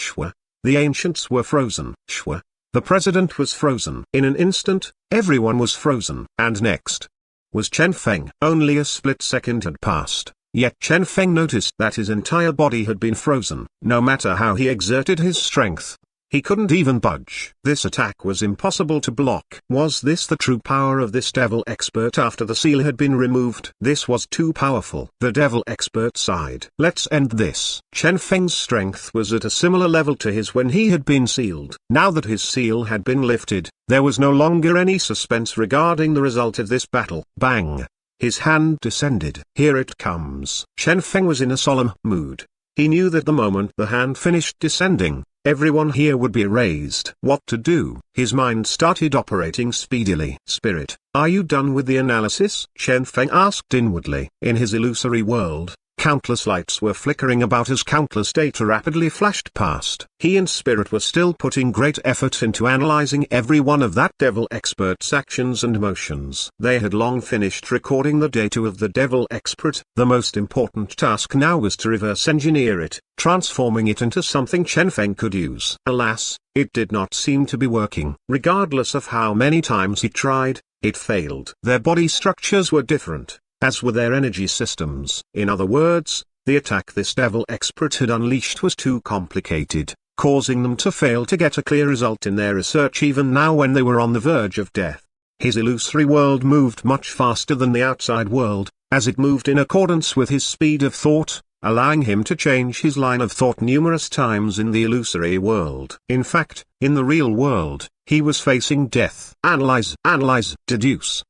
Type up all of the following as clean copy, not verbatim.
Shwa. The ancients were frozen. Shwa. The president was frozen. In an instant, everyone was frozen. And next was Chen Feng. Only a split second had passed, yet Chen Feng noticed that his entire body had been frozen. No matter how he exerted his strength, he couldn't even budge. This attack was impossible to block. Was this the true power of this devil expert after the seal had been removed? This was too powerful. The devil expert sighed. Let's end this. Chen Feng's strength was at a similar level to his when he had been sealed. Now that his seal had been lifted, there was no longer any suspense regarding the result of this battle. Bang! His hand descended. Here it comes. Chen Feng was in a solemn mood. He knew that the moment the hand finished descending, everyone here would be erased. What to do? His mind started operating speedily. Spirit, are you done with the analysis? Chen Feng asked inwardly. In his illusory world, countless lights were flickering about as countless data rapidly flashed past. He and Spirit were still putting great effort into analyzing every one of that devil expert's actions and motions. They had long finished recording the data of the devil expert. The most important task now was to reverse engineer it, transforming it into something Chen Feng could use. Alas, it did not seem to be working. Regardless of how many times he tried, it failed. Their body structures were different, as were their energy systems. In other words, the attack this devil expert had unleashed was too complicated, causing them to fail to get a clear result in their research even now when they were on the verge of death. His illusory world moved much faster than the outside world, as it moved in accordance with his speed of thought, allowing him to change his line of thought numerous times in the illusory world. In fact, in the real world, he was facing death. Analyze, deduce.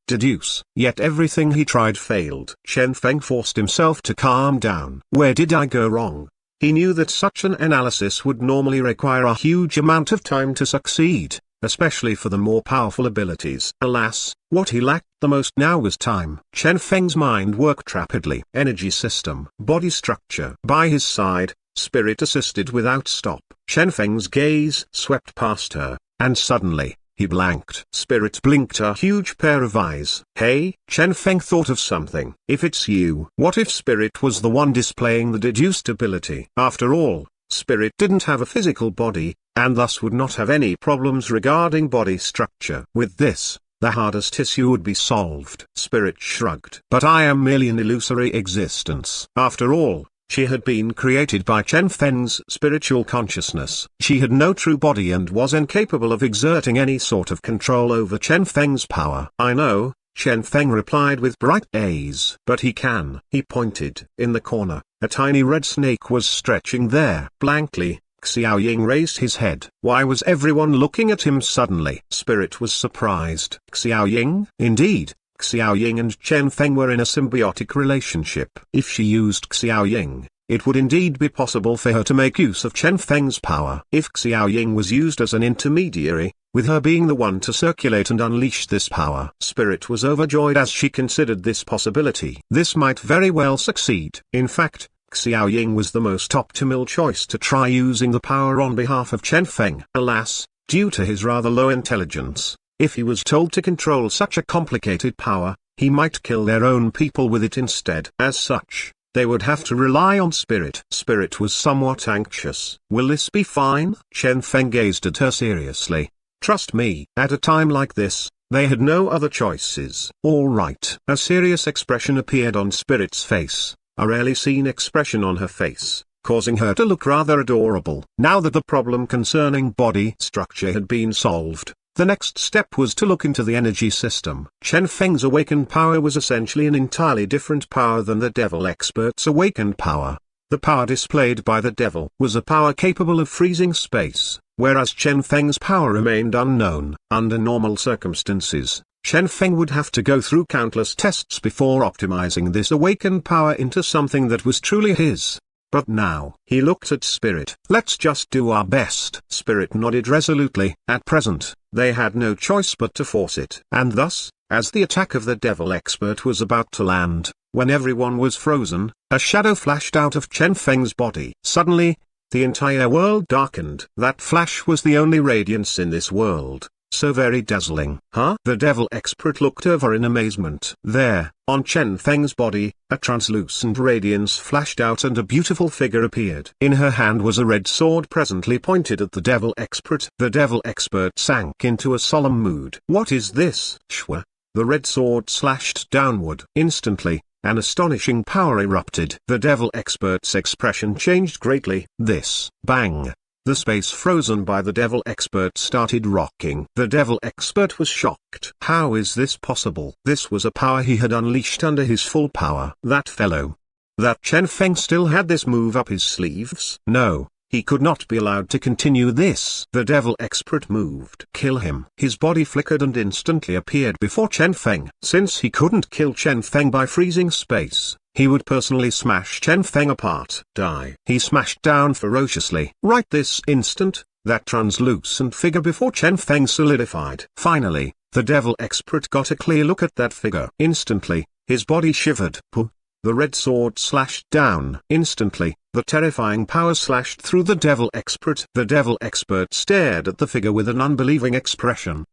Yet everything he tried failed. Chen Feng forced himself to calm down. Where did I go wrong? He knew that such an analysis would normally require a huge amount of time to succeed, especially for the more powerful abilities. Alas, what he lacked the most now was time. Chen Feng's mind worked rapidly. Energy system, body structure. By his side, Spirit assisted without stop. Chen Feng's gaze swept past her, and suddenly, he blanked. Spirit blinked a huge pair of eyes. Hey, Chen Feng thought of something. If it's you, what if Spirit was the one displaying the deduced ability? After all, Spirit didn't have a physical body, and thus would not have any problems regarding body structure. With this, the hardest issue would be solved. Spirit shrugged. But I am merely an illusory existence. After all, she had been created by Chen Feng's spiritual consciousness. She had no true body and was incapable of exerting any sort of control over Chen Feng's power. I know, Chen Feng replied with bright eyes. But he can. He pointed. In the corner, a tiny red snake was stretching there. Blankly, Xiao Ying raised his head. Why was everyone looking at him suddenly? Spirit was surprised. Xiao Ying? Indeed, Xiao Ying and Chen Feng were in a symbiotic relationship. If she used Xiao Ying, it would indeed be possible for her to make use of Chen Feng's power. If Xiao Ying was used as an intermediary, with her being the one to circulate and unleash this power, Spirit was overjoyed as she considered this possibility. This might very well succeed. In fact, Xiao Ying was the most optimal choice to try using the power on behalf of Chen Feng. Alas, due to his rather low intelligence, if he was told to control such a complicated power, he might kill their own people with it instead. As such, they would have to rely on Spirit. Spirit was somewhat anxious. Will this be fine? Chen Feng gazed at her seriously. Trust me. At a time like this, they had no other choices. All right. A serious expression appeared on Spirit's face, a rarely seen expression on her face, causing her to look rather adorable. Now that the problem concerning body structure had been solved, the next step was to look into the energy system. Chen Feng's awakened power was essentially an entirely different power than the devil expert's awakened power. The power displayed by the devil was a power capable of freezing space, whereas Chen Feng's power remained unknown. Under normal circumstances, Chen Feng would have to go through countless tests before optimizing this awakened power into something that was truly his. But now, he looked at Spirit. Let's just do our best. Spirit nodded resolutely. At present, they had no choice but to force it. And thus, as the attack of the devil expert was about to land, when everyone was frozen, a shadow flashed out of Chen Feng's body. Suddenly, the entire world darkened. That flash was the only radiance in this world. so very dazzling. Huh? The devil expert looked over in amazement. There, on Chen Feng's body, a translucent radiance flashed out and a beautiful figure appeared. In her hand was a red sword presently pointed at the devil expert. The devil expert sank into a solemn mood. What is this? Shwa. The red sword slashed downward. Instantly, an astonishing power erupted. The devil expert's expression changed greatly. This, bang. The space frozen by the devil expert started rocking. The devil expert was shocked. How is this possible? This was a power he had unleashed under his full power. That fellow. That Chen Feng still had this move up his sleeves? No. He could not be allowed to continue this. The devil expert moved. Kill him. His body flickered and instantly appeared before Chen Feng. Since he couldn't kill Chen Feng by freezing space, he would personally smash Chen Feng apart. Die. He smashed down ferociously. Right this instant, that translucent figure before Chen Feng solidified. Finally, the devil expert got a clear look at that figure. Instantly, his body shivered. Puh. The red sword slashed down. Instantly, the terrifying power slashed through the devil expert. The devil expert stared at the figure with an unbelieving expression.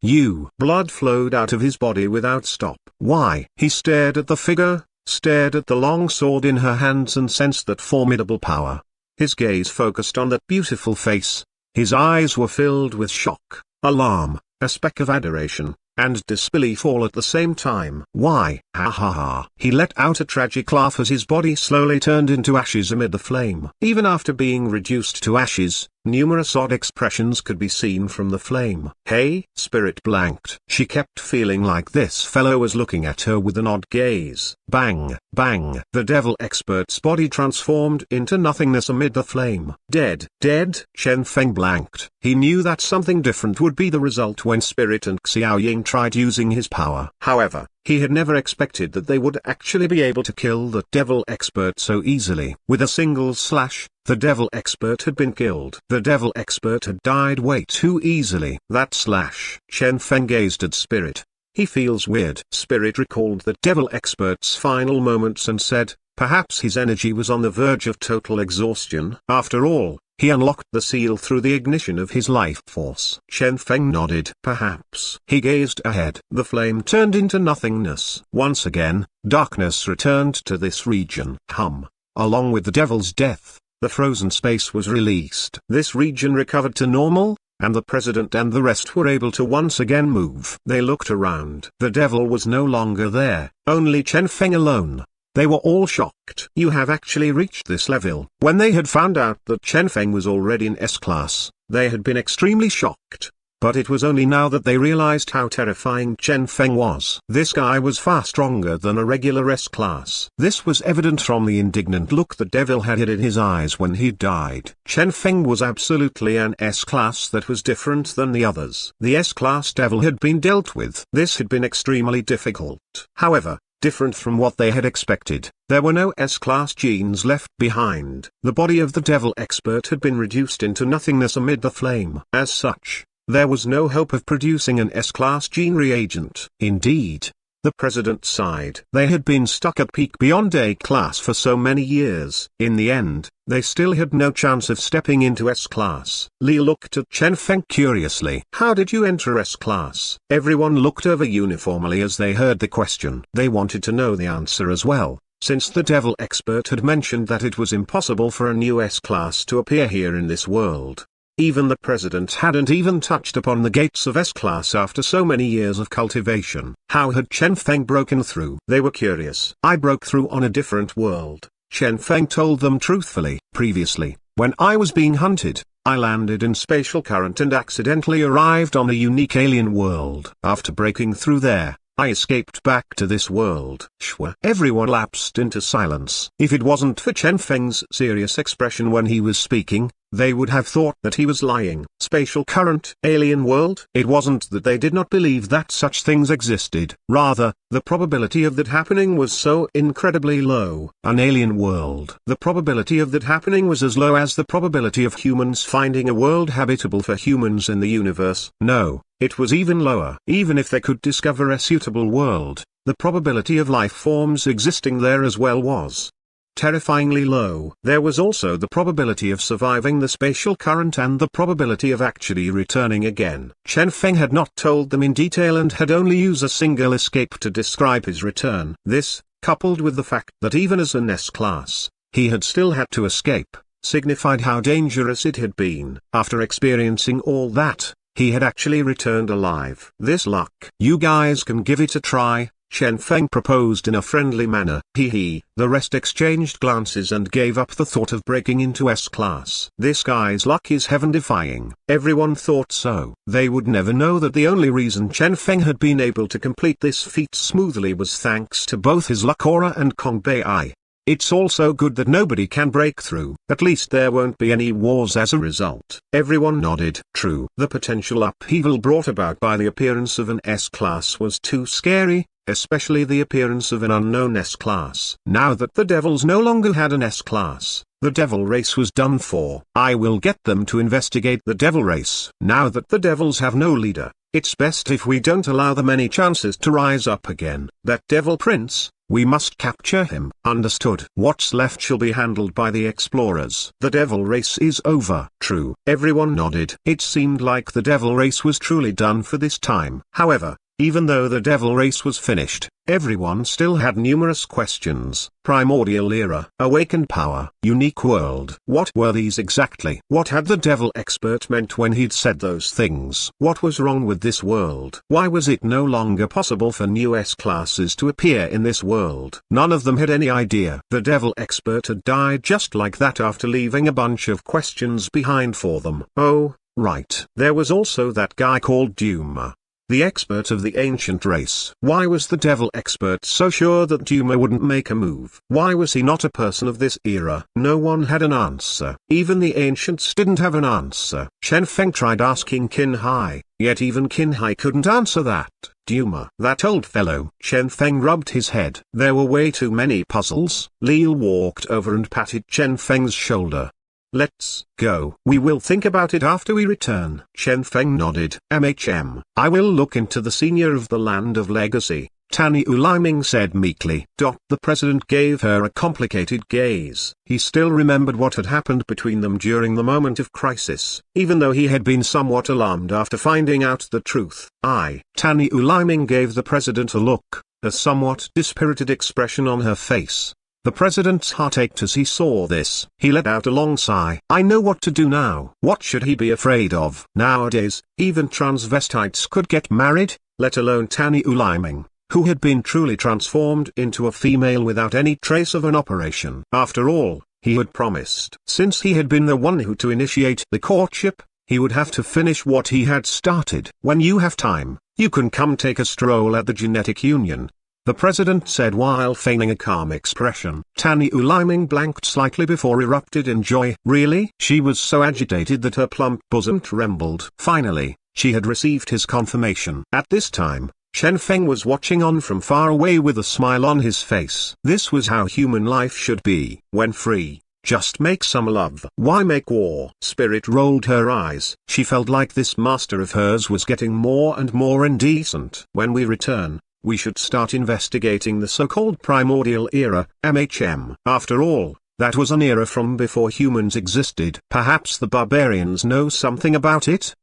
Blood flowed out of his body without stop. Why? He stared at the figure, stared at the long sword in her hands and sensed that formidable power. His gaze focused on that beautiful face. His eyes were filled with shock, alarm, a speck of adoration, and disbelief all at the same time. Why? Ha ha ha. He let out a tragic laugh as his body slowly turned into ashes amid the flame. Even after being reduced to ashes, numerous odd expressions could be seen from the flame. Hey? Spirit blanked. She kept feeling like this fellow was looking at her with an odd gaze. Bang, bang. The devil expert's body transformed into nothingness amid the flame. Dead. Chen Feng blanked. He knew that something different would be the result when Spirit and Xiao Ying tried using his power. However, he had never expected that they would actually be able to kill the devil expert so easily. With a single slash, the devil expert had been killed. The devil expert had died way too easily. That slash. Chen Feng gazed at Spirit. He feels weird. Spirit recalled the devil expert's final moments and said, perhaps his energy was on the verge of total exhaustion. After all, he unlocked the seal through the ignition of his life force. Chen Feng nodded. Perhaps. He gazed ahead. The flame turned into nothingness. Once again, darkness returned to this region. Along with the devil's death, the frozen space was released. This region recovered to normal, and the president and the rest were able to once again move. They looked around. The devil was no longer there, only Chen Feng alone. They were all shocked. You have actually reached this level. When they had found out that Chen Feng was already in S-class, they had been extremely shocked. But it was only now that they realized how terrifying Chen Feng was. This guy was far stronger than a regular S-class. This was evident from the indignant look the devil had in his eyes when he died. Chen Feng was absolutely an S-class that was different than the others. The S-class devil had been dealt with. This had been extremely difficult. However, different from what they had expected, there were no S-class genes left behind. The body of the devil expert had been reduced into nothingness amid the flame. As such, there was no hope of producing an S-class gene reagent. Indeed, the president sighed. They had been stuck at peak beyond A-class for so many years. In the end, they still had no chance of stepping into S-class. Li looked at Chen Feng curiously. How did you enter S-class? Everyone looked over uniformly as they heard the question. They wanted to know the answer as well, since the devil expert had mentioned that it was impossible for a new S-class to appear here in this world. Even the president hadn't even touched upon the gates of S-class after so many years of cultivation. How had Chen Feng broken through? They were curious. I broke through on a different world, Chen Feng told them truthfully. Previously, when I was being hunted, I landed in spatial current and accidentally arrived on a unique alien world. After breaking through there, I escaped back to this world. Shwa. Everyone lapsed into silence. If it wasn't for Chen Feng's serious expression when he was speaking, they would have thought that he was lying. Spatial current, alien world? It wasn't that they did not believe that such things existed. Rather, the probability of that happening was so incredibly low. An alien world. The probability of that happening was as low as the probability of humans finding a world habitable for humans in the universe. No, it was even lower. Even if they could discover a suitable world, the probability of life forms existing there as well was terrifyingly low. There was also the probability of surviving the spatial current and the probability of actually returning again. Chen Feng had not told them in detail and had only used a single escape to describe his return. This, coupled with the fact that even as an S-class, he had still had to escape, signified how dangerous it had been. After experiencing all that, he had actually returned alive. This luck. You guys can give it a try, Chen Feng proposed in a friendly manner. The rest exchanged glances and gave up the thought of breaking into S-class. This guy's luck is heaven-defying. Everyone thought so. They would never know that the only reason Chen Feng had been able to complete this feat smoothly was thanks to both his luck aura and Kong Bei. It's also good that nobody can break through. At least there won't be any wars as a result. Everyone nodded. True. The potential upheaval brought about by the appearance of an S-class was too scary, especially the appearance of an unknown S-class. Now that the devils no longer had an S-class, the devil race was done for. I will get them to investigate the devil race. Now that the devils have no leader, it's best if we don't allow them any chances to rise up again. That devil prince, we must capture him. Understood. What's left shall be handled by the explorers. The devil race is over. True. Everyone nodded. It seemed like the devil race was truly done for this time. However, even though the devil race was finished, everyone still had numerous questions. Primordial era, awakened power, unique world. What were these exactly? What had the devil expert meant when he'd said those things? What was wrong with this world? Why was it no longer possible for new S-classes to appear in this world? None of them had any idea. The devil expert had died just like that after leaving a bunch of questions behind for them. Oh, right. There was also that guy called Duma, the expert of the ancient race. Why was the devil expert so sure that Duma wouldn't make a move? Why was he not a person of this era? No one had an answer. Even the ancients didn't have an answer. Chen Feng tried asking Qin Hai, yet even Qin Hai couldn't answer that. Duma. That old fellow. Chen Feng rubbed his head. There were way too many puzzles. Lil walked over and patted Chen Feng's shoulder. Let's go. We will think about it after we return. Chen Feng nodded. I will look into the senior of the Land of Legacy, Tani Uliming said meekly. The president gave her a complicated gaze. He still remembered what had happened between them during the moment of crisis, even though he had been somewhat alarmed after finding out the truth. Tani Uliming gave the president a look, a somewhat dispirited expression on her face. The president's heart ached as he saw this. He let out a long sigh. I know what to do now. What should he be afraid of? Nowadays, even transvestites could get married, let alone Tani Uliming, who had been truly transformed into a female without any trace of an operation. After all, he had promised. Since he had been the one who to initiate the courtship, he would have to finish what he had started. When you have time, you can come take a stroll at the genetic union, the president said while feigning a calm expression. Tani Uliming blanked slightly before erupted in joy. Really? She was so agitated that her plump bosom trembled. Finally, she had received his confirmation. At this time, Chen Feng was watching on from far away with a smile on his face. This was how human life should be. When free, just make some love. Why make war? Spirit rolled her eyes. She felt like this master of hers was getting more and more indecent. When we return, we should start investigating the so-called primordial era, After all, that was an era from before humans existed. Perhaps the barbarians know something about it.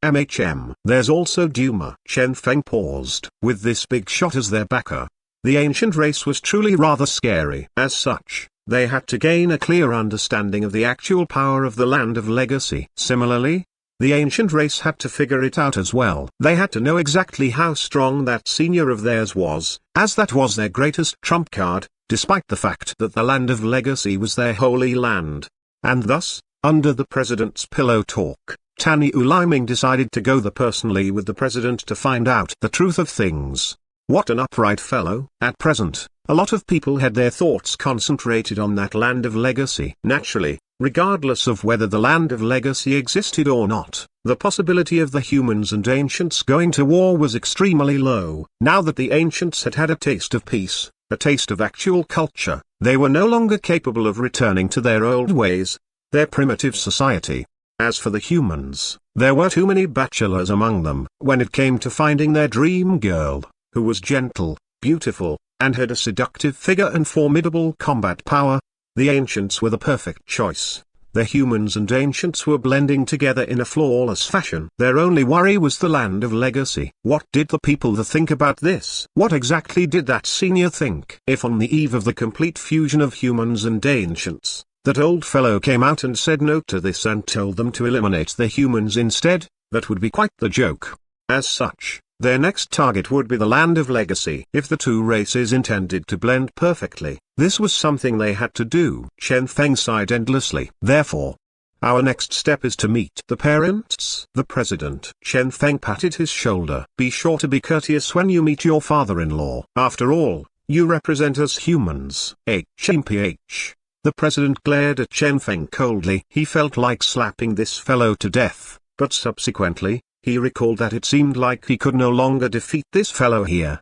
There's also Duma. Chen Feng paused. With this big shot as their backer, the ancient race was truly rather scary. As such, they had to gain a clear understanding of the actual power of the Land of Legacy. Similarly, the ancient race had to figure it out as well. They had to know exactly how strong that senior of theirs was, as that was their greatest trump card, despite the fact that the Land of Legacy was their holy land. And thus, under the president's pillow talk, Tani Uliming decided to go there personally with the president to find out the truth of things. What an upright fellow. At present, a lot of people had their thoughts concentrated on that Land of Legacy. Naturally, regardless of whether the Land of Legacy existed or not, the possibility of the humans and ancients going to war was extremely low. Now that the ancients had had a taste of peace, a taste of actual culture, they were no longer capable of returning to their old ways, their primitive society. As for the humans, there were too many bachelors among them. When it came to finding their dream girl, who was gentle, beautiful, and had a seductive figure and formidable combat power, The ancients were the perfect choice. The humans and ancients were blending together in a flawless fashion. Their only worry was the land of legacy. What did the people think about this? What exactly did that senior think? If on the eve of the complete fusion of humans and ancients, that old fellow came out and said no to this and told them to eliminate the humans instead, that would be quite the joke. As such, their next target would be the land of legacy. If the two races intended to blend perfectly, this was something they had to do. Chen Feng sighed endlessly. Therefore, our next step is to meet the parents. The president. Chen Feng patted his shoulder. Be sure to be courteous when you meet your father-in-law. After all, you represent us humans. HMPH. The president glared at Chen Feng coldly. He felt like slapping this fellow to death, but subsequently, he recalled that it seemed like he could no longer defeat this fellow here.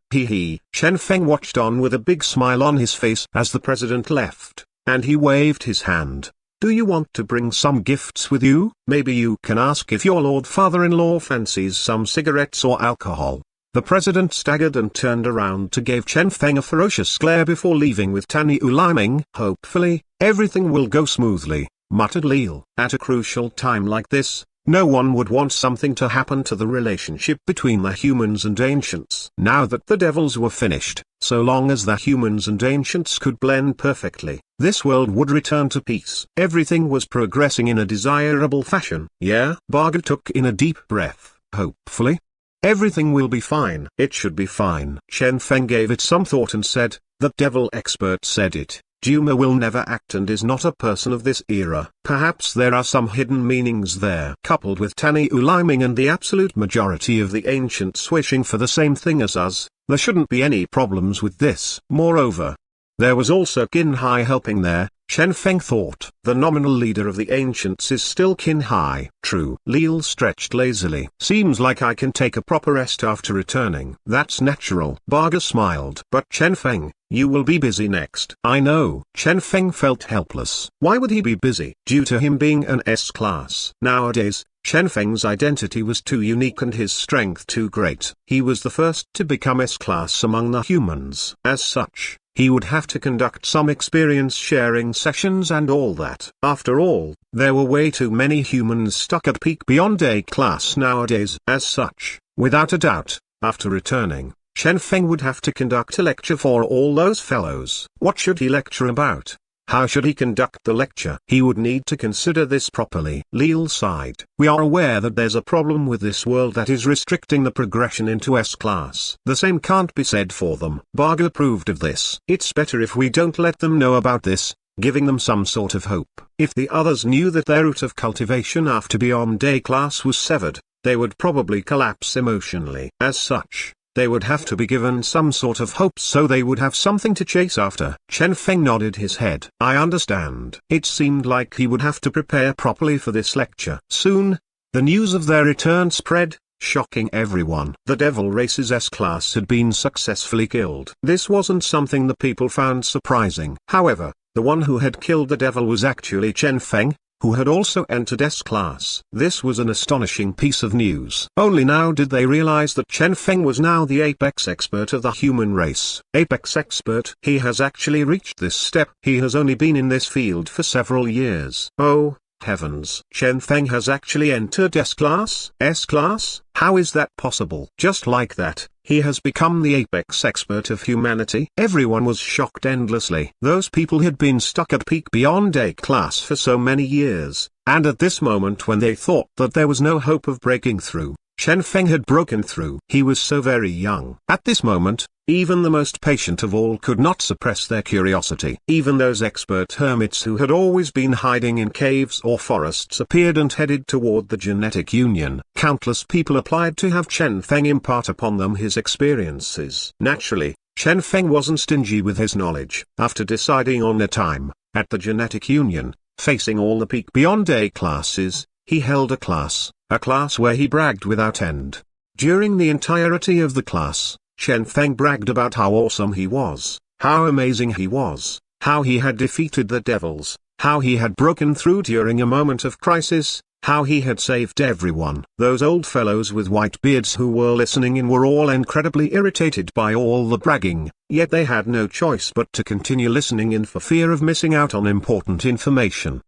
Chen Feng watched on with a big smile on his face as the president left, and he waved his hand. Do you want to bring some gifts with you? Maybe you can ask if your lord father-in-law fancies some cigarettes or alcohol. The president staggered and turned around to give Chen Feng a ferocious glare before leaving with Tani Uliming. Hopefully, everything will go smoothly, muttered Leal. At a crucial time like this, no one would want something to happen to the relationship between the humans and ancients. Now that the devils were finished, so long as the humans and ancients could blend perfectly, this world would return to peace. Everything was progressing in a desirable fashion. Yeah? Barger took in a deep breath. Hopefully, everything will be fine. It should be fine. Chen Feng gave it some thought and said, the devil expert said it. Duma will never act and is not a person of this era. Perhaps there are some hidden meanings there. Coupled with Tani Uliming and the absolute majority of the ancients wishing for the same thing as us, there shouldn't be any problems with this. Moreover, there was also Qin Hai helping there. Chen Feng thought. The nominal leader of the ancients is still Qin Hai. True. Leal stretched lazily. Seems like I can take a proper rest after returning. That's natural. Barger smiled. But Chen Feng, you will be busy next. I know. Chen Feng felt helpless. Why would he be busy? Due to him being an S-class. Nowadays, Chen Feng's identity was too unique and his strength too great. He was the first to become S-class among the humans. As such, he would have to conduct some experience sharing sessions and all that. After all, there were way too many humans stuck at peak beyond A-class nowadays. As such, without a doubt, after returning, Chen Feng would have to conduct a lecture for all those fellows. What should he lecture about? How should he conduct the lecture? He would need to consider this properly. Leal sighed. We are aware that there's a problem with this world that is restricting the progression into S-class. The same can't be said for them. Barger approved of this. It's better if we don't let them know about this, giving them some sort of hope. If the others knew that their route of cultivation after beyond A-class was severed, they would probably collapse emotionally. As such, they would have to be given some sort of hope so they would have something to chase after. Chen Feng nodded his head. I understand. It seemed like he would have to prepare properly for this lecture. Soon, the news of their return spread, shocking everyone. The devil race's S-class had been successfully killed. This wasn't something the people found surprising. However, the one who had killed the devil was actually Chen Feng, who had also entered S-class. This was an astonishing piece of news. Only now did they realize that Chen Feng was now the apex expert of the human race. Apex expert? He has actually reached this step. He has only been in this field for several years. Oh, heavens. Chen Feng has actually entered S-class? S-class? How is that possible? Just like that, he has become the apex expert of humanity. Everyone was shocked endlessly. Those people had been stuck at peak beyond A-class for so many years, and at this moment when they thought that there was no hope of breaking through, Chen Feng had broken through. He was so very young. At this moment, even the most patient of all could not suppress their curiosity. Even those expert hermits who had always been hiding in caves or forests appeared and headed toward the genetic union. Countless people applied to have Chen Feng impart upon them his experiences. Naturally, Chen Feng wasn't stingy with his knowledge. After deciding on a time, at the genetic union, facing all the peak beyond A classes, he held a class where he bragged without end. During the entirety of the class, Chen Feng bragged about how awesome he was, how amazing he was, how he had defeated the devils, how he had broken through during a moment of crisis, how he had saved everyone. Those old fellows with white beards who were listening in were all incredibly irritated by all the bragging, yet they had no choice but to continue listening in for fear of missing out on important information.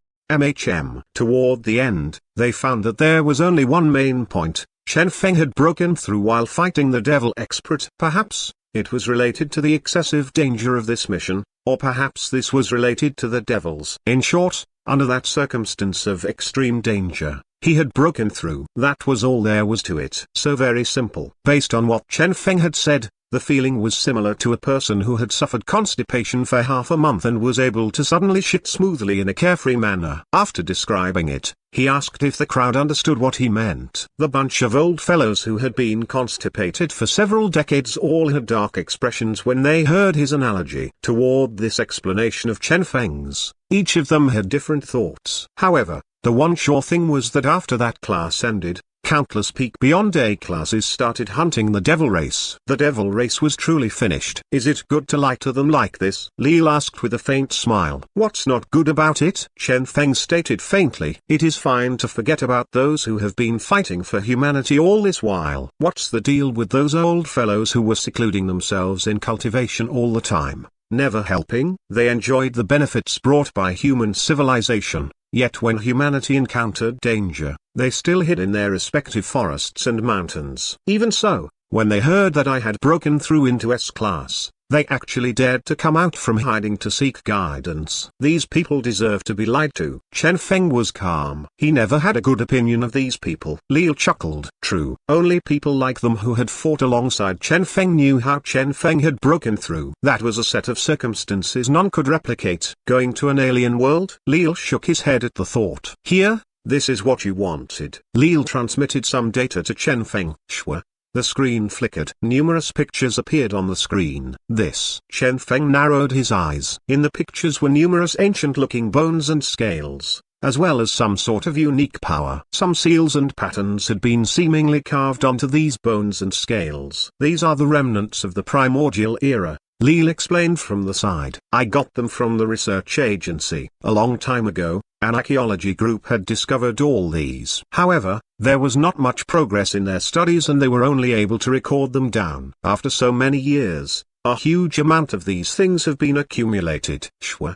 Toward the end, they found that there was only one main point: Chen Feng had broken through while fighting the devil expert. Perhaps it was related to the excessive danger of this mission, or perhaps this was related to the devils. In short, under that circumstance of extreme danger, he had broken through. That was all there was to it. So very simple. Based on what Chen Feng had said, the feeling was similar to a person who had suffered constipation for half a month and was able to suddenly shit smoothly in a carefree manner. After describing it, he asked if the crowd understood what he meant. The bunch of old fellows who had been constipated for several decades all had dark expressions when they heard his analogy. Toward this explanation of Chen Feng's, each of them had different thoughts. However, the one sure thing was that after that class ended, countless peak beyond A classes started hunting the devil race. The devil race was truly finished. Is it good to lie to them like this? Lil asked with a faint smile. What's not good about it? Chen Feng stated faintly. It is fine to forget about those who have been fighting for humanity all this while. What's the deal with those old fellows who were secluding themselves in cultivation all the time, never helping? They enjoyed the benefits brought by human civilization. Yet when humanity encountered danger, they still hid in their respective forests and mountains. Even so, when they heard that I had broken through into S-class, they actually dared to come out from hiding to seek guidance. These people deserve to be lied to. Chen Feng was calm. He never had a good opinion of these people. Lil chuckled. True. Only people like them who had fought alongside Chen Feng knew how Chen Feng had broken through. That was a set of circumstances none could replicate. Going to an alien world? Lil shook his head at the thought. Here, this is what you wanted. Lil transmitted some data to Chen Feng. Sure. The screen flickered. Numerous pictures appeared on the screen. This. Chen Feng narrowed his eyes. In the pictures were numerous ancient-looking bones and scales, as well as some sort of unique power. Some seals and patterns had been seemingly carved onto these bones and scales. These are the remnants of the primordial era, Lil explained from the side. I got them from the research agency. A long time ago, an archaeology group had discovered all these. However, there was not much progress in their studies and they were only able to record them down. After so many years, a huge amount of these things have been accumulated. Shwa.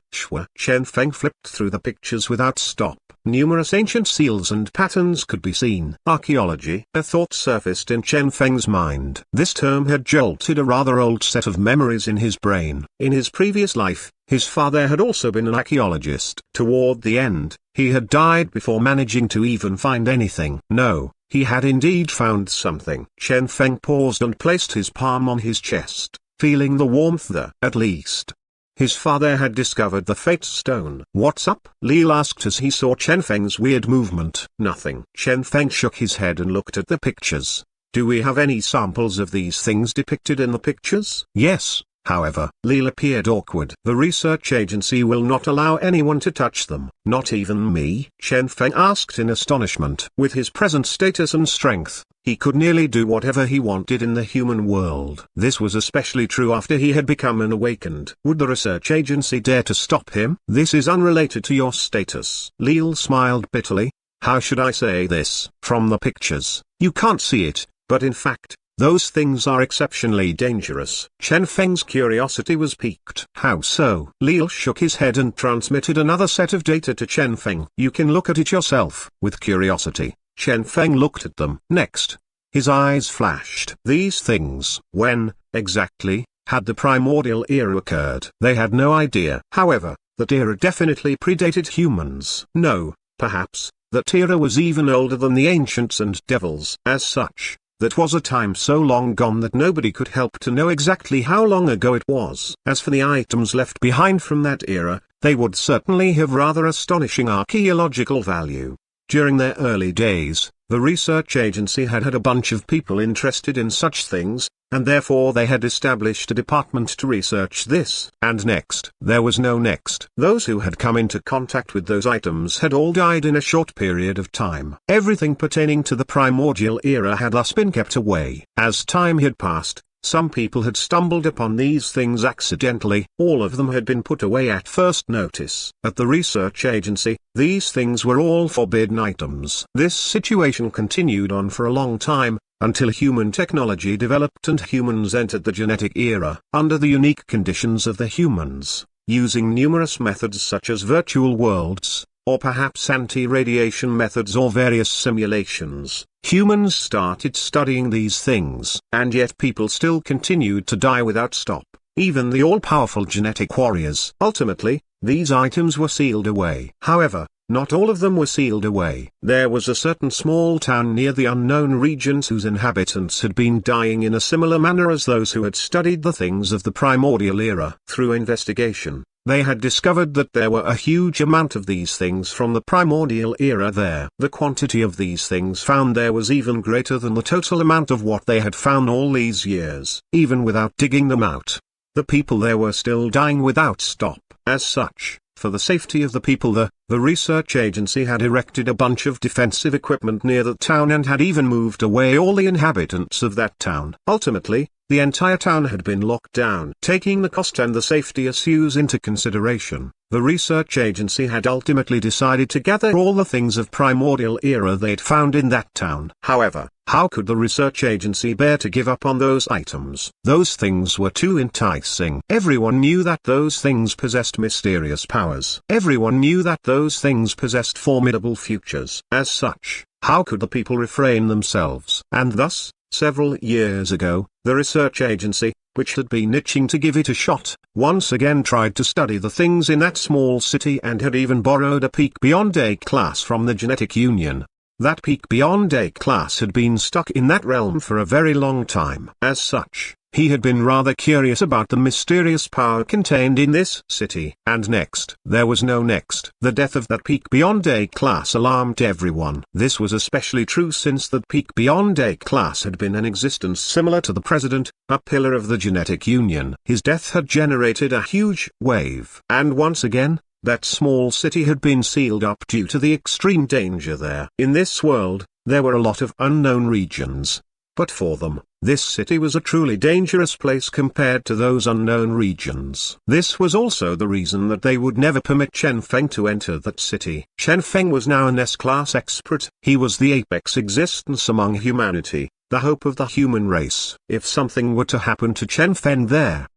Chen Feng flipped through the pictures without stop. Numerous ancient seals and patterns could be seen. Archaeology. A thought surfaced in Chen Feng's mind. This term had jolted a rather old set of memories in his brain. In his previous life, his father had also been an archaeologist. Toward the end, he had died before managing to even find anything. No, he had indeed found something. Chen Feng paused and placed his palm on his chest, feeling the warmth there. At least, his father had discovered the Fate Stone. What's up? Lil asked as he saw Chen Feng's weird movement. Nothing. Chen Feng shook his head and looked at the pictures. Do we have any samples of these things depicted in the pictures? Yes. However, Lil appeared awkward. The research agency will not allow anyone to touch them. Not even me? Chen Feng asked in astonishment. With his present status and strength, he could nearly do whatever he wanted in the human world. This was especially true after he had become an awakened. Would the research agency dare to stop him? This is unrelated to your status. Lil smiled bitterly. How should I say this? From the pictures, you can't see it, but in fact, those things are exceptionally dangerous. Chen Feng's curiosity was piqued. How so? Lil shook his head and transmitted another set of data to Chen Feng. You can look at it yourself. With curiosity, Chen Feng looked at them. Next, his eyes flashed. These things, when, exactly, had the primordial era occurred? They had no idea. However, that era definitely predated humans. No, perhaps, that era was even older than the ancients and devils. As such, that was a time so long gone that nobody could help to know exactly how long ago it was. As for the items left behind from that era, they would certainly have rather astonishing archaeological value. During their early days, the research agency had had a bunch of people interested in such things, and therefore they had established a department to research this. And next. There was no next. Those who had come into contact with those items had all died in a short period of time. Everything pertaining to the primordial era had thus been kept away. As time had passed, Some people had stumbled upon these things accidentally. All of them had been put away at first notice. At the research agency, these things were all forbidden items. This situation continued on for a long time, until human technology developed and humans entered the genetic era. Under the unique conditions of the humans, using numerous methods such as virtual worlds, or perhaps anti-radiation methods or various simulations, humans started studying these things. And yet people still continued to die without stop, even the all-powerful genetic warriors. Ultimately, these items were sealed away. However, not all of them were sealed away. There was a certain small town near the unknown regions whose inhabitants had been dying in a similar manner as those who had studied the things of the primordial era. Through investigation, they had discovered that there were a huge amount of these things from the primordial era there. The quantity of these things found there was even greater than the total amount of what they had found all these years. Even without digging them out, the people there were still dying without stop. As such, for the safety of the people the research agency had erected a bunch of defensive equipment near the town and had even moved away all the inhabitants of that town. Ultimately, the entire town had been locked down. Taking the cost and the safety issues into consideration, the research agency had ultimately decided to gather all the things of primordial era they'd found in that town. However, how could the research agency bear to give up on those items? Those things were too enticing. Everyone knew that those things possessed mysterious powers. Everyone knew that those things possessed formidable futures. As such, how could the people refrain themselves? And thus, several years ago, the research agency, which had been itching to give it a shot, once again tried to study the things in that small city and had even borrowed a peek beyond A class from the Genetic Union. That peek beyond A class had been stuck in that realm for a very long time. As such, he had been rather curious about the mysterious power contained in this city. And next, there was no next. The death of that peek beyond A class alarmed everyone. This was especially true since that peek beyond A class had been in existence similar to the president, a pillar of the Genetic Union. His death had generated a huge wave. And once again, that small city had been sealed up due to the extreme danger there. In this world, there were a lot of unknown regions. But for them, this city was a truly dangerous place compared to those unknown regions. This was also the reason that they would never permit Chen Feng to enter that city. Chen Feng was now an S-class expert. He was the apex existence among humanity, the hope of the human race. If something were to happen to Chen Feng there,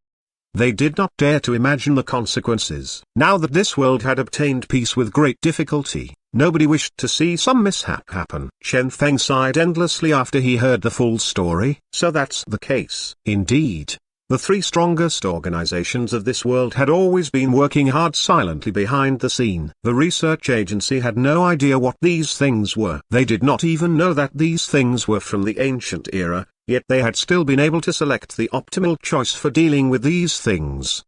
they did not dare to imagine the consequences. Now that this world had obtained peace with great difficulty, nobody wished to see some mishap happen. Chen Feng sighed endlessly after he heard the full story. So that's the case. Indeed, the three strongest organizations of this world had always been working hard silently behind the scene. The research agency had no idea what these things were. They did not even know that these things were from the ancient era. Yet they had still been able to select the optimal choice for dealing with these things.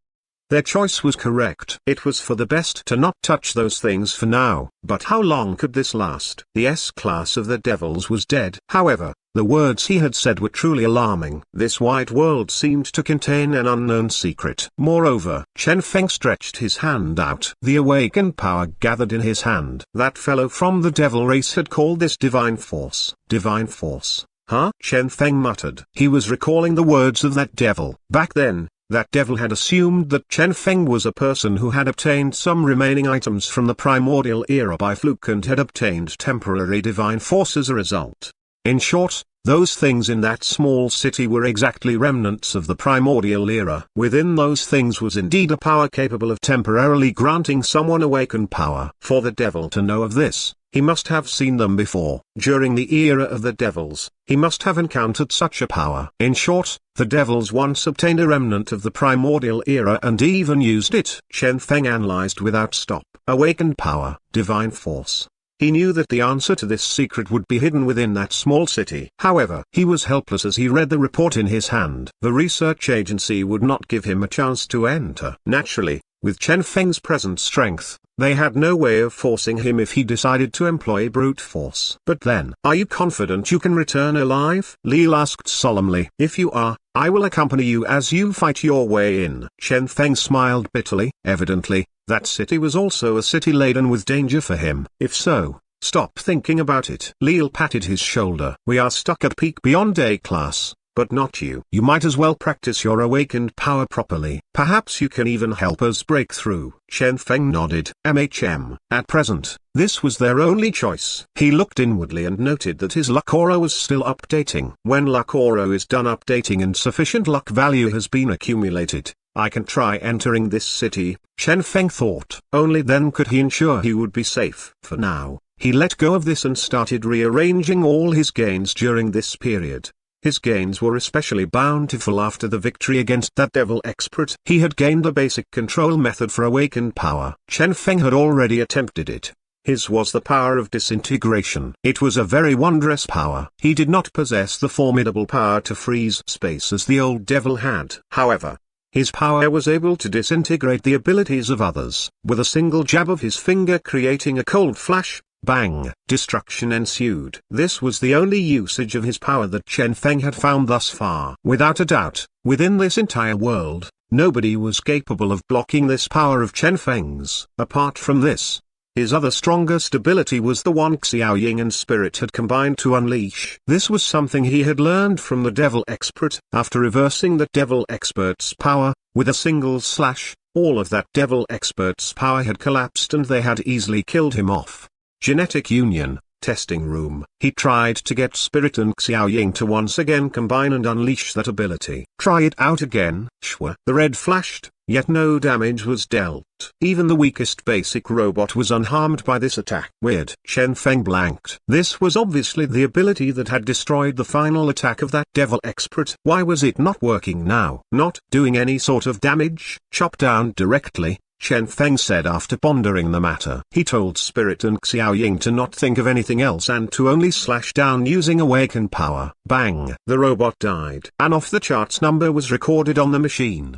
Their choice was correct. It was for the best to not touch those things for now. But how long could this last? The S-class of the devils was dead. However, the words he had said were truly alarming. This white world seemed to contain an unknown secret. Moreover, Chen Feng stretched his hand out. The awakened power gathered in his hand. That fellow from the devil race had called this divine force. Divine force. Huh? Chen Feng muttered. He was recalling the words of that devil. Back then, that devil had assumed that Chen Feng was a person who had obtained some remaining items from the primordial era by fluke and had obtained temporary divine force as a result. In short, those things in that small city were exactly remnants of the primordial era. Within those things was indeed a power capable of temporarily granting someone awakened power. For the devil to know of this, he must have seen them before. During the era of the devils, he must have encountered such a power. In short, the devils once obtained a remnant of the primordial era and even used it. Chen Feng analyzed without stop. Awakened power, divine force. He knew that the answer to this secret would be hidden within that small city. However, he was helpless as he read the report in his hand. The research agency would not give him a chance to enter. Naturally, with Chen Feng's present strength, they had no way of forcing him if he decided to employ brute force. But then, are you confident you can return alive? Lil asked solemnly. If you are, I will accompany you as you fight your way in. Chen Feng smiled bitterly. Evidently, that city was also a city laden with danger for him. If so, stop thinking about it. Lil patted his shoulder. We are stuck at peak beyond A class. but not you. You might as well practice your awakened power properly. Perhaps you can even help us break through." Chen Feng nodded. At present, this was their only choice. He looked inwardly and noted that his luck aura was still updating. When luck aura is done updating and sufficient luck value has been accumulated, I can try entering this city, Chen Feng thought. Only then could he ensure he would be safe. For now, he let go of this and started rearranging all his gains during this period. His gains were especially bountiful after the victory against that devil expert. He had gained a basic control method for awakened power. Chen Feng had already attempted it. His was the power of disintegration. It was a very wondrous power. He did not possess the formidable power to freeze space as the old devil had. However, his power was able to disintegrate the abilities of others, with a single jab of his finger creating a cold flash. Bang! Destruction ensued. This was the only usage of his power that Chen Feng had found thus far. Without a doubt, within this entire world, nobody was capable of blocking this power of Chen Feng's. Apart from this, his other strongest ability was the one Xiao Ying and Spirit had combined to unleash. This was something he had learned from the devil expert. After reversing the devil expert's power, with a single slash, all of that devil expert's power had collapsed and they had easily killed him off. Genetic Union, Testing Room. He tried to get Spirit and Xiao Ying to once again combine and unleash that ability. Try it out again. Shwa. The red flashed, yet no damage was dealt. Even the weakest basic robot was unharmed by this attack. Weird. Chen Feng blanked. This was obviously the ability that had destroyed the final attack of that devil expert. Why was it not working now? Not doing any sort of damage? Chop down directly, Chen Feng said after pondering the matter. He told Spirit and Xiao Ying to not think of anything else and to only slash down using awakened power. Bang! The robot died. An off-the-charts number was recorded on the machine.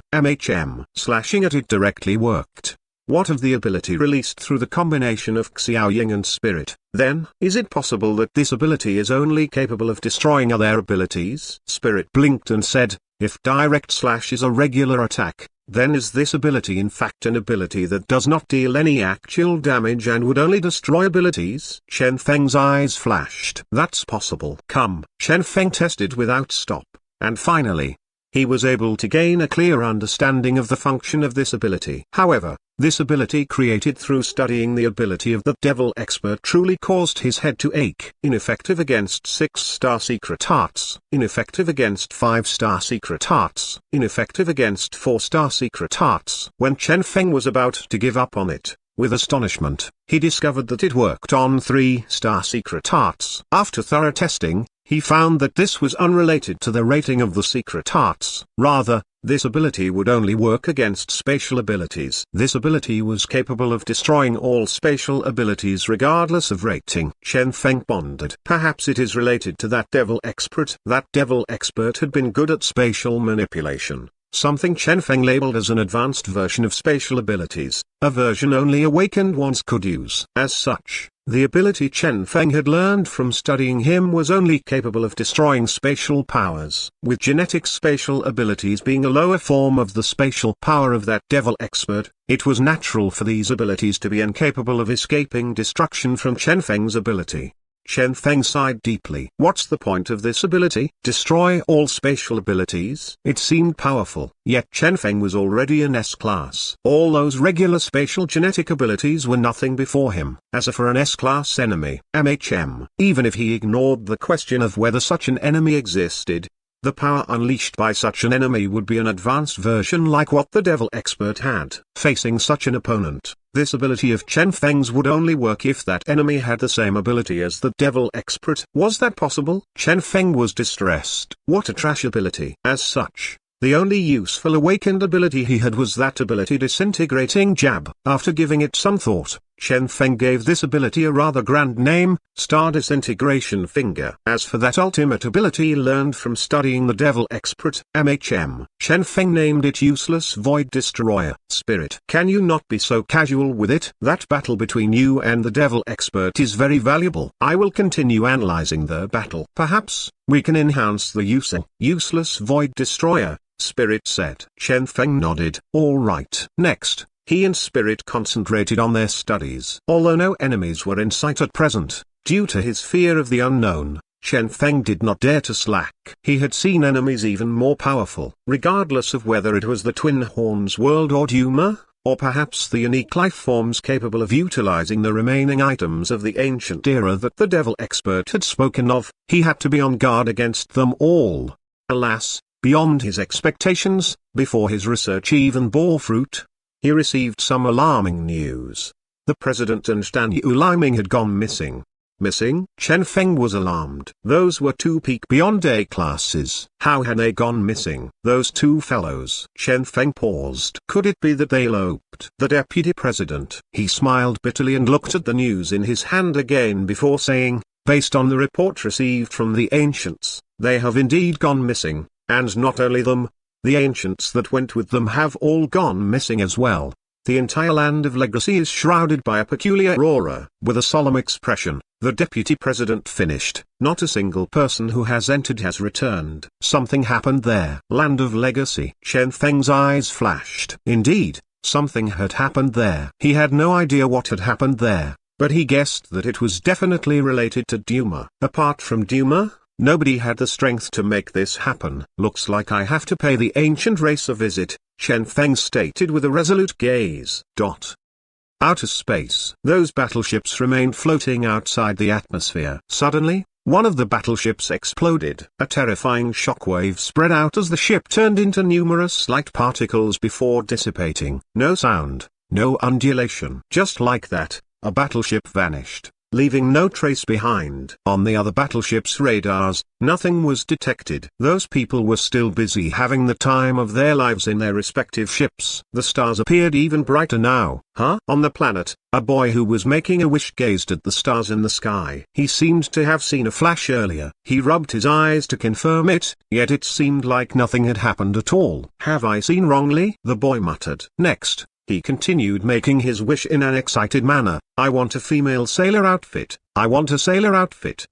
Slashing at it directly worked. What of the ability released through the combination of Xiao Ying and Spirit? Then, is it possible that this ability is only capable of destroying other abilities? Spirit blinked and said, if direct slash is a regular attack, then is this ability in fact an ability that does not deal any actual damage and would only destroy abilities? Chen Feng's eyes flashed. That's possible. Come. Chen Feng tested without stop, and finally, he was able to gain a clear understanding of the function of this ability. However, this ability created through studying the ability of the devil expert truly caused his head to ache. Ineffective against 6-star secret hearts. Ineffective against 5-star secret hearts. Ineffective against 4-star secret hearts. When Chen Feng was about to give up on it, with astonishment, he discovered that it worked on 3-star secret hearts. After thorough testing, he found that this was unrelated to the rating of the secret hearts. Rather, this ability would only work against spatial abilities. This ability was capable of destroying all spatial abilities regardless of rating. Chen Feng pondered. Perhaps it is related to that devil expert. That devil expert had been good at spatial manipulation, something Chen Feng labeled as an advanced version of spatial abilities, a version only awakened ones could use. As such, the ability Chen Feng had learned from studying him was only capable of destroying spatial powers. With genetic spatial abilities being a lower form of the spatial power of that devil expert, it was natural for these abilities to be incapable of escaping destruction from Chen Feng's ability. Chen Feng sighed deeply. What's the point of this ability? Destroy all spatial abilities? It seemed powerful, yet Chen Feng was already in S-class. All those regular spatial genetic abilities were nothing before him. As for an S-class enemy, even if he ignored the question of whether such an enemy existed, the power unleashed by such an enemy would be an advanced version like what the devil expert had. Facing such an opponent, this ability of Chen Feng's would only work if that enemy had the same ability as the devil expert. Was that possible? Chen Feng was distressed. What a trash ability. As such, the only useful awakened ability he had was that ability disintegrating jab. After giving it some thought, Chen Feng gave this ability a rather grand name, Star Disintegration Finger. As for that ultimate ability learned from studying the devil expert, Chen Feng named it Useless Void Destroyer. Spirit, can you not be so casual with it? That battle between you and the devil expert is very valuable. I will continue analyzing the battle. Perhaps we can enhance the Useless Void Destroyer, Spirit said. Chen Feng nodded. All right. Next, he and Spirit concentrated on their studies. Although no enemies were in sight at present, due to his fear of the unknown, Chen Feng did not dare to slack. He had seen enemies even more powerful. Regardless of whether it was the Twin Horns world or Duma, or perhaps the unique life forms capable of utilizing the remaining items of the ancient era that the devil expert had spoken of, he had to be on guard against them all. Alas, beyond his expectations, before his research even bore fruit, he received some alarming news. The president and Dan Yuliming had gone missing. Missing? Chen Feng was alarmed. Those were two peak beyond A classes. How had they gone missing? Those two fellows. Chen Feng paused. Could it be that they eloped? The deputy president. He smiled bitterly and looked at the news in his hand again before saying, based on the report received from the ancients, they have indeed gone missing, and not only them, the ancients that went with them have all gone missing as well. The entire land of legacy is shrouded by a peculiar aura. With a solemn expression, the deputy president finished. Not a single person who has entered has returned. Something happened there. Land of legacy. Chen Feng's eyes flashed. Indeed, something had happened there. He had no idea what had happened there, but he guessed that it was definitely related to Duma. Apart from Duma, nobody had the strength to make this happen. Looks like I have to pay the ancient race a visit, Chen Feng stated with a resolute gaze. Outer space. Those battleships remained floating outside the atmosphere. Suddenly, one of the battleships exploded. A terrifying shockwave spread out as the ship turned into numerous light particles before dissipating. No sound, no undulation. Just like that, a battleship vanished, leaving no trace behind. On the other battleship's radars, nothing was detected. Those people were still busy having the time of their lives in their respective ships. The stars appeared even brighter now. On the planet, a boy who was making a wish gazed at the stars in the sky. He seemed to have seen a flash earlier. He rubbed his eyes to confirm it, yet it seemed like nothing had happened at all. Have I seen wrongly? The boy muttered. Next, he continued making his wish in an excited manner. I want a female sailor outfit. I want a sailor outfit.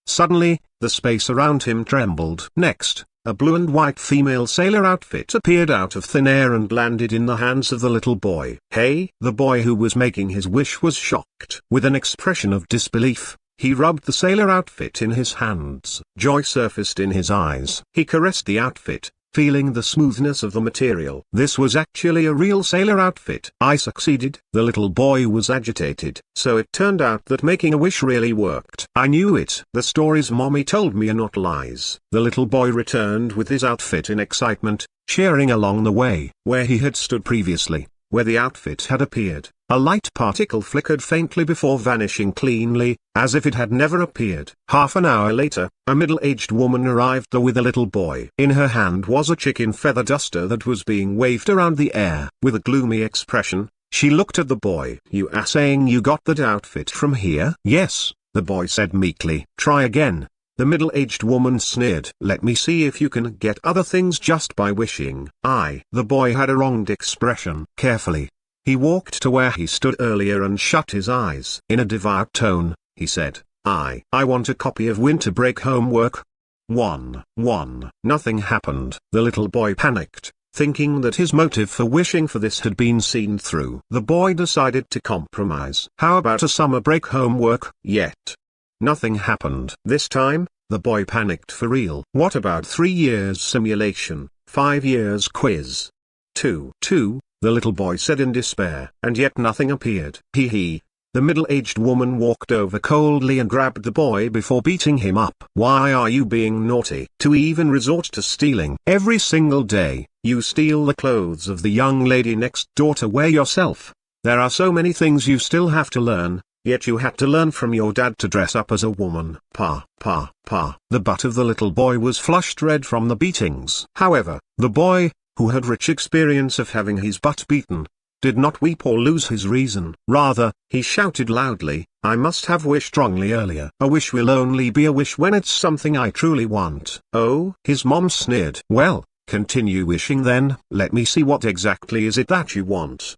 Suddenly, the space around him trembled. Next, a blue and white female sailor outfit appeared out of thin air and landed in the hands of the little boy. Hey! The boy who was making his wish was shocked. With an expression of disbelief, he rubbed the sailor outfit in his hands. Joy surfaced in his eyes. He caressed the outfit, feeling the smoothness of the material. This was actually a real sailor outfit. I succeeded. The little boy was agitated. So it turned out that making a wish really worked. I knew it. The stories mommy told me are not lies. The little boy returned with his outfit in excitement, cheering along the way. Where he had stood previously, where the outfit had appeared, a light particle flickered faintly before vanishing cleanly, as if it had never appeared. Half an hour later, a middle-aged woman arrived there with a little boy. In her hand was a chicken feather duster that was being waved around the air. With a gloomy expression, she looked at the boy. You are saying you got that outfit from here? Yes, the boy said meekly. Try again. The middle-aged woman sneered. Let me see if you can get other things just by wishing. The boy had a wronged expression. Carefully, he walked to where he stood earlier and shut his eyes. In a devout tone, he said, I want a copy of winter break homework. Nothing happened. The little boy panicked, thinking that his motive for wishing for this had been seen through. The boy decided to compromise. How about a summer break homework? Yet nothing happened. This time, the boy panicked for real. What about 3 years simulation, 5 years quiz? 2. The little boy said in despair. And yet nothing appeared. The middle-aged woman walked over coldly and grabbed the boy before beating him up. Why are you being naughty? To even resort to stealing. Every single day, you steal the clothes of the young lady next door to wear yourself. There are so many things you still have to learn. Yet you had to learn from your dad to dress up as a woman. Pa. The butt of the little boy was flushed red from the beatings. However, the boy, who had rich experience of having his butt beaten, did not weep or lose his reason. Rather, he shouted loudly, I must have wished strongly earlier. A wish will only be a wish when it's something I truly want. Oh, his mom sneered. Well, continue wishing then. Let me see what exactly is it that you want.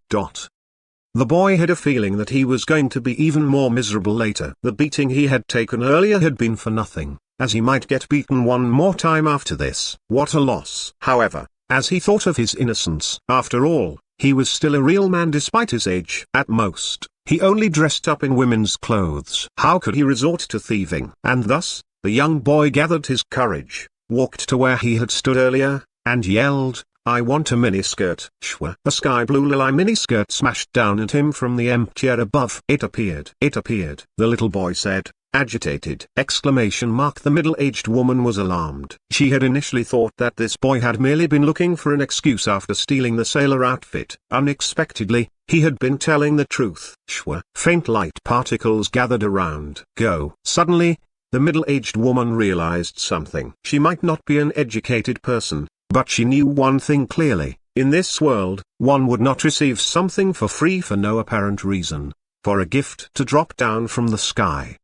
The boy had a feeling that he was going to be even more miserable later. The beating he had taken earlier had been for nothing, as he might get beaten one more time after this. What a loss. However, as he thought of his innocence, after all, he was still a real man despite his age. At most, he only dressed up in women's clothes. How could he resort to thieving? And thus, The young boy gathered his courage, walked to where he had stood earlier, and yelled, "I want a miniskirt." Shwa! A sky blue lily miniskirt smashed down at him from the empty air above. It appeared. It appeared. The little boy said, agitated! The middle-aged woman was alarmed. She had initially thought that this boy had merely been looking for an excuse after stealing the sailor outfit. Unexpectedly, he had been telling the truth. Shwa! Faint light particles gathered around. Go! Suddenly, the middle-aged woman realized something. She might not be an educated person, but she knew one thing clearly: in this world, one would not receive something for free for no apparent reason. For a gift to drop down from the sky,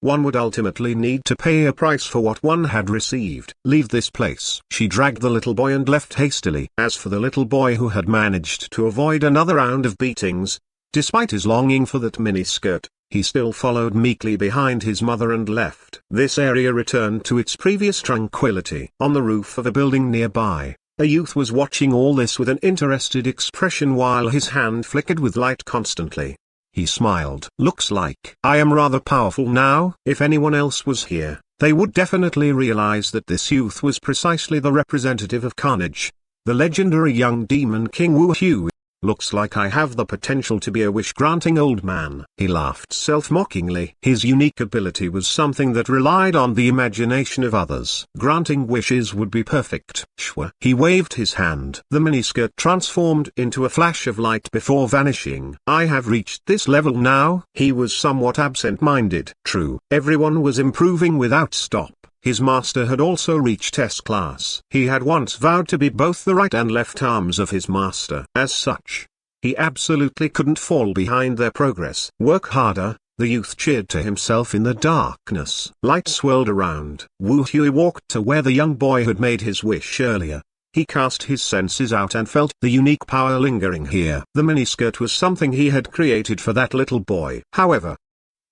one would ultimately need to pay a price for what one had received. Leave this place. She dragged the little boy and left hastily. As for the little boy who had managed to avoid another round of beatings, despite his longing for that miniskirt, he still followed meekly behind his mother and left. This area returned to its previous tranquility. On the roof of a building nearby, a youth was watching all this with an interested expression while his hand flickered with light constantly. He smiled. Looks like I am rather powerful now. If anyone else was here, they would definitely realize that this youth was precisely the representative of carnage, the legendary young demon king Wu Hui. Looks like I have the potential to be a wish-granting old man. He laughed self-mockingly. His unique ability was something that relied on the imagination of others. Granting wishes would be perfect. Shwa! He waved his hand. The miniskirt transformed into a flash of light before vanishing. I have reached this level now. He was somewhat absent-minded. True, everyone was improving without stop. His master had also reached S-class. He had once vowed to be both the right and left arms of his master. As such, he absolutely couldn't fall behind their progress. Work harder, the youth cheered to himself in the darkness. Light swirled around. Wu Hui walked to where the young boy had made his wish earlier. He cast his senses out and felt the unique power lingering here. The miniskirt was something he had created for that little boy. However,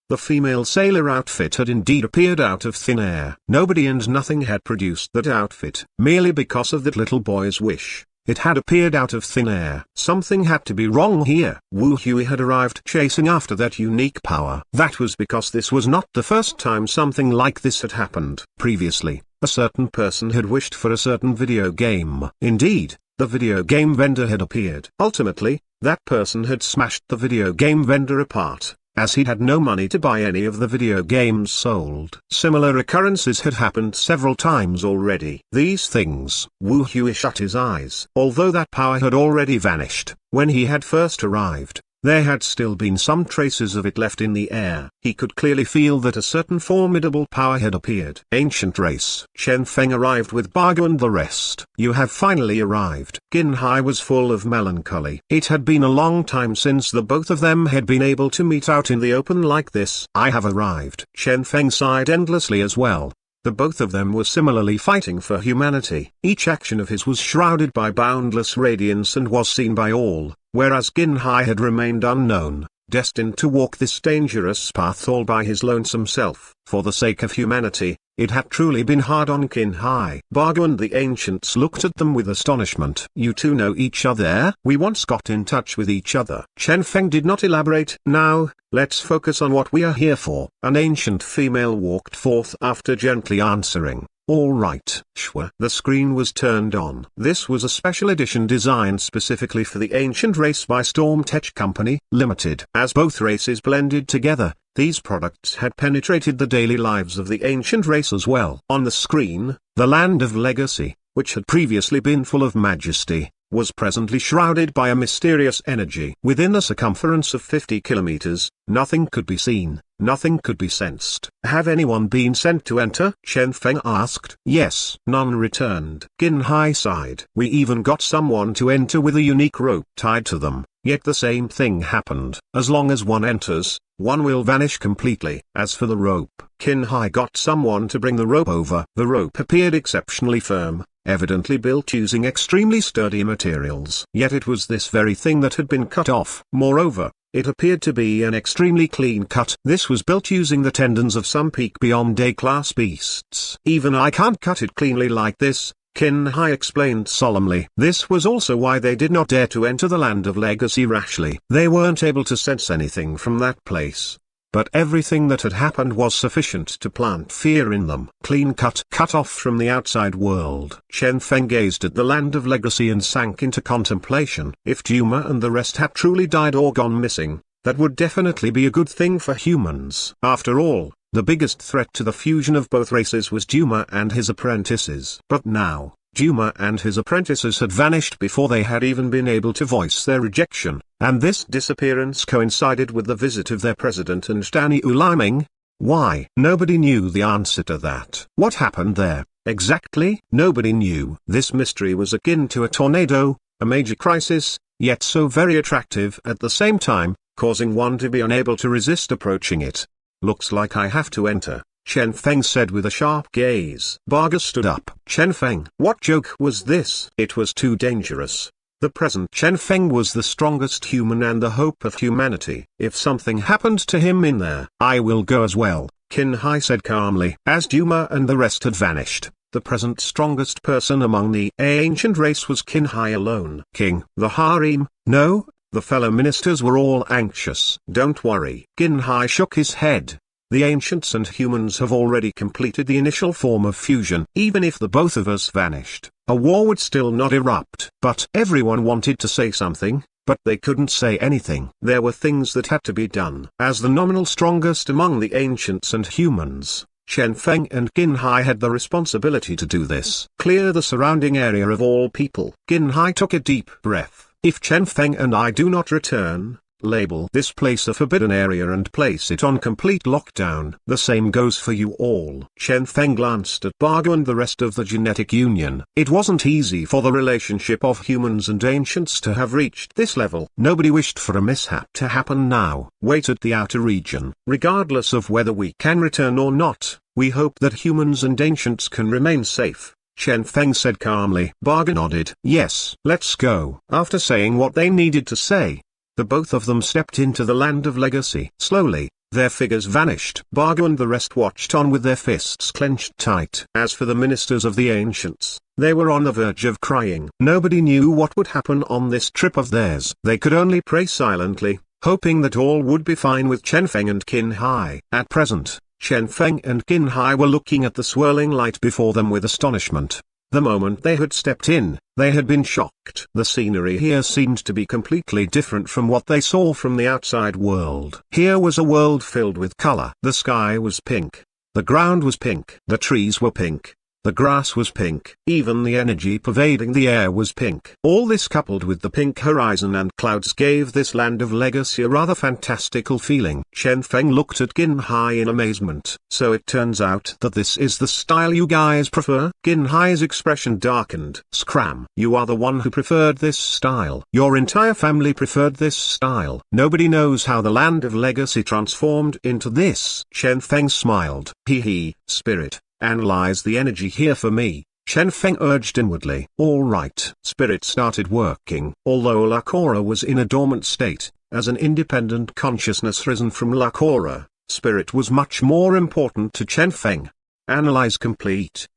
the female sailor outfit had indeed appeared out of thin air. Nobody and nothing had produced that outfit merely because of that little boy's wish. It had appeared out of thin air. Something had to be wrong here. Wu Hui had arrived chasing after that unique power. That was because this was not the first time something like this had happened. Previously, a certain person had wished for a certain video game. Indeed, the video game vendor had appeared. Ultimately, that person had smashed the video game vendor apart, as he had no money to buy any of the video games sold. Similar occurrences had happened several times already. These things. Wu Hui shut his eyes. Although that power had already vanished, when he had first arrived, there had still been some traces of it left in the air. He could clearly feel that a certain formidable power had appeared. Ancient race. Chen Feng arrived with Bargo and the rest. You have finally arrived. Qin Hai was full of melancholy. It had been a long time since the both of them had been able to meet out in the open like this. I have arrived. Chen Feng sighed endlessly as well. The both of them were similarly fighting for humanity. Each action of his was shrouded by boundless radiance and was seen by all, whereas Qin Hai had remained unknown, destined to walk this dangerous path all by his lonesome self. For the sake of humanity, it had truly been hard on Qin Hai. Bargo and the ancients looked at them with astonishment. You two know each other? We once got in touch with each other. Chen Feng did not elaborate. Now, let's focus on what we are here for. An ancient female walked forth after gently answering. All right. Shwa. The screen was turned on. This was a special edition designed specifically for the ancient race by Storm Tech Company, Limited. As both races blended together, these products had penetrated the daily lives of the ancient race as well. On the screen, the land of legacy, which had previously been full of majesty, was presently shrouded by a mysterious energy. Within a circumference of 50 kilometers, nothing could be seen, nothing could be sensed. Have anyone been sent to enter? Chen Feng asked. Yes. None returned. Qin Hai sighed. We even got someone to enter with a unique rope tied to them, yet the same thing happened. As long as one enters, one will vanish completely. As for the rope, Qin Hai got someone to bring the rope over. The rope appeared exceptionally firm, evidently built using extremely sturdy materials. Yet it was this very thing that had been cut off. Moreover, it appeared to be an extremely clean cut. This was built using the tendons of some peak beyond A-class beasts. Even I can't cut it cleanly like this, Qin Hai explained solemnly. This was also why they did not dare to enter the land of legacy rashly. They weren't able to sense anything from that place. but everything that had happened was sufficient to plant fear in them. Clean cut off from the outside world. Chen Feng gazed at the land of legacy and sank into contemplation. If Duma and the rest had truly died or gone missing, that would definitely be a good thing for humans. After all, the biggest threat to the fusion of both races was Duma and his apprentices. But now, Duma and his apprentices had vanished before they had even been able to voice their rejection, and this disappearance coincided with the visit of their president and Danny Uliming. Why? Nobody knew the answer to that. What happened there, exactly? Nobody knew. This mystery was akin to a tornado, a major crisis, yet so very attractive at the same time, causing one to be unable to resist approaching it. Looks like I have to enter, Chen Feng said with a sharp gaze. Barga stood up. Chen Feng, what joke was this? It was too dangerous. The present Chen Feng was the strongest human and the hope of humanity. If something happened to him in there, I will go as well, Qin Hai said calmly. As Duma and the rest had vanished, the present strongest person among the ancient race was Qin Hai alone. King, the harem, no? The fellow ministers were all anxious. Don't worry. Qin Hai shook his head. The ancients and humans have already completed the initial form of fusion. Even if the both of us vanished, a war would still not erupt. But everyone wanted to say something, but they couldn't say anything. There were things that had to be done. As the nominal strongest among the ancients and humans, Chen Feng and Qin Hai had the responsibility to do this. Clear the surrounding area of all people. Qin Hai took a deep breath. If Chen Feng and I do not return, label this place a forbidden area and place it on complete lockdown. The same goes for you all. Chen Feng glanced at Barga and the rest of the genetic union. It wasn't easy for the relationship of humans and ancients to have reached this level. Nobody wished for a mishap to happen now. Wait at the outer region. Regardless of whether we can return or not, we hope that humans and ancients can remain safe, Chen Feng said calmly. Barga nodded. Yes, let's go. After saying what they needed to say, the both of them stepped into the land of legacy. Slowly, their figures vanished. Barga and the rest watched on with their fists clenched tight. As for the ministers of the ancients, they were on the verge of crying. Nobody knew what would happen on this trip of theirs. They could only pray silently, hoping that all would be fine with Chen Feng and Qin Hai. At present, Chen Feng and Qin Hai were looking at the swirling light before them with astonishment. The moment they had stepped in, they had been shocked. The scenery here seemed to be completely different from what they saw from the outside world. Here was a world filled with color. The sky was pink. The ground was pink. The trees were pink. The grass was pink. Even the energy pervading the air was pink. All this coupled with the pink horizon and clouds gave this land of legacy a rather fantastical feeling. Chen Feng looked at Qin Hai in amazement. So it turns out that this is the style you guys prefer? Qin Hai's expression darkened. Scram. You are the one who preferred this style. Your entire family preferred this style. Nobody knows how the land of legacy transformed into this. Chen Feng smiled. Hee, spirit. Analyze the energy here for me, Chen Feng urged inwardly. All right. Spirit started working. Although Lakora was in a dormant state, as an independent consciousness risen from Lakora, Spirit was much more important to Chen Feng. Analyze complete.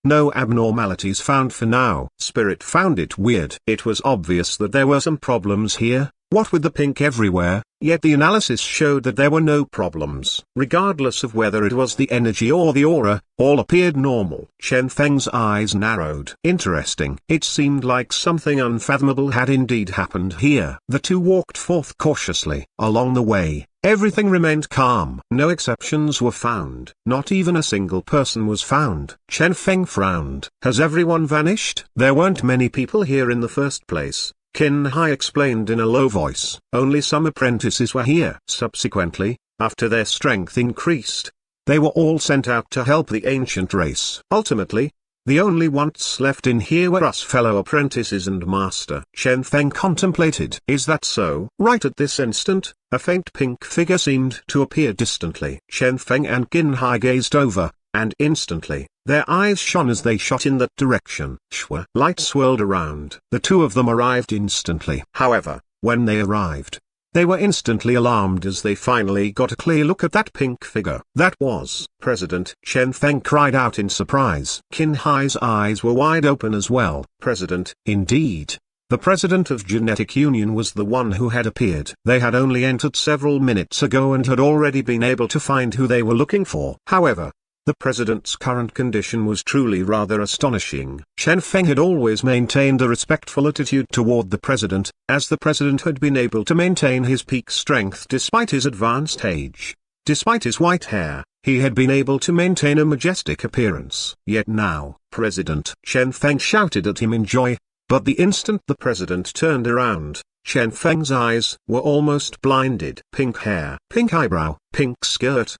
No abnormalities found for now. Spirit found it weird. It was obvious that there were some problems here, what with the pink everywhere, yet the analysis showed that there were no problems. Regardless of whether it was the energy or the aura, all appeared normal. Chen Feng's eyes narrowed. Interesting. It seemed like something unfathomable had indeed happened here. The two walked forth cautiously. Along the way, everything remained calm. No exceptions were found. Not even a single person was found. Chen Feng frowned. Has everyone vanished? There weren't many people here in the first place, Qin Hai explained in a low voice. Only some apprentices were here. Subsequently, after their strength increased, they were all sent out to help the ancient race. Ultimately, the only ones left in here were us fellow apprentices and master. Chen Feng contemplated. Is that so? Right at this instant, a faint pink figure seemed to appear distantly. Chen Feng and Qin Hai gazed over, and instantly, their eyes shone as they shot in that direction. Shwa. Light swirled around. The two of them arrived instantly. However, when they arrived, they were instantly alarmed as they finally got a clear look at that pink figure. That was President. Chen Feng cried out in surprise. Qin Hai's eyes were wide open as well. President, indeed. The president of Genetic Union was the one who had appeared. They had only entered several minutes ago and had already been able to find who they were looking for. However, the president's current condition was truly rather astonishing. Chen Feng had always maintained a respectful attitude toward the president, as the president had been able to maintain his peak strength despite his advanced age. Despite his white hair, he had been able to maintain a majestic appearance. Yet now, President Chen Feng shouted at him in joy. But the instant the president turned around, Chen Feng's eyes were almost blinded. Pink hair, pink eyebrow, pink skirt, ?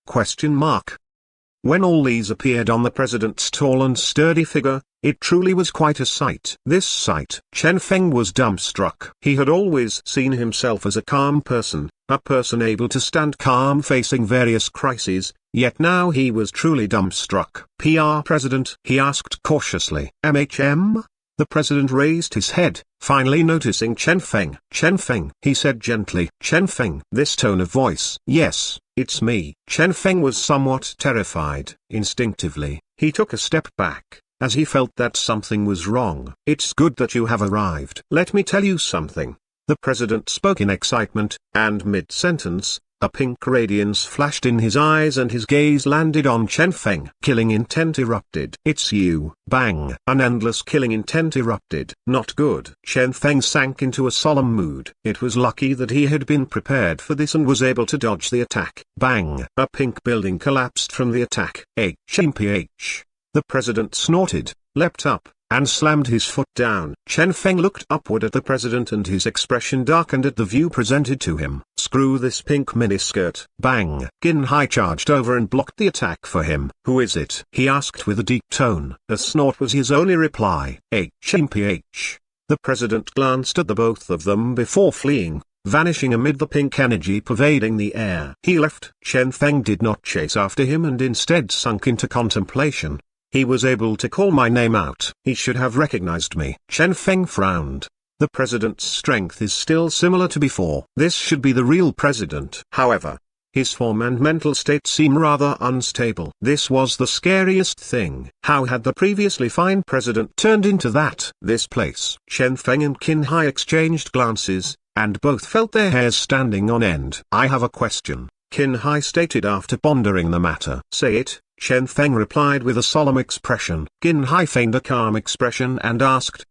When all these appeared on the president's tall and sturdy figure, it truly was quite a sight. This sight, Chen Feng was dumbstruck. He had always seen himself as a calm person, a person able to stand calm facing various crises, yet now he was truly dumbstruck. PR President, he asked cautiously. MHM? The president raised his head, finally noticing Chen Feng. Chen Feng, he said gently. Chen Feng. This tone of voice. Yes, it's me. Chen Feng was somewhat terrified. Instinctively, he took a step back, as he felt that something was wrong. It's good that you have arrived. Let me tell you something. The president spoke in excitement, and mid-sentence, a pink radiance flashed in his eyes and his gaze landed on Chen Feng. Killing intent erupted. It's you. Bang. An endless killing intent erupted. Not good. Chen Feng sank into a solemn mood. It was lucky that he had been prepared for this and was able to dodge the attack. Bang. A pink building collapsed from the attack. HMPH. The president snorted, leapt up, and slammed his foot down. Chen Feng looked upward at the president and his expression darkened at the view presented to him. Screw this pink miniskirt. Bang. Qin Hai charged over and blocked the attack for him. Who is it? He asked with a deep tone. A snort was his only reply. HMPH. The president glanced at the both of them before fleeing, vanishing amid the pink energy pervading the air. He left. Chen Feng did not chase after him and instead sunk into contemplation. He was able to call my name out. He should have recognized me. Chen Feng frowned. The president's strength is still similar to before. This should be the real president. However, his form and mental state seem rather unstable. This was the scariest thing. How had the previously fine president turned into that? This place. Chen Feng and Qin Hai exchanged glances, and both felt their hairs standing on end. I have a question, Qin Hai stated after pondering the matter. Say it. Chen Feng replied with a solemn expression. Qin Hai feigned a calm expression and asked,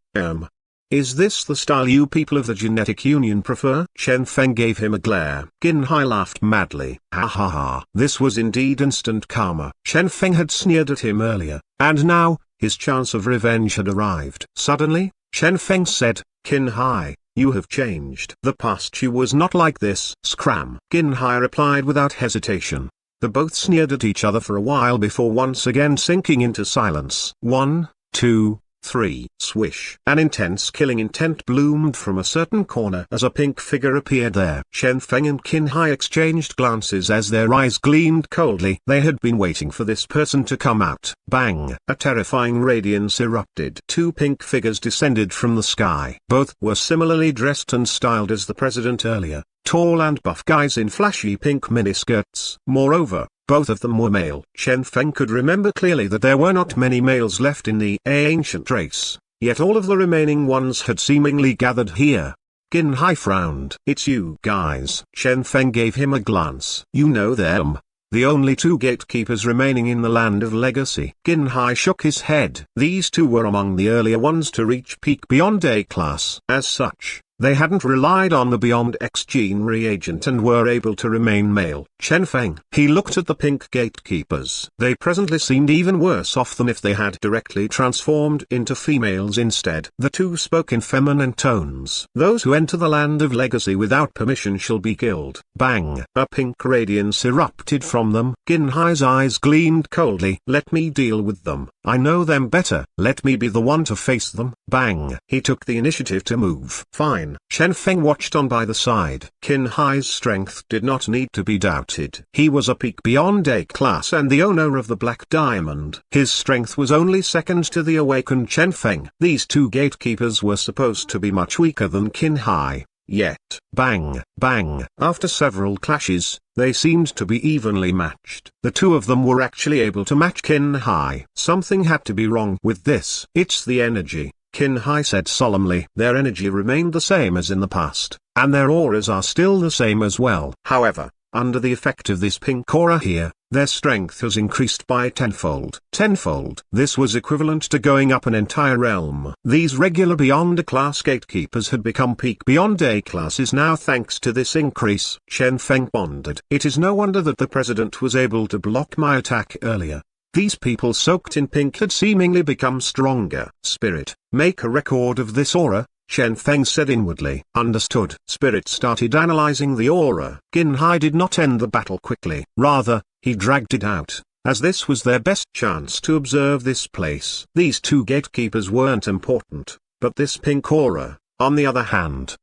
is this the style you people of the Genetic Union prefer? Chen Feng gave him a glare. Qin Hai laughed madly. Ha ha ha. This was indeed instant karma. Chen Feng had sneered at him earlier, and now, his chance of revenge had arrived. Suddenly, Chen Feng said, Qin Hai, you have changed. The past you was not like this. Scram. Qin Hai replied without hesitation. The both sneered at each other for a while before once again sinking into silence. 1, 2, 3. Swish. An intense killing intent bloomed from a certain corner as a pink figure appeared there. Chen Feng and Qin Hai exchanged glances as their eyes gleamed coldly. They had been waiting for this person to come out. Bang. A terrifying radiance erupted. Two pink figures descended from the sky. Both were similarly dressed and styled as the president earlier. Tall and buff guys in flashy pink miniskirts. Moreover, both of them were male. Chen Feng could remember clearly that there were not many males left in the ancient race, yet all of the remaining ones had seemingly gathered here. Qin Hai frowned. It's you guys. Chen Feng gave him a glance. You know them. The only two gatekeepers remaining in the land of legacy. Qin Hai shook his head. These two were among the earlier ones to reach peak Beyond A class. As such, they hadn't relied on the Beyond X gene reagent and were able to remain male. Chen Feng. He looked at the pink gatekeepers. They presently seemed even worse off than if they had directly transformed into females instead. The two spoke in feminine tones. Those who enter the land of legacy without permission shall be killed. Bang. A pink radiance erupted from them. Qin Hai's eyes gleamed coldly. Let me deal with them. I know them better. Let me be the one to face them. Bang. He took the initiative to move. Fine. Chen Feng watched on by the side. Qin Hai's strength did not need to be doubted. He was a peak Beyond A class and the owner of the Black Diamond. His strength was only second to the awakened Chen Feng. These two gatekeepers were supposed to be much weaker than Qin Hai. Yet, bang, bang. After several clashes, they seemed to be evenly matched. The two of them were actually able to match Qin Hai. Something had to be wrong with this. It's the energy. Qin Hai said solemnly. Their energy remained the same as in the past, and their auras are still the same as well. However, under the effect of this pink aura here, their strength has increased by tenfold. Tenfold. This was equivalent to going up an entire realm. These regular Beyond A class gatekeepers had become peak Beyond A classes now thanks to this increase. Chen Feng pondered. It is no wonder that the president was able to block my attack earlier. These people soaked in pink had seemingly become stronger. Spirit, make a record of this aura, Chen Feng said inwardly. Understood. Spirit started analyzing the aura. Qin Hai did not end the battle quickly. Rather, he dragged it out, as this was their best chance to observe this place. These two gatekeepers weren't important, but this pink aura, on the other hand,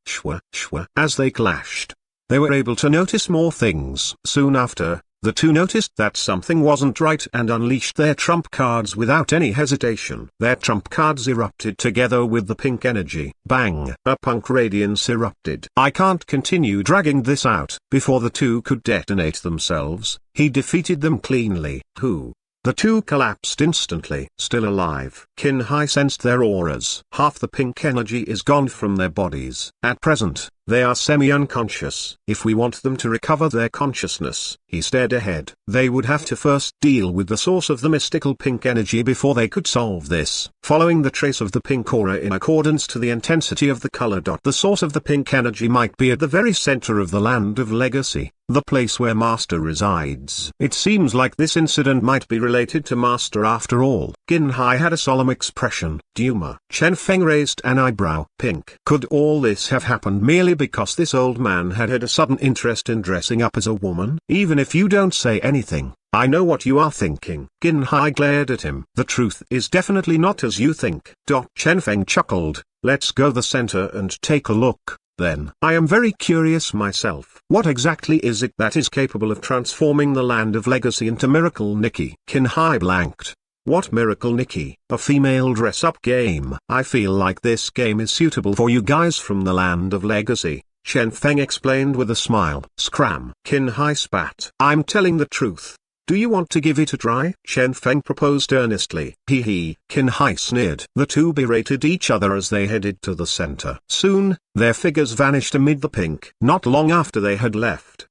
as they clashed, they were able to notice more things. Soon after, the two noticed that something wasn't right and unleashed their trump cards without any hesitation. Their trump cards erupted together with the pink energy. Bang! A punk radiance erupted. I can't continue dragging this out. Before the two could detonate themselves, he defeated them cleanly. Who? The two collapsed instantly. Still alive. Qin Hai sensed their auras. Half the pink energy is gone from their bodies. At present, they are semi-unconscious. If we want them to recover their consciousness, he stared ahead. They would have to first deal with the source of the mystical pink energy before they could solve this. Following the trace of the pink aura in accordance to the intensity of the color dot, the source of the pink energy might be at the very center of the land of legacy, the place where Master resides. It seems like this incident might be related to Master after all. Qin Hai had a solemn expression. Duma. Chen Feng raised an eyebrow. Pink. Could all this have happened merely because this old man had a sudden interest in dressing up as a woman? Even if you don't say anything, I know what you are thinking. Qin Hai glared at him. The truth is definitely not as you think. Chen Feng chuckled. Let's go the center and take a look. Then, I am very curious myself. What exactly is it that is capable of transforming the land of legacy into Miracle Nikki? Qin Hai blanked. What Miracle Nikki? A female dress-up game. I feel like this game is suitable for you guys from the land of legacy, Chen Feng explained with a smile. Scram. Qin Hai spat. I'm telling the truth. Do you want to give it a try? Chen Feng proposed earnestly. Hee hee. Qin Hai sneered. The two berated each other as they headed to the center. Soon, their figures vanished amid the pink. Not long after they had left,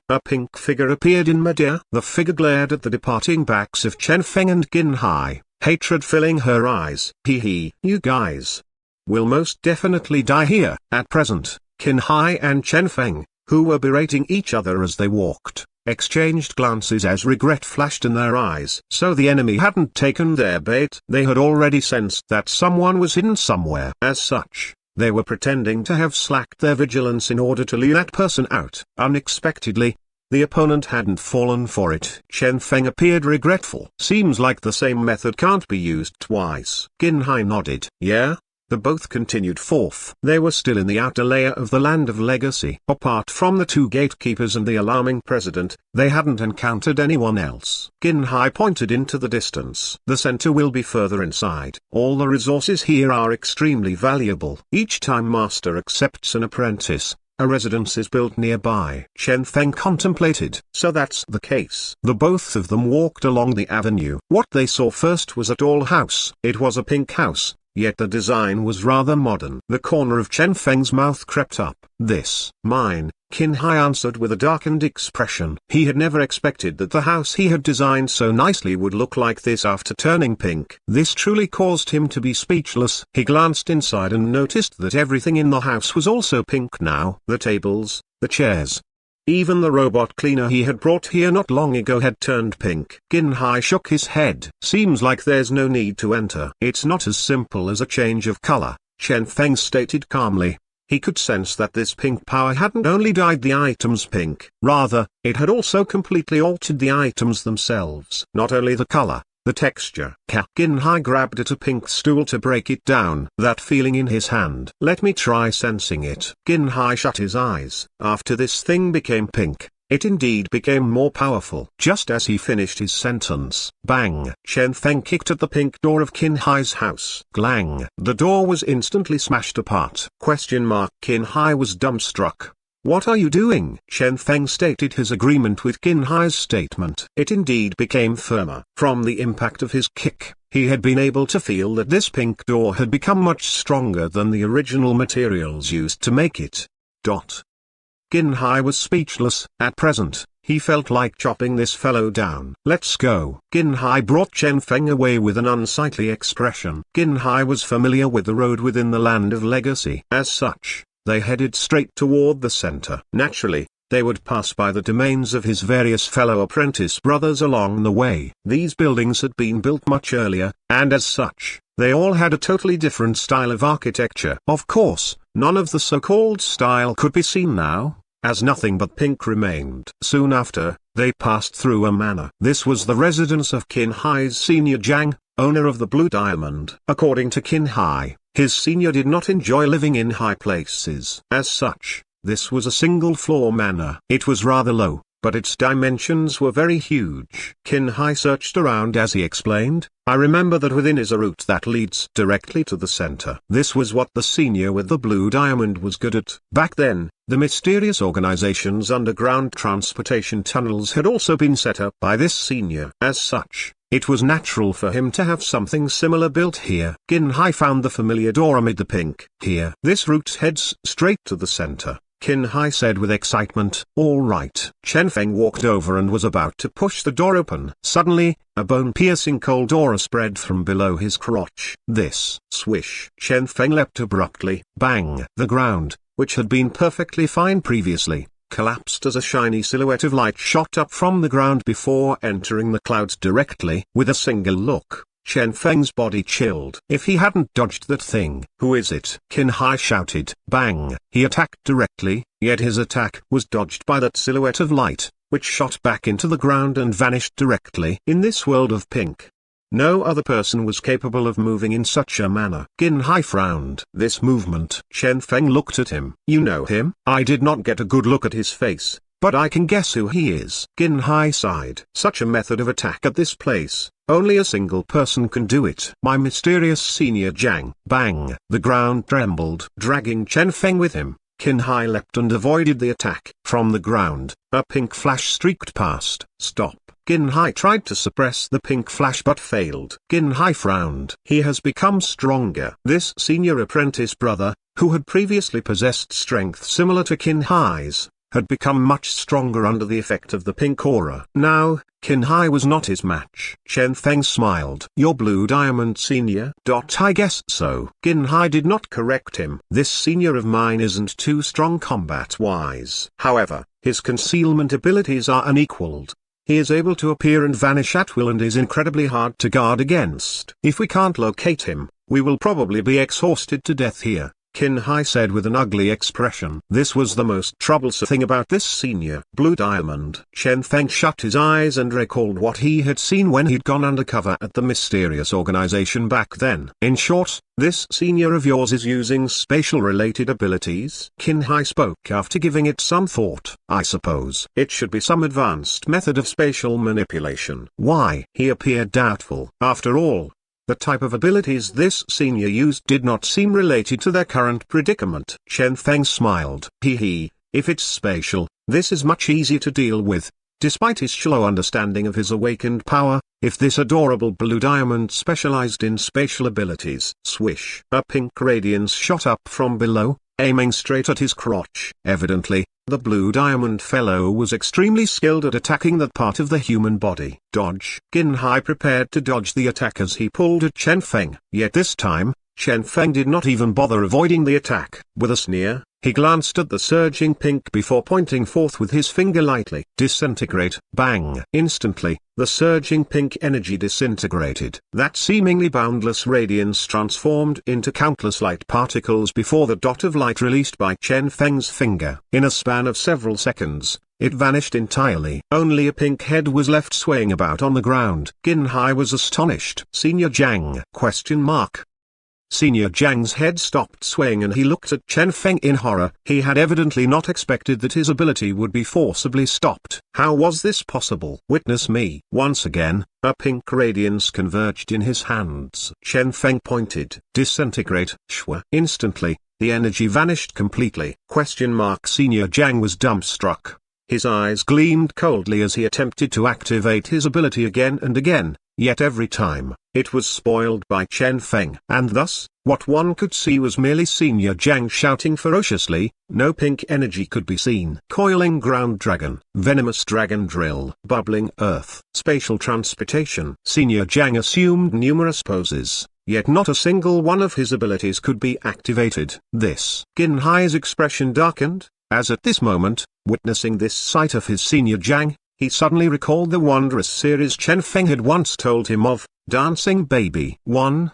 a pink figure appeared in midair. The figure glared at the departing backs of Chen Feng and Qin Hai, hatred filling her eyes. Hee hee. You guys will most definitely die here. At present, Qin Hai and Chen Feng, who were berating each other as they walked, exchanged glances as regret flashed in their eyes. So the enemy hadn't taken their bait. They had already sensed that someone was hidden somewhere. As such, they were pretending to have slacked their vigilance in order to lure that person out. Unexpectedly, the opponent hadn't fallen for it. Chen Feng appeared regretful. Seems like the same method can't be used twice. Qin Hai nodded. Yeah? The both continued forth. They were still in the outer layer of the land of legacy. Apart from the two gatekeepers and the alarming president, they hadn't encountered anyone else. Qin Hai pointed into the distance. The center will be further inside. All the resources here are extremely valuable. Each time Master accepts an apprentice, a residence is built nearby. Chen Feng contemplated. So that's the case. The both of them walked along the avenue. What they saw first was a tall house. It was a pink house, yet the design was rather modern. The corner of Chen Feng's mouth crept up. This, mine, Qin Hai answered with a darkened expression. He had never expected that the house he had designed so nicely would look like this after turning pink. This truly caused him to be speechless. He glanced inside and noticed that everything in the house was also pink now. The tables, the chairs, even the robot cleaner he had brought here not long ago had turned pink. Qin Hai shook his head. Seems like there's no need to enter. It's not as simple as a change of color, Chen Feng stated calmly. He could sense that this pink power hadn't only dyed the items pink, rather, it had also completely altered the items themselves. Not only the color, the texture. Qin Hai grabbed at a pink stool to break it down. That feeling in his hand. Let me try sensing it. Qin Hai shut his eyes. After this thing became pink, it indeed became more powerful. Just as he finished his sentence, bang! Chen Feng kicked at the pink door of Qin Hai's house. Glang! The door was instantly smashed apart. Qin Hai was dumbstruck. What are you doing? Chen Feng stated his agreement with Qin Hai's statement. It indeed became firmer. From the impact of his kick, he had been able to feel that this pink door had become much stronger than the original materials used to make it. Qin Hai was speechless. At present, he felt like chopping this fellow down. Let's go. Qin Hai brought Chen Feng away with an unsightly expression. Qin Hai was familiar with the road within the land of legacy. As such, they headed straight toward the center. Naturally, they would pass by the domains of his various fellow apprentice brothers along the way. These buildings had been built much earlier, and as such, they all had a totally different style of architecture. Of course, none of the so-called style could be seen now, as nothing but pink remained. Soon after, they passed through a manor. This was the residence of Qin Hai's senior Jiang, owner of the Blue Diamond. According to Qin Hai, his senior did not enjoy living in high places. As such, this was a single-floor manor. It was rather low, but its dimensions were very huge. Qin Hai searched around as he explained, I remember that within is a route that leads directly to the center. This was what the senior with the Blue Diamond was good at. Back then, the mysterious organization's underground transportation tunnels had also been set up by this senior. As such, it was natural for him to have something similar built here. Qin Hai found the familiar door amid the pink. Here, this route heads straight to the center, Qin Hai said with excitement. All right. Chen Feng walked over and was about to push the door open. Suddenly, a bone-piercing cold aura spread from below his crotch. This swish. Chen Feng leapt abruptly. Bang! The ground, which had been perfectly fine previously, collapsed as a shiny silhouette of light shot up from the ground before entering the clouds directly. With a single look, Chen Feng's body chilled. If he hadn't dodged that thing. Who is it? Qin Hai shouted. Bang! He attacked directly, yet his attack was dodged by that silhouette of light, which shot back into the ground and vanished directly. In this world of pink, no other person was capable of moving in such a manner. Qin Hai frowned. This movement. Chen Feng looked at him. You know him? I did not get a good look at his face, but I can guess who he is. Qin Hai sighed. Such a method of attack at this place, only a single person can do it. My mysterious senior Jiang. Bang! The ground trembled. Dragging Chen Feng with him, Qin Hai leapt and avoided the attack. From the ground, a pink flash streaked past. Stop! Qin Hai tried to suppress the pink flash but failed. Qin Hai frowned. He has become stronger. This senior apprentice brother, who had previously possessed strength similar to Qin Hai's, had become much stronger under the effect of the pink aura. Now, Qin Hai was not his match. Chen Feng smiled. Your Blue Diamond senior? I guess so. Qin Hai did not correct him. This senior of mine isn't too strong combat-wise. However, his concealment abilities are unequaled. He is able to appear and vanish at will and is incredibly hard to guard against. If we can't locate him, we will probably be exhausted to death here, Qin Hai said with an ugly expression. This was the most troublesome thing about this senior Blue Diamond. Chen Feng shut his eyes and recalled what he had seen when he'd gone undercover at the mysterious organization back then. In short, this senior of yours is using spatial-related abilities? Qin Hai spoke after giving it some thought. I suppose it should be some advanced method of spatial manipulation. Why? He appeared doubtful. After all, the type of abilities this senior used did not seem related to their current predicament. Chen Feng smiled. If it's spatial, this is much easier to deal with. Despite his shallow understanding of his awakened power, if this adorable Blue Diamond specialized in spatial abilities. Swish. A pink radiance shot up from below, aiming straight at his crotch. Evidently, the Blue Diamond fellow was extremely skilled at attacking that part of the human body. Dodge. Qin Hai prepared to dodge the attack as he pulled at Chen Feng. Yet this time, Chen Feng did not even bother avoiding the attack. With a sneer, he glanced at the surging pink before pointing forth with his finger lightly. Disintegrate. Bang! Instantly, the surging pink energy disintegrated. That seemingly boundless radiance transformed into countless light particles before the dot of light released by Chen Feng's finger. In a span of several seconds, it vanished entirely. Only a pink head was left swaying about on the ground. Qin Hai was astonished. Senior Jiang? Senior Jiang's head stopped swaying and he looked at Chen Feng in horror. He had evidently not expected that his ability would be forcibly stopped. How was this possible? Witness me. Once again, a pink radiance converged in his hands. Chen Feng pointed. Disintegrate. Shwa. Instantly, the energy vanished completely. Senior Jiang was dumbstruck. His eyes gleamed coldly as he attempted to activate his ability again and again, yet every time, it was spoiled by Chen Feng. And thus, what one could see was merely Senior Jiang shouting ferociously. No pink energy could be seen. Coiling ground dragon, venomous dragon drill, bubbling earth, spatial transportation. Senior Jiang assumed numerous poses, yet not a single one of his abilities could be activated. This. Qin Hai's expression darkened, as at this moment, witnessing this sight of his Senior Jiang, he suddenly recalled the wondrous series Chen Feng had once told him of, Dancing Baby. 1.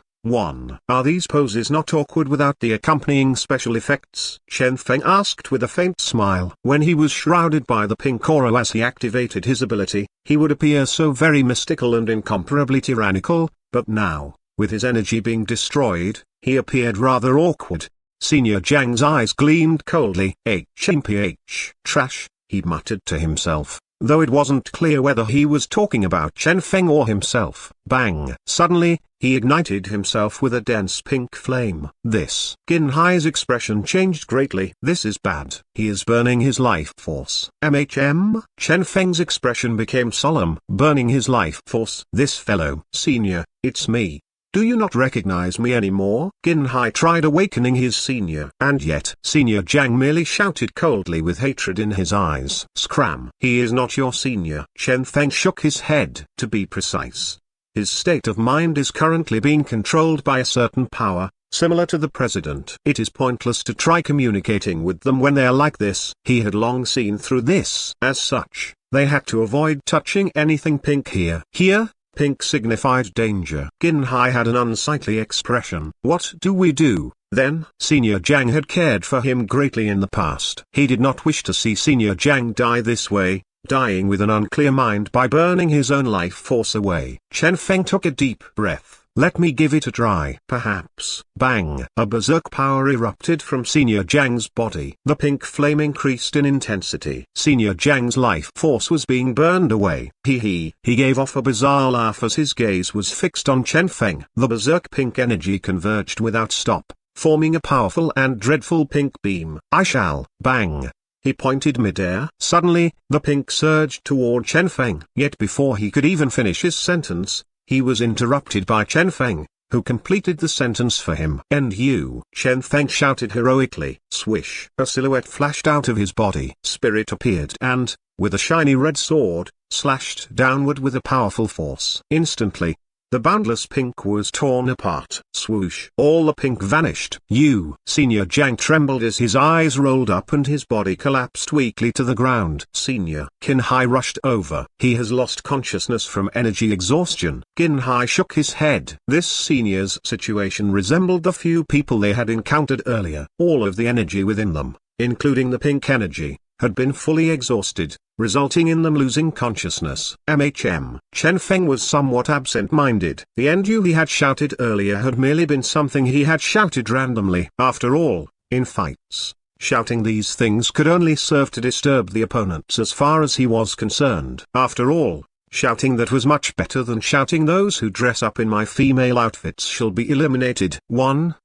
Are these poses not awkward without the accompanying special effects? Chen Feng asked with a faint smile. When he was shrouded by the pink aura as he activated his ability, he would appear so very mystical and incomparably tyrannical, but now, with his energy being destroyed, he appeared rather awkward. Senior Jiang's eyes gleamed coldly. HMPH. Trash, he muttered to himself, though it wasn't clear whether he was talking about Chen Feng or himself. Bang! Suddenly, he ignited himself with a dense pink flame. This. Qin Hai's expression changed greatly. This is bad. He is burning his life force. Chen Feng's expression became solemn. Burning his life force. This fellow. Senior, it's me. Do you not recognize me anymore? Qin Hai tried awakening his senior. And yet, Senior Jiang merely shouted coldly with hatred in his eyes. Scram! He is not your senior. Chen Feng shook his head. To be precise, his state of mind is currently being controlled by a certain power, similar to the president. It is pointless to try communicating with them when they are like this. He had long seen through this. As such, they had to avoid touching anything pink here. Here? Pink signified danger. Qin Hai had an unsightly expression. What do we do, then? Senior Jiang had cared for him greatly in the past. He did not wish to see Senior Jiang die this way, dying with an unclear mind by burning his own life force away. Chen Feng took a deep breath. Let me give it a try. Perhaps. Bang! A berserk power erupted from Senior Jiang's body. The pink flame increased in intensity. Senior Jiang's life force was being burned away. He gave off a bizarre laugh as his gaze was fixed on Chen Feng. The berserk pink energy converged without stop, forming a powerful and dreadful pink beam. I shall. Bang! He pointed midair. Suddenly, the pink surged toward Chen Feng. Yet before he could even finish his sentence, he was interrupted by Chen Feng, who completed the sentence for him. And you, Chen Feng shouted heroically. Swish! A silhouette flashed out of his body. Spirit appeared and, with a shiny red sword, slashed downward with a powerful force. Instantly, the boundless pink was torn apart. Swoosh! All the pink vanished. Senior Jiang trembled as his eyes rolled up and his body collapsed weakly to the ground. Senior. Qin Hai rushed over. He has lost consciousness from energy exhaustion. Qin Hai shook his head. This senior's situation resembled the few people they had encountered earlier. All of the energy within them, including the pink energy, had been fully exhausted, resulting in them losing consciousness. Chen Feng was somewhat absent-minded. The "and he had shouted earlier had merely been something he had shouted randomly. After all, in fights, shouting these things could only serve to disturb the opponents as far as he was concerned. After all, shouting that was much better than shouting "those who dress up in my female outfits shall be eliminated." 1.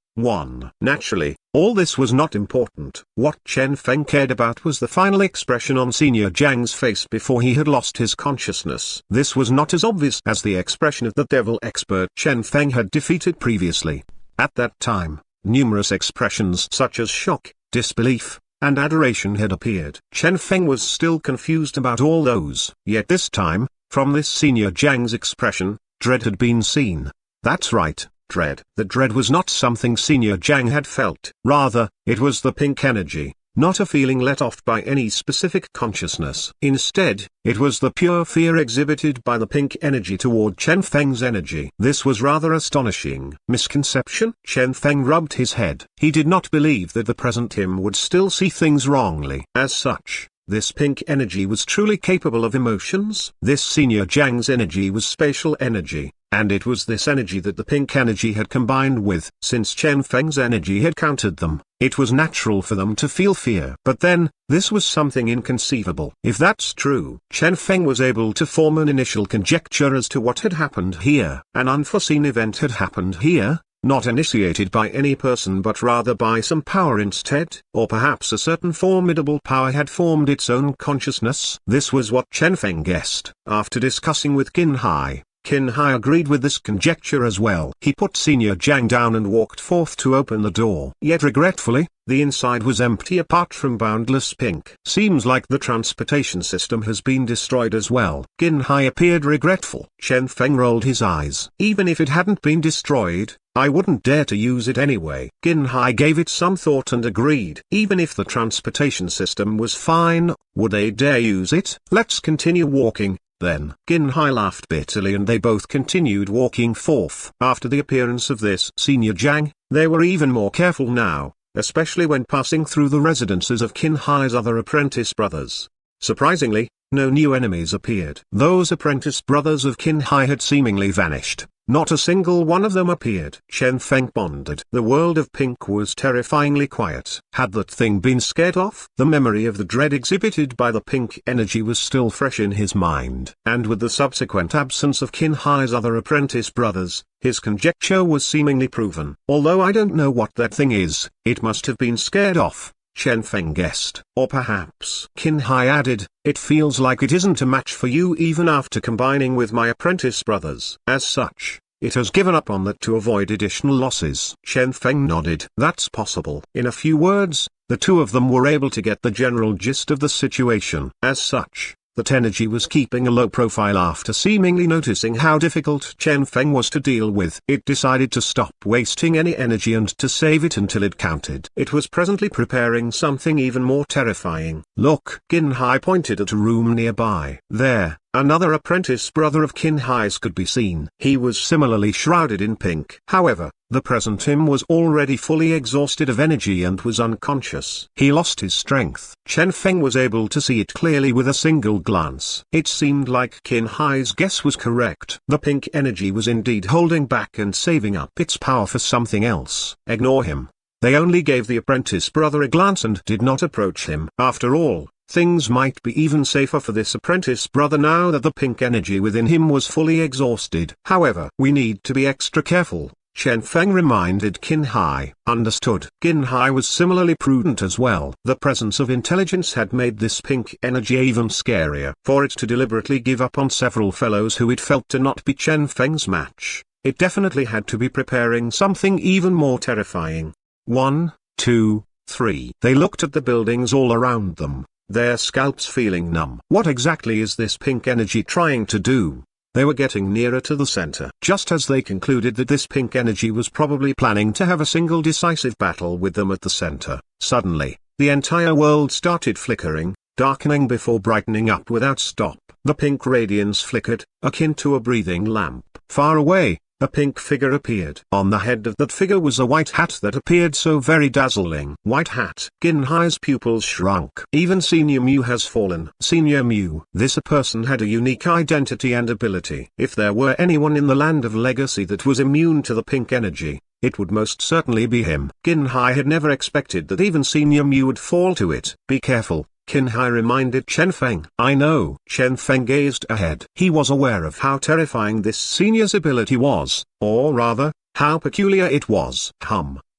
Naturally, all this was not important. What Chen Feng cared about was the final expression on Senior Jiang's face before he had lost his consciousness. This was not as obvious as the expression of the devil expert Chen Feng had defeated previously. At that time, numerous expressions such as shock, disbelief, and adoration had appeared. Chen Feng was still confused about all those. Yet this time, from this Senior Jiang's expression, dread had been seen. That's right. Dread. The dread was not something Senior Jiang had felt. Rather, it was the pink energy, not a feeling let off by any specific consciousness. Instead, it was the pure fear exhibited by the pink energy toward Chen Feng's energy. This was rather astonishing. Misconception? Chen Feng rubbed his head. He did not believe that the present him would still see things wrongly. As such, this pink energy was truly capable of emotions. This Senior Jiang's energy was spatial energy. And it was this energy that the pink energy had combined with. Since Chen Feng's energy had countered them, it was natural for them to feel fear. But then, this was something inconceivable. If that's true, Chen Feng was able to form an initial conjecture as to what had happened here. An unforeseen event had happened here, not initiated by any person but rather by some power instead. Or perhaps a certain formidable power had formed its own consciousness. This was what Chen Feng guessed. After discussing with Qin Hai, Qin Hai agreed with this conjecture as well. He put Senior Jiang down and walked forth to open the door. Yet regretfully, the inside was empty apart from boundless pink. Seems like the transportation system has been destroyed as well. Qin Hai appeared regretful. Chen Feng rolled his eyes. Even if it hadn't been destroyed, I wouldn't dare to use it anyway. Qin Hai gave it some thought and agreed. Even if the transportation system was fine, would they dare use it? Let's continue walking, then. Qin Hai laughed bitterly and they both continued walking forth. After the appearance of this Senior Jiang, they were even more careful now, especially when passing through the residences of Qin Hai's other apprentice brothers. Surprisingly, no new enemies appeared. Those apprentice brothers of Qin Hai had seemingly vanished. Not a single one of them appeared. Chen Feng pondered. The world of pink was terrifyingly quiet. Had that thing been scared off? The memory of the dread exhibited by the pink energy was still fresh in his mind. And with the subsequent absence of Qin Hai's other apprentice brothers, his conjecture was seemingly proven. Although I don't know what that thing is, it must have been scared off, Chen Feng guessed. Or perhaps, Qin Hai added, it feels like it isn't a match for you even after combining with my apprentice brothers. As such, it has given up on that to avoid additional losses. Chen Feng nodded. That's possible. In a few words, the two of them were able to get the general gist of the situation. As such, that energy was keeping a low profile after seemingly noticing how difficult Chen Feng was to deal with. It decided to stop wasting any energy and to save it until it counted. It was presently preparing something even more terrifying. Look! Qin Hai pointed at a room nearby. There, another apprentice brother of Qin Hai's could be seen. He was similarly shrouded in pink. However, the present him was already fully exhausted of energy and was unconscious. He lost his strength. Chen Feng was able to see it clearly with a single glance. It seemed like Qin Hai's guess was correct. The pink energy was indeed holding back and saving up its power for something else. Ignore him. They only gave the apprentice brother a glance and did not approach him. After all, things might be even safer for this apprentice brother now that the pink energy within him was fully exhausted. However, we need to be extra careful, Chen Feng reminded Qin Hai. Understood. Qin Hai was similarly prudent as well. The presence of intelligence had made this pink energy even scarier. For it to deliberately give up on several fellows who it felt to not be Chen Feng's match, it definitely had to be preparing something even more terrifying. 1, 2, 3. They looked at the buildings all around them, their scalps feeling numb. What exactly is this pink energy trying to do? They were getting nearer to the center. Just as they concluded that this pink energy was probably planning to have a single decisive battle with them at the center, suddenly, the entire world started flickering, darkening before brightening up without stop. The pink radiance flickered, akin to a breathing lamp. Far away, a pink figure appeared. On the head of that figure was a white hat that appeared so very dazzling. White hat. Qin Hai's pupils shrunk. Even Senior Mu has fallen. Senior Mu. This person had a unique identity and ability. If there were anyone in the land of legacy that was immune to the pink energy, it would most certainly be him. Qin Hai had never expected that even Senior Mu would fall to it. Be careful, Qin Hai reminded Chen Feng. I know. Chen Feng gazed ahead. He was aware of how terrifying this senior's ability was, or rather, how peculiar it was.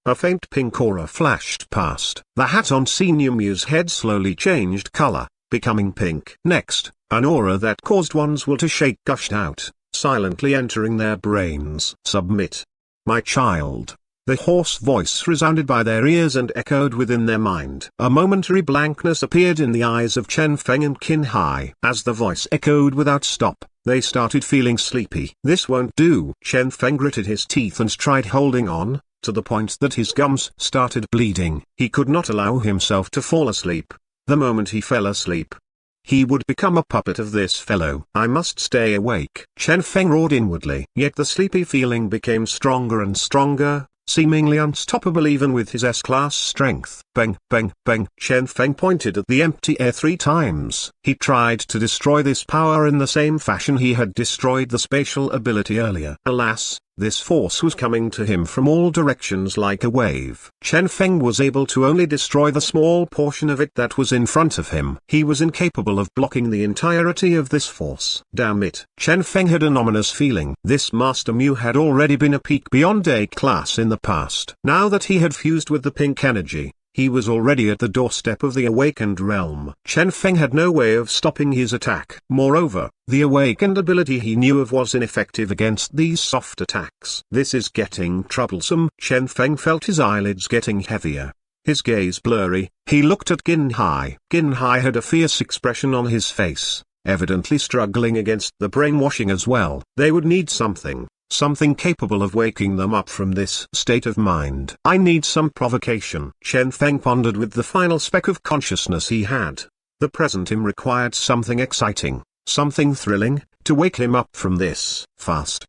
A faint pink aura flashed past. The hat on Senior Mu's head slowly changed color, becoming pink. Next, an aura that caused one's will to shake gushed out, silently entering their brains. Submit. My child. The hoarse voice resounded by their ears and echoed within their mind. A momentary blankness appeared in the eyes of Chen Feng and Qin Hai. As the voice echoed without stop, they started feeling sleepy. This won't do. Chen Feng gritted his teeth and tried holding on, to the point that his gums started bleeding. He could not allow himself to fall asleep. The moment he fell asleep, he would become a puppet of this fellow. I must stay awake. Chen Feng roared inwardly. Yet the sleepy feeling became stronger and stronger, seemingly unstoppable even with his S-class strength. Bang, bang, bang. Chen Feng pointed at the empty air 3 times. He tried to destroy this power in the same fashion he had destroyed the spatial ability earlier. Alas, this force was coming to him from all directions like a wave. Chen Feng was able to only destroy the small portion of it that was in front of him. He was incapable of blocking the entirety of this force. Damn it. Chen Feng had an ominous feeling. This Master Mu had already been a peak beyond A class in the past. Now that he had fused with the pink energy, he was already at the doorstep of the awakened realm. Chen Feng had no way of stopping his attack. Moreover, the awakened ability he knew of was ineffective against these soft attacks. This is getting troublesome. Chen Feng felt his eyelids getting heavier, his gaze blurry. He looked at Qin Hai. Qin Hai had a fierce expression on his face, evidently struggling against the brainwashing as well. They would need something capable of waking them up from this state of mind. I need some provocation. Chen Feng pondered with the final speck of consciousness he had. The present him required something exciting, something thrilling, to wake him up from this. Fast.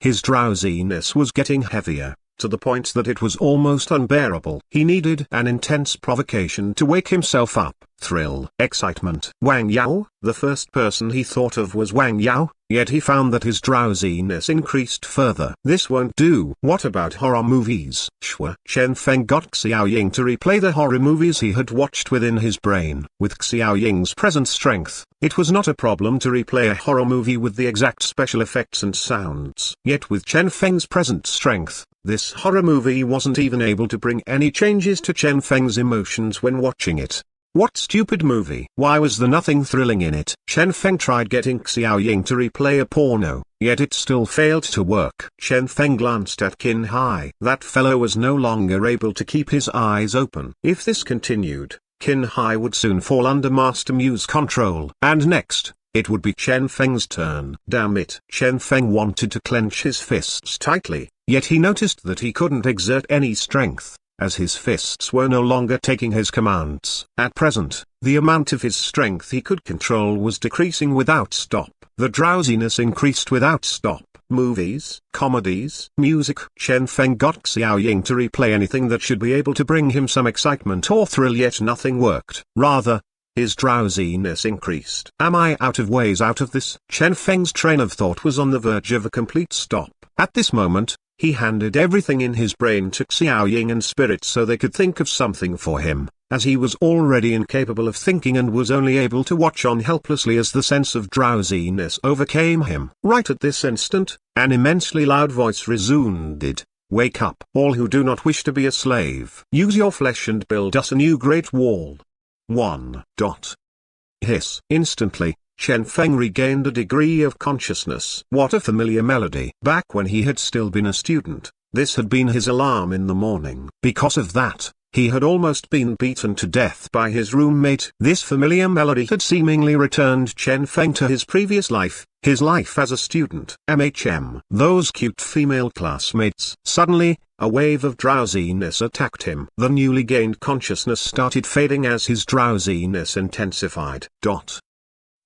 His drowsiness was getting heavier, to the point that it was almost unbearable. He needed an intense provocation to wake himself up. Thrill, excitement. Wang Yao? The first person he thought of was Wang Yao, yet he found that his drowsiness increased further. This won't do. What about horror movies? Sure. Chen Feng got Xiao Ying to replay the horror movies he had watched within his brain. With Xiao Ying's present strength, it was not a problem to replay a horror movie with the exact special effects and sounds. Yet with Chen Feng's present strength, this horror movie wasn't even able to bring any changes to Chen Feng's emotions when watching it. What stupid movie? Why was there nothing thrilling in it? Chen Feng tried getting Xiao Ying to replay a porno, yet it still failed to work. Chen Feng glanced at Qin Hai. That fellow was no longer able to keep his eyes open. If this continued, Qin Hai would soon fall under Master Mu's control. And next, it would be Chen Feng's turn. Damn it. Chen Feng wanted to clench his fists tightly, yet he noticed that he couldn't exert any strength, as his fists were no longer taking his commands. At present, the amount of his strength he could control was decreasing without stop. The drowsiness increased without stop. Movies, comedies, music. Chen Feng got Xiao Ying to replay anything that should be able to bring him some excitement or thrill, yet nothing worked. Rather, his drowsiness increased. Am I out of ways out of this? Chen Feng's train of thought was on the verge of a complete stop. At this moment, he handed everything in his brain to Xiao Ying and Spirit so they could think of something for him, as he was already incapable of thinking and was only able to watch on helplessly as the sense of drowsiness overcame him. Right at this instant, an immensely loud voice resounded. Wake up, all who do not wish to be a slave. Use your flesh and build us a new great wall. 1. Hiss. Instantly, Chen Feng regained a degree of consciousness. What a familiar melody. Back when he had still been a student, this had been his alarm in the morning. Because of that, he had almost been beaten to death by his roommate. This familiar melody had seemingly returned Chen Feng to his previous life, his life as a student. Those cute female classmates. Suddenly, a wave of drowsiness attacked him. The newly gained consciousness started fading as his drowsiness intensified.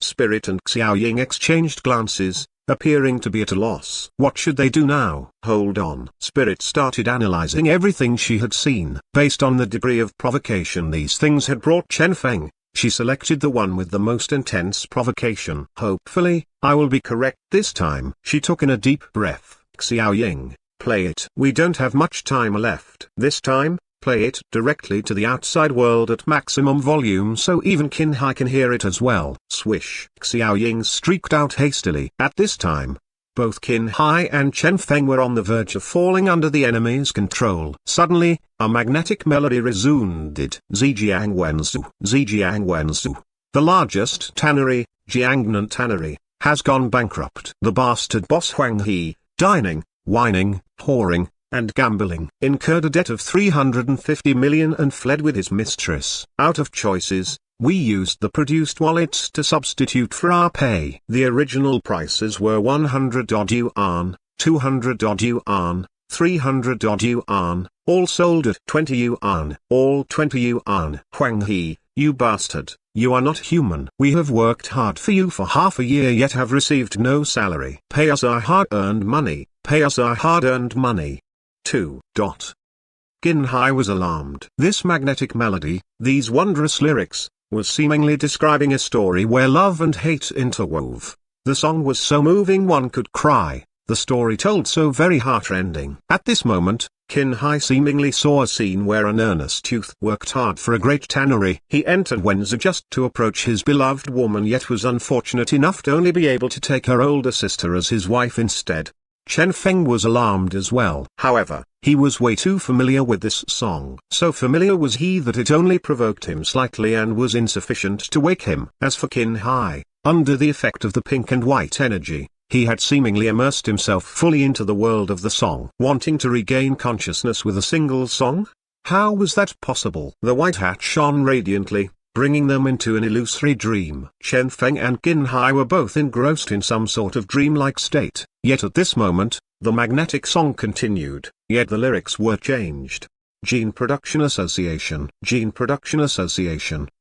Spirit and Xiao Ying exchanged glances, appearing to be at a loss. What should they do now? Hold on. Spirit started analyzing everything she had seen. Based on the degree of provocation these things had brought Chen Feng, she selected the one with the most intense provocation. Hopefully, I will be correct this time. She took in a deep breath. Xiao Ying, play it. We don't have much time left. This time, play it directly to the outside world at maximum volume so even Qin Hai can hear it as well. Swish. Xiao Ying streaked out hastily. At this time, both Qin Hai and Chen Feng were on the verge of falling under the enemy's control. Suddenly, a magnetic melody resounded. Zhejiang Wenzu. The largest tannery, Jiangnan Tannery, has gone bankrupt. The bastard boss Huang He, dining, whining, whoring, and gambling, incurred a debt of 350 million and fled with his mistress. Out of choices, we used the produced wallets to substitute for our pay. The original prices were 100 odd yuan, 200 odd yuan, 300 odd yuan, all sold at 20 yuan, all 20 yuan. Huang He, you bastard, you are not human. We have worked hard for you for half a year yet have received no salary. Pay us our hard-earned money, pay us our hard-earned money. 2. Qin Hai was alarmed. This magnetic melody, these wondrous lyrics, was seemingly describing a story where love and hate interwove. The song was so moving one could cry, the story told so very heartrending. At this moment, Qin Hai seemingly saw a scene where an earnest youth worked hard for a great tannery. He entered Wenzu just to approach his beloved woman yet was unfortunate enough to only be able to take her older sister as his wife instead. Chen Feng was alarmed as well. However, he was way too familiar with this song. So familiar was he that it only provoked him slightly and was insufficient to wake him. As for Qin Hai, under the effect of the pink and white energy, he had seemingly immersed himself fully into the world of the song. Wanting to regain consciousness with a single song? How was that possible? The white hat shone radiantly, bringing them into an illusory dream. Chen Feng and Qin Hai were both engrossed in some sort of dreamlike state, yet at this moment, the magnetic song continued, yet the lyrics were changed. Gene Production Association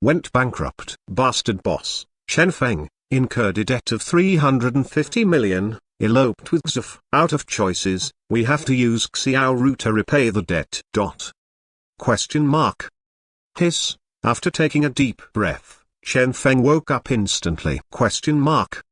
went bankrupt. Bastard boss, Chen Feng, incurred a debt of 350 million, eloped with Xf. Out of choices, we have to use Xiaoru to repay the debt. Question mark. Hiss. After taking a deep breath, Chen Feng woke up instantly. Question mark.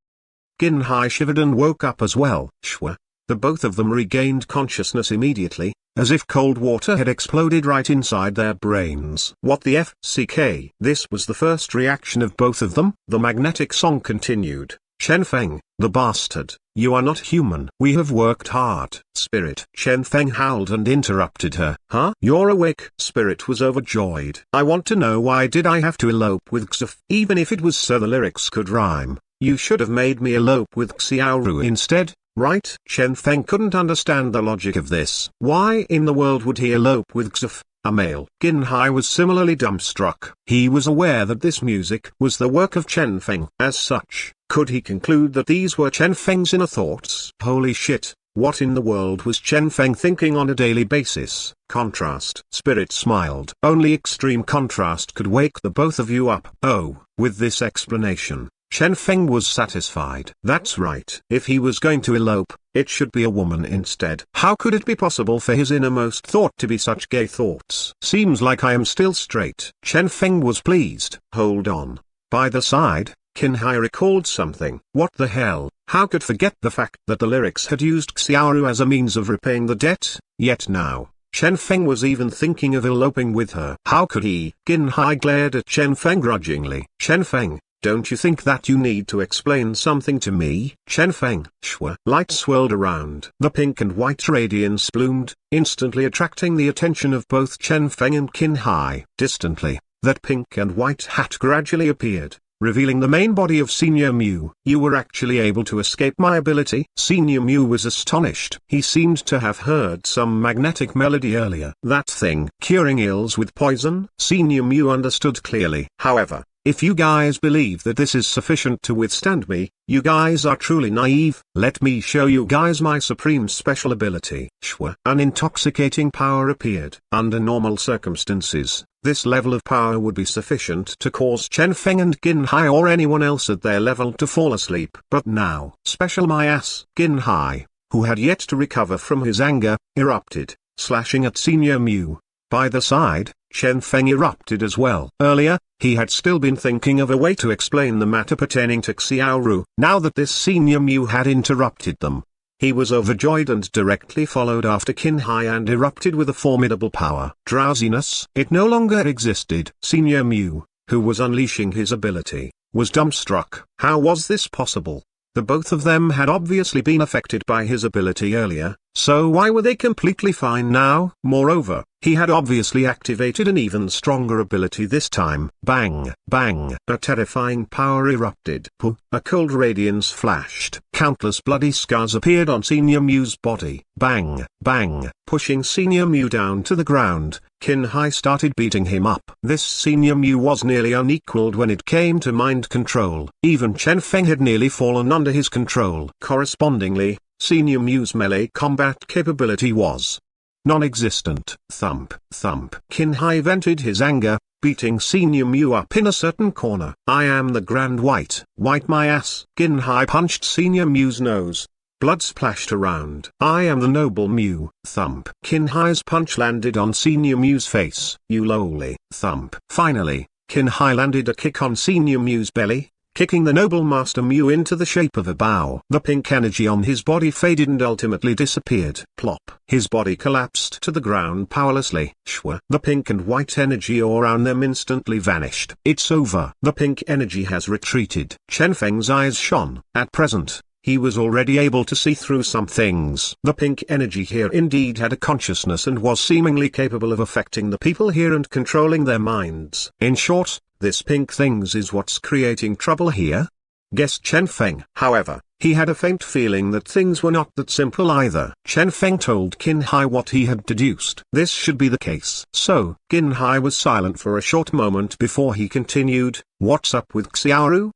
Qin Hai shivered and woke up as well. Shwa. The both of them regained consciousness immediately, as if cold water had exploded right inside their brains. What the FCK? This was the first reaction of both of them. The magnetic song continued. Chen Feng, the bastard, you are not human. We have worked hard. Spirit. Chen Feng howled and interrupted her. Huh? You're awake? Spirit was overjoyed. I want to know, why did I have to elope with Xf? Even if it was so the lyrics could rhyme, you should have made me elope with Xiaoru instead, right? Chen Feng couldn't understand the logic of this. Why in the world would he elope with Xf, a male? Qin Hai was similarly dumbstruck. He was aware that this music was the work of Chen Feng. As such, could he conclude that these were Chen Feng's inner thoughts? Holy shit, what in the world was Chen Feng thinking on a daily basis? Contrast. Spirit smiled. Only extreme contrast could wake the both of you up. Oh, with this explanation, Chen Feng was satisfied. That's right. If he was going to elope, it should be a woman instead. How could it be possible for his innermost thought to be such gay thoughts? Seems like I am still straight. Chen Feng was pleased. Hold on. By the side, Qin Hai recalled something. What the hell? How could forget the fact that the lyrics had used Xiaoru as a means of repaying the debt? Yet now, Chen Feng was even thinking of eloping with her. How could he? Qin Hai glared at Chen Feng grudgingly. Chen Feng, don't you think that you need to explain something to me? Chen Feng. Shwa. Light swirled around. The pink and white radiance bloomed, instantly attracting the attention of both Chen Feng and Qin Hai. Distantly, that pink and white hat gradually appeared, revealing the main body of Senior Mu. You were actually able to escape my ability? Senior Mu was astonished. He seemed to have heard some magnetic melody earlier. That thing, curing ills with poison? Senior Mu understood clearly. However, if you guys believe that this is sufficient to withstand me, you guys are truly naive. Let me show you guys my supreme special ability. Shwa. An intoxicating power appeared. Under normal circumstances, this level of power would be sufficient to cause Chen Feng and Qin Hai or anyone else at their level to fall asleep. But now, special my ass. Qin Hai, who had yet to recover from his anger, erupted, slashing at Senior Mu. By the side, Chen Feng erupted as well. Earlier, he had still been thinking of a way to explain the matter pertaining to Xiaoru. Now that this Senior Mu had interrupted them, he was overjoyed and directly followed after Qin Hai and erupted with a formidable power. Drowsiness. It no longer existed. Senior Mu, who was unleashing his ability, was dumbstruck. How was this possible? The both of them had obviously been affected by his ability earlier, so why were they completely fine now? Moreover, he had obviously activated an even stronger ability this time. Bang, bang. A terrifying power erupted. A cold radiance flashed. Countless bloody scars appeared on Senior Mu's body. Bang, bang. Pushing Senior Mu down to the ground, Qin Hai started beating him up. This Senior Mu was nearly unequaled when it came to mind control. Even Chen Feng had nearly fallen under his control. Correspondingly, Senior Mu's melee combat capability was non-existent. Thump, thump. Qin Hai vented his anger, beating Senior Mu up in a certain corner. I am the Grand White my ass. Qin Hai punched Senior Mu's nose. Blood splashed around. I am the Noble Mu. Thump. Qin Hai's punch landed on Senior Mu's face. You lowly. Thump. Finally, Qin Hai landed a kick on Senior Mu's belly, kicking the Noble Master Mu into the shape of a bow. The pink energy on his body faded and ultimately disappeared. Plop. His body collapsed to the ground powerlessly. Shwa. The pink and white energy around them instantly vanished. It's over. The pink energy has retreated. Chen Feng's eyes shone. At present, he was already able to see through some things. The pink energy here indeed had a consciousness and was seemingly capable of affecting the people here and controlling their minds. In short, this pink things is what's creating trouble here? Guessed Chen Feng. However, he had a faint feeling that things were not that simple either. Chen Feng told Qin Hai what he had deduced. This should be the case. So, Qin Hai was silent for a short moment before he continued, "What's up with Xiaoru?"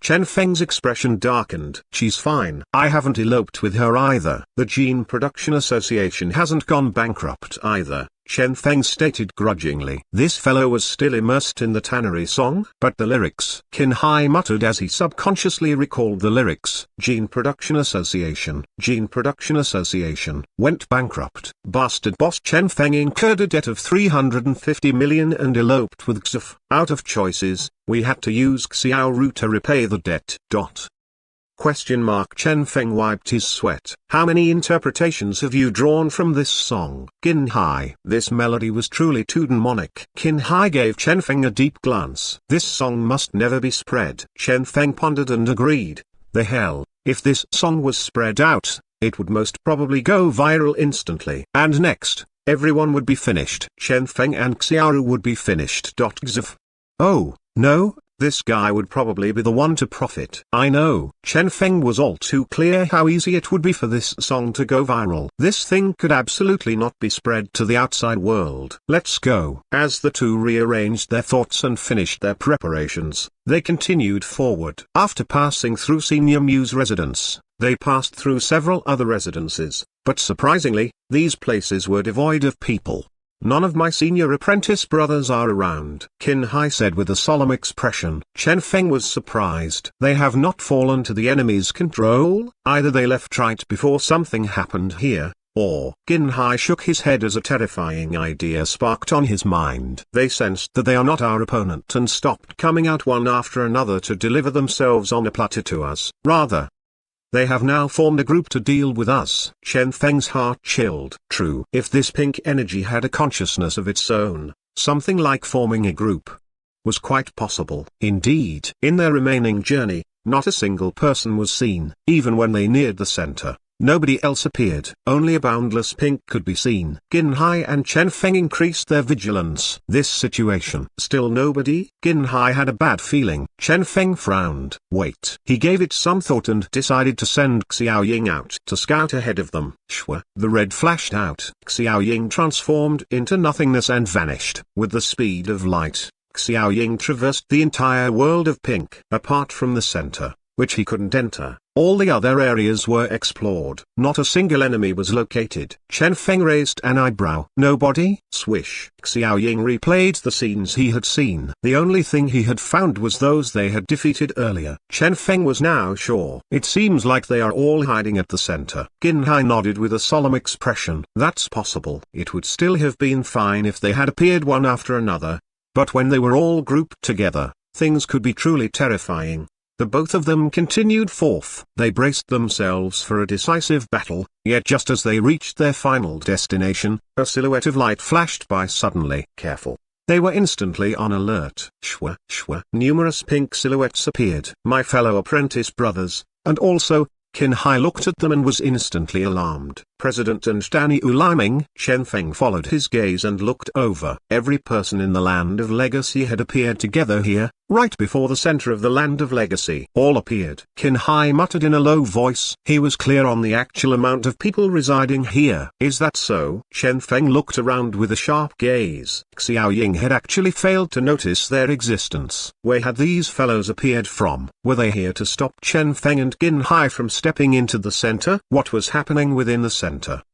Chen Feng's expression darkened. "She's fine. I haven't eloped with her either. The Gene Production Association hasn't gone bankrupt either," Chen Feng stated grudgingly. This fellow was still immersed in the tannery song. But the lyrics, Qin Hai muttered as he subconsciously recalled the lyrics. Gene Production Association went bankrupt. Bastard boss Chen Feng incurred a debt of 350 million and eloped with Xf. Out of choices, we had to use Xiaoru to repay the debt. Chen Feng wiped his sweat. "How many interpretations have you drawn from this song, Qin Hai?" This melody was truly too demonic. Qin Hai gave Chen Feng a deep glance. "This song must never be spread." Chen Feng pondered and agreed. The hell, if this song was spread out, it would most probably go viral instantly. And next, everyone would be finished. Chen Feng and Xiaoru would be finished. Xf. Oh, no. This guy would probably be the one to profit. I know. Chen Feng was all too clear how easy it would be for this song to go viral. This thing could absolutely not be spread to the outside world. Let's go. As the two rearranged their thoughts and finished their preparations, they continued forward. After passing through Senior Mu's residence, they passed through several other residences, but surprisingly, these places were devoid of people. "None of my senior apprentice brothers are around," Qin Hai said with a solemn expression. Chen Feng was surprised. They have not fallen to the enemy's control? Either they left right before something happened here, or Qin Hai shook his head as a terrifying idea sparked on his mind. They sensed that they are not our opponent and stopped coming out one after another to deliver themselves on a platter to us. Rather, they have now formed a group to deal with us. Chen Feng's heart chilled. True. If this pink energy had a consciousness of its own, something like forming a group was quite possible. Indeed, in their remaining journey, not a single person was seen. Even when they neared the center, nobody else appeared. Only a boundless pink could be seen. Qin Hai and Chen Feng increased their vigilance. This situation. Still nobody? Qin Hai had a bad feeling. Chen Feng frowned. Wait. He gave it some thought and decided to send Xiao Ying out to scout ahead of them. Shwa. The red flashed out. Xiao Ying transformed into nothingness and vanished. With the speed of light, Xiao Ying traversed the entire world of pink. Apart from the center, which he couldn't enter, all the other areas were explored. Not a single enemy was located. Chen Feng raised an eyebrow. Nobody? Swish. Xiao Ying replayed the scenes he had seen. The only thing he had found was those they had defeated earlier. Chen Feng was now sure. It seems like they are all hiding at the center. Qin Hai nodded with a solemn expression. That's possible. It would still have been fine if they had appeared one after another. But when they were all grouped together, things could be truly terrifying. The both of them continued forth. They braced themselves for a decisive battle, yet just as they reached their final destination, a silhouette of light flashed by suddenly. Careful. They were instantly on alert. Shwa, shwa. Numerous pink silhouettes appeared. My fellow apprentice brothers, and also, Qin Hai looked at them and was instantly alarmed. President and Danny Uliming. Chen Feng followed his gaze and looked over. Every person in the Land of Legacy had appeared together here, right before the center of the Land of Legacy. All appeared. Qin Hai muttered in a low voice. He was clear on the actual amount of people residing here. Is that so? Chen Feng looked around with a sharp gaze. Xiao Ying had actually failed to notice their existence. Where had these fellows appeared from? Were they here to stop Chen Feng and Qin Hai from stepping into the center? What was happening within the center?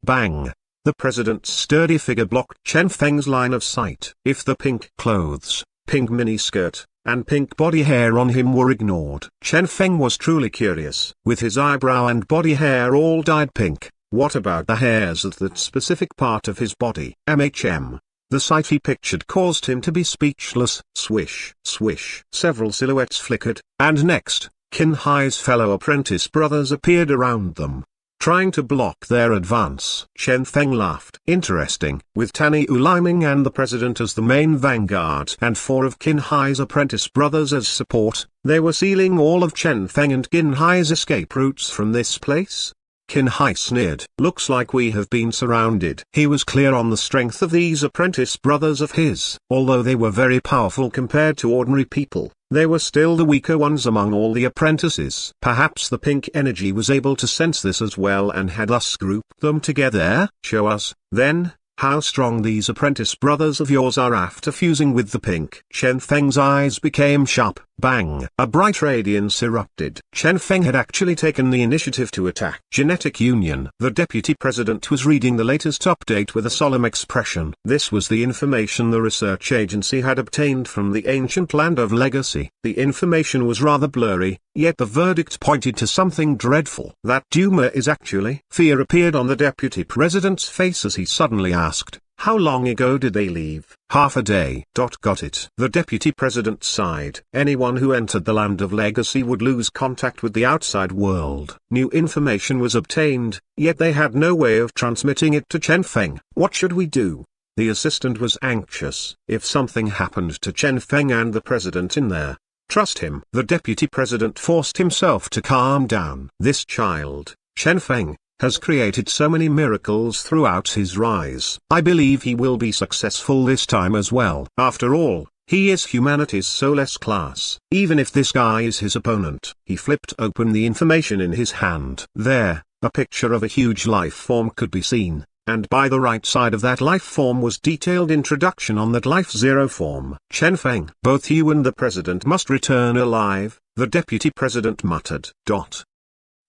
Bang! The president's sturdy figure blocked Chen Feng's line of sight. If the pink clothes, pink miniskirt, and pink body hair on him were ignored, Chen Feng was truly curious. With his eyebrow and body hair all dyed pink, what about the hairs at that specific part of his body? The sight he pictured caused him to be speechless. Swish, swish. Several silhouettes flickered, and next, Qin Hai's fellow apprentice brothers appeared around them. trying to block their advance. Chen Feng laughed. Interesting. With Tani Uliming and the president as the main vanguard and 4 of Qin Hai's apprentice brothers as support, they were sealing all of Chen Feng and Qin Hai's escape routes from this place. Qin Hai sneered. Looks like we have been surrounded. He was clear on the strength of these apprentice brothers of his. Although they were very powerful compared to ordinary people, they were still the weaker ones among all the apprentices. Perhaps the pink energy was able to sense this as well and had thus grouped them together. Show us, then, how strong these apprentice brothers of yours are after fusing with the pink. Chen Feng's eyes became sharp. Bang! A bright radiance erupted. Chen Feng had actually taken the initiative to attack. Genetic Union. The deputy president was reading the latest update with a solemn expression. This was the information the research agency had obtained from the ancient land of legacy. The information was rather blurry, yet the verdict pointed to something dreadful. That tumor is actually... Fear appeared on the deputy president's face as he suddenly asked, how long ago did they leave? Half a day. Got it. The deputy president sighed. Anyone who entered the land of legacy would lose contact with the outside world. New information was obtained, yet they had no way of transmitting it to Chen Feng. What should we do? The assistant was anxious. If something happened to Chen Feng and the president in there, trust him. The deputy president forced himself to calm down. This child, Chen Feng, has created so many miracles throughout his rise. I believe he will be successful this time as well. After all, he is humanity's soulless class. Even if this guy is his opponent. He flipped open the information in his hand. There, a picture of a huge life form could be seen, and by the right side of that life form was detailed introduction on that life zero form. Chen Feng. Both you and the president must return alive, the deputy president muttered.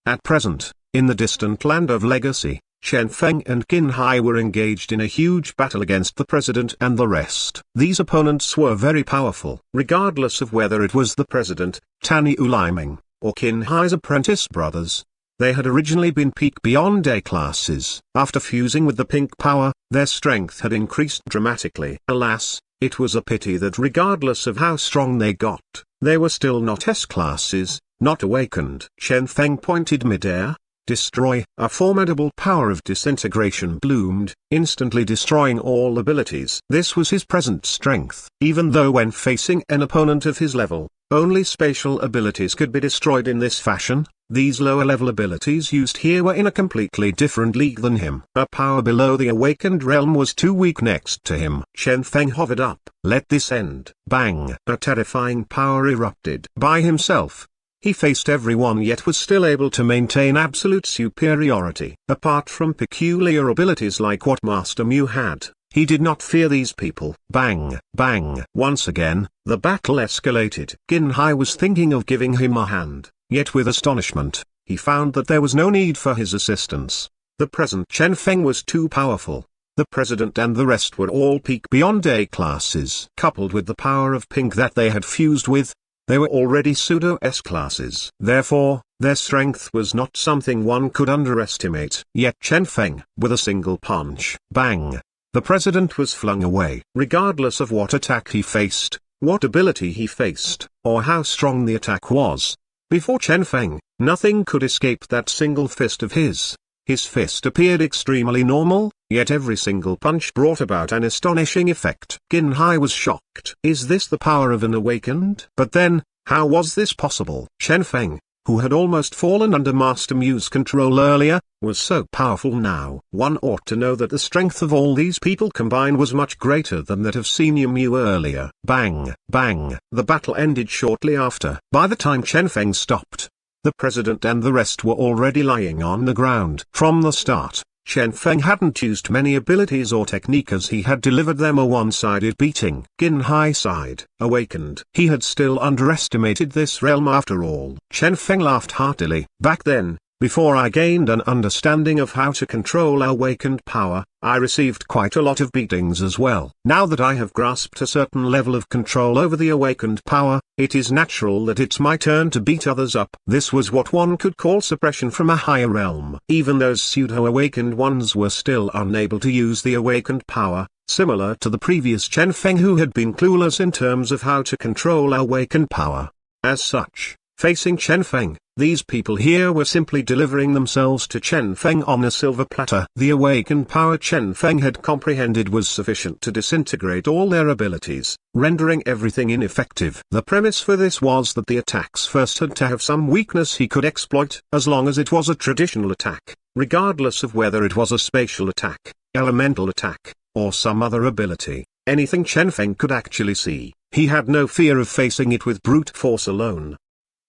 At present, in the distant land of legacy, Chen Feng and Qin Hai were engaged in a huge battle against the president and the rest. These opponents were very powerful. Regardless of whether it was the president, Tani Uliming, or Qin Hai's apprentice brothers, they had originally been peak beyond A classes. After fusing with the pink power, their strength had increased dramatically. Alas, it was a pity that regardless of how strong they got, they were still not S classes, not awakened. Chen Feng pointed midair. Destroy. A formidable power of disintegration bloomed, instantly destroying all abilities. This was his present strength. Even though when facing an opponent of his level, only spatial abilities could be destroyed in this fashion, these lower-level abilities used here were in a completely different league than him. A power below the awakened realm was too weak next to him. Chen Feng hovered up. Let this end. Bang! A terrifying power erupted. By himself, he faced everyone yet was still able to maintain absolute superiority. Apart from peculiar abilities like what Master Mu had, he did not fear these people. Bang! Bang! Once again, the battle escalated. Qin Hai was thinking of giving him a hand, yet with astonishment, he found that there was no need for his assistance. The present Chen Feng was too powerful. The president and the rest were all peak beyond A classes. Coupled with the power of pink that they had fused with, they were already pseudo-S classes. Therefore, their strength was not something one could underestimate. Yet Chen Feng, with a single punch, bang, the president was flung away. Regardless of what attack he faced, what ability he faced, or how strong the attack was, before Chen Feng, nothing could escape that single fist of his. His fist appeared extremely normal, yet every single punch brought about an astonishing effect. Qin Hai was shocked. Is this the power of an awakened? But then, how was this possible? Chen Feng, who had almost fallen under Master Mu's control earlier, was so powerful now. One ought to know that the strength of all these people combined was much greater than that of Senior Mu earlier. Bang! Bang! The battle ended shortly after. By the time Chen Feng stopped, the president and the rest were already lying on the ground. From the start, Chen Feng hadn't used many abilities or technique as he had delivered them a one-sided beating. Qin Hai sighed. Awakened. He had still underestimated this realm after all. Chen Feng laughed heartily. Back then, before I gained an understanding of how to control awakened power, I received quite a lot of beatings as well. Now that I have grasped a certain level of control over the awakened power, it is natural that it's my turn to beat others up. This was what one could call suppression from a higher realm. Even those pseudo-awakened ones were still unable to use the awakened power, similar to the previous Chen Feng who had been clueless in terms of how to control awakened power. As such, facing Chen Feng, These people here were simply delivering themselves to Chen Feng on a silver platter. The awakened power Chen Feng had comprehended was sufficient to disintegrate all their abilities, rendering everything ineffective. The premise for this was that the attacks first had to have some weakness he could exploit, as long as it was a traditional attack, regardless of whether it was a spatial attack, elemental attack, or some other ability. Anything Chen Feng could actually see, he had no fear of facing it with brute force alone.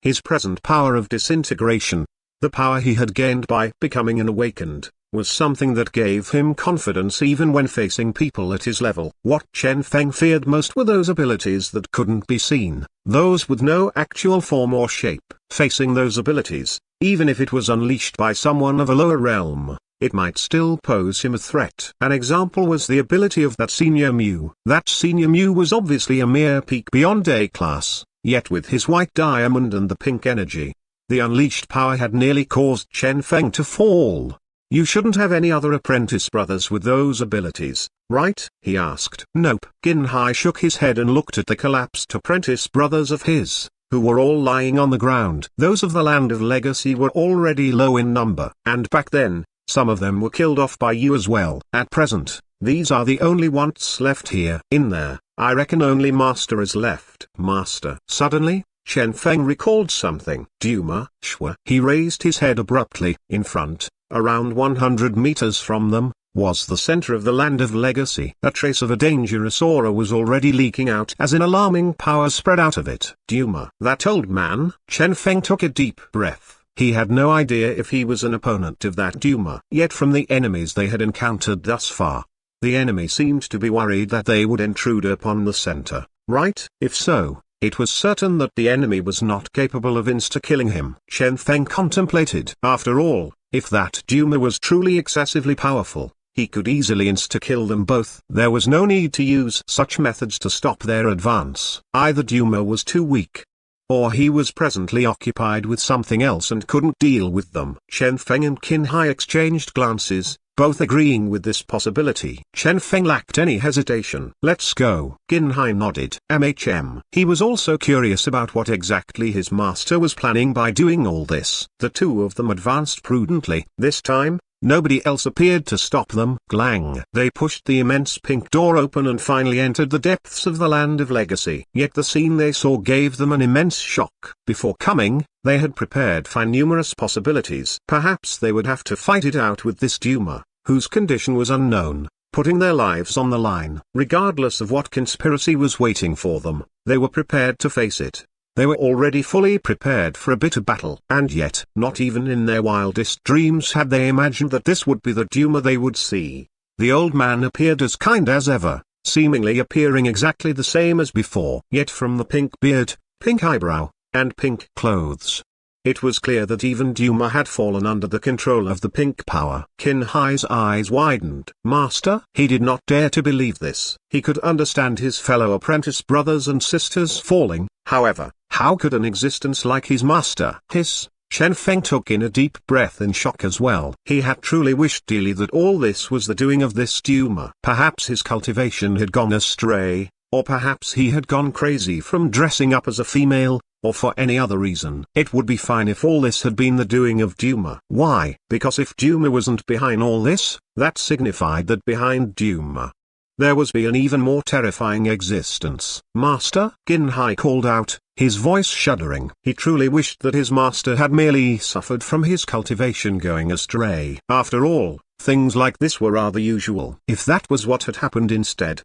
His present power of disintegration, the power he had gained by becoming an awakened, was something that gave him confidence even when facing people at his level. What Chen Feng feared most were those abilities that couldn't be seen, those with no actual form or shape. Facing those abilities, even if it was unleashed by someone of a lower realm, it might still pose him a threat. An example was the ability of that senior Mu. That senior Mu was obviously a mere peak beyond A class, yet with his white diamond and the pink energy, the unleashed power had nearly caused Chen Feng to fall. "You shouldn't have any other apprentice brothers with those abilities, right?" he asked. "Nope." Qin Hai shook his head and looked at the collapsed apprentice brothers of his, who were all lying on the ground. Those of the Land of Legacy were already low in number, and back then, some of them were killed off by you as well. At present, these are the only ones left here. In there, I reckon only Master is left. Master. Suddenly, Chen Feng recalled something. Duma, Shua. He raised his head abruptly. In front, around 100 meters from them, was the center of the Land of Legacy. A trace of a dangerous aura was already leaking out as an alarming power spread out of it. Duma. That old man? Chen Feng took a deep breath. He had no idea if he was an opponent of that Duma. Yet from the enemies they had encountered thus far, the enemy seemed to be worried that they would intrude upon the center, right? If so, it was certain that the enemy was not capable of insta-killing him. Chen Feng contemplated. After all, if that Duma was truly excessively powerful, he could easily insta-kill them both. There was no need to use such methods to stop their advance. Either Duma was too weak, or he was presently occupied with something else and couldn't deal with them. Chen Feng and Qin Hai exchanged glances, both agreeing with this possibility. Chen Feng lacked any hesitation. "Let's go." Qin Hai nodded. He was also curious about what exactly his master was planning by doing all this. The two of them advanced prudently. This time, nobody else appeared to stop them. Glang! They pushed the immense pink door open and finally entered the depths of the Land of Legacy. Yet the scene they saw gave them an immense shock. Before coming, they had prepared for numerous possibilities. Perhaps they would have to fight it out with this Duma, whose condition was unknown, putting their lives on the line. Regardless of what conspiracy was waiting for them, they were prepared to face it. They were already fully prepared for a bitter battle. And yet, not even in their wildest dreams had they imagined that this would be the Duma they would see. The old man appeared as kind as ever, seemingly appearing exactly the same as before. Yet from the pink beard, pink eyebrow, and pink clothes, it was clear that even Duma had fallen under the control of the pink power. Qin Hai's eyes widened. "Master?" He did not dare to believe this. He could understand his fellow apprentice brothers and sisters falling, however, how could an existence like his master? Chen Feng took in a deep breath in shock as well. He had truly wished dearly that all this was the doing of this Duma. Perhaps his cultivation had gone astray, or perhaps he had gone crazy from dressing up as a female, or for any other reason. It would be fine if all this had been the doing of Duma. Why? Because if Duma wasn't behind all this, that signified that behind Duma, there was an even more terrifying existence. "Master?" Qin Hai called out, his voice shuddering. He truly wished that his master had merely suffered from his cultivation going astray. After all, things like this were rather usual. If that was what had happened instead.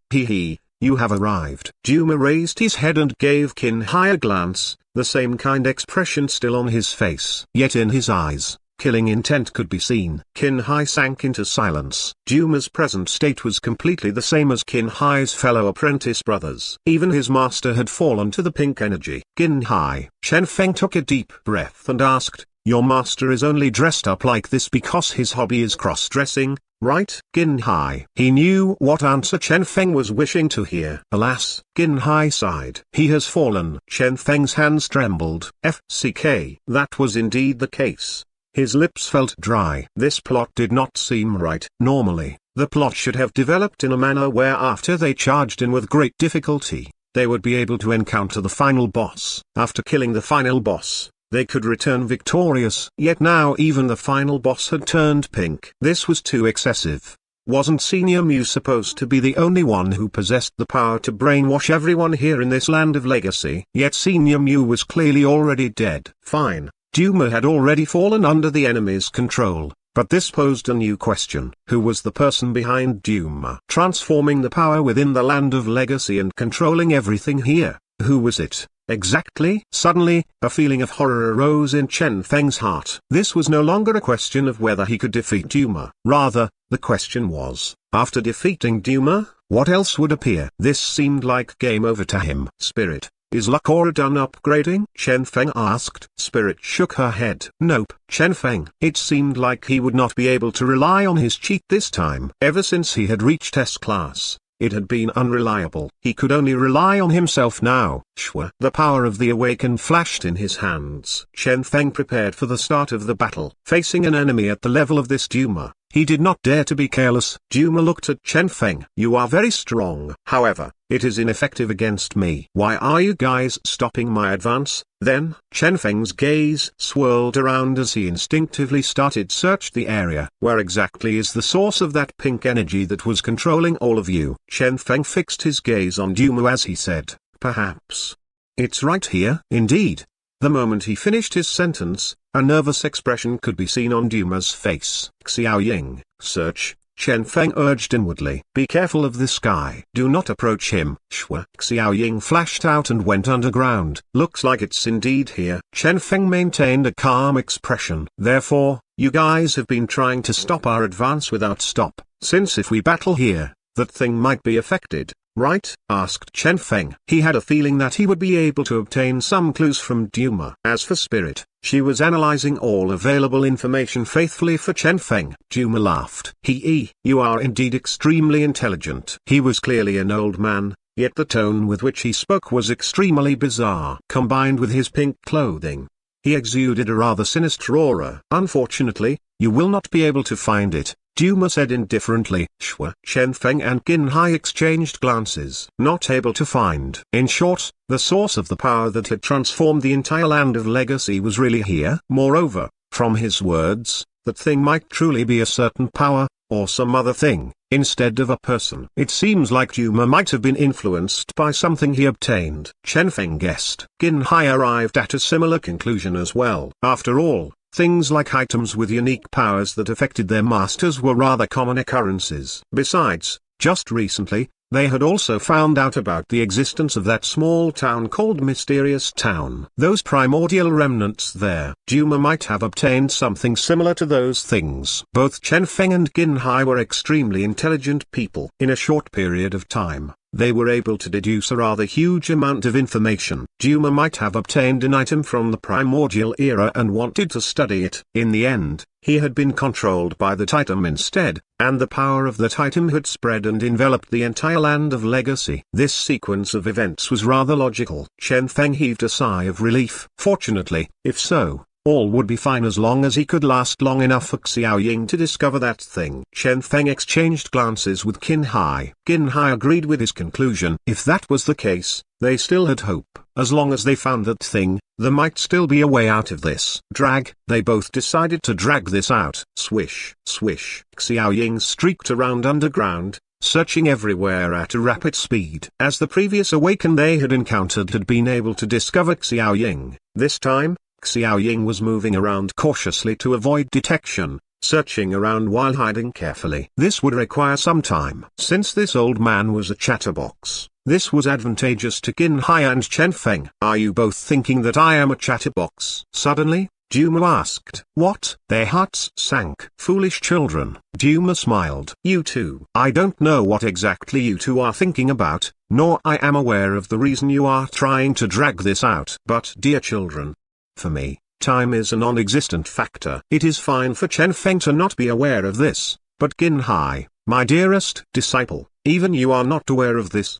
You have arrived." Duma raised his head and gave Qin Hai a glance, the same kind expression still on his face. Yet in his eyes, killing intent could be seen. Qin Hai sank into silence. Duma's present state was completely the same as Qin Hai's fellow apprentice brothers. Even his master had fallen to the pink energy. "Qin Hai." Chen Feng took a deep breath and asked, "Your master is only dressed up like this because his hobby is cross-dressing, right?" Qin Hai. He knew what answer Chen Feng was wishing to hear. Alas, Qin Hai sighed. "He has fallen." Chen Feng's hands trembled. That was indeed the case. His lips felt dry. This plot did not seem right. Normally, the plot should have developed in a manner where after they charged in with great difficulty, they would be able to encounter the final boss. After killing the final boss, they could return victorious. Yet now even the final boss had turned pink. This was too excessive. Wasn't Senior Mu supposed to be the only one who possessed the power to brainwash everyone here in this land of legacy? Yet Senior Mu was clearly already dead. Fine, Duma had already fallen under the enemy's control. But this posed a new question. Who was the person behind Duma transforming the power within the land of legacy and controlling everything here? Who was it, exactly? Suddenly, a feeling of horror arose in Chen Feng's heart. This was no longer a question of whether he could defeat Duma. Rather, the question was, after defeating Duma, what else would appear? This seemed like game over to him. Spirit, is Lakora done upgrading? Chen Feng asked. Spirit shook her head. Nope. Chen Feng. It seemed like he would not be able to rely on his cheat this time. Ever since he had reached S-class, it had been unreliable. He could only rely on himself now. Shwa. The power of the Awaken flashed in his hands. Chen Feng prepared for the start of the battle. Facing an enemy at the level of this Duma, he did not dare to be careless. Duma looked at Chen Feng. You are very strong. However, it is ineffective against me. Why are you guys stopping my advance? Then, Chen Feng's gaze swirled around as he instinctively started search the area. Where exactly is the source of that pink energy that was controlling all of you? Chen Feng fixed his gaze on Duma as he said, perhaps. It's right here. Indeed. The moment he finished his sentence, a nervous expression could be seen on Duma's face. Xiao Ying, search, Chen Feng urged inwardly. Be careful of this guy. Do not approach him. Shwa. Xiao Ying flashed out and went underground. Looks like it's indeed here. Chen Feng maintained a calm expression. Therefore, you guys have been trying to stop our advance without stop. Since if we battle here, that thing might be affected, right? Asked Chen Feng. He had a feeling that he would be able to obtain some clues from Duma. As for Spirit, she was analyzing all available information faithfully for Chen Feng. Duma laughed. You are indeed extremely intelligent. He was clearly an old man, yet the tone with which he spoke was extremely bizarre. Combined with his pink clothing, he exuded a rather sinister aura. Unfortunately, you will not be able to find it, Duma said indifferently. Shwa. Chen Feng and Qin Hai exchanged glances. Not able to find. In short, the source of the power that had transformed the entire land of legacy was really here. Moreover, from his words, that thing might truly be a certain power, or some other thing, instead of a person. It seems like Duma might have been influenced by something he obtained. Chen Feng guessed. Qin Hai arrived at a similar conclusion as well. After all, things like items with unique powers that affected their masters were rather common occurrences. Besides, just recently, they had also found out about the existence of that small town called Mysterious Town. Those primordial remnants there. Duma might have obtained something similar to those things. Both Chen Feng and Qin Hai were extremely intelligent people. In a short period of time, they were able to deduce a rather huge amount of information. Duma might have obtained an item from the primordial era and wanted to study it. In the end, he had been controlled by that item instead, and the power of that item had spread and enveloped the entire land of legacy. This sequence of events was rather logical. Chen Feng heaved a sigh of relief. Fortunately, if so, all would be fine as long as he could last long enough for Xiao Ying to discover that thing. Chen Feng exchanged glances with Qin Hai. Qin Hai agreed with his conclusion. If that was the case, they still had hope. As long as they found that thing, there might still be a way out of this. Drag. They both decided to drag this out. Swish, swish. Xiao Ying streaked around underground, searching everywhere at a rapid speed. As the previous awakened they had encountered had been able to discover Xiao Ying, this time, Xiao Ying was moving around cautiously to avoid detection, searching around while hiding carefully. This would require some time. Since this old man was a chatterbox, this was advantageous to Qin Hai and Chen Feng. Are you both thinking that I am a chatterbox? Suddenly, Duma asked. What? Their hearts sank. Foolish children. Duma smiled. You two. I don't know what exactly you two are thinking about, nor I am aware of the reason you are trying to drag this out. But dear children, for me, time is a non-existent factor. It is fine for Chen Feng to not be aware of this, but Qin Hai, my dearest disciple, even you are not aware of this.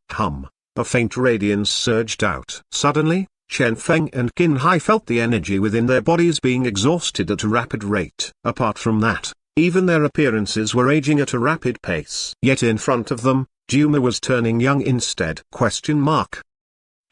A faint radiance surged out. Suddenly, Chen Feng and Qin Hai felt the energy within their bodies being exhausted at a rapid rate. Apart from that, even their appearances were aging at a rapid pace. Yet in front of them, Duma was turning young instead.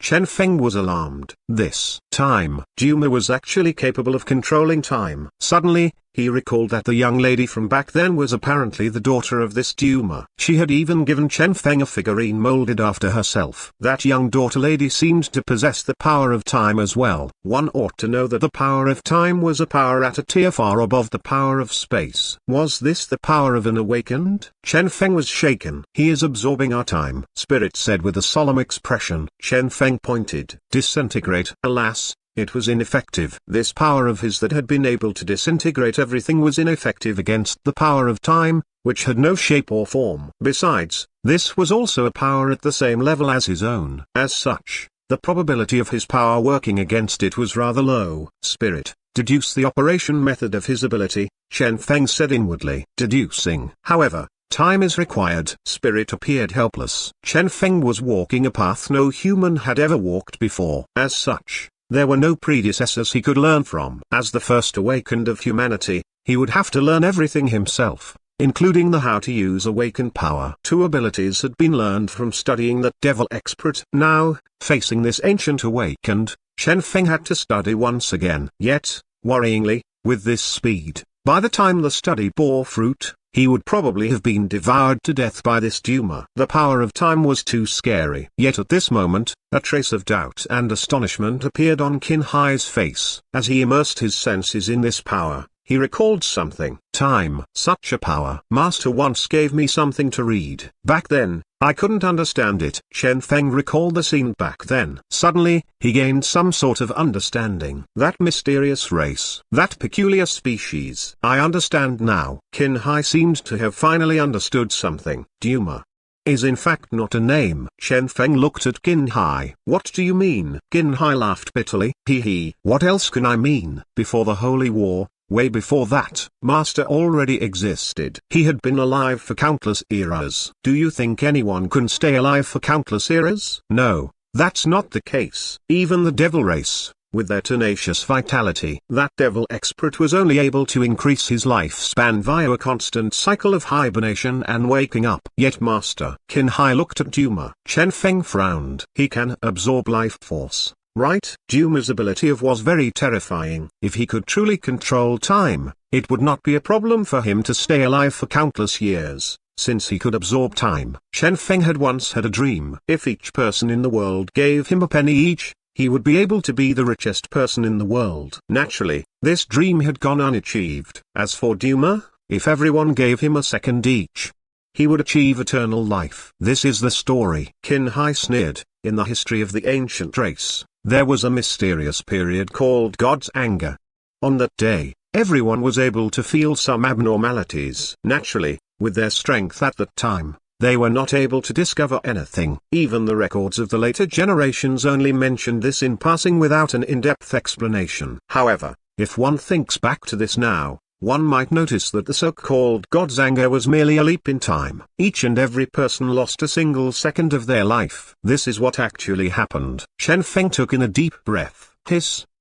Chen Feng was alarmed. This time, Duma was actually capable of controlling time. Suddenly, he recalled that the young lady from back then was apparently the daughter of this Duma. She had even given Chen Feng a figurine molded after herself. That young daughter lady seemed to possess the power of time as well. One ought to know that the power of time was a power at a tier far above the power of space. Was this the power of an awakened? Chen Feng was shaken. He is absorbing our time, Spirit said with a solemn expression. Chen Feng pointed. Disintegrate. Alas, it was ineffective. This power of his that had been able to disintegrate everything was ineffective against the power of time, which had no shape or form. Besides, this was also a power at the same level as his own. As such, the probability of his power working against it was rather low. Spirit, deduce the operation method of his ability, Chen Feng said inwardly. Deducing. However, time is required. Spirit appeared helpless. Chen Feng was walking a path no human had ever walked before. As such, there were no predecessors he could learn from. As the first awakened of humanity, he would have to learn everything himself, including the how to use awakened power. Two abilities had been learned from studying that devil expert. Now, facing this ancient awakened, Chen Feng had to study once again. Yet, worryingly, with this speed, by the time the study bore fruit, he would probably have been devoured to death by this Duma. The power of time was too scary. Yet at this moment, a trace of doubt and astonishment appeared on Qin Hai's face. As he immersed his senses in this power, he recalled something. Time. Such a power. Master once gave me something to read. Back then, I couldn't understand it. Chen Feng recalled the scene back then. Suddenly, he gained some sort of understanding. That mysterious race. That peculiar species. I understand now. Qin Hai seemed to have finally understood something. Duma is in fact not a name. Chen Feng looked at Qin Hai. What do you mean? Qin Hai laughed bitterly. Hee. What else can I mean? Before the Holy War, way before that, Master already existed. He had been alive for countless eras. Do you think anyone can stay alive for countless eras? No, that's not the case. Even the devil race, with their tenacious vitality. That devil expert was only able to increase his lifespan via a constant cycle of hibernation and waking up. Yet Master Qin Hai looked at Duma. Chen Feng frowned. He can absorb life force, right? Duma's ability was very terrifying. If he could truly control time, it would not be a problem for him to stay alive for countless years, since he could absorb time. Chen Feng had once had a dream. If each person in the world gave him a penny each, he would be able to be the richest person in the world. Naturally, this dream had gone unachieved. As for Duma, if everyone gave him a second each, he would achieve eternal life. This is the story. Qin Hai sneered. In the history of the ancient race, there was a mysterious period called God's anger. On that day, everyone was able to feel some abnormalities. Naturally, with their strength at that time, they were not able to discover anything. Even the records of the later generations only mentioned this in passing without an in-depth explanation. However, if one thinks back to this now, one might notice that the so-called God's anger was merely a leap in time. Each and every person lost a single second of their life. This is what actually happened. Chen Feng took in a deep breath.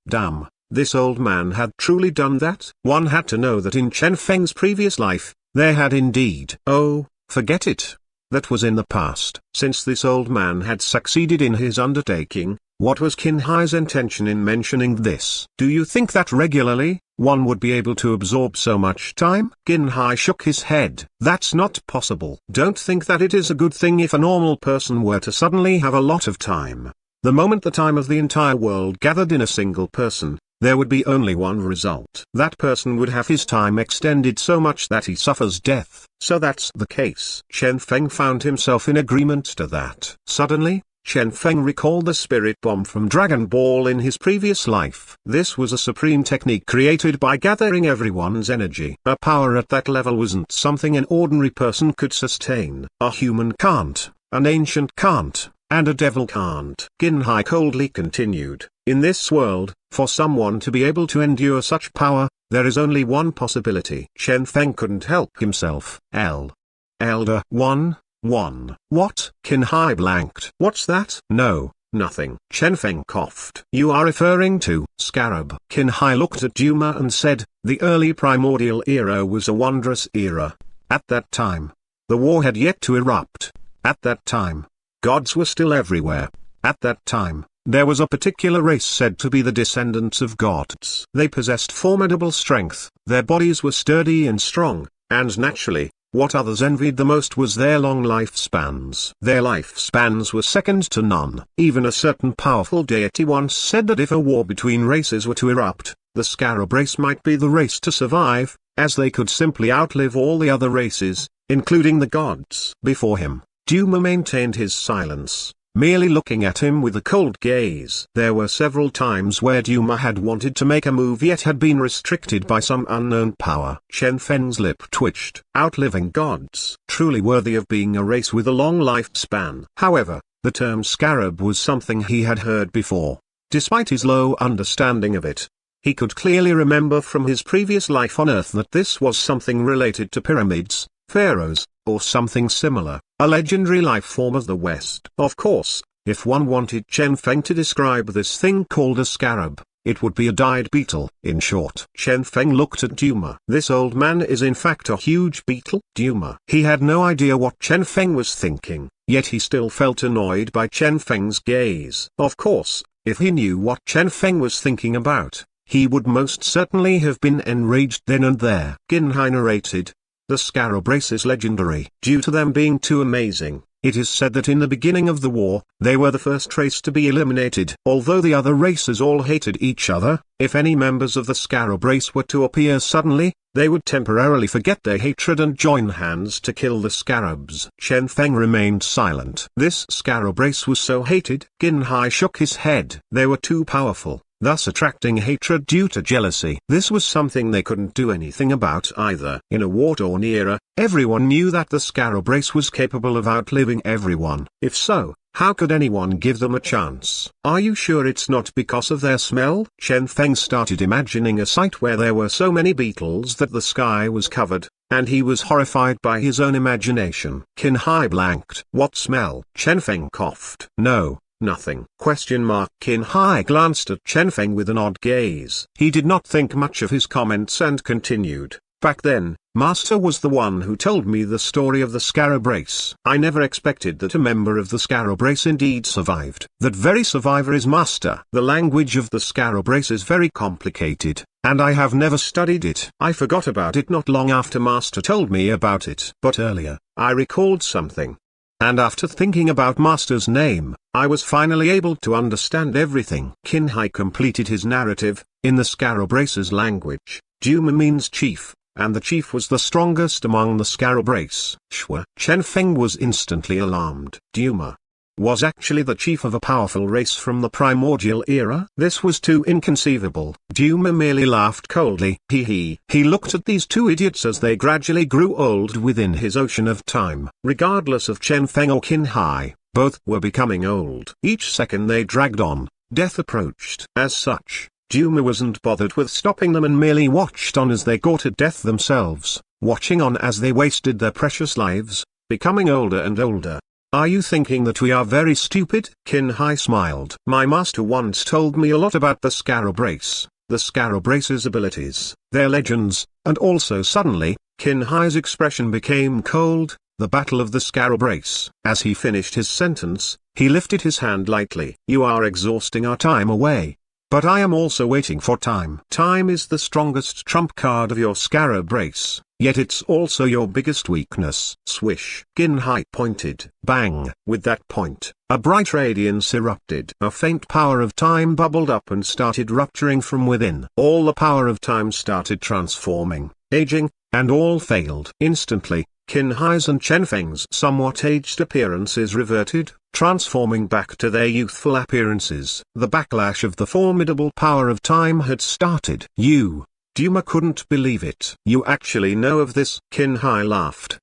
Damn, this old man had truly done that? One had to know that in Chen Feng's previous life, there had indeed. Oh, forget it. That was in the past. Since this old man had succeeded in his undertaking, what was Qin Hai's intention in mentioning this? Do you think that regularly, one would be able to absorb so much time? Qin Hai shook his head. That's not possible. Don't think that it is a good thing if a normal person were to suddenly have a lot of time. The moment the time of the entire world gathered in a single person, there would be only one result. That person would have his time extended so much that he suffers death. So that's the case. Chen Feng found himself in agreement to that. Suddenly, Chen Feng recalled the spirit bomb from Dragon Ball in his previous life. This was a supreme technique created by gathering everyone's energy. A power at that level wasn't something an ordinary person could sustain. A human can't, an ancient can't, and a devil can't. Qin Hai coldly continued. In this world, for someone to be able to endure such power, there is only one possibility. Chen Feng couldn't help himself. Elder 1. What? Qin Hai blanked. What's that? No, nothing. Chen Feng coughed. You are referring to Scarab. Qin Hai looked at Duma and said, the early primordial era was a wondrous era. At that time, the war had yet to erupt. At that time, gods were still everywhere. At that time, There was a particular race said to be the descendants of gods. They possessed formidable strength, their bodies were sturdy and strong, and naturally, what others envied the most was their long lifespans. Their lifespans were second to none. Even a certain powerful deity once said that if a war between races were to erupt, the scarab race might be the race to survive, as they could simply outlive all the other races, including the gods. Before him, Duma maintained his silence, merely looking at him with a cold gaze. There were several times where Duma had wanted to make a move yet had been restricted by some unknown power. Chen Feng's lip twitched. Outliving gods. Truly worthy of being a race with a long lifespan. However, the term scarab was something he had heard before. Despite his low understanding of it, he could clearly remember from his previous life on Earth that this was something related to pyramids, pharaohs, or something similar, a legendary life form of the West. Of course, if one wanted Chen Feng to describe this thing called a scarab, it would be a dyed beetle. In short, Chen Feng looked at Duma. This old man is in fact a huge beetle. Duma. He had no idea what Chen Feng was thinking, yet he still felt annoyed by Chen Feng's gaze. Of course, if he knew what Chen Feng was thinking about, he would most certainly have been enraged then and there. Qin Hai narrated, the scarab race is legendary. Due to them being too amazing, it is said that in the beginning of the war, they were the first race to be eliminated. Although the other races all hated each other, if any members of the scarab race were to appear suddenly, they would temporarily forget their hatred and join hands to kill the scarabs. Chen Feng remained silent. This scarab race was so hated. Qin Hai shook his head. They were too powerful, thus attracting hatred due to jealousy. This was something they couldn't do anything about either. In a war-torn era, everyone knew that the scarab race was capable of outliving everyone. If so, how could anyone give them a chance? Are you sure it's not because of their smell? Chen Feng started imagining a sight where there were so many beetles that the sky was covered, and he was horrified by his own imagination. Qin Hai blanked. What smell? Chen Feng coughed. No. Nothing. Qin Hai glanced at Chen Feng with an odd gaze. He did not think much of his comments and continued. Back then, Master was the one who told me the story of the scarab race. I never expected that a member of the scarab race indeed survived. That very survivor is Master. The language of the scarab race is very complicated, and I have never studied it. I forgot about it not long after Master told me about it. But earlier, I recalled something. And after thinking about Master's name, I was finally able to understand everything. Qin Hai completed his narrative. In the scarab race's language, Duma means chief, and the chief was the strongest among the scarab race. Shua. Chen Feng was instantly alarmed. Duma was actually the chief of a powerful race from the primordial era? This was too inconceivable. Duma merely laughed coldly. He looked at these two idiots as they gradually grew old within his ocean of time. Regardless of Chen Feng or Qin Hai, both were becoming old. Each second they dragged on, death approached. As such, Duma wasn't bothered with stopping them and merely watched on as they courted death themselves, watching on as they wasted their precious lives, becoming older and older. Are you thinking that we are very stupid? Qin Hai smiled. My master once told me a lot about the scarab race, the scarab race's abilities, their legends, and also suddenly, Qin Hai's expression became cold. The battle of the scarab race. As he finished his sentence, he lifted his hand lightly. You are exhausting our time away. But I am also waiting for time. Time is the strongest trump card of your scarab race, yet it's also your biggest weakness. Swish. Qin Hai pointed. Bang. With that point, a bright radiance erupted. A faint power of time bubbled up and started rupturing from within. All the power of time started transforming, aging, and all failed. Instantly, Qin Hai's and Chen Feng's somewhat aged appearances reverted, transforming back to their youthful appearances. The backlash of the formidable power of time had started. Duma couldn't believe it. You actually know of this? Qin Hai laughed.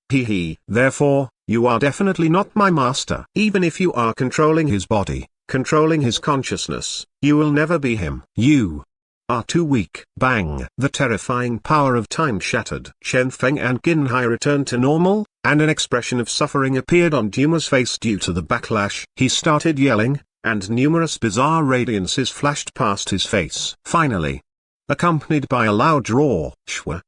Therefore, you are definitely not my master. Even if you are controlling his body, controlling his consciousness, you will never be him. You are too weak. Bang. The terrifying power of time shattered. Chen Feng and Qin Hai returned to normal, and an expression of suffering appeared on Duma's face due to the backlash. He started yelling, and numerous bizarre radiances flashed past his face. Finally, accompanied by a loud roar,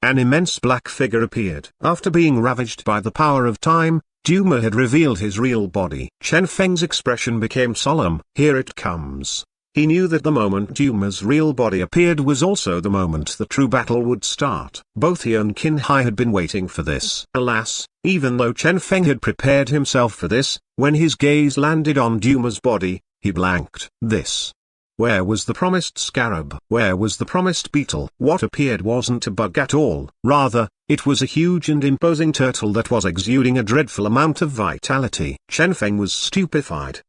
an immense black figure appeared. After being ravaged by the power of time, Duma had revealed his real body. Chen Feng's expression became solemn. Here it comes. He knew that the moment Duma's real body appeared was also the moment the true battle would start. Both he and Qin Hai had been waiting for this. Alas, even though Chen Feng had prepared himself for this, when his gaze landed on Duma's body, he blanked. This. Where was the promised scarab? Where was the promised beetle? What appeared wasn't a bug at all. Rather, it was a huge and imposing turtle that was exuding a dreadful amount of vitality. Chen Feng was stupefied.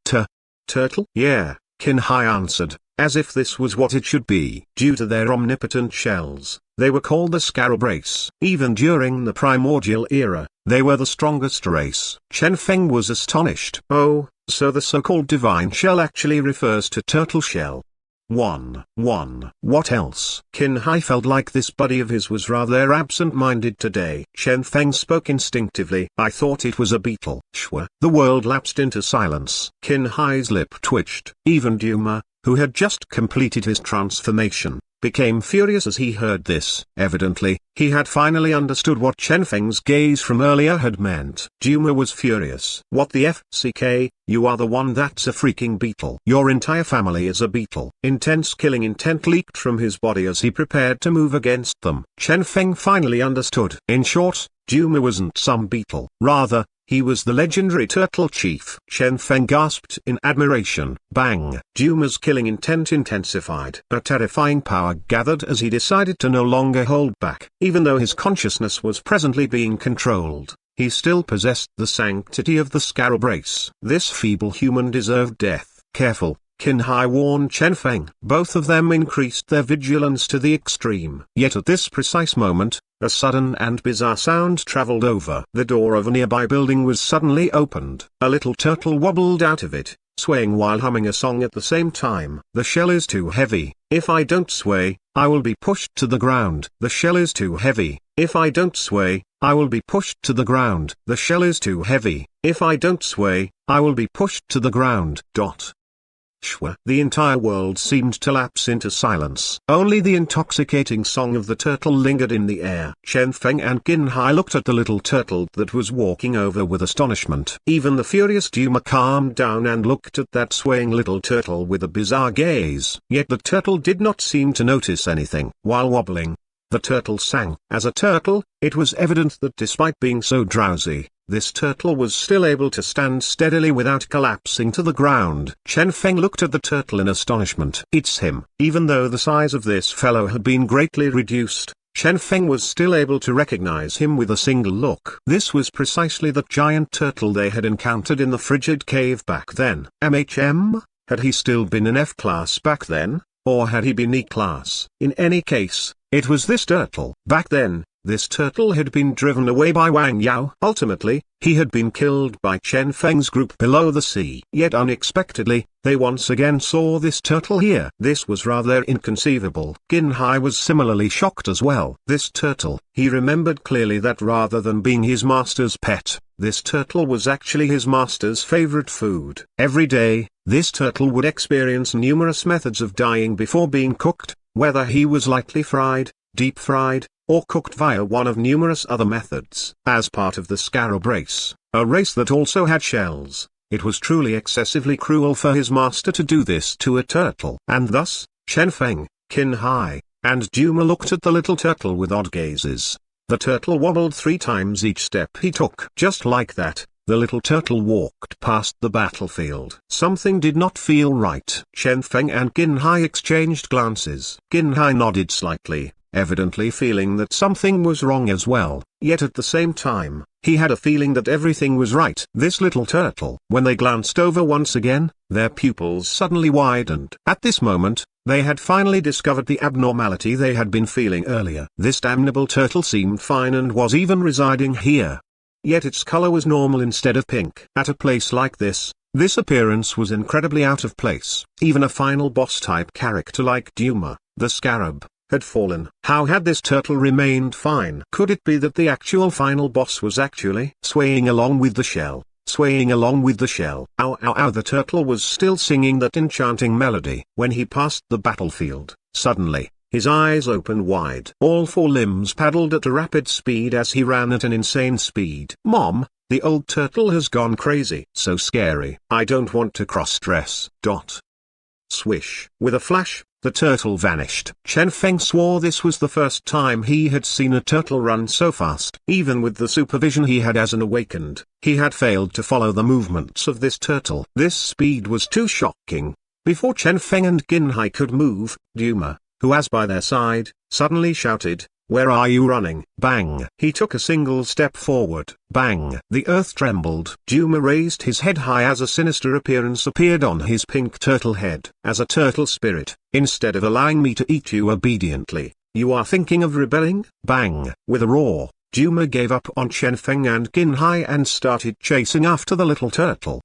Turtle? Yeah, Qin Hai answered, as if this was what it should be. Due to their omnipotent shells, they were called the scarab race. Even during the primordial era, they were the strongest race. Chen Feng was astonished. Oh, so the so-called divine shell actually refers to turtle shell. What else? Qin Hai felt like this buddy of his was rather absent-minded today. Chen Feng spoke instinctively. I thought it was a beetle. Shwa. The world lapsed into silence. Qin Hai's lip twitched. Even Duma, who had just completed his transformation, became furious as he heard this. Evidently, he had finally understood what Chen Feng's gaze from earlier had meant. Duma was furious. What the FCK, you are the one that's a freaking beetle. Your entire family is a beetle. Intense killing intent leaked from his body as he prepared to move against them. Chen Feng finally understood. In short, Duma wasn't some beetle. Rather, he was the legendary turtle chief. Chen Feng gasped in admiration. Bang! Duma's killing intent intensified. A terrifying power gathered as he decided to no longer hold back. Even though his consciousness was presently being controlled, he still possessed the sanctity of the scarab race. This feeble human deserved death. Careful, Qin Hai warned Chen Feng. Both of them increased their vigilance to the extreme. Yet at this precise moment, a sudden and bizarre sound traveled over. The door of a nearby building was suddenly opened. A little turtle wobbled out of it, swaying while humming a song at the same time. The shell is too heavy. If I don't sway, I will be pushed to the ground. The shell is too heavy. If I don't sway, I will be pushed to the ground. The shell is too heavy. If I don't sway, I will be pushed to the ground. Shwa. The entire world seemed to lapse into silence. Only the intoxicating song of the turtle lingered in the air. Chen Feng and Qin Hai looked at the little turtle that was walking over with astonishment. Even the furious Duma calmed down and looked at that swaying little turtle with a bizarre gaze. Yet the turtle did not seem to notice anything. While wobbling, the turtle sang. As a turtle, it was evident that despite being so drowsy, this turtle was still able to stand steadily without collapsing to the ground. Chen Feng looked at the turtle in astonishment. It's him. Even though the size of this fellow had been greatly reduced, Chen Feng was still able to recognize him with a single look. This was precisely the giant turtle they had encountered in the frigid cave back then. Had he still been in F-class back then, or had he been E-class? In any case, it was this turtle. Back then, this turtle had been driven away by Wang Yao. Ultimately, he had been killed by Chen Feng's group below the sea. Yet unexpectedly, they once again saw this turtle here. This was rather inconceivable. Qin Hai was similarly shocked as well. This turtle, he remembered clearly that rather than being his master's pet, this turtle was actually his master's favorite food. Every day, this turtle would experience numerous methods of dying before being cooked, whether he was lightly fried, deep fried, or cooked via one of numerous other methods. As part of the scarab race, a race that also had shells, it was truly excessively cruel for his master to do this to a turtle. And thus, Chen Feng, Qin Hai, and Duma looked at the little turtle with odd gazes. The turtle wobbled 3 times each step he took. Just like that, the little turtle walked past the battlefield. Something did not feel right. Chen Feng and Qin Hai exchanged glances. Qin Hai nodded slightly, evidently feeling that something was wrong as well, yet at the same time, he had a feeling that everything was right. This little turtle. When they glanced over once again, their pupils suddenly widened. At this moment, they had finally discovered the abnormality they had been feeling earlier. This damnable turtle seemed fine and was even residing here. Yet its color was normal instead of pink. At a place like this appearance was incredibly out of place. Even a final boss-type character like Duma, the scarab, had fallen. How had this turtle remained fine? Could it be that the actual final boss was actually swaying along with the shell? Swaying along with the shell. Ow ow ow. The turtle was still singing that enchanting melody. When he passed the battlefield, suddenly, his eyes opened wide. All 4 limbs paddled at a rapid speed as he ran at an insane speed. Mom, The old turtle has gone crazy. So scary. I don't want to cross-dress. Swish. With a flash, the turtle vanished. Chen Feng swore this was the first time he had seen a turtle run so fast. Even with the supervision he had as an awakened, he had failed to follow the movements of this turtle. This speed was too shocking. Before Chen Feng and Ginhai could move, Duma, who was by their side, suddenly shouted, "Where are you running?" Bang! He took a single step forward. Bang! The earth trembled. Duma raised his head high as a sinister appearance appeared on his pink turtle head. As a turtle spirit, instead of allowing me to eat you obediently, you are thinking of rebelling? Bang! With a roar, Duma gave up on Chen Feng and Ginhai and started chasing after the little turtle.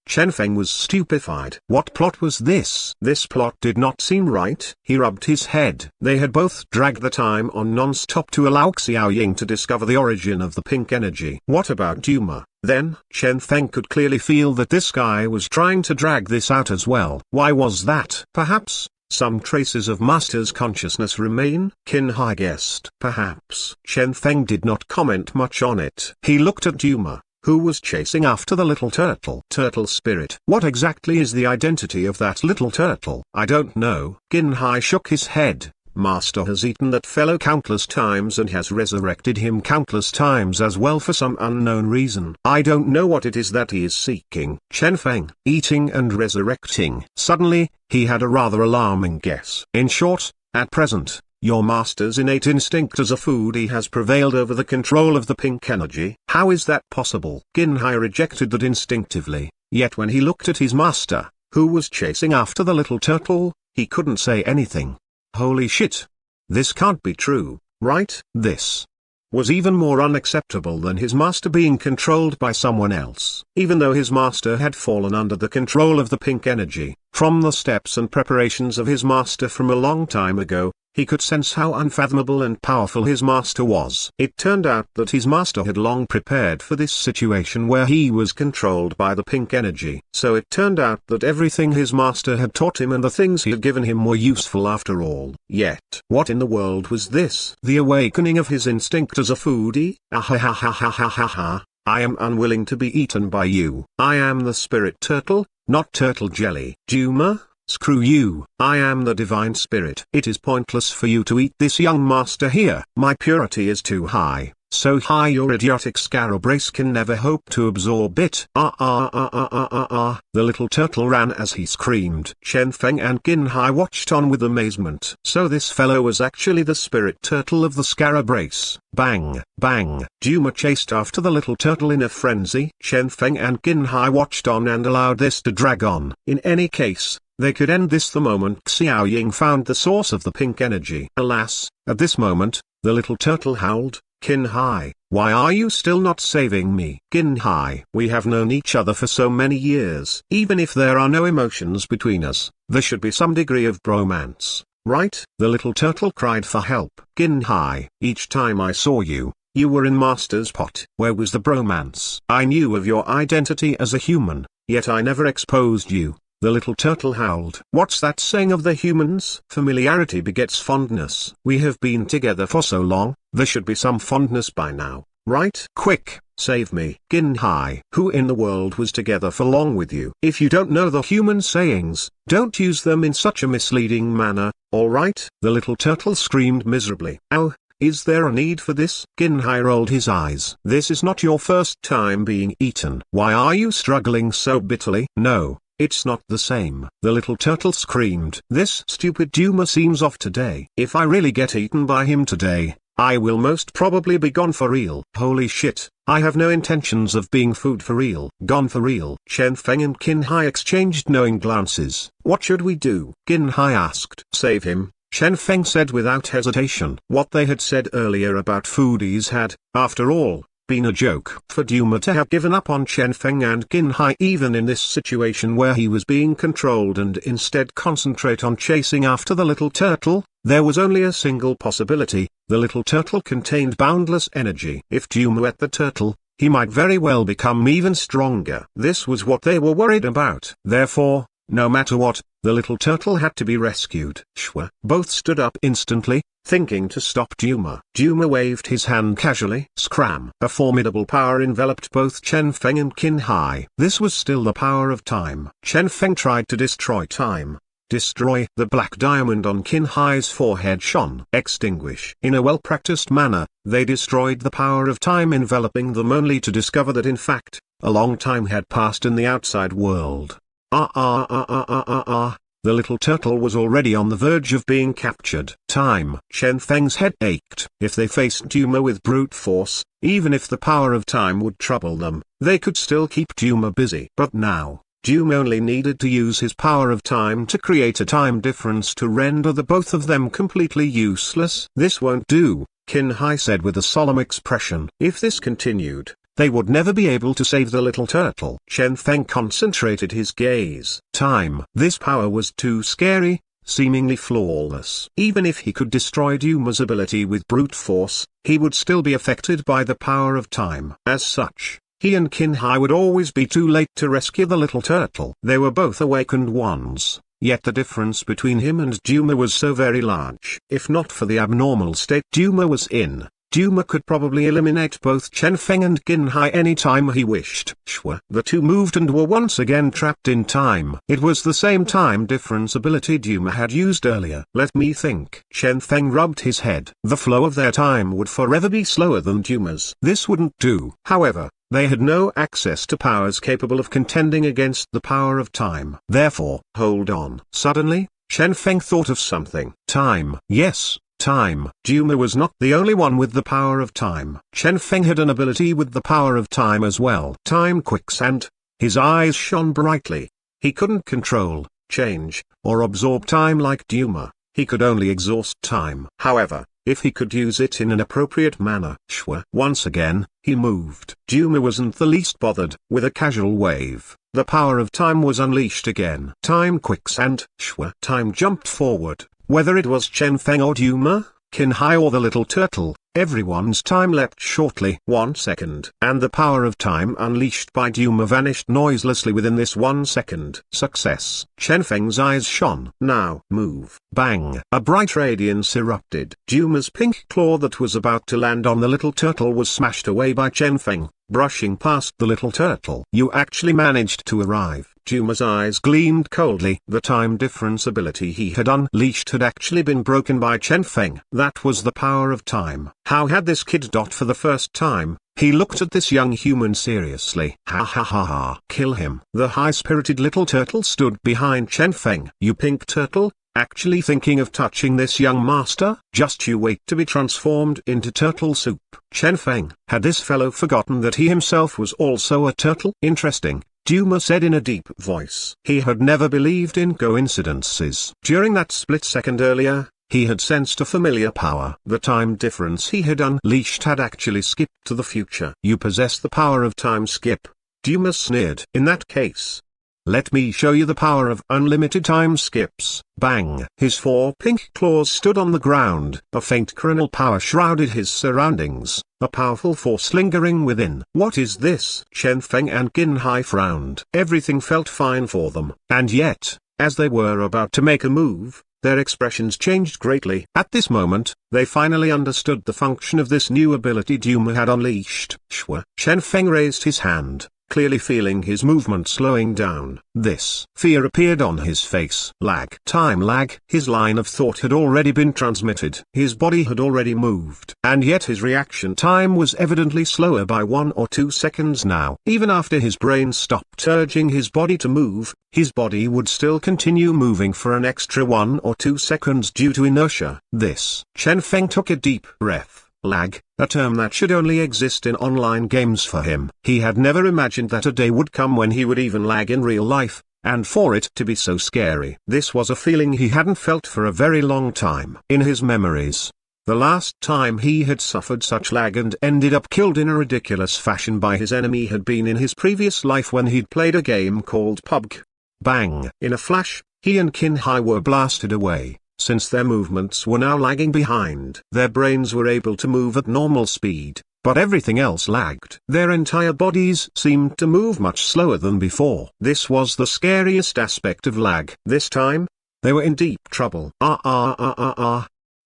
Chen Feng was stupefied. What plot was this? This plot did not seem right. He rubbed his head. They had both dragged the time on non-stop to allow Xiao Ying to discover the origin of the pink energy. What about Duma? Then, Chen Feng could clearly feel that this guy was trying to drag this out as well. Why was that? Perhaps some traces of Master's consciousness remain? Ginhai guessed. Perhaps. Chen Feng did not comment much on it. He looked at Duma, who was chasing after the little turtle. Turtle spirit. What exactly is the identity of that little turtle? I don't know. Ginhai shook his head. Master has eaten that fellow countless times and has resurrected him countless times as well for some unknown reason. I don't know what it is that he is seeking. Chen Feng, eating and resurrecting. Suddenly, he had a rather alarming guess. In short, at present, your master's innate instinct as a foodie has prevailed over the control of the pink energy. How is that possible? Ginhai rejected that instinctively, yet when he looked at his master, who was chasing after the little turtle, he couldn't say anything. Holy shit! This can't be true, right? This was even more unacceptable than his master being controlled by someone else. Even though his master had fallen under the control of the pink energy, from the steps and preparations of his master from a long time ago, he could sense how unfathomable and powerful his master was. It turned out that his master had long prepared for this situation where he was controlled by the pink energy. So it turned out that everything his master had taught him and the things he had given him were useful after all. Yet, what in the world was this? The awakening of his instinct as a foodie? Ahahahahahaha. I am unwilling to be eaten by you. I am the spirit turtle, not turtle jelly. Duma? Screw you, I am the divine spirit. It is pointless for you to eat this young master here. My purity is too high, so high your idiotic scarab race can never hope to absorb it. The little turtle ran as he screamed. Chen Feng and Ginhai watched on with amazement. So this fellow was actually the spirit turtle of the scarab race. Bang, bang. Duma chased after the little turtle in a frenzy. Chen Feng and Ginhai watched on and allowed this to drag on. In any case, they could end this the moment Xiao Ying found the source of the pink energy. Alas, at this moment, the little turtle howled, "Ginhai, why are you still not saving me?" Ginhai, we have known each other for so many years. Even if there are no emotions between us, there should be some degree of bromance, right? The little turtle cried for help. Ginhai, each time I saw you, you were in Master's pot. Where was the bromance? I knew of your identity as a human, yet I never exposed you. The little turtle howled. What's that saying of the humans? Familiarity begets fondness. We have been together for so long, there should be some fondness by now, right? Quick, save me. Ginhai, who in the world was together for long with you? If you don't know the human sayings, don't use them in such a misleading manner, alright? The little turtle screamed miserably. Ow! Is there a need for this? Ginhai rolled his eyes. This is not your first time being eaten. Why are you struggling so bitterly? No. It's not the same. The little turtle screamed. This stupid Duma seems off today. If I really get eaten by him today, I will most probably be gone for real. Holy shit, I have no intentions of being food for real. Gone for real. Chen Feng and Ginhai exchanged knowing glances. What should we do? Ginhai asked. Save him, Chen Feng said without hesitation. What they had said earlier about foodies had, after all, been a joke. For Duma to have given up on Chen Feng and Ginhai even in this situation where he was being controlled and instead concentrate on chasing after the little turtle, there was only a single possibility: the little turtle contained boundless energy. If Duma ate the turtle, he might very well become even stronger. This was what they were worried about. Therefore, no matter what, The little turtle had to be rescued. Shwa. Both stood up instantly, thinking to stop Duma. Duma waved his hand casually. Scram! A formidable power enveloped both Chen Feng and Qin Hai. This was still the power of time. Chen Feng tried to destroy time. Destroy. The black diamond on Qin Hai's forehead shone. Extinguish. In a well-practiced manner, they destroyed the power of time enveloping them, only to discover that in fact, a long time had passed in the outside world. The little turtle was already on the verge of being captured. Time. Chen Feng's head ached. If they faced Duma with brute force, even if the power of time would trouble them, they could still keep Duma busy. But now, Duma only needed to use his power of time to create a time difference to render the both of them completely useless. This won't do, Qin Hai said with a solemn expression. If this continued, they would never be able to save the little turtle. Chen Feng concentrated his gaze. Time. This power was too scary, seemingly flawless. Even if he could destroy Duma's ability with brute force, he would still be affected by the power of time. As such, he and Qin Hai would always be too late to rescue the little turtle. They were both awakened ones, yet the difference between him and Duma was so very large. If not for the abnormal state Duma was in, Duma could probably eliminate both Chen Feng and Qin Hai any time he wished. Shwa. The two moved and were once again trapped in time. It was the same time difference ability Duma had used earlier. Let me think. Chen Feng rubbed his head. The flow of their time would forever be slower than Duma's. This wouldn't do. However, they had no access to powers capable of contending against the power of time. Therefore, hold on. Suddenly, Chen Feng thought of something. Time. Yes. Time. Duma was not the only one with the power of time. Chen Feng had an ability with the power of time as well. Time quicksand. His eyes shone brightly. He couldn't control, change, or absorb time like Duma. He could only exhaust time. However, if he could use it in an appropriate manner. Shwa. Once again, he moved. Duma wasn't the least bothered. With a casual wave, the power of time was unleashed again. Time quicksand. Shwa. Time jumped forward. Whether it was Chen Feng or Duma, Qin Hai or the little turtle, everyone's time leapt shortly. 1 second. And the power of time unleashed by Duma vanished noiselessly within this 1 second. Success. Chen Feng's eyes shone. Now, move. Bang. A bright radiance erupted. Duma's pink claw that was about to land on the little turtle was smashed away by Chen Feng, brushing past the little turtle. You actually managed to arrive. Duma's eyes gleamed coldly. The time difference ability he had unleashed had actually been broken by Chen Feng. That was the power of time. How had this kid dot for the first time? He looked at this young human seriously. Ha ha ha ha. Kill him. The high-spirited little turtle stood behind Chen Feng. You pink turtle? Actually thinking of touching this young master? Just you wait to be transformed into turtle soup. Chen Feng. Had this fellow forgotten that he himself was also a turtle? Interesting, Duma said in a deep voice. He had never believed in coincidences. During that split second earlier, he had sensed a familiar power. The time difference he had unleashed had actually skipped to the future. You possess the power of time skip. Duma sneered. In that case, let me show you the power of unlimited time skips. Bang. His 4 pink claws stood on the ground. A faint coronal power shrouded his surroundings, a powerful force lingering within. What is this? Chen Feng and Qin Hai frowned. Everything felt fine for them. And yet, as they were about to make a move, their expressions changed greatly. At this moment, they finally understood the function of this new ability Duma had unleashed. Shwa. Chen Feng raised his hand, clearly feeling his movement slowing down. This fear appeared on his face. Lag. Time lag. His line of thought had already been transmitted. His body had already moved. And yet his reaction time was evidently slower by 1 or 2 seconds now. Even after his brain stopped urging his body to move, his body would still continue moving for an extra 1 or 2 seconds due to inertia. This. Chen Feng took a deep breath. Lag, a term that should only exist in online games for him. He had never imagined that a day would come when he would even lag in real life, and for it to be so scary. This was a feeling he hadn't felt for a very long time. In his memories, the last time he had suffered such lag and ended up killed in a ridiculous fashion by his enemy had been in his previous life when he'd played a game called PUBG. Bang! In a flash, he and Qin Hai were blasted away. Since their movements were now lagging behind, their brains were able to move at normal speed. but everything else lagged. Their entire bodies seemed to move much slower than before. This was the scariest aspect of lag. This time, they were in deep trouble.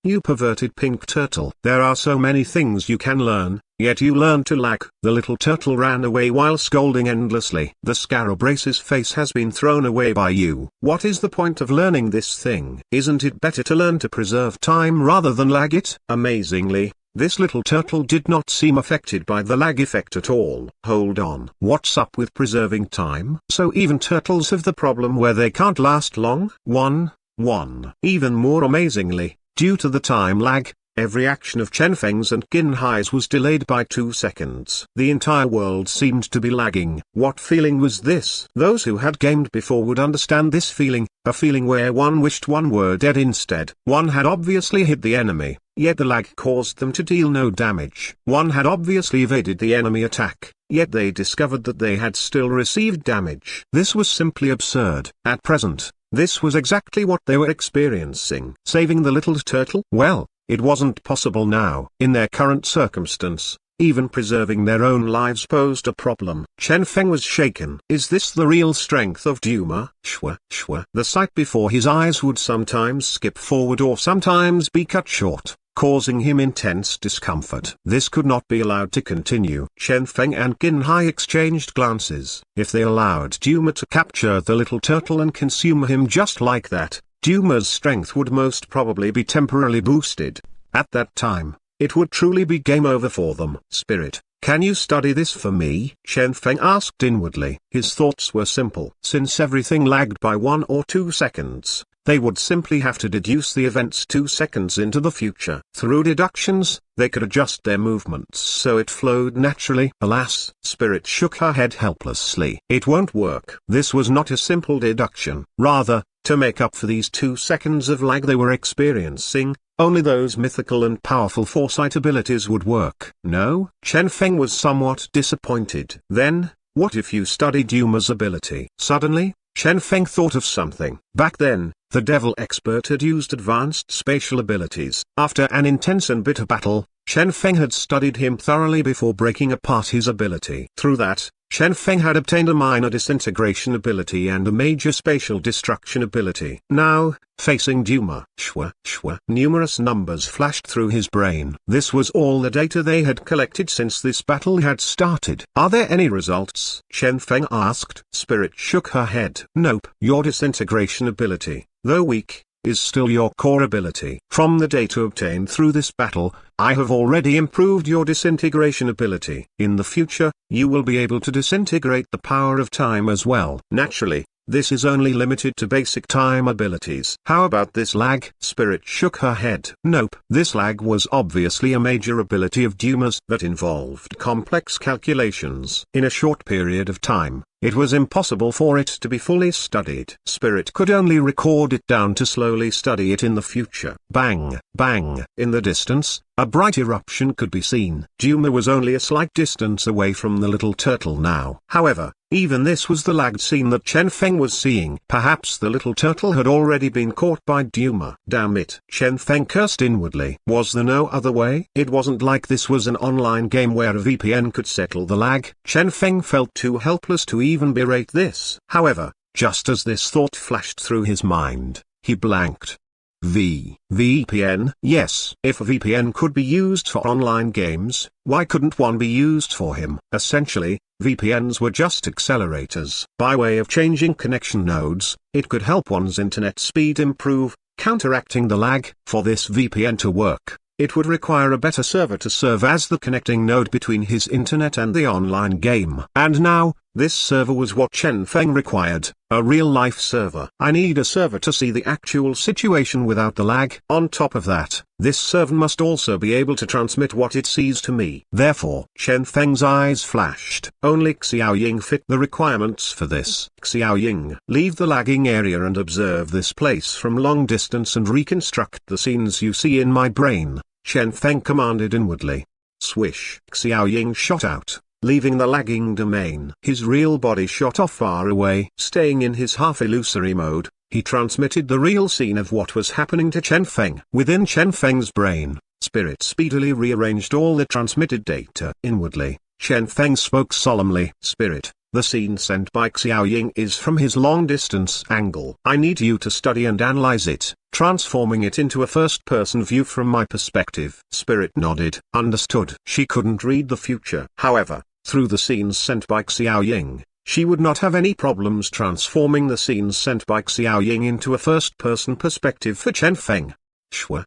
You perverted pink turtle. There are so many things you can learn, yet you learn to lag. The little turtle ran away while scolding endlessly. The scarab race's face has been thrown away by you. What is the point of learning this thing? Isn't it better to learn to preserve time rather than lag it? Amazingly, this little turtle did not seem affected by the lag effect at all. Hold on. What's up with preserving time? So even turtles have the problem where they can't last long? Even more amazingly, due to the time lag, every action of Chen Feng's and Qin Hai's was delayed by 2 seconds. The entire world seemed to be lagging. What feeling was this? Those who had gamed before would understand this feeling, a feeling where one wished one were dead instead. One had obviously hit the enemy, yet the lag caused them to deal no damage. One had obviously evaded the enemy attack, yet they discovered that they had still received damage. This was simply absurd. At present, this was exactly what they were experiencing. Saving the little turtle? Well, it wasn't possible now. In their current circumstance, even preserving their own lives posed a problem. Chen Feng was shaken. Is this the real strength of Duma? Shwa. The sight before his eyes would sometimes skip forward or sometimes be cut short, causing him intense discomfort. This could not be allowed to continue. Chen Feng and Qin Hai exchanged glances. If they allowed Duma to capture the little turtle and consume him just like that, Duma's strength would most probably be temporarily boosted. At that time, it would truly be game over for them. Spirit, can you study this for me? Chen Feng asked inwardly. His thoughts were simple. Since everything lagged by 1 or 2 seconds, they would simply have to deduce the events 2 seconds into the future. Through deductions, they could adjust their movements so it flowed naturally. Alas, Spirit shook her head helplessly. It won't work. This was not a simple deduction. Rather, to make up for these 2 seconds of lag they were experiencing, only those mythical and powerful foresight abilities would work. No? Chen Feng was somewhat disappointed. Then, what if you studied Duma's ability? Suddenly, Chen Feng thought of something. Back then, the devil expert had used advanced spatial abilities. After an intense and bitter battle, Chen Feng had studied him thoroughly before breaking apart his ability. Through that, Chen Feng had obtained a minor disintegration ability and a major spatial destruction ability. Now, facing Duma, numerous numbers flashed through his brain. This was all the data they had collected since this battle had started. Are there any results? Chen Feng asked. Spirit shook her head. Nope. Your disintegration ability, though weak, is still your core ability. From the data obtained through this battle, I have already improved your disintegration ability. In the future, you will be able to disintegrate the power of time as well. Naturally, this is only limited to basic time abilities. How about this lag? Spirit shook her head. Nope. This lag was obviously a major ability of Duma's that involved complex calculations. In a short period of time, it was impossible for it to be fully studied. Spirit could only record it down to slowly study it in the future. Bang, bang. In the distance, a bright eruption could be seen. Duma was only a slight distance away from the little turtle now. However, even this was the lagged scene that Chen Feng was seeing. Perhaps the little turtle had already been caught by Duma. Damn it. Chen Feng cursed inwardly. Was there no other way? It wasn't like this was an online game where a VPN could settle the lag. Chen Feng felt too helpless to even berate this. However, just as this thought flashed through his mind, he blanked. VPN? Yes. If a VPN could be used for online games, why couldn't one be used for him? Essentially, VPNs were just accelerators. By way of changing connection nodes, it could help one's internet speed improve, counteracting the lag. For this VPN to work, it would require a better server to serve as the connecting node between his internet and the online game. And now, this server was what Chen Feng required, a real-life server. I need a server to see the actual situation without the lag. On top of that, this server must also be able to transmit what it sees to me. Therefore, Chen Feng's eyes flashed. Only Xiaoying fit the requirements for this. Xiaoying, leave the lagging area and observe this place from long distance and reconstruct the scenes you see in my brain, Chen Feng commanded inwardly. Swish. Xiaoying shot out, leaving the lagging domain. His real body shot off far away. Staying in his half-illusory mode, he transmitted the real scene of what was happening to Chen Feng. Within Chen Feng's brain, Spirit speedily rearranged all the transmitted data. Inwardly, Chen Feng spoke solemnly. Spirit, the scene sent by Xiaoying is from his long-distance angle. I need you to study and analyze it, transforming it into a first-person view from my perspective. Spirit nodded. Understood. She couldn't read the future. However, through the scenes sent by Xiaoying, she would not have any problems transforming the scenes sent by Xiaoying into a first-person perspective for Chen Feng. Shwa.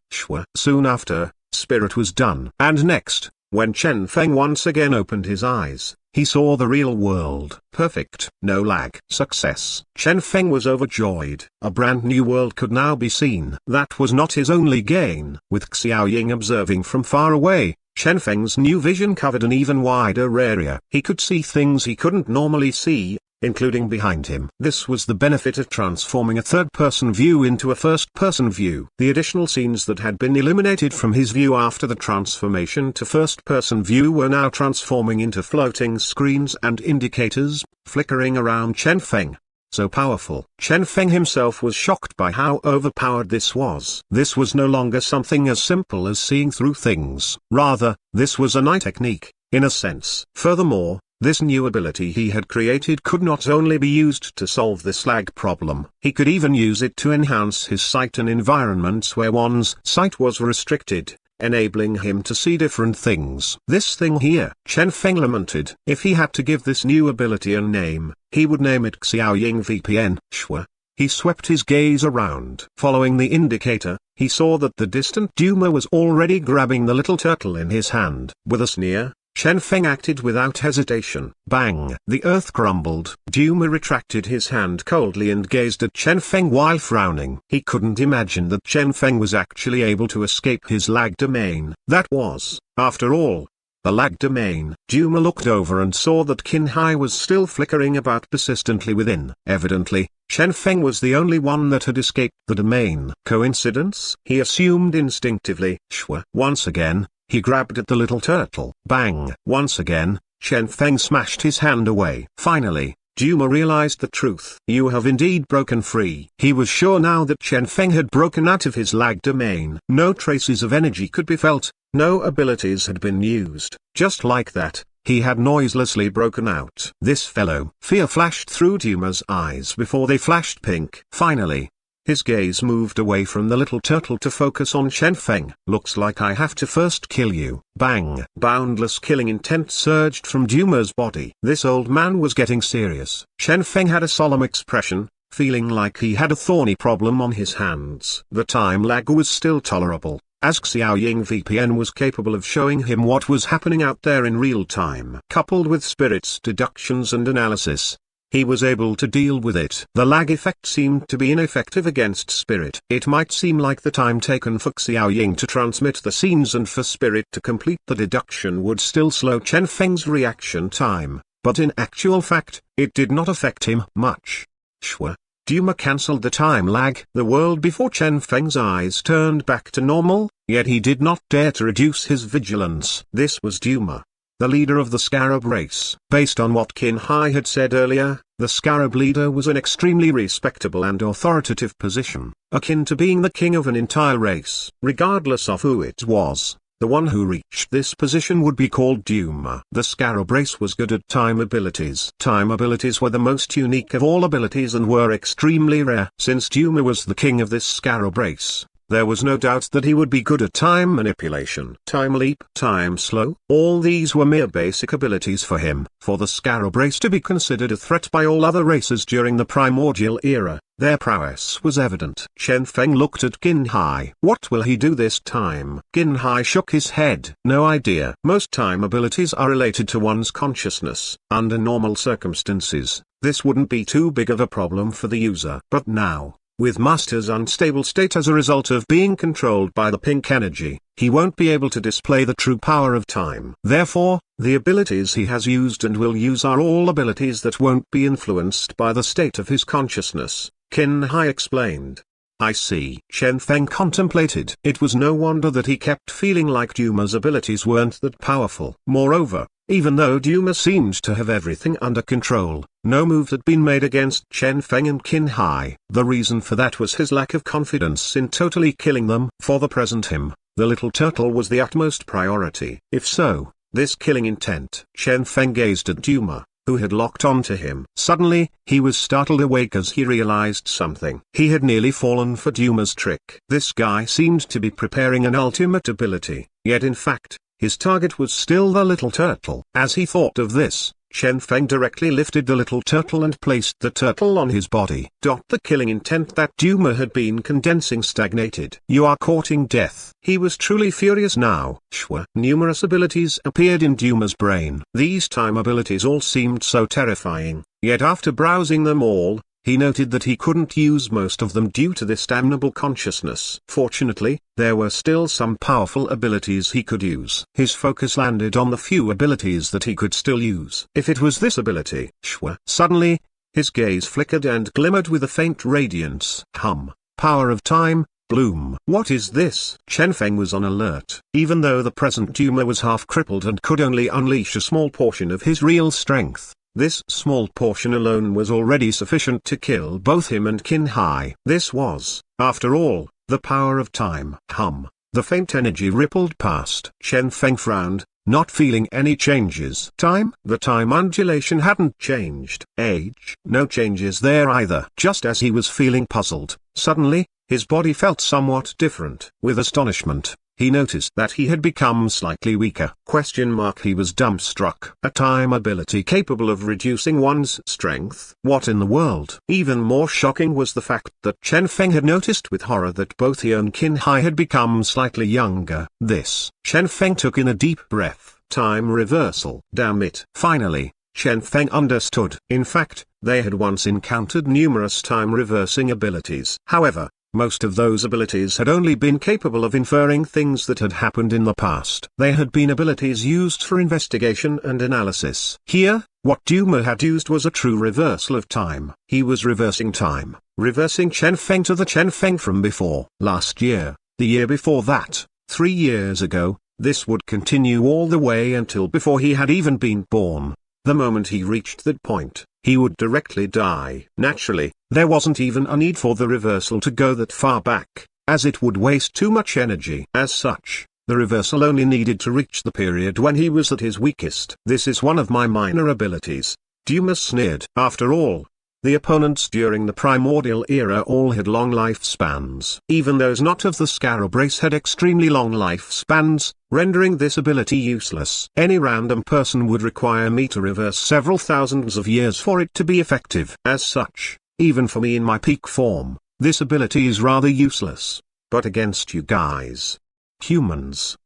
Soon after, Spirit was done. And next, when Chen Feng once again opened his eyes, he saw the real world. Perfect. No lag. Success. Chen Feng was overjoyed. A brand new world could now be seen. That was not his only gain. With Xiaoying observing from far away, Chen Feng's new vision covered an even wider area. He could see things he couldn't normally see, including behind him. This was the benefit of transforming a third-person view into a first-person view. The additional scenes that had been eliminated from his view after the transformation to first-person view were now transforming into floating screens and indicators, flickering around Chen Feng. So powerful. Chen Feng himself was shocked by how overpowered this was. This was no longer something as simple as seeing through things. Rather, this was an eye technique, in a sense. Furthermore, this new ability he had created could not only be used to solve this lag problem, he could even use it to enhance his sight in environments where one's sight was restricted, enabling him to see different things. This thing here, Chen Feng lamented. If he had to give this new ability a name, he would name it Xiaoying VPN. Shwa. He swept his gaze around. Following the indicator, he saw that the distant Duma was already grabbing the little turtle in his hand. With a sneer, Chen Feng acted without hesitation. Bang! The earth crumbled. Duma retracted his hand coldly and gazed at Chen Feng while frowning. He couldn't imagine that Chen Feng was actually able to escape his lag domain. That was, after all, the lag domain. Duma looked over and saw that Qin Hai was still flickering about persistently within. Evidently, Chen Feng was the only one that had escaped the domain. Coincidence? He assumed instinctively. Shwa. Once again, he grabbed at the little turtle. Bang! Once again, Chen Feng smashed his hand away. Finally, Duma realized the truth. You have indeed broken free. He was sure now that Chen Feng had broken out of his lag domain. No traces of energy could be felt, no abilities had been used. Just like that, he had noiselessly broken out. This fellow. Fear flashed through Duma's eyes before they flashed pink. Finally, his gaze moved away from the little turtle to focus on Chen Feng. Looks like I have to first kill you. Bang! Boundless killing intent surged from Duma's body. This old man was getting serious. Chen Feng had a solemn expression, feeling like he had a thorny problem on his hands. The time lag was still tolerable, as Xiaoying VPN was capable of showing him what was happening out there in real time. Coupled with Spirit's deductions and analysis, he was able to deal with it. The lag effect seemed to be ineffective against Spirit. It might seem like the time taken for Xiaoying to transmit the scenes and for Spirit to complete the deduction would still slow Chen Feng's reaction time, but in actual fact, it did not affect him much. Shwa. Duma cancelled the time lag. The world before Chen Feng's eyes turned back to normal, yet he did not dare to reduce his vigilance. This was Duma, the leader of the Scarab race. Based on what Qin Hai had said earlier, the Scarab leader was an extremely respectable and authoritative position, akin to being the king of an entire race. Regardless of who it was, the one who reached this position would be called Duma. The Scarab race was good at time abilities. Time abilities were the most unique of all abilities and were extremely rare. Since Duma was the king of this Scarab race, there was no doubt that he would be good at time manipulation. Time leap, time slow, all these were mere basic abilities for him. For the Scarab race to be considered a threat by all other races during the primordial era, their prowess was evident. Chen Feng looked at Qin Hai. What will he do this time? Qin Hai shook his head. No idea. Most time abilities are related to one's consciousness. Under normal circumstances, this wouldn't be too big of a problem for the user. But now, with Master's unstable state as a result of being controlled by the pink energy, he won't be able to display the true power of time. Therefore, the abilities he has used and will use are all abilities that won't be influenced by the state of his consciousness, Qin Hai explained. I see. Chen Feng contemplated. It was no wonder that he kept feeling like Duma's abilities weren't that powerful. Moreover, Even though Duma seemed to have everything under control, no move had been made against Chen Feng and Qin Hai. The reason for that was his lack of confidence in totally killing them. For the present him, the little turtle was the utmost priority. If so, this killing intent. Chen Feng gazed at Duma, who had locked onto him. Suddenly, he was startled awake as he realized something. He had nearly fallen for Duma's trick. This guy seemed to be preparing an ultimate ability, yet in fact, his target was still the little turtle. As he thought of this, Chen Feng directly lifted the little turtle and placed the turtle on his body. The killing intent that Duma had been condensing stagnated. You are courting death. He was truly furious now. Numerous abilities appeared in Duma's brain. These time abilities all seemed so terrifying, yet after browsing them all, he noted that he couldn't use most of them due to this damnable consciousness. Fortunately, there were still some powerful abilities he could use. His focus landed on the few abilities that he could still use. If it was this ability, Suddenly, his gaze flickered and glimmered with a faint radiance. Power of time, bloom. What is this? Chen Feng was on alert. Even though the present Duma was half crippled and could only unleash a small portion of his real strength, this small portion alone was already sufficient to kill both him and Qin Hai. This was, after all, the power of time. The faint energy rippled past. Chen Feng frowned, not feeling any changes. The time undulation hadn't changed. Age? No changes there either. Just as he was feeling puzzled, suddenly, his body felt somewhat different. With astonishment, he noticed that he had become slightly weaker. He was dumbstruck. A time ability capable of reducing one's strength. What in the world? Even more shocking was the fact that Chen Feng had noticed with horror that both he and Qin Hai had become slightly younger. Chen Feng took in a deep breath. Time reversal. Damn it. Finally, Chen Feng understood. In fact, they had once encountered numerous time-reversing abilities. However, most of those abilities had only been capable of inferring things that had happened in the past. They had been abilities used for investigation and analysis. Here, what Duma had used was a true reversal of time. He was reversing time, reversing Chen Feng to the Chen Feng from before. Last year, the year before that, 3 years ago, this would continue all the way until before he had even been born. The moment he reached that point, he would directly die. Naturally, there wasn't even a need for the reversal to go that far back, as it would waste too much energy. As such, the reversal only needed to reach the period when he was at his weakest. This is one of my minor abilities, Duma sneered. After all, the opponents during the primordial era all had long lifespans. Even those not of the scarab race had extremely long lifespans, rendering this ability useless. Any random person would require me to reverse several thousands of years for it to be effective. As such, even for me in my peak form, this ability is rather useless. But against you guys, humans,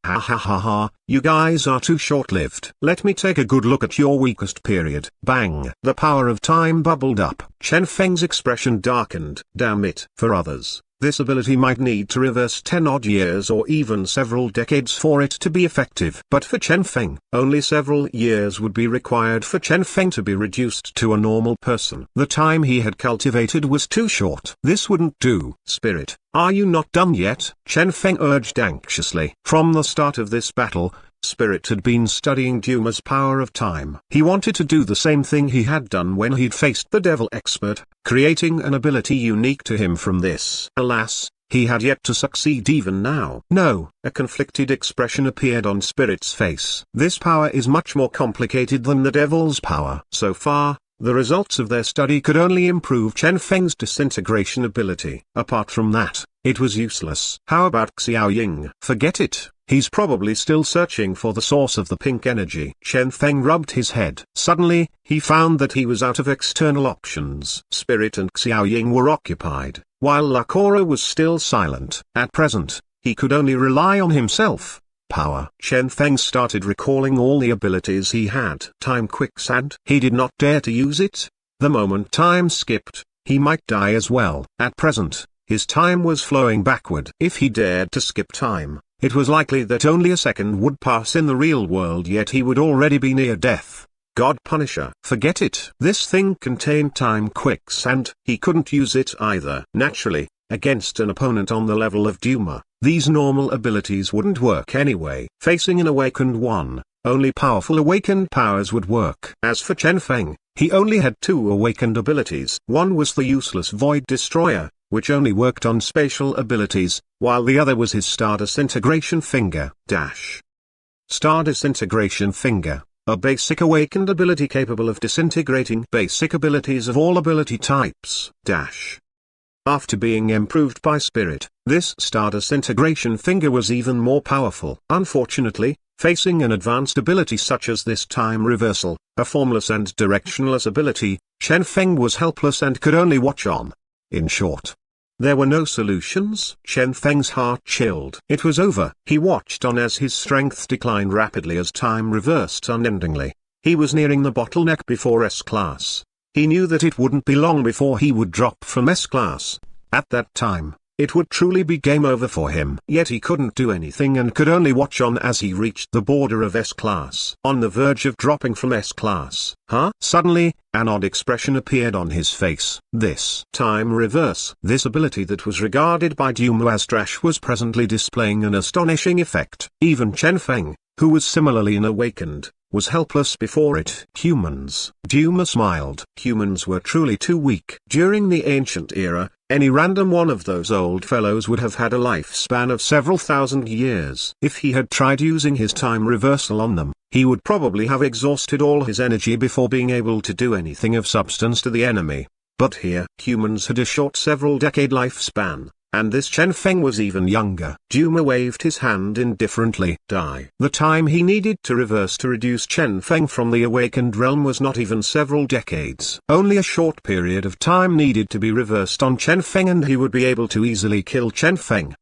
you guys are too short-lived. Let me take a good look at your weakest period. Bang! The power of time bubbled up. Chen Feng's expression darkened. Damn it. For others, this ability might need to reverse 10-odd years or even several decades for it to be effective. But for Chen Feng, only several years would be required for Chen Feng to be reduced to a normal person. The time he had cultivated was too short. This wouldn't do. Spirit, are you not done yet? Chen Feng urged anxiously. From the start of this battle, Spirit had been studying Duma's power of time. He wanted to do the same thing he had done when he'd faced the devil expert, creating an ability unique to him from this. Alas, he had yet to succeed even now. No, a conflicted expression appeared on Spirit's face. This power is much more complicated than the devil's power. So far, the results of their study could only improve Chen Feng's disintegration ability. Apart from that, it was useless. How about Xiao Ying? Forget it. He's probably still searching for the source of the pink energy. Chen Feng rubbed his head. Suddenly, he found that he was out of external options. Spirit and Xiao Ying were occupied, while Lakora was still silent. At present, he could only rely on himself. Power. Chen Feng started recalling all the abilities he had. Time quicksand. He did not dare to use it. The moment time skipped, he might die as well. At present, his time was flowing backward. If he dared to skip time, it was likely that only a second would pass in the real world, yet he would already be near death. God Punisher. Forget it. This thing contained time quicksand. He couldn't use it either. Naturally, against an opponent on the level of Duma, these normal abilities wouldn't work anyway. Facing an awakened one, only powerful awakened powers would work. As for Chen Feng, he only had two awakened abilities. One was the useless Void Destroyer, which only worked on spatial abilities, while the other was his Star Disintegration Finger. Star Disintegration Finger, a basic awakened ability capable of disintegrating basic abilities of all ability types. After being improved by Spirit, this Star Disintegration Finger was even more powerful. Unfortunately, facing an advanced ability such as this time reversal, a formless and directionless ability, Chen Feng was helpless and could only watch on. In short, there were no solutions. Chen Feng's heart chilled. It was over. He watched on as his strength declined rapidly as time reversed unendingly. He was nearing the bottleneck before S-Class. He knew that it wouldn't be long before he would drop from S-Class. At that time, it would truly be game over for him. Yet he couldn't do anything and could only watch on as he reached the border of S-Class. On the verge of dropping from S-Class. Suddenly, an odd expression appeared on his face. This time reverse. This ability that was regarded by Duma as trash was presently displaying an astonishing effect. Even Chen Feng, who was similarly unawakened, was helpless before it. Humans. Duma smiled. Humans were truly too weak. During the ancient era, any random one of those old fellows would have had a lifespan of several thousand years. If he had tried using his time reversal on them, he would probably have exhausted all his energy before being able to do anything of substance to the enemy. But here, humans had a short several decade lifespan, and this Chen Feng was even younger. Duma waved his hand indifferently. The time he needed to reverse to reduce Chen Feng from the awakened realm was not even several decades. Only a short period of time needed to be reversed on Chen Feng and he would be able to easily kill Chen Feng.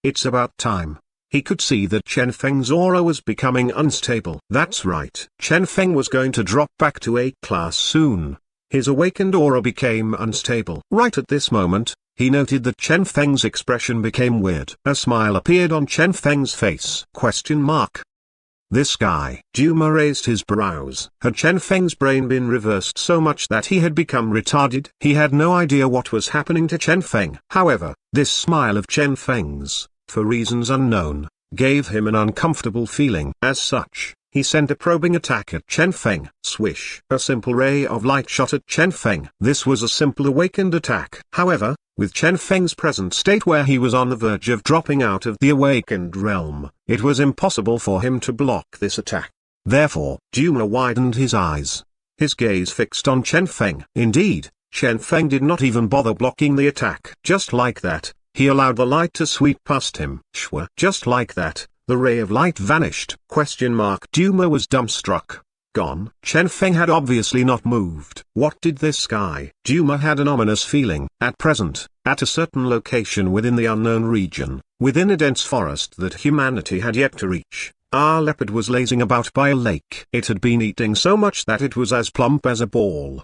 It's about time. He could see that Chen Feng's aura was becoming unstable. That's right. Chen Feng was going to drop back to A-Class soon. His awakened aura became unstable. Right at this moment, he noted that Chen Feng's expression became weird. A smile appeared on Chen Feng's face. This guy. Duma raised his brows. Had Chen Feng's brain been reversed so much that he had become retarded? He had no idea what was happening to Chen Feng. However, this smile of Chen Feng's, for reasons unknown, gave him an uncomfortable feeling. As such, he sent a probing attack at Chen Feng. Swish. A simple ray of light shot at Chen Feng. This was a simple awakened attack. However, with Chen Feng's present state where he was on the verge of dropping out of the awakened realm, it was impossible for him to block this attack. Therefore, Duma widened his eyes. His gaze fixed on Chen Feng. Indeed, Chen Feng did not even bother blocking the attack. Just like that, he allowed the light to sweep past him. Just like that, the ray of light vanished. Duma was dumbstruck. Gone. Chen Feng had obviously not moved. What did this guy? Duma had an ominous feeling. At present, at a certain location within the unknown region, within a dense forest that humanity had yet to reach, our leopard was lazing about by a lake. It had been eating so much that it was as plump as a ball.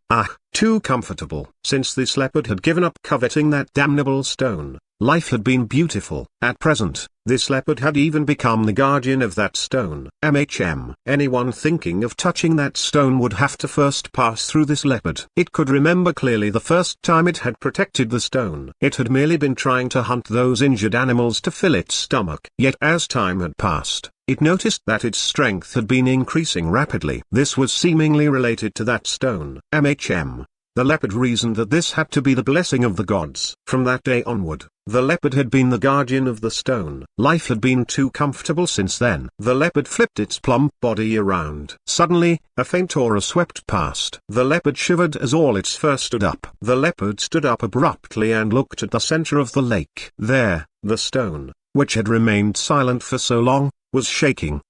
Too comfortable. Since this leopard had given up coveting that damnable stone, life had been beautiful. At present, this leopard had even become the guardian of that stone. Anyone thinking of touching that stone would have to first pass through this leopard. It could remember clearly the first time it had protected the stone. It had merely been trying to hunt those injured animals to fill its stomach. Yet as time had passed, it noticed that its strength had been increasing rapidly. This was seemingly related to that stone. The leopard reasoned that this had to be the blessing of the gods. From that day onward, the leopard had been the guardian of the stone. Life had been too comfortable since then. The leopard flipped its plump body around. Suddenly, a faint aura swept past. The leopard shivered as all its fur stood up. The leopard stood up abruptly and looked at the center of the lake. There, the stone, which had remained silent for so long, was shaking.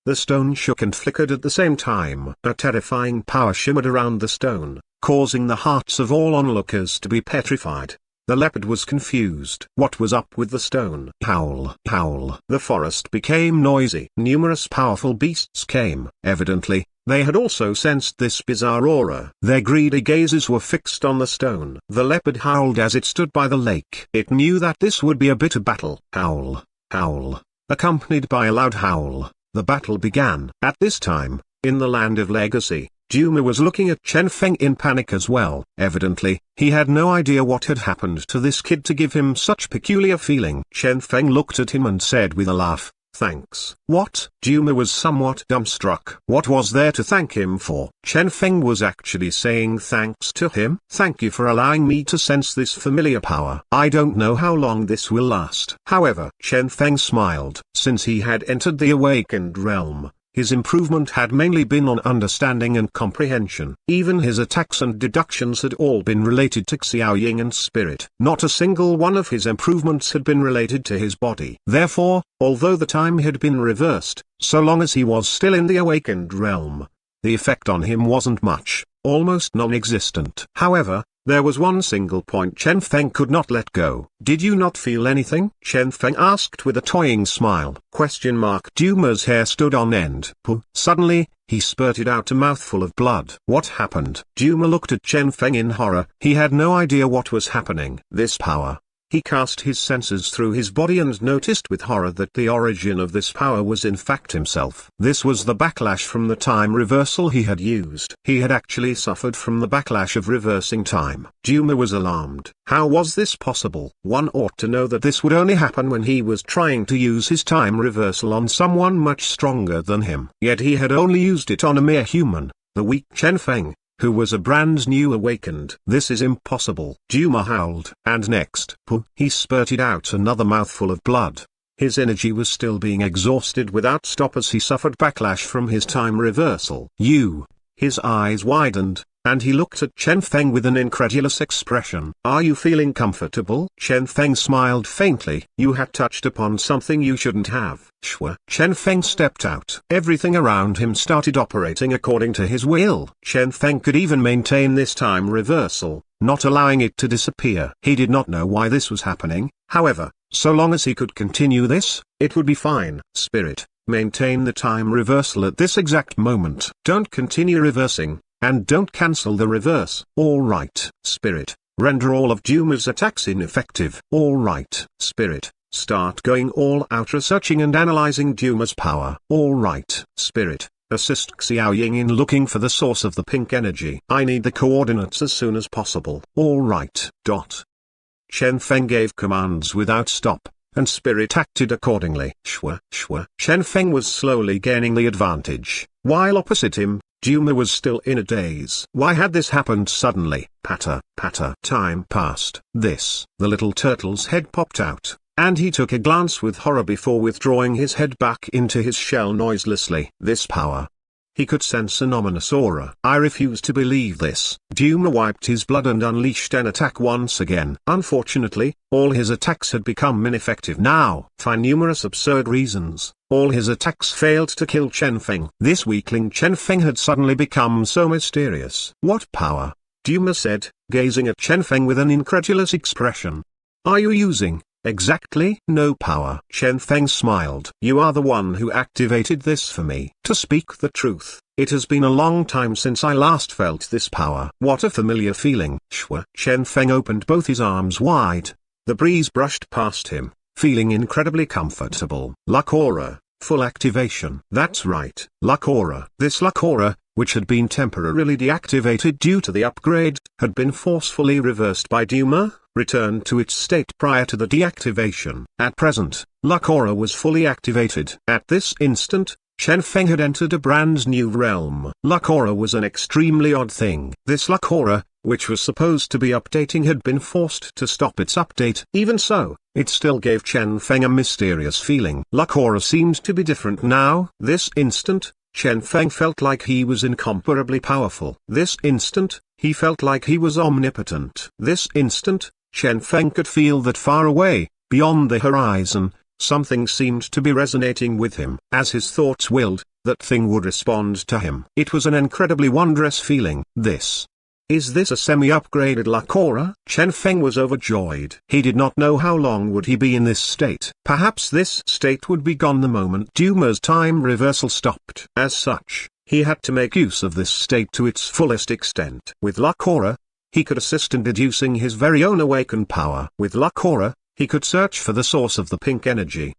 The stone shook and flickered at the same time. A terrifying power shimmered around the stone, causing the hearts of all onlookers to be petrified. The leopard was confused. What was up with the stone? Howl. The forest became noisy. Numerous powerful beasts came. Evidently, they had also sensed this bizarre aura. Their greedy gazes were fixed on the stone. The leopard howled as it stood by the lake. It knew that this would be a bitter battle. Howl. Accompanied by a loud howl, the battle began. At this time, in the land of legacy, Duma was looking at Chen Feng in panic as well. Evidently, he had no idea what had happened to this kid to give him such peculiar feeling. Chen Feng looked at him and said with a laugh, thanks. What? Duma was somewhat dumbstruck. What was there to thank him for? Chen Feng was actually saying thanks to him? Thank you for allowing me to sense this familiar power. I don't know how long this will last. However, Chen Feng smiled. Since he had entered the awakened realm, his improvement had mainly been on understanding and comprehension. Even his attacks and deductions had all been related to Xiaoying and spirit. Not a single one of his improvements had been related to his body. Therefore, although the time had been reversed, so long as he was still in the awakened realm, the effect on him wasn't much, almost non-existent. However, there was one single point Chen Feng could not let go. Did you not feel anything? Chen Feng asked with a toying smile. Duma's hair stood on end. Suddenly, he spurted out a mouthful of blood. What happened? Duma looked at Chen Feng in horror. He had no idea what was happening. This power. He cast his senses through his body and noticed with horror that the origin of this power was in fact himself. This was the backlash from the time reversal he had used. He had actually suffered from the backlash of reversing time. Duma was alarmed. How was this possible? One ought to know that this would only happen when he was trying to use his time reversal on someone much stronger than him. Yet he had only used it on a mere human, the weak Chen Feng, who was a brand new awakened. This is impossible. Duma howled. And next, he spurted out another mouthful of blood. His energy was still being exhausted without stop as he suffered backlash from his time reversal. His eyes widened, and he looked at Chen Feng with an incredulous expression. Are you feeling comfortable? Chen Feng smiled faintly. You had touched upon something you shouldn't have. Chen Feng stepped out. Everything around him started operating according to his will. Chen Feng could even maintain this time reversal, not allowing it to disappear. He did not know why this was happening, however, so long as he could continue this, it would be fine. Spirit, maintain the time reversal at this exact moment. Don't continue reversing, and don't cancel the reverse. Alright. Spirit, render all of Duma's attacks ineffective. Alright. Spirit, start going all out researching and analyzing Duma's power. Alright. Spirit, assist Xiaoying in looking for the source of the pink energy. I need the coordinates as soon as possible. Alright. Chen Feng gave commands without stop, and Spirit acted accordingly. Chen Feng was slowly gaining the advantage, while opposite him, Duma was still in a daze. Why had this happened suddenly? Patter, patter. Time passed. The little turtle's head popped out, and he took a glance with horror before withdrawing his head back into his shell noiselessly. This power. He could sense an ominous aura. I refuse to believe this. Duma wiped his blood and unleashed an attack once again. Unfortunately, all his attacks had become ineffective now. For numerous absurd reasons, all his attacks failed to kill Chen Feng. This weakling Chen Feng had suddenly become so mysterious. What power? Duma said, gazing at Chen Feng with an incredulous expression. Are you using? Exactly. No power. Chen Feng smiled. You are the one who activated this for me. To speak the truth, it has been a long time since I last felt this power. What a familiar feeling. Chen Feng opened both his arms wide. The breeze brushed past him, feeling incredibly comfortable. Luck aura, full activation. That's right. Luck aura. This luck aura, which had been temporarily deactivated due to the upgrade, had been forcefully reversed by Duma, returned to its state prior to the deactivation. At present, luck aura was fully activated. At this instant, Chen Feng had entered a brand new realm. Luck aura was an extremely odd thing. This luck aura, which was supposed to be updating, had been forced to stop its update. Even so, it still gave Chen Feng a mysterious feeling. Luck aura seemed to be different now. This instant, Chen Feng felt like he was incomparably powerful. This instant, he felt like he was omnipotent. This instant, Chen Feng could feel that far away, beyond the horizon, something seemed to be resonating with him. As his thoughts willed, that thing would respond to him. It was an incredibly wondrous feeling. Is this a semi-upgraded luck aura? Chen Feng was overjoyed. He did not know how long would he be in this state. Perhaps this state would be gone the moment Duma's time reversal stopped. As such, he had to make use of this state to its fullest extent. With luck aura, he could assist in deducing his very own awakened power. With luck aura, he could search for the source of the pink energy.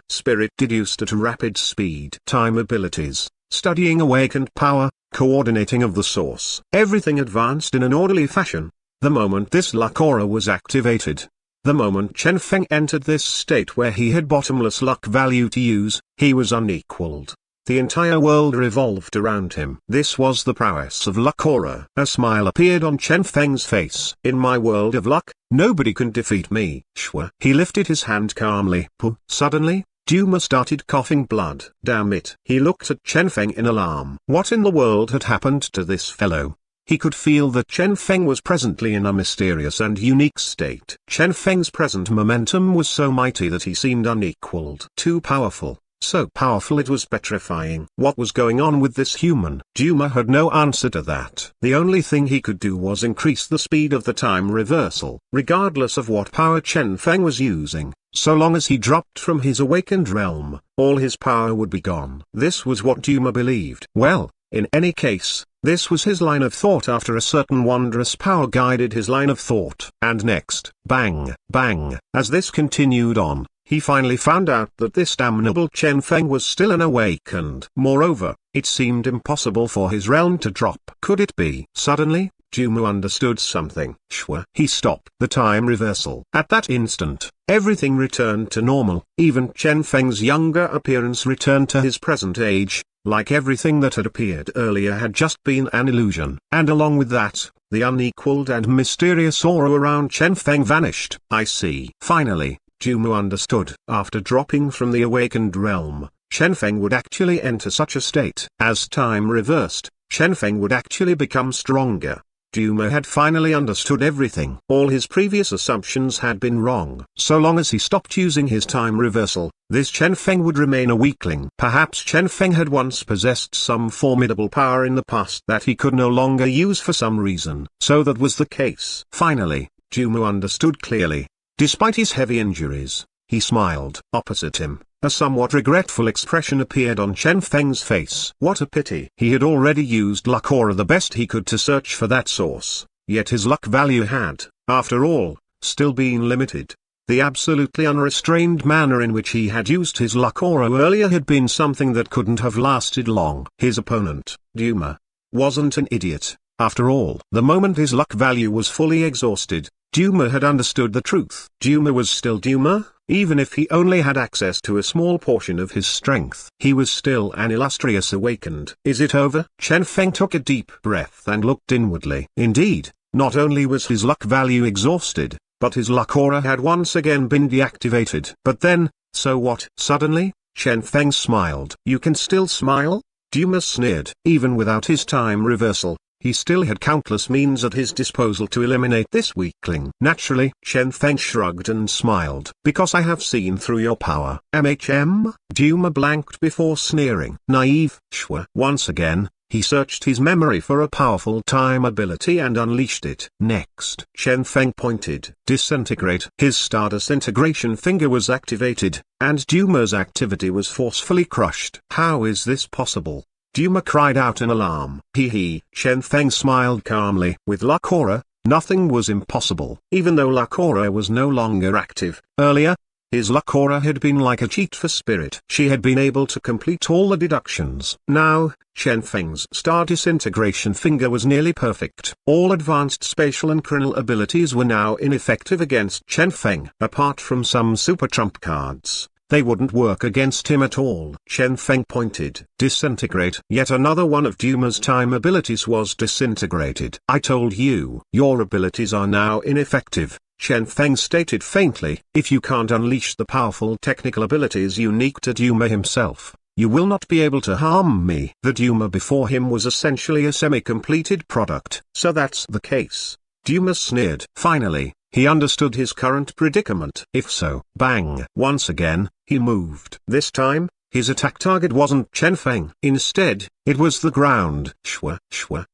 Spirit deduced at a rapid speed. Time abilities, studying awakened power, coordinating of the source. Everything advanced in an orderly fashion. The moment this luck aura was activated, The moment Chen Feng entered this state where he had bottomless luck value to use, he was unequaled. The entire world revolved around him. This was the prowess of luck aura. A smile appeared on Chen Feng's face. In my world of luck, nobody can defeat me. Shwa. He lifted his hand calmly. Puh. Suddenly, Duma started coughing blood. Damn it. He looked at Chen Feng in alarm. What in the world had happened to this fellow? He could feel that Chen Feng was presently in a mysterious and unique state. Chen Feng's present momentum was so mighty that he seemed unequaled. Too powerful. So powerful it was petrifying. What was going on with this human? Duma had no answer to that. The only thing he could do was increase the speed of the time reversal. Regardless of what power Chen Feng was using, so long as he dropped from his awakened realm, all his power would be gone. This was what Duma believed. Well, in any case, this was his line of thought after a certain wondrous power guided his line of thought. And next, bang, bang, as this continued on, he finally found out that this damnable Chen Feng was still unawakened. Moreover, it seemed impossible for his realm to drop. Could it be? Suddenly, Jumu understood something. Shwa. He stopped the time reversal. At that instant, everything returned to normal. Even Chen Feng's younger appearance returned to his present age, like everything that had appeared earlier had just been an illusion. And along with that, the unequaled and mysterious aura around Chen Feng vanished. I see. Finally, Jumu understood. After dropping from the awakened realm, Chen Feng would actually enter such a state. As time reversed, Chen Feng would actually become stronger. Jumu had finally understood everything. All his previous assumptions had been wrong. So long as he stopped using his time reversal, this Chen Feng would remain a weakling. Perhaps Chen Feng had once possessed some formidable power in the past that he could no longer use for some reason. So that was the case. Finally, Jumu understood clearly. Despite his heavy injuries, he smiled. Opposite him, a somewhat regretful expression appeared on Chen Feng's face. What a pity. He had already used luck aura the best he could to search for that source, yet his luck value had, after all, still been limited. The absolutely unrestrained manner in which he had used his luck aura earlier had been something that couldn't have lasted long. His opponent, Duma, wasn't an idiot. After all, the moment his luck value was fully exhausted, Duma had understood the truth. Duma was still Duma, even if he only had access to a small portion of his strength. He was still an illustrious awakened. Is it over? Chen Feng took a deep breath and looked inwardly. Indeed, not only was his luck value exhausted, but his luck aura had once again been deactivated. But then, so what? Suddenly, Chen Feng smiled. You can still smile? Duma sneered. Even without his time reversal, he still had countless means at his disposal to eliminate this weakling. Naturally, Chen Feng shrugged and smiled. Because I have seen through your power. Duma blanked before sneering. Naive. Shwa. Once again, he searched his memory for a powerful time ability and unleashed it. Next, Chen Feng pointed. Disintegrate. His star disintegration finger was activated, and Duma's activity was forcefully crushed. How is this possible? Duma cried out in alarm. Hee. Chen Feng smiled calmly. With luck aura, nothing was impossible. Even though luck aura was no longer active, earlier, his luck aura had been like a cheat for spirit. She had been able to complete all the deductions. Now, Chen Feng's star disintegration finger was nearly perfect. All advanced spatial and chronal abilities were now ineffective against Chen Feng. Apart from some super trump cards, they wouldn't work against him at all. Chen Feng pointed. Disintegrate. Yet another one of Duma's time abilities was disintegrated. I told you. Your abilities are now ineffective, Chen Feng stated faintly. If you can't unleash the powerful technical abilities unique to Duma himself, you will not be able to harm me. The Duma before him was essentially a semi-completed product. So that's the case. Duma sneered. Finally, he understood his current predicament. If so, bang. Once again, he moved. This time, his attack target wasn't Chen Feng. Instead, it was the ground. Shwa.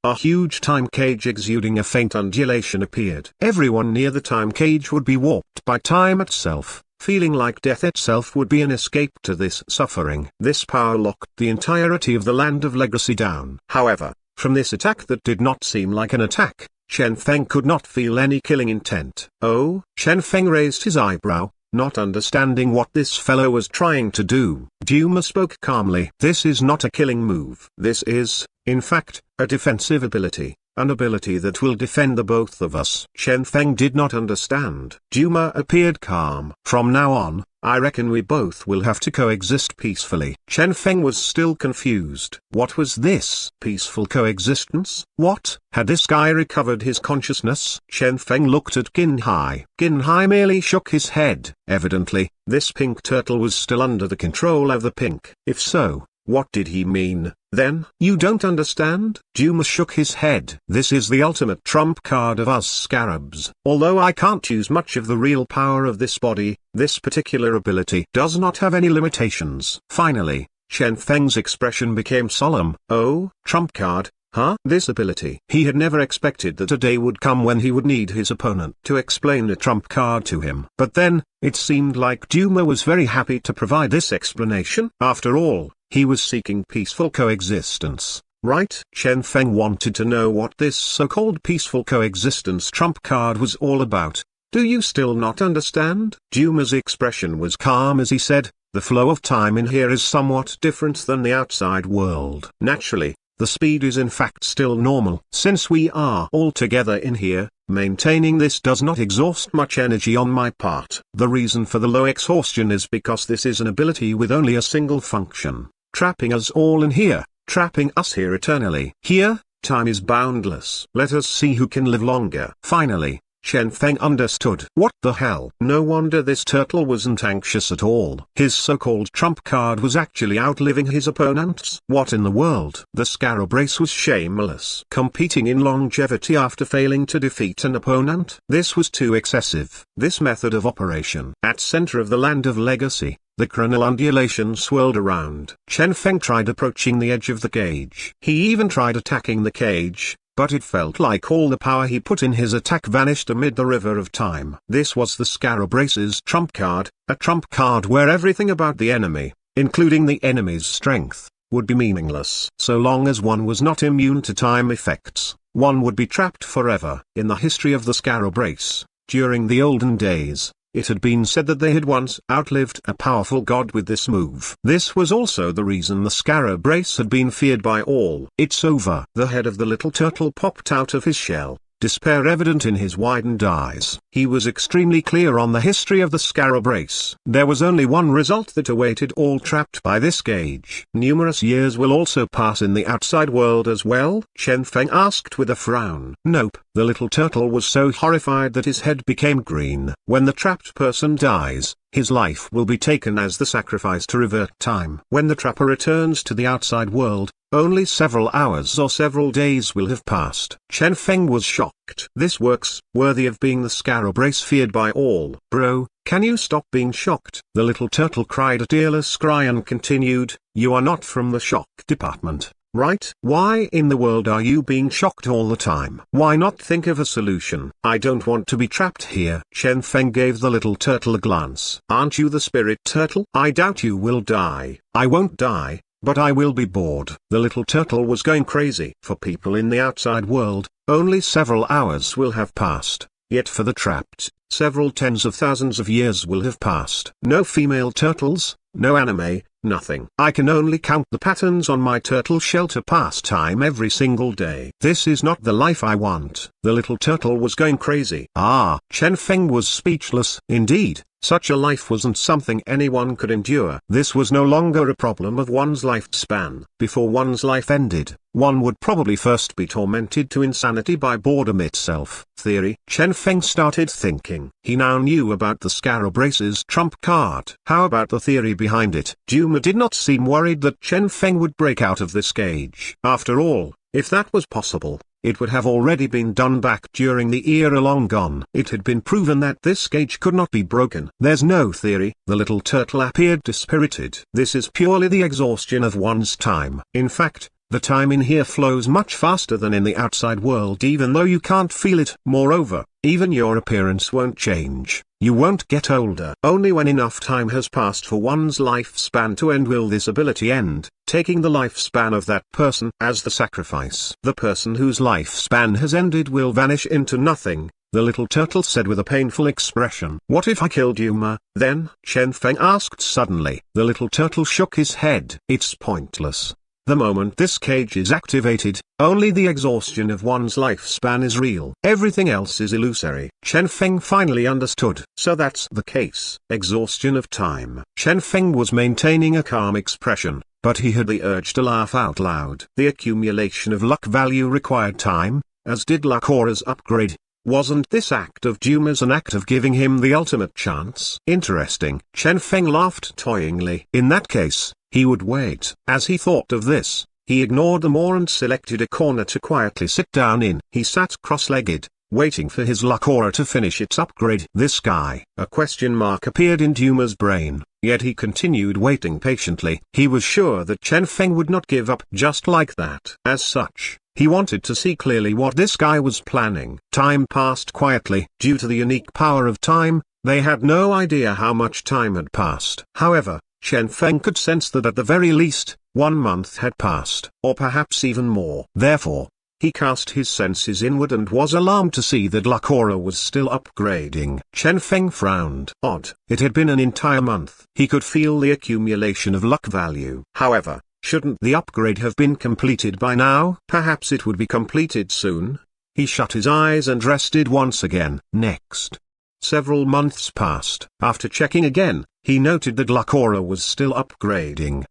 A huge time cage exuding a faint undulation appeared. Everyone near the time cage would be warped by time itself, feeling like death itself would be an escape to this suffering. This power locked the entirety of the land of legacy down. However, from this attack that did not seem like an attack, Chen Feng could not feel any killing intent. Oh? Chen Feng raised his eyebrow, not understanding what this fellow was trying to do. Duma spoke calmly. This is not a killing move. This is, in fact, a defensive ability. an ability that will defend the both of us. Chen Feng did not understand. Duma appeared calm. From now on, I reckon we both will have to coexist peacefully. Chen Feng was still confused. What was this? Peaceful coexistence? What? Had this guy recovered his consciousness? Chen Feng looked at Qin Hai. Qin Hai merely shook his head. Evidently, this pink turtle was still under the control of the pink. If so, what did he mean, then? You don't understand? Duma shook his head. This is the ultimate trump card of us scarabs. Although I can't use much of the real power of this body, this particular ability does not have any limitations. Finally, Chen Feng's expression became solemn. Oh, trump card? Huh? This ability. He had never expected that a day would come when he would need his opponent to explain a trump card to him. But then, it seemed like Duma was very happy to provide this explanation. After all, he was seeking peaceful coexistence, right? Chen Feng wanted to know what this so-called peaceful coexistence trump card was all about. Do you still not understand? Duma's expression was calm as he said, the flow of time in here is somewhat different than the outside world. Naturally, the speed is in fact still normal. Since we are all together in here, maintaining this does not exhaust much energy on my part. The reason for the low exhaustion is because this is an ability with only a single function, trapping us all in here, trapping us here eternally. Here, time is boundless. Let us see who can live longer. Finally, Chen Feng understood. What the hell? No wonder this turtle wasn't anxious at all. His so-called trump card was actually outliving his opponents. What in the world? The scarab race was shameless, competing in longevity after failing to defeat an opponent. This was too excessive. This method of operation. At center of the land of legacy, the chronal undulation swirled around. Chen Feng tried approaching the edge of the cage. He even tried attacking the cage, but it felt like all the power he put in his attack vanished amid the river of time. This was the scarab race's trump card, a trump card where everything about the enemy, including the enemy's strength, would be meaningless. So long as one was not immune to time effects, one would be trapped forever. In the history of the scarab race, during the olden days, it had been said that they had once outlived a powerful god with this move. This was also the reason the scarab race had been feared by all. It's over. The head of the little turtle popped out of his shell, despair evident in his widened eyes. He was extremely clear on the history of the scarab race. There was only one result that awaited all trapped by this cage. Numerous years will also pass in the outside world as well? Chen Feng asked with a frown. Nope. The little turtle was so horrified that his head became green. When the trapped person dies, his life will be taken as the sacrifice to revert time. When the trapper returns to the outside world, only several hours or several days will have passed. Chen Feng was shocked. This works, worthy of being the scarab race feared by all. Bro, can you stop being shocked? The little turtle cried a tearless cry and continued, you are not from the shock department, right? Why in the world are you being shocked all the time? Why not think of a solution? I don't want to be trapped here. Chen Feng gave the little turtle a glance. Aren't you the spirit turtle? I doubt you will die. I won't die, but I will be bored. The little turtle was going crazy. For people in the outside world, only several hours will have passed. Yet for the trapped, several tens of thousands of years will have passed. No female turtles, no anime, nothing. I can only count the patterns on my turtle shell to pass time every single day. This is not the life I want. The little turtle was going crazy. Chen Feng was speechless. Indeed, such a life wasn't something anyone could endure. This was no longer a problem of one's lifespan. Before one's life ended, one would probably first be tormented to insanity by boredom itself. Theory. Chen Feng started thinking. He now knew about the scarab race's trump card. How about the theory behind it? Duma did not seem worried that Chen Feng would break out of this cage. After all, if that was possible, it would have already been done back during the era long gone. It had been proven that this cage could not be broken. There's no theory. The little turtle appeared dispirited. This is purely the exhaustion of one's time. In fact, the time in here flows much faster than in the outside world even though you can't feel it. Moreover, even your appearance won't change. You won't get older. Only when enough time has passed for one's lifespan to end will this ability end, taking the lifespan of that person as the sacrifice. The person whose lifespan has ended will vanish into nothing, the little turtle said with a painful expression. What if I killed Yuma, then? Chen Feng asked suddenly. The little turtle shook his head. It's pointless. The moment this cage is activated, only the exhaustion of one's lifespan is real. Everything else is illusory. Chen Feng finally understood. So that's the case. Exhaustion of time. Chen Feng was maintaining a calm expression, but he had the urge to laugh out loud. The accumulation of luck value required time, as did Lakora's upgrade. Wasn't this act of Dumas an act of giving him the ultimate chance? Interesting. Chen Feng laughed toyingly. In that case, he would wait. As he thought of this, he ignored them all and selected a corner to quietly sit down in. He sat cross-legged, waiting for his Lakora to finish its upgrade. This guy. A question mark appeared in Duma's brain, yet he continued waiting patiently. He was sure that Chen Feng would not give up just like that. As such, he wanted to see clearly what this guy was planning. Time passed quietly. Due to the unique power of time, they had no idea how much time had passed. However, Chen Feng could sense that at the very least, 1 month had passed, or perhaps even more. Therefore, he cast his senses inward and was alarmed to see that Lakora was still upgrading. Chen Feng frowned. Odd. It had been an entire month. He could feel the accumulation of luck value. However, shouldn't the upgrade have been completed by now? Perhaps it would be completed soon. He shut his eyes and rested once again. Next, several months passed. After checking again, he noted that Lakora was still upgrading.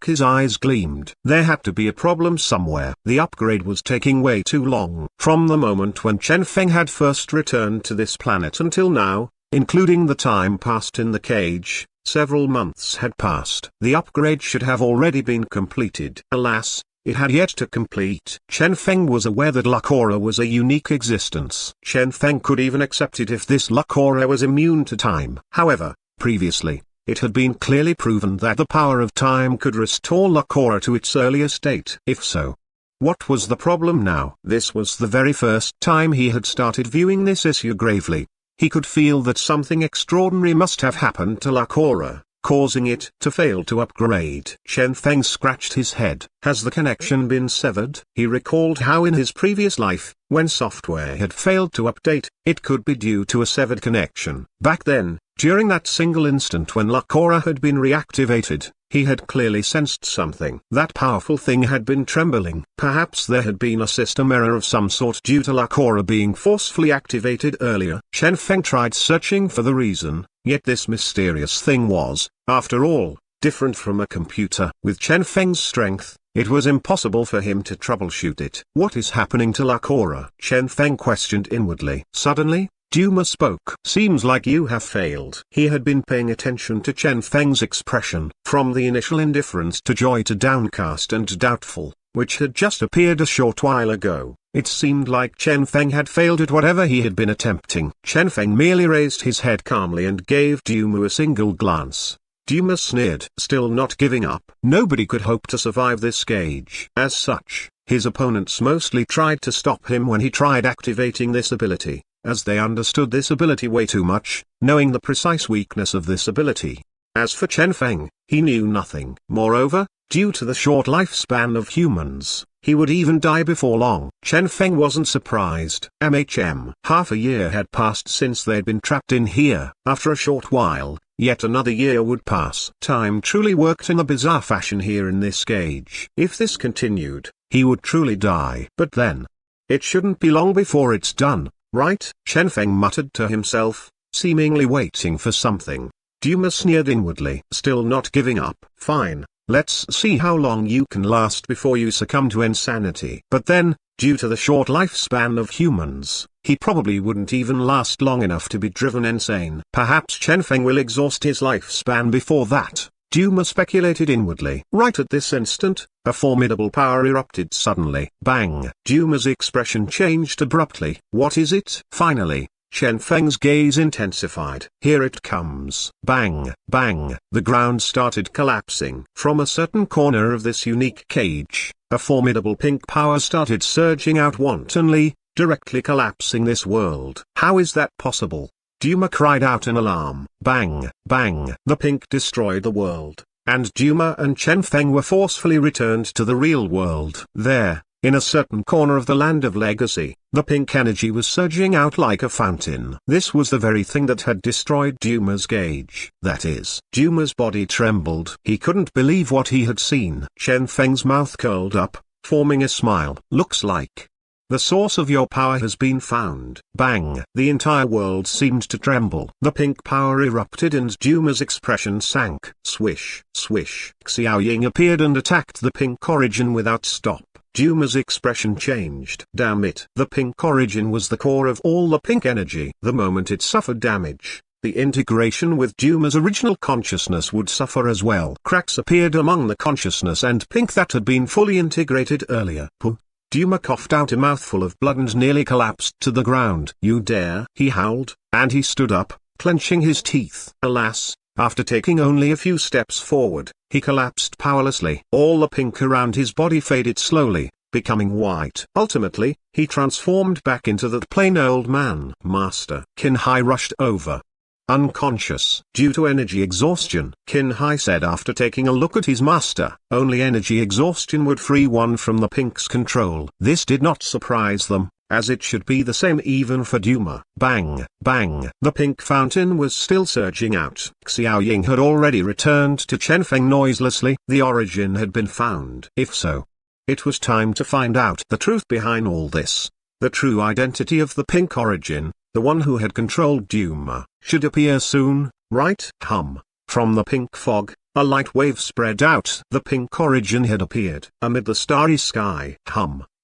His eyes gleamed. There had to be a problem somewhere. The upgrade was taking way too long. From the moment when Chen Feng had first returned to this planet until now, including the time passed in the cage, several months had passed. The upgrade should have already been completed. Alas, it had yet to complete. Chen Feng was aware that Lakora was a unique existence. Chen Feng could even accept it if this Lakora was immune to time. However, previously, it had been clearly proven that the power of time could restore Lakora to its earlier state. If so, what was the problem now? This was the very first time he had started viewing this issue gravely. He could feel that something extraordinary must have happened to Lakora, causing it to fail to upgrade. Chen Feng scratched his head. Has the connection been severed? He recalled how in his previous life, when software had failed to update, it could be due to a severed connection. Back then, during that single instant when Lakora had been reactivated, he had clearly sensed something. That powerful thing had been trembling. Perhaps there had been a system error of some sort due to Lakora being forcefully activated earlier. Chen Feng tried searching for the reason, yet this mysterious thing was, after all, different from a computer. With Chen Feng's strength, it was impossible for him to troubleshoot it. What is happening to Lakora? Chen Feng questioned inwardly. Suddenly, Duma spoke. Seems like you have failed. He had been paying attention to Chen Feng's expression, from the initial indifference to joy to downcast and doubtful, which had just appeared a short while ago. It seemed like Chen Feng had failed at whatever he had been attempting. Chen Feng merely raised his head calmly and gave Duma a single glance. Duma sneered. Still not giving up. Nobody could hope to survive this cage. As such, his opponents mostly tried to stop him when he tried activating this ability, as they understood this ability way too much, knowing the precise weakness of this ability. As for Chen Feng, he knew nothing. Moreover, due to the short lifespan of humans, he would even die before long. Chen Feng wasn't surprised. Half a year had passed since they'd been trapped in here. After a short while, yet another year would pass. Time truly worked in a bizarre fashion here in this cage. If this continued, he would truly die. But then, it shouldn't be long before it's done, right? Chen Feng muttered to himself, seemingly waiting for something. Duma sneered inwardly. Still not giving up. Fine, let's see how long you can last before you succumb to insanity. But then, due to the short lifespan of humans, he probably wouldn't even last long enough to be driven insane. Perhaps Chen Feng will exhaust his lifespan before that, Duma speculated inwardly. Right at this instant, a formidable power erupted suddenly. Bang! Duma's expression changed abruptly. What is it? Finally, Chen Feng's gaze intensified. Here it comes. Bang! Bang! The ground started collapsing. From a certain corner of this unique cage, a formidable pink power started surging out wantonly, directly collapsing this world. How is that possible? Duma cried out in alarm. Bang! Bang! The pink destroyed the world, and Duma and Chen Feng were forcefully returned to the real world. There, In a certain corner of the land of legacy, the pink energy was surging out like a fountain. This was the very thing that had destroyed Duma's gauge. That is, Duma's body trembled. He couldn't believe what he had seen. Chen Feng's mouth curled up, forming a smile. Looks like the source of your power has been found. Bang! The entire world seemed to tremble. The pink power erupted and Duma's expression sank. Swish, swish. Xiao Ying appeared and attacked the pink origin without stop. Duma's expression changed. Damn it. The pink origin was the core of all the pink energy. The moment it suffered damage, the integration with Duma's original consciousness would suffer as well. Cracks appeared among the consciousness and pink that had been fully integrated earlier. Puh. Duma coughed out a mouthful of blood and nearly collapsed to the ground. You dare? He howled, and he stood up, clenching his teeth. Alas, after taking only a few steps forward, he collapsed powerlessly. All the pink around his body faded slowly, becoming white. Ultimately, he transformed back into that plain old man. Master Qin Hai rushed over. Unconscious due to energy exhaustion, Qin Hai said after taking a look at his master. Only energy exhaustion would free one from the pink's control. This did not surprise them, as it should be the same even for Duma. Bang, bang. The pink fountain was still surging out. Xiao Ying had already returned to Chen Feng noiselessly. The origin had been found. If so, it was time to find out the truth behind all this. The true identity of the pink origin, the one who had controlled Duma, should appear soon, right? From the pink fog, a light wave spread out. The pink origin had appeared. Amid the starry sky.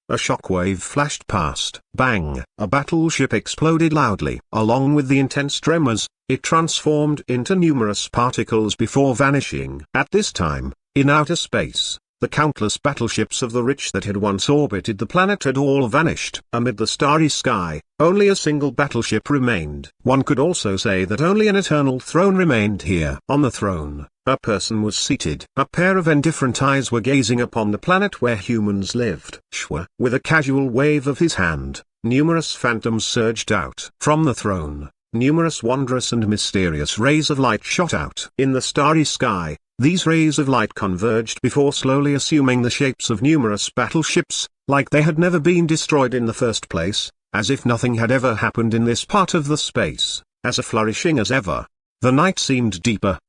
A shockwave flashed past. Bang! A battleship exploded loudly. Along with the intense tremors, it transformed into numerous particles before vanishing. At this time, in outer space, the countless battleships of the rich that had once orbited the planet had all vanished. Amid the starry sky, only a single battleship remained. One could also say that only an eternal throne remained here. On the throne, a person was seated. A pair of indifferent eyes were gazing upon the planet where humans lived. Shwa. With a casual wave of his hand, numerous phantoms surged out. From the throne, numerous wondrous and mysterious rays of light shot out. In the starry sky, these rays of light converged before slowly assuming the shapes of numerous battleships, like they had never been destroyed in the first place, as if nothing had ever happened in this part of the space, as flourishing as ever. The night seemed deeper.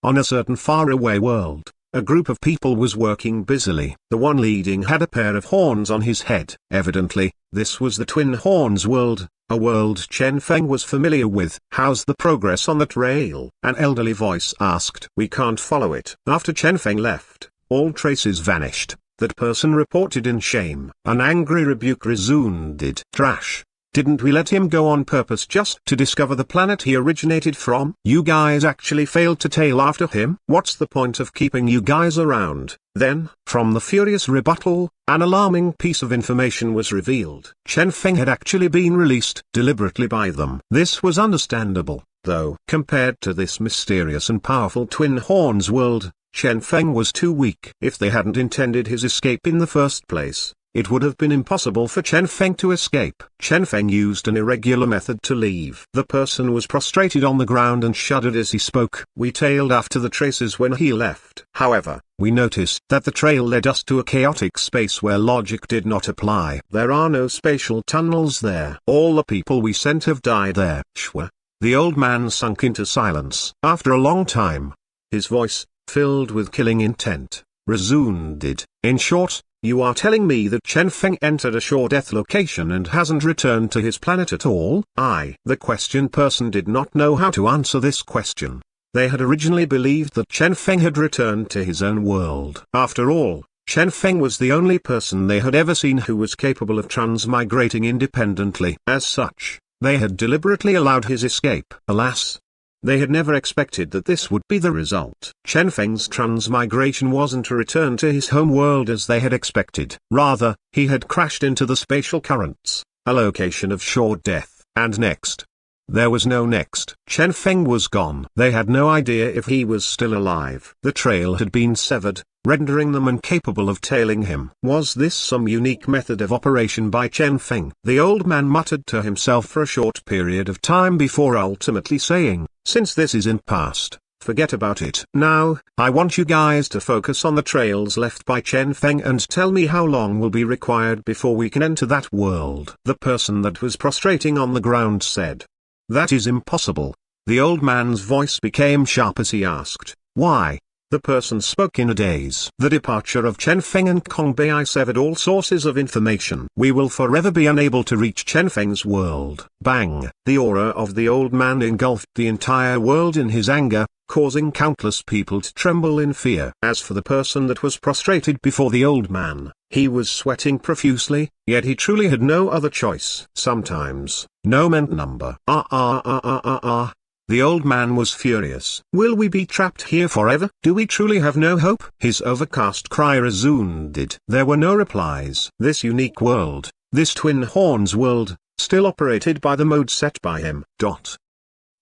On a certain faraway world, a group of people was working busily. The one leading had a pair of horns on his head. Evidently, this was the Twin Horns world, a world Chen Feng was familiar with. How's the progress on that rail? An elderly voice asked. We can't follow it. After Chen Feng left, all traces vanished. That person reported in shame. An angry rebuke resounded. Trash. Didn't we let him go on purpose just to discover the planet he originated from? You guys actually failed to tail after him? What's the point of keeping you guys around? Then, from the furious rebuttal, an alarming piece of information was revealed. Chen Feng had actually been released deliberately by them. This was understandable, though. Compared to this mysterious and powerful Twin Horns world, Chen Feng was too weak. If they hadn't intended his escape in the first place, it would have been impossible for Chen Feng to escape. Chen Feng used an irregular method to leave. The person was prostrated on the ground and shuddered as he spoke. We tailed after the traces when he left. However, we noticed that the trail led us to a chaotic space where logic did not apply. There are no spatial tunnels there. All the people we sent have died there. Shwa. The old man sunk into silence. After a long time, his voice, filled with killing intent, resounded. In short, you are telling me that Chen Feng entered a sure death location and hasn't returned to his planet at all? The question person did not know how to answer this question. They had originally believed that Chen Feng had returned to his own world. After all, Chen Feng was the only person they had ever seen who was capable of transmigrating independently. As such, they had deliberately allowed his escape. Alas, they had never expected that this would be the result. Chen Feng's transmigration wasn't a return to his home world as they had expected. Rather, he had crashed into the spatial currents, a location of sure death. And next? There was no next. Chen Feng was gone. They had no idea if he was still alive. The trail had been severed, rendering them incapable of tailing him. Was this some unique method of operation by Chen Feng? The old man muttered to himself for a short period of time before ultimately saying, since this is in past, Forget about it. Now, I want you guys to focus on the trails left by Chen Feng and tell me how long will be required before we can enter that world. The person that was prostrating on the ground said. That is impossible. The old man's voice became sharp as he asked, why? The person spoke in a daze. The departure of Chen Feng and Kong Bei severed all sources of information. We will forever be unable to reach Chen Feng's world. Bang! The aura of the old man engulfed the entire world in his anger, causing countless people to tremble in fear. As for the person that was prostrated before the old man, he was sweating profusely, yet he truly had no other choice. Sometimes, no meant number. The old man was furious. Will we be trapped here forever? Do we truly have no hope? His overcast cry resounded. There were no replies. This unique world, this twin horns world, still operated by the mode set by him.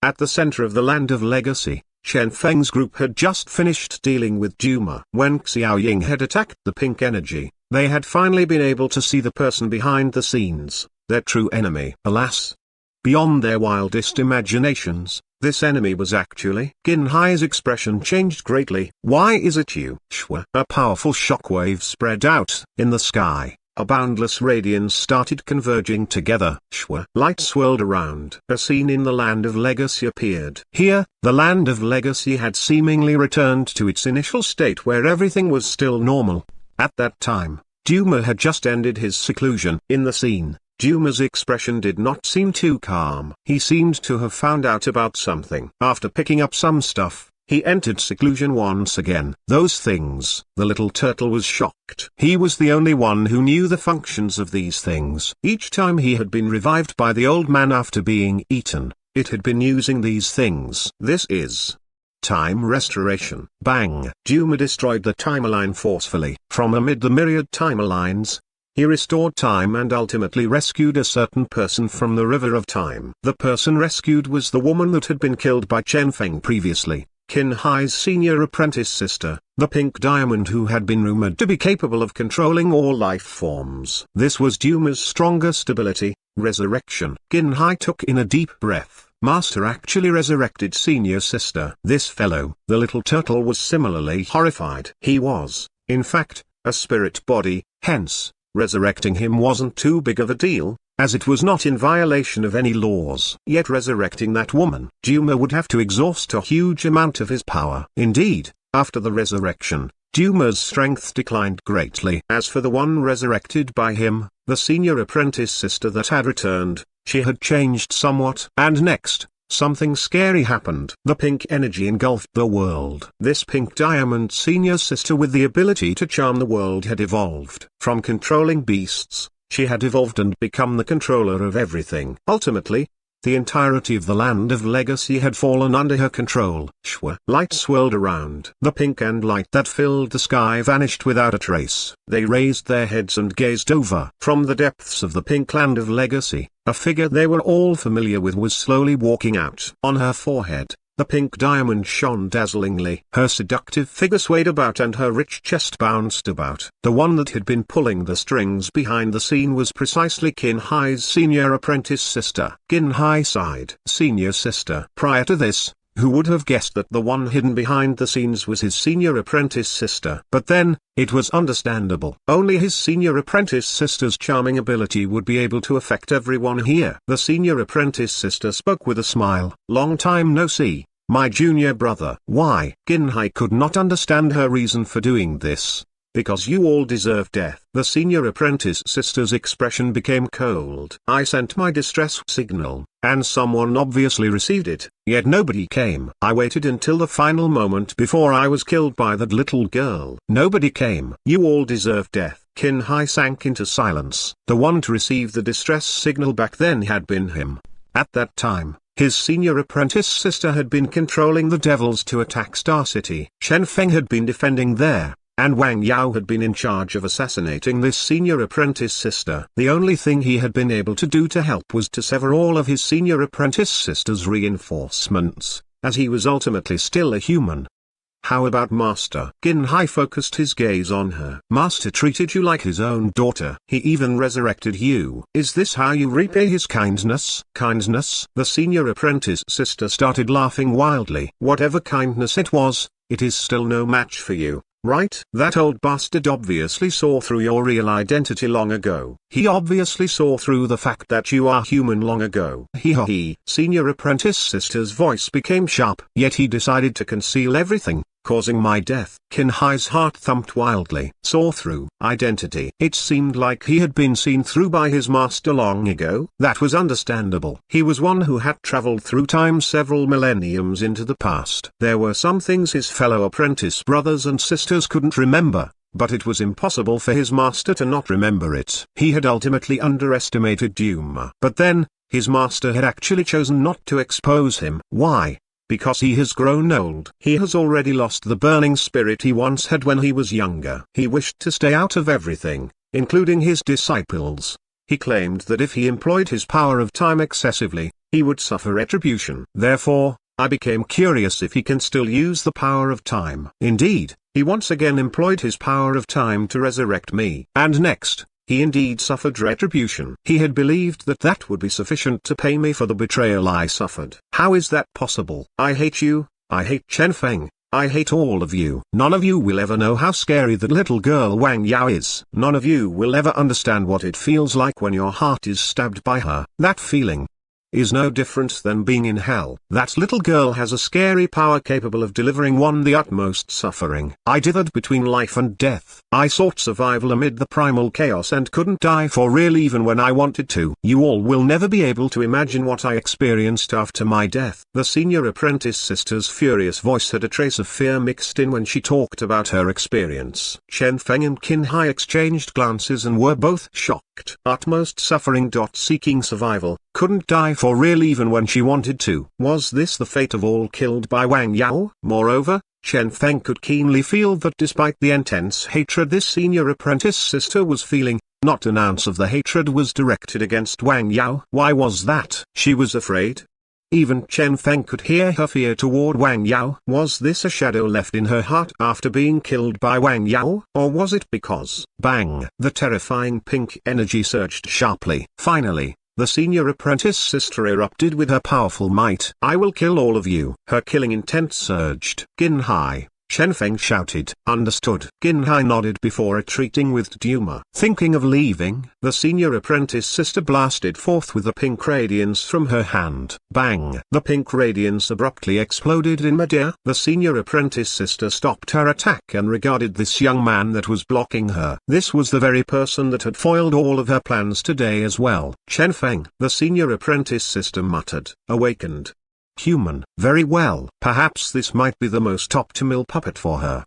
At the center of the land of legacy, Chen Feng's group had just finished dealing with Duma. When Xiao Ying had attacked the pink energy, they had finally been able to see the person behind the scenes, their true enemy. Alas! Beyond their wildest imaginations, this enemy was actually. Qin Hai's expression changed greatly. Why is it you? Shwa. A powerful shockwave spread out in the sky. A boundless radiance started converging together. Shwa. Light swirled around. A scene in the land of legacy appeared. Here, the land of legacy had seemingly returned to its initial state where everything was still normal. At that time, Duma had just ended his seclusion. In the scene, Duma's expression did not seem too calm. He seemed to have found out about something. After picking up some stuff, he entered seclusion once again. Those things. The little turtle was shocked. He was the only one who knew the functions of these things. Each time he had been revived by the old man after being eaten, it had been using these things. This is time restoration. Bang! Duma destroyed the timeline forcefully. From amid the myriad timelines, he restored time and ultimately rescued a certain person from the river of time. The person rescued was the woman that had been killed by Chen Feng previously, Qin Hai's senior apprentice sister, the pink diamond who had been rumored to be capable of controlling all life forms. This was Duma's strongest ability, resurrection. Qin Hai took in a deep breath. Master actually resurrected senior sister. This fellow, the little turtle, was similarly horrified. He was, in fact, a spirit body, hence, resurrecting him wasn't too big of a deal, as it was not in violation of any laws. Yet resurrecting that woman, Duma would have to exhaust a huge amount of his power. Indeed, after the resurrection, Duma's strength declined greatly. As for the one resurrected by him, the senior apprentice sister that had returned, she had changed somewhat. And next, something scary happened. The pink energy engulfed the world. This pink diamond senior sister with the ability to charm the world had evolved. From controlling beasts, she had evolved and become the controller of everything. Ultimately, the entirety of the land of legacy had fallen under her control. Shwa. Light swirled around. The pink and light that filled the sky vanished without a trace. They raised their heads and gazed over. From the depths of the pink land of legacy, a figure they were all familiar with was slowly walking out. On her forehead, the pink diamond shone dazzlingly. Her seductive figure swayed about and her rich chest bounced about. The one that had been pulling the strings behind the scene was precisely Qin Hai's senior apprentice sister. Qin Hai sighed. Senior sister. Prior to this, who would have guessed that the one hidden behind the scenes was his senior apprentice sister? But then, it was understandable. Only his senior apprentice sister's charming ability would be able to affect everyone here. The senior apprentice sister spoke with a smile. Long time no see, my junior brother. Why? Qin Hai could not understand her reason for doing this. Because you all deserve death. The senior apprentice sister's expression became cold. I sent my distress signal, and someone obviously received it, yet nobody came. I waited until the final moment before I was killed by that little girl. Nobody came. You all deserve death. Qin Hai sank into silence. The one to receive the distress signal back then had been him. At that time, his senior apprentice sister had been controlling the devils to attack Star City. Chen Feng had been defending there, and Wang Yao had been in charge of assassinating this senior apprentice sister. The only thing he had been able to do to help was to sever all of his senior apprentice sister's reinforcements, as he was ultimately still a human. How about Master? Qin Hai focused his gaze on her. Master treated you like his own daughter. He even resurrected you. Is this how you repay his kindness? Kindness? The senior apprentice sister started laughing wildly. Whatever kindness it was, it is still no match for you. Right? That old bastard obviously saw through your real identity long ago. He obviously saw through the fact that you are human long ago. He. Senior apprentice sister's voice became sharp. Yet he decided to conceal everything, causing my death. Qin Hai's heart thumped wildly. Saw through identity. It seemed like he had been seen through by his master long ago. That was understandable. He was one who had traveled through time several millenniums into the past. There were some things his fellow apprentice brothers and sisters couldn't remember, but it was impossible for his master to not remember it. He had ultimately underestimated Duma. But then, his master had actually chosen not to expose him. Why? Because he has grown old. He has already lost the burning spirit he once had when he was younger. He wished to stay out of everything, including his disciples. He claimed that if he employed his power of time excessively, he would suffer retribution. Therefore, I became curious if he can still use the power of time. Indeed, he once again employed his power of time to resurrect me. And next, he indeed suffered retribution. He had believed that that would be sufficient to pay me for the betrayal I suffered. How is that possible? I hate you, I hate Chen Feng, I hate all of you. None of you will ever know how scary that little girl Wang Yao is. None of you will ever understand what it feels like when your heart is stabbed by her. That feeling is no different than being in hell. That little girl has a scary power capable of delivering one the utmost suffering. I dithered between life and death. I sought survival amid the primal chaos and couldn't die for real even when I wanted to. You all will never be able to imagine what I experienced after my death. The senior apprentice sister's furious voice had a trace of fear mixed in when she talked about her experience. Chen Feng and Qin Hai exchanged glances and were both shocked. Utmost suffering. Seeking survival, couldn't die for real even when she wanted to. Was this the fate of all killed by Wang Yao? Moreover, Chen Feng could keenly feel that despite the intense hatred this senior apprentice sister was feeling, not an ounce of the hatred was directed against Wang Yao. Why was that? She was afraid. Even Chen Feng could hear her fear toward Wang Yao. Was this a shadow left in her heart after being killed by Wang Yao? Or was it because? Bang! The terrifying pink energy surged sharply. Finally, the senior apprentice sister erupted with her powerful might. I will kill all of you. Her killing intent surged. Qin Hai, Chen Feng shouted. Understood. Qin Hai nodded before retreating with Duma. Thinking of leaving, the senior apprentice sister blasted forth with a pink radiance from her hand. Bang! The pink radiance abruptly exploded in midair. The senior apprentice sister stopped her attack and regarded this young man that was blocking her. This was the very person that had foiled all of her plans today as well. Chen Feng, the senior apprentice sister muttered. Awakened. Human. Very well. Perhaps this might be the most optimal puppet for her.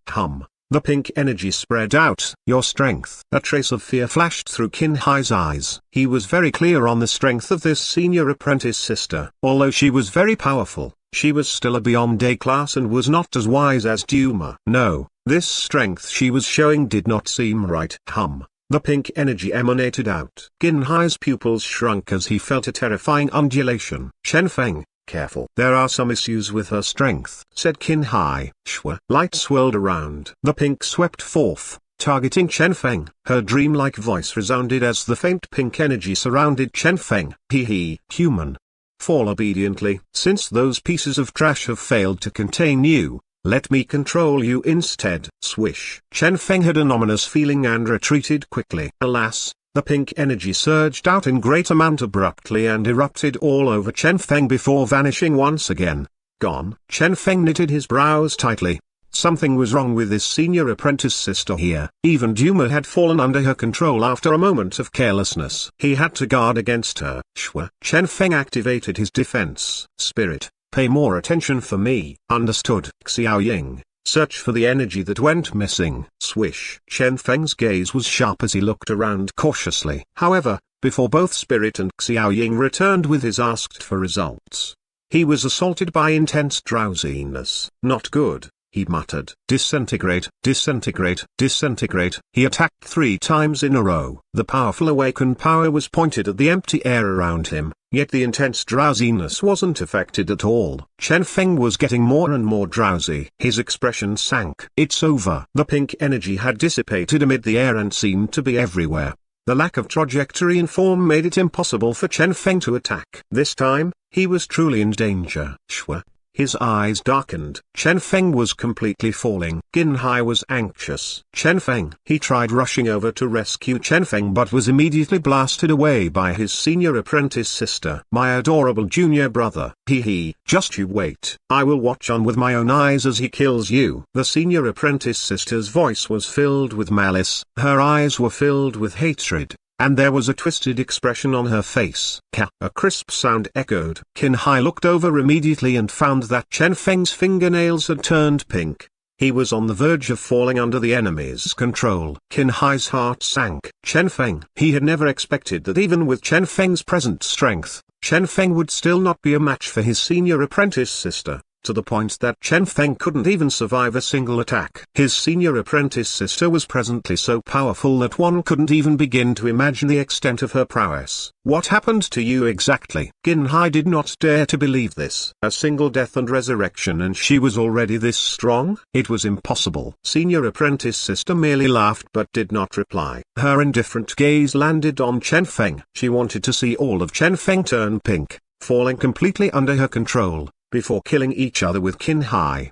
The pink energy spread out. Your strength. A trace of fear flashed through Qin Hai's eyes. He was very clear on the strength of this senior apprentice sister. Although she was very powerful, she was still a beyond A class and was not as wise as Duma. No, this strength she was showing did not seem right. The pink energy emanated out. Qin Hai's pupils shrunk as he felt a terrifying undulation. Chen Feng, careful. There are some issues with her strength, said Qin Hai. Shwa. Light swirled around. The pink swept forth, targeting Chen Feng. Her dreamlike voice resounded as the faint pink energy surrounded Chen Feng. Human. Fall obediently. Since those pieces of trash have failed to contain you, let me control you instead. Swish. Chen Feng had an ominous feeling and retreated quickly. Alas, the pink energy surged out in great amount abruptly and erupted all over Chen Feng before vanishing once again. Gone. Chen Feng knitted his brows tightly. Something was wrong with this senior apprentice sister here. Even Duma had fallen under her control after a moment of carelessness. He had to guard against her. Shwa. Chen Feng activated his defense. Spirit, pay more attention for me. Understood. Xiao Ying. Search for the energy that went missing. Swish. Chen Feng's gaze was sharp as he looked around cautiously. However, before both Spirit and Xiao Ying returned with his asked for results, he was assaulted by intense drowsiness. Not good. he muttered. Disintegrate, disintegrate, disintegrate. He attacked 3 times in a row. The powerful awakened power was pointed at the empty air around him, yet the intense drowsiness wasn't affected at all. Chen Feng was getting more and more drowsy. His expression sank. It's over. The pink energy had dissipated amid the air and seemed to be everywhere. The lack of trajectory and form made it impossible for Chen Feng to attack. This time, he was truly in danger. Shwa. His eyes darkened. Chen Feng was completely falling. Qin Hai was anxious. Chen Feng. He tried rushing over to rescue Chen Feng but was immediately blasted away by his senior apprentice sister. My adorable junior brother. Hee. Just you wait. I will watch on with my own eyes as he kills you. The senior apprentice sister's voice was filled with malice. Her eyes were filled with hatred, and there was a twisted expression on her face. Ka. A crisp sound echoed. Qin Hai looked over immediately and found that Chen Feng's fingernails had turned pink. He was on the verge of falling under the enemy's control. Qin Hai's heart sank. Chen Feng. He had never expected that even with Chen Feng's present strength, Chen Feng would still not be a match for his senior apprentice sister, to the point that Chen Feng couldn't even survive a single attack. His senior apprentice sister was presently so powerful that one couldn't even begin to imagine the extent of her prowess. What happened to you exactly? Qin Hai did not dare to believe this. A single death and resurrection and she was already this strong? It was impossible. Senior apprentice sister merely laughed but did not reply. Her indifferent gaze landed on Chen Feng. She wanted to see all of Chen Feng turn pink, falling completely under her control, before killing each other with Qin Hai.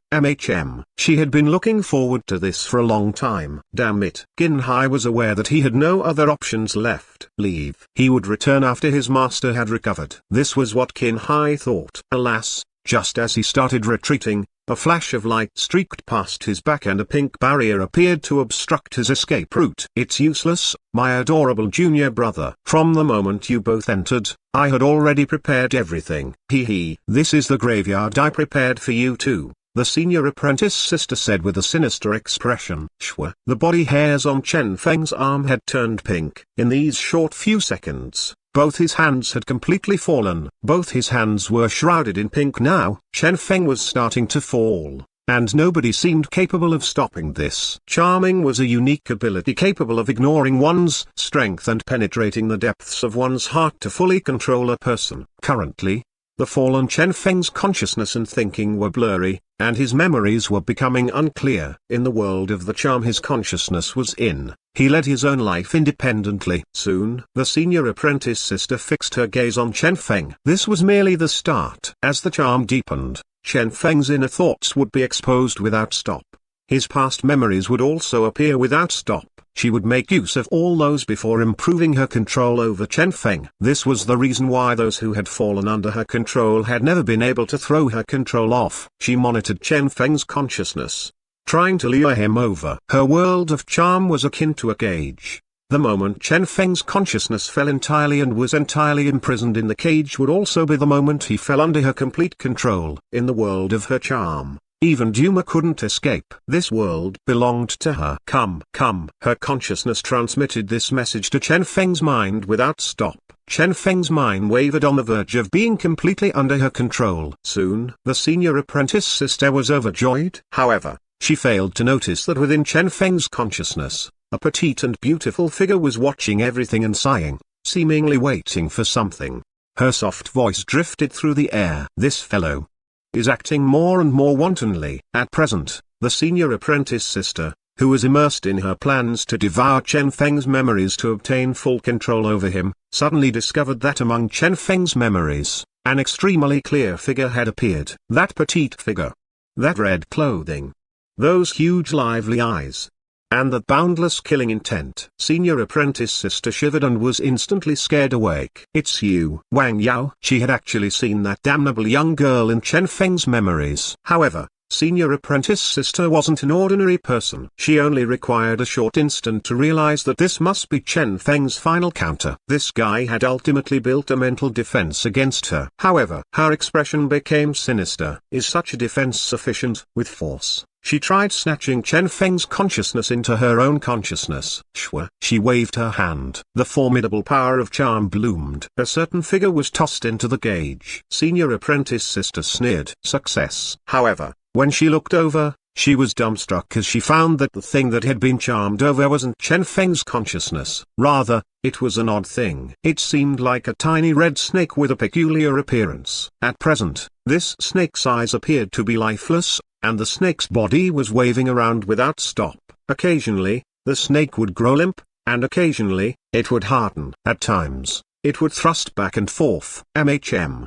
She had been looking forward to this for a long time. Damn it. Qin Hai was aware that he had no other options left. Leave. He would return after his master had recovered. This was what Qin Hai thought. Alas, just as he started retreating, a flash of light streaked past his back and a pink barrier appeared to obstruct his escape route. It's useless, my adorable junior brother. From the moment you both entered, I had already prepared everything. This is the graveyard I prepared for you too, the senior apprentice sister said with a sinister expression. Shwa. The body hairs on Chen Feng's arm had turned pink. In these short few seconds, both his hands had completely fallen. Both his hands were shrouded in pink now. Chen Feng was starting to fall, and nobody seemed capable of stopping this. Charming was a unique ability capable of ignoring one's strength and penetrating the depths of one's heart to fully control a person. Currently, the fallen Chen Feng's consciousness and thinking were blurry, and his memories were becoming unclear. In the world of the charm his consciousness was in, he led his own life independently. Soon, the senior apprentice sister fixed her gaze on Chen Feng. This was merely the start. As the charm deepened, Chen Feng's inner thoughts would be exposed without stop. His past memories would also appear without stop. She would make use of all those before improving her control over Chen Feng. This was the reason why those who had fallen under her control had never been able to throw her control off. She monitored Chen Feng's consciousness, trying to lure him over. Her world of charm was akin to a cage. The moment Chen Feng's consciousness fell entirely and was entirely imprisoned in the cage would also be the moment he fell under her complete control. In the world of her charm, even Duma couldn't escape. This world belonged to her. Come. Her consciousness transmitted this message to Chen Feng's mind without stop. Chen Feng's mind wavered on the verge of being completely under her control. Soon, the senior apprentice sister was overjoyed. However, she failed to notice that within Chen Feng's consciousness, a petite and beautiful figure was watching everything and sighing, seemingly waiting for something. Her soft voice drifted through the air. This fellow is acting more and more wantonly. At present, the senior apprentice sister, who was immersed in her plans to devour Chen Feng's memories to obtain full control over him, suddenly discovered that among Chen Feng's memories, an extremely clear figure had appeared. That petite figure, that red clothing, those huge lively eyes, and that boundless killing intent. Senior apprentice sister shivered and was instantly scared awake. It's you, Wang Yao. She had actually seen that damnable young girl in Chen Feng's memories. However, senior apprentice sister wasn't an ordinary person. She only required a short instant to realize that this must be Chen Feng's final counter. This guy had ultimately built a mental defense against her. However, her expression became sinister. Is such a defense sufficient? With force, she tried snatching Chen Feng's consciousness into her own consciousness. Shwa. She waved her hand. The formidable power of charm bloomed. A certain figure was tossed into the cage. Senior apprentice sister sneered. Success. However, when she looked over, She was dumbstruck as she found that the thing that had been charmed over wasn't Chen Feng's consciousness. Rather, it was an odd thing. It seemed like a tiny red snake with a peculiar appearance. At present, this snake's eyes appeared to be lifeless, and the snake's body was waving around without stop. Occasionally, the snake would grow limp, and occasionally, it would harden. At times, it would thrust back and forth.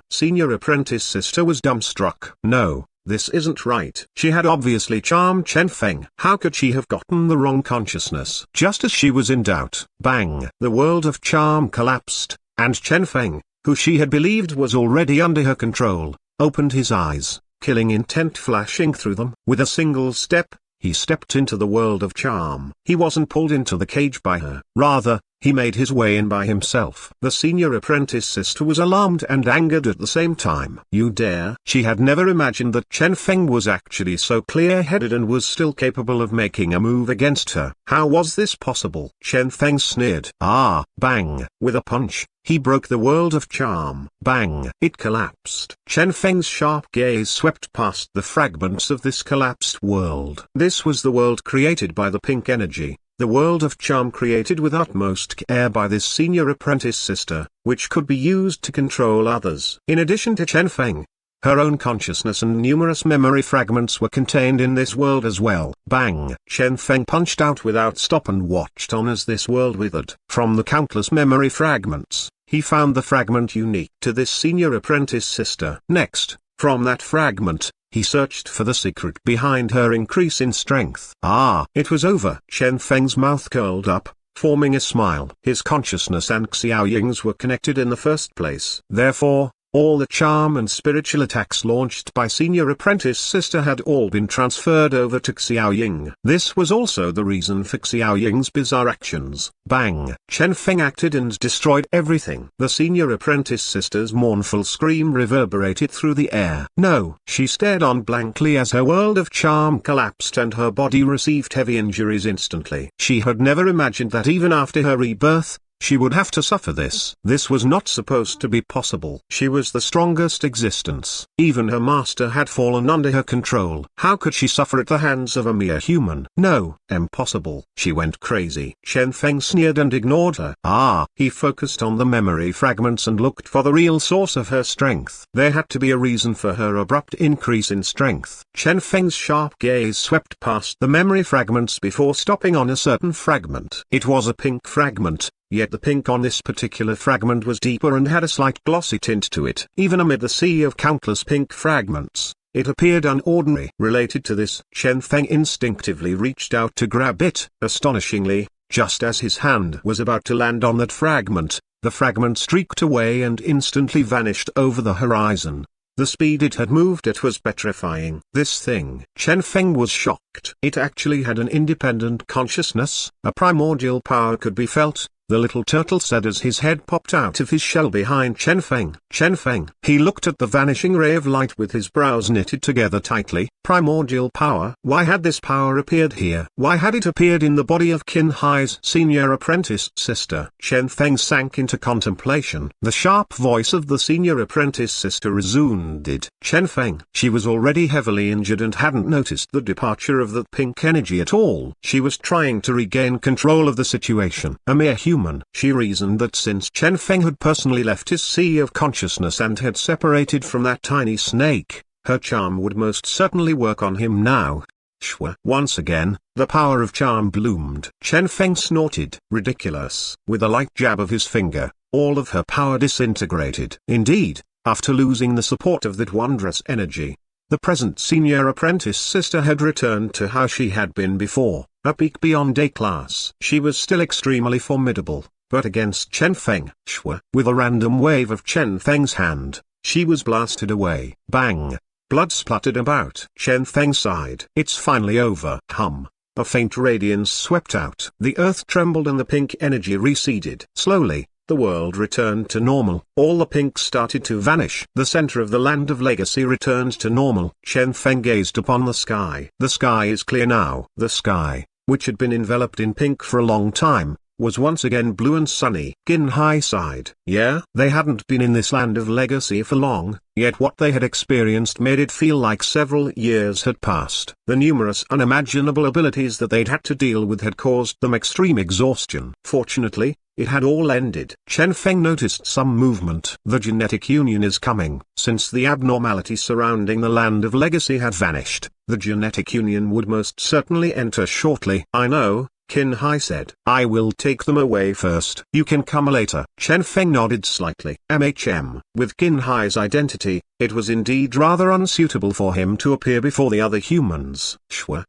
Senior apprentice sister was dumbstruck. No, this isn't right. She had obviously charmed Chen Feng. How could she have gotten the wrong consciousness? Just as she was in doubt, bang! The world of charm collapsed, and Chen Feng, who she had believed was already under her control, opened his eyes, killing intent flashing through them. With a single step, he stepped into the world of charm. He wasn't pulled into the cage by her. Rather, he made his way in by himself. The senior apprentice sister was alarmed and angered at the same time. You dare? She had never imagined that Chen Feng was actually so clear-headed and was still capable of making a move against her. How was this possible? Chen Feng sneered. Ah, bang! With a punch, he broke the world of charm. Bang! It collapsed. Chen Feng's sharp gaze swept past the fragments of this collapsed world. This was the world created by the pink energy. The world of charm created with utmost care by this senior apprentice sister, which could be used to control others. In addition to Chen Feng, her own consciousness and numerous memory fragments were contained in this world as well. Bang! Chen Feng punched out without stop and watched on as this world withered. From the countless memory fragments, he found the fragment unique to this senior apprentice sister. Next, from that fragment, he searched for the secret behind her increase in strength. Ah! It was over. Chen Feng's mouth curled up, forming a smile. His consciousness and Xiao Ying's were connected in the first place. Therefore, all the charm and spiritual attacks launched by senior apprentice sister had all been transferred over to Xiao Ying. This was also the reason for Xiao Ying's bizarre actions. Bang! Chen Feng acted and destroyed everything. The senior apprentice sister's mournful scream reverberated through the air. No! She stared on blankly as her world of charm collapsed and her body received heavy injuries instantly. She had never imagined that even after her rebirth, she would have to suffer this. This was not supposed to be possible. She was the strongest existence. Even her master had fallen under her control. How could she suffer at the hands of a mere human? No, impossible. She went crazy. Chen Feng sneered and ignored her. Ah! He focused on the memory fragments and looked for the real source of her strength. There had to be a reason for her abrupt increase in strength. Chen Feng's sharp gaze swept past the memory fragments before stopping on a certain fragment. It was a pink fragment. Yet the pink on this particular fragment was deeper and had a slight glossy tint to it. Even amid the sea of countless pink fragments, it appeared unordinary. Related to this, Chen Feng instinctively reached out to grab it. Astonishingly, just as his hand was about to land on that fragment, the fragment streaked away and instantly vanished over the horizon. The speed it had moved at was petrifying. This thing. Chen Feng was shocked. It actually had an independent consciousness. A primordial power could be felt, the little turtle said as his head popped out of his shell behind Chen Feng. Chen Feng. He looked at the vanishing ray of light with his brows knitted together tightly. Primordial power. Why had this power appeared here? Why had it appeared in the body of Qin Hai's senior apprentice sister? Chen Feng sank into contemplation. The sharp voice of the senior apprentice sister resounded. Chen Feng. She was already heavily injured and hadn't noticed the departure of the pink energy at all. She was trying to regain control of the situation. A mere human. She reasoned that since Chen Feng had personally left his sea of consciousness and had separated from that tiny snake, her charm would most certainly work on him now. Shwa. Once again, the power of charm bloomed. Chen Feng snorted. Ridiculous. With a light jab of his finger, all of her power disintegrated. Indeed, after losing the support of that wondrous energy, the present senior apprentice sister had returned to how she had been before, a peak beyond A-class. She was still extremely formidable, but against Chen Feng, Shwa. With a random wave of Chen Feng's hand, she was blasted away. Bang! Blood spluttered about. Chen Feng sighed. It's finally over. Hum. A faint radiance swept out. The earth trembled and the pink energy receded. Slowly, the world returned to normal. All the pink started to vanish. The center of the land of legacy returned to normal. Chen Feng gazed upon the sky. The sky is clear now. The sky, which had been enveloped in pink for a long time, was once again blue and sunny. Qin Hai sighed. Yeah, they hadn't been in this land of legacy for long, yet what they had experienced made it feel like several years had passed. The numerous unimaginable abilities that they'd had to deal with had caused them extreme exhaustion. Fortunately, it had all ended. Chen Feng noticed some movement. The genetic union is coming. Since the abnormality surrounding the land of legacy had vanished, the genetic union would most certainly enter shortly. I know, Qin Hai said. I will take them away first. You can come later. Chen Feng nodded slightly. With Qin Hai's identity, it was indeed rather unsuitable for him to appear before the other humans.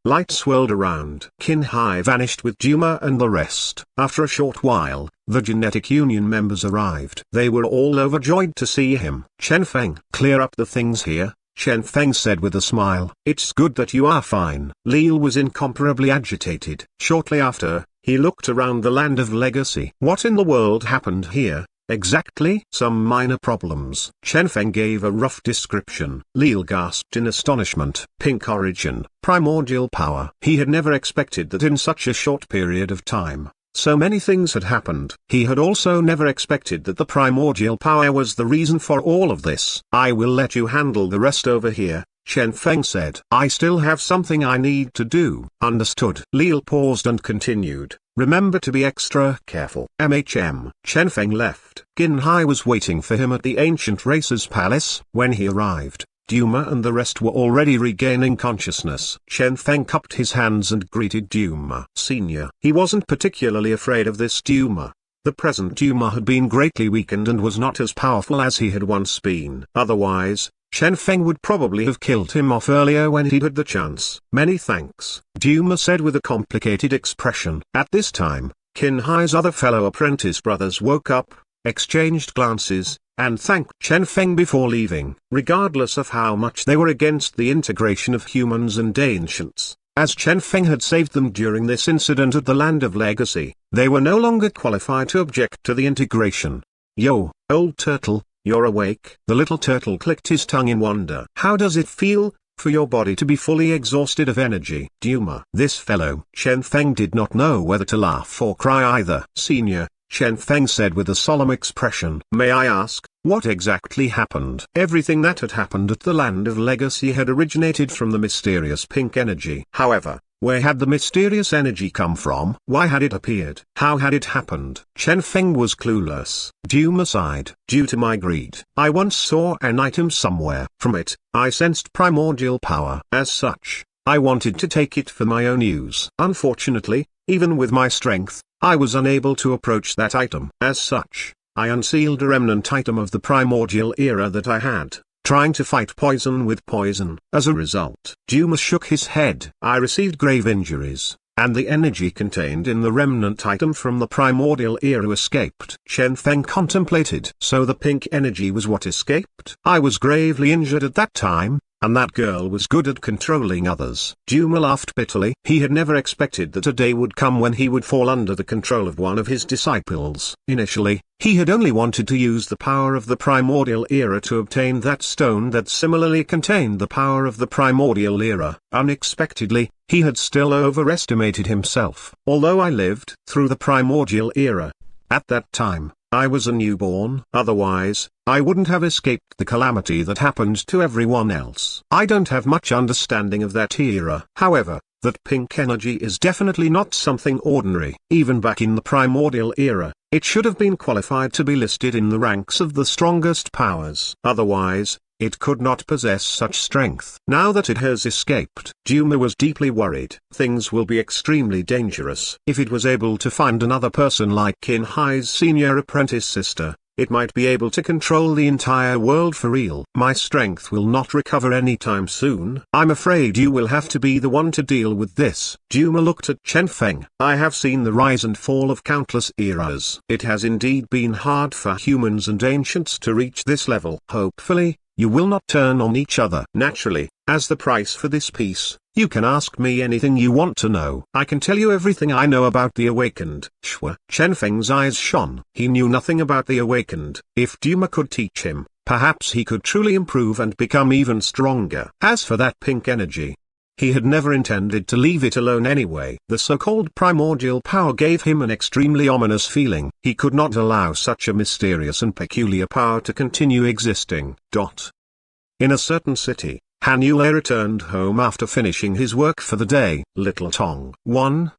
Light swirled around. Qin Hai vanished with Duma and the rest. After a short while, the genetic union members arrived. They were all overjoyed to see him. Chen Feng, clear up the things here, Chen Feng said with a smile. It's good that you are fine. Lil was incomparably agitated. Shortly after, he looked around the land of legacy. What in the world happened here? Exactly. Some minor problems. Chen Feng gave a rough description. Lil gasped in astonishment. Pink origin, primordial power. He had never expected that in such a short period of time. So many things had happened. He had also never expected that the primordial power was the reason for all of this. I will let you handle the rest over here, Chen Feng said. I still have something I need to do. Understood. Lil paused and continued. Remember to be extra careful. Chen Feng left. Qin Hai was waiting for him at the ancient racer's palace. When he arrived, Duma and the rest were already regaining consciousness. Chen Feng cupped his hands and greeted Duma Senior. He wasn't particularly afraid of this Duma. The present Duma had been greatly weakened and was not as powerful as he had once been. Otherwise, Chen Feng would probably have killed him off earlier when he'd had the chance. Many thanks, Duma said with a complicated expression. At this time, Qin Hai's other fellow apprentice brothers woke up, exchanged glances, and thanked Chen Feng before leaving. Regardless of how much they were against the integration of humans and ancients, as Chen Feng had saved them during this incident at the Land of Legacy, they were no longer qualified to object to the integration. Yo, old turtle, you're awake? The little turtle clicked his tongue in wonder. How does it feel for your body to be fully exhausted of energy? Duma. This fellow. Chen Feng did not know whether to laugh or cry either. Senior, Chen Feng said with a solemn expression. May I ask, what exactly happened? Everything that had happened at the Land of Legacy had originated from the mysterious pink energy. However, where had the mysterious energy come from? Why had it appeared? How had it happened? Chen Feng was clueless. Duma sighed. Due to my greed, I once saw an item somewhere. From it, I sensed primordial power. As such, I wanted to take it for my own use. Unfortunately, even with my strength, I was unable to approach that item. As such, I unsealed a remnant item of the primordial era that I had, trying to fight poison with poison. As a result, Duma shook his head. I received grave injuries, and the energy contained in the remnant item from the primordial era escaped. Chen Feng contemplated. So the pink energy was what escaped? I was gravely injured at that time, and that girl was good at controlling others. Duma laughed bitterly. He had never expected that a day would come when he would fall under the control of one of his disciples. Initially, he had only wanted to use the power of the primordial era to obtain that stone that similarly contained the power of the primordial era. Unexpectedly, he had still overestimated himself. Although I lived through the primordial era, at that time, I was a newborn. Otherwise, I wouldn't have escaped the calamity that happened to everyone else. I don't have much understanding of that era. However, that pink energy is definitely not something ordinary. Even back in the primordial era, it should have been qualified to be listed in the ranks of the strongest powers. Otherwise, it could not possess such strength. Now that it has escaped, Duma was deeply worried. Things will be extremely dangerous. If it was able to find another person like Qin Hai's senior apprentice sister, it might be able to control the entire world for real. My strength will not recover anytime soon. I'm afraid you will have to be the one to deal with this. Duma looked at Chen Feng. I have seen the rise and fall of countless eras. It has indeed been hard for humans and ancients to reach this level. Hopefully, you will not turn on each other. Naturally, as the price for this peace, you can ask me anything you want to know. I can tell you everything I know about the awakened. Chen Feng's eyes shone. He knew nothing about the awakened. If Duma could teach him, perhaps he could truly improve and become even stronger. As for that pink energy, He had never intended to leave it alone anyway. The so-called primordial power gave him an extremely ominous feeling. He could not allow such a mysterious and peculiar power to continue existing. In a certain city, Han Yule returned home after finishing his work for the day. Little Tong. 1.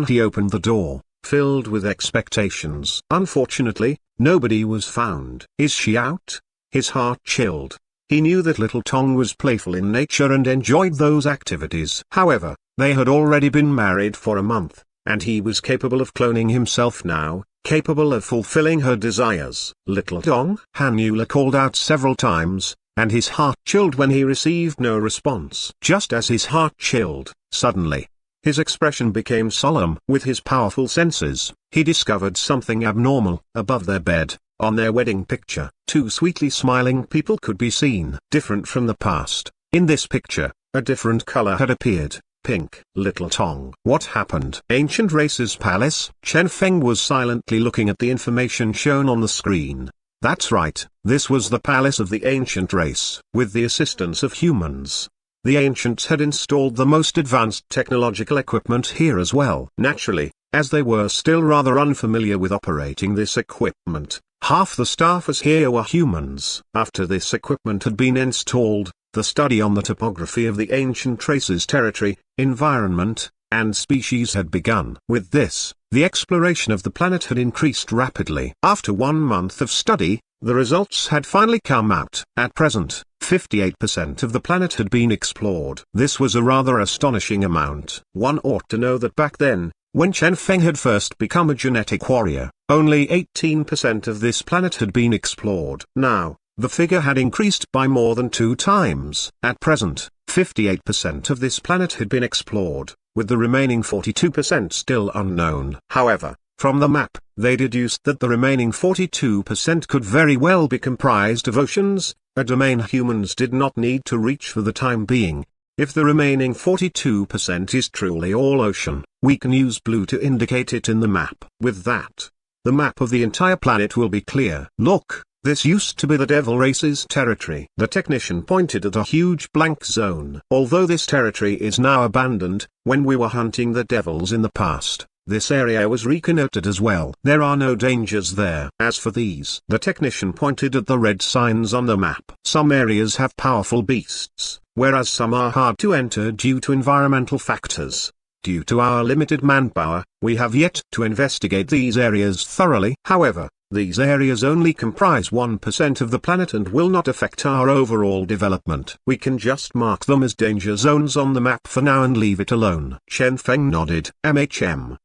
He opened the door, filled with expectations. Unfortunately, nobody was found. Is she out? His heart chilled. He knew that Little Tong was playful in nature and enjoyed those activities. However, they had already been married for a month, and he was capable of cloning himself now, capable of fulfilling her desires. Little Tong? Han Yule called out several times, and his heart chilled when he received no response. Just as his heart chilled, suddenly, his expression became solemn. With his powerful senses, he discovered something abnormal. Above their bed, on their wedding picture, two sweetly smiling people could be seen. Different from the past, in this picture, a different color had appeared, pink. Little Tong. What happened? Ancient Race's palace. Chen Feng was silently looking at the information shown on the screen. That's right, this was the palace of the ancient race. With the assistance of humans, the ancients had installed the most advanced technological equipment here as well. Naturally, as they were still rather unfamiliar with operating this equipment, half the staffers here were humans. After this equipment had been installed, the study on the topography of the ancient race's territory, environment, and species had begun. With this, the exploration of the planet had increased rapidly. After 1 month of study, the results had finally come out. At present, 58% of the planet had been explored. This was a rather astonishing amount. One ought to know that back then, when Chen Feng had first become a genetic warrior, only 18% of this planet had been explored. Now, the figure had increased by more than 2 times. At present, 58% of this planet had been explored, with the remaining 42% still unknown. However, from the map, they deduced that the remaining 42% could very well be comprised of oceans, a domain humans did not need to reach for the time being. If the remaining 42% is truly all ocean, we can use blue to indicate it in the map. With that, the map of the entire planet will be clear. Look, this used to be the Devil Race's territory. The technician pointed at a huge blank zone. Although this territory is now abandoned, when we were hunting the devils in the past, this area was reconnoitered as well. There are no dangers there. As for these, the technician pointed at the red signs on the map. Some areas have powerful beasts, whereas some are hard to enter due to environmental factors. Due to our limited manpower, we have yet to investigate these areas thoroughly. However, these areas only comprise 1% of the planet and will not affect our overall development. We can just mark them as danger zones on the map for now and leave it alone. Chen Feng nodded.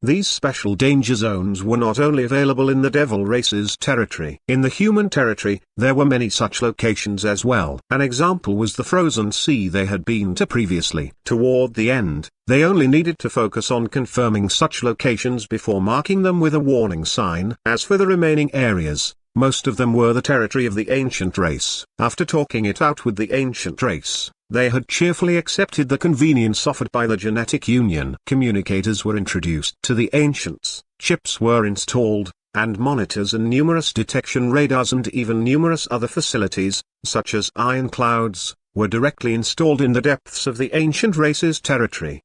These special danger zones were not only available in the Devil Race's territory. In the human territory, there were many such locations as well. An example was the frozen sea they had been to previously. Toward the end, they only needed to focus on confirming such locations before marking them with a warning sign. As for the remaining areas, most of them were the territory of the ancient race. After talking it out with the ancient race, they had cheerfully accepted the convenience offered by the genetic union. Communicators were introduced to the ancients, chips were installed, and monitors and numerous detection radars and even numerous other facilities, such as ironclads, were directly installed in the depths of the ancient race's territory.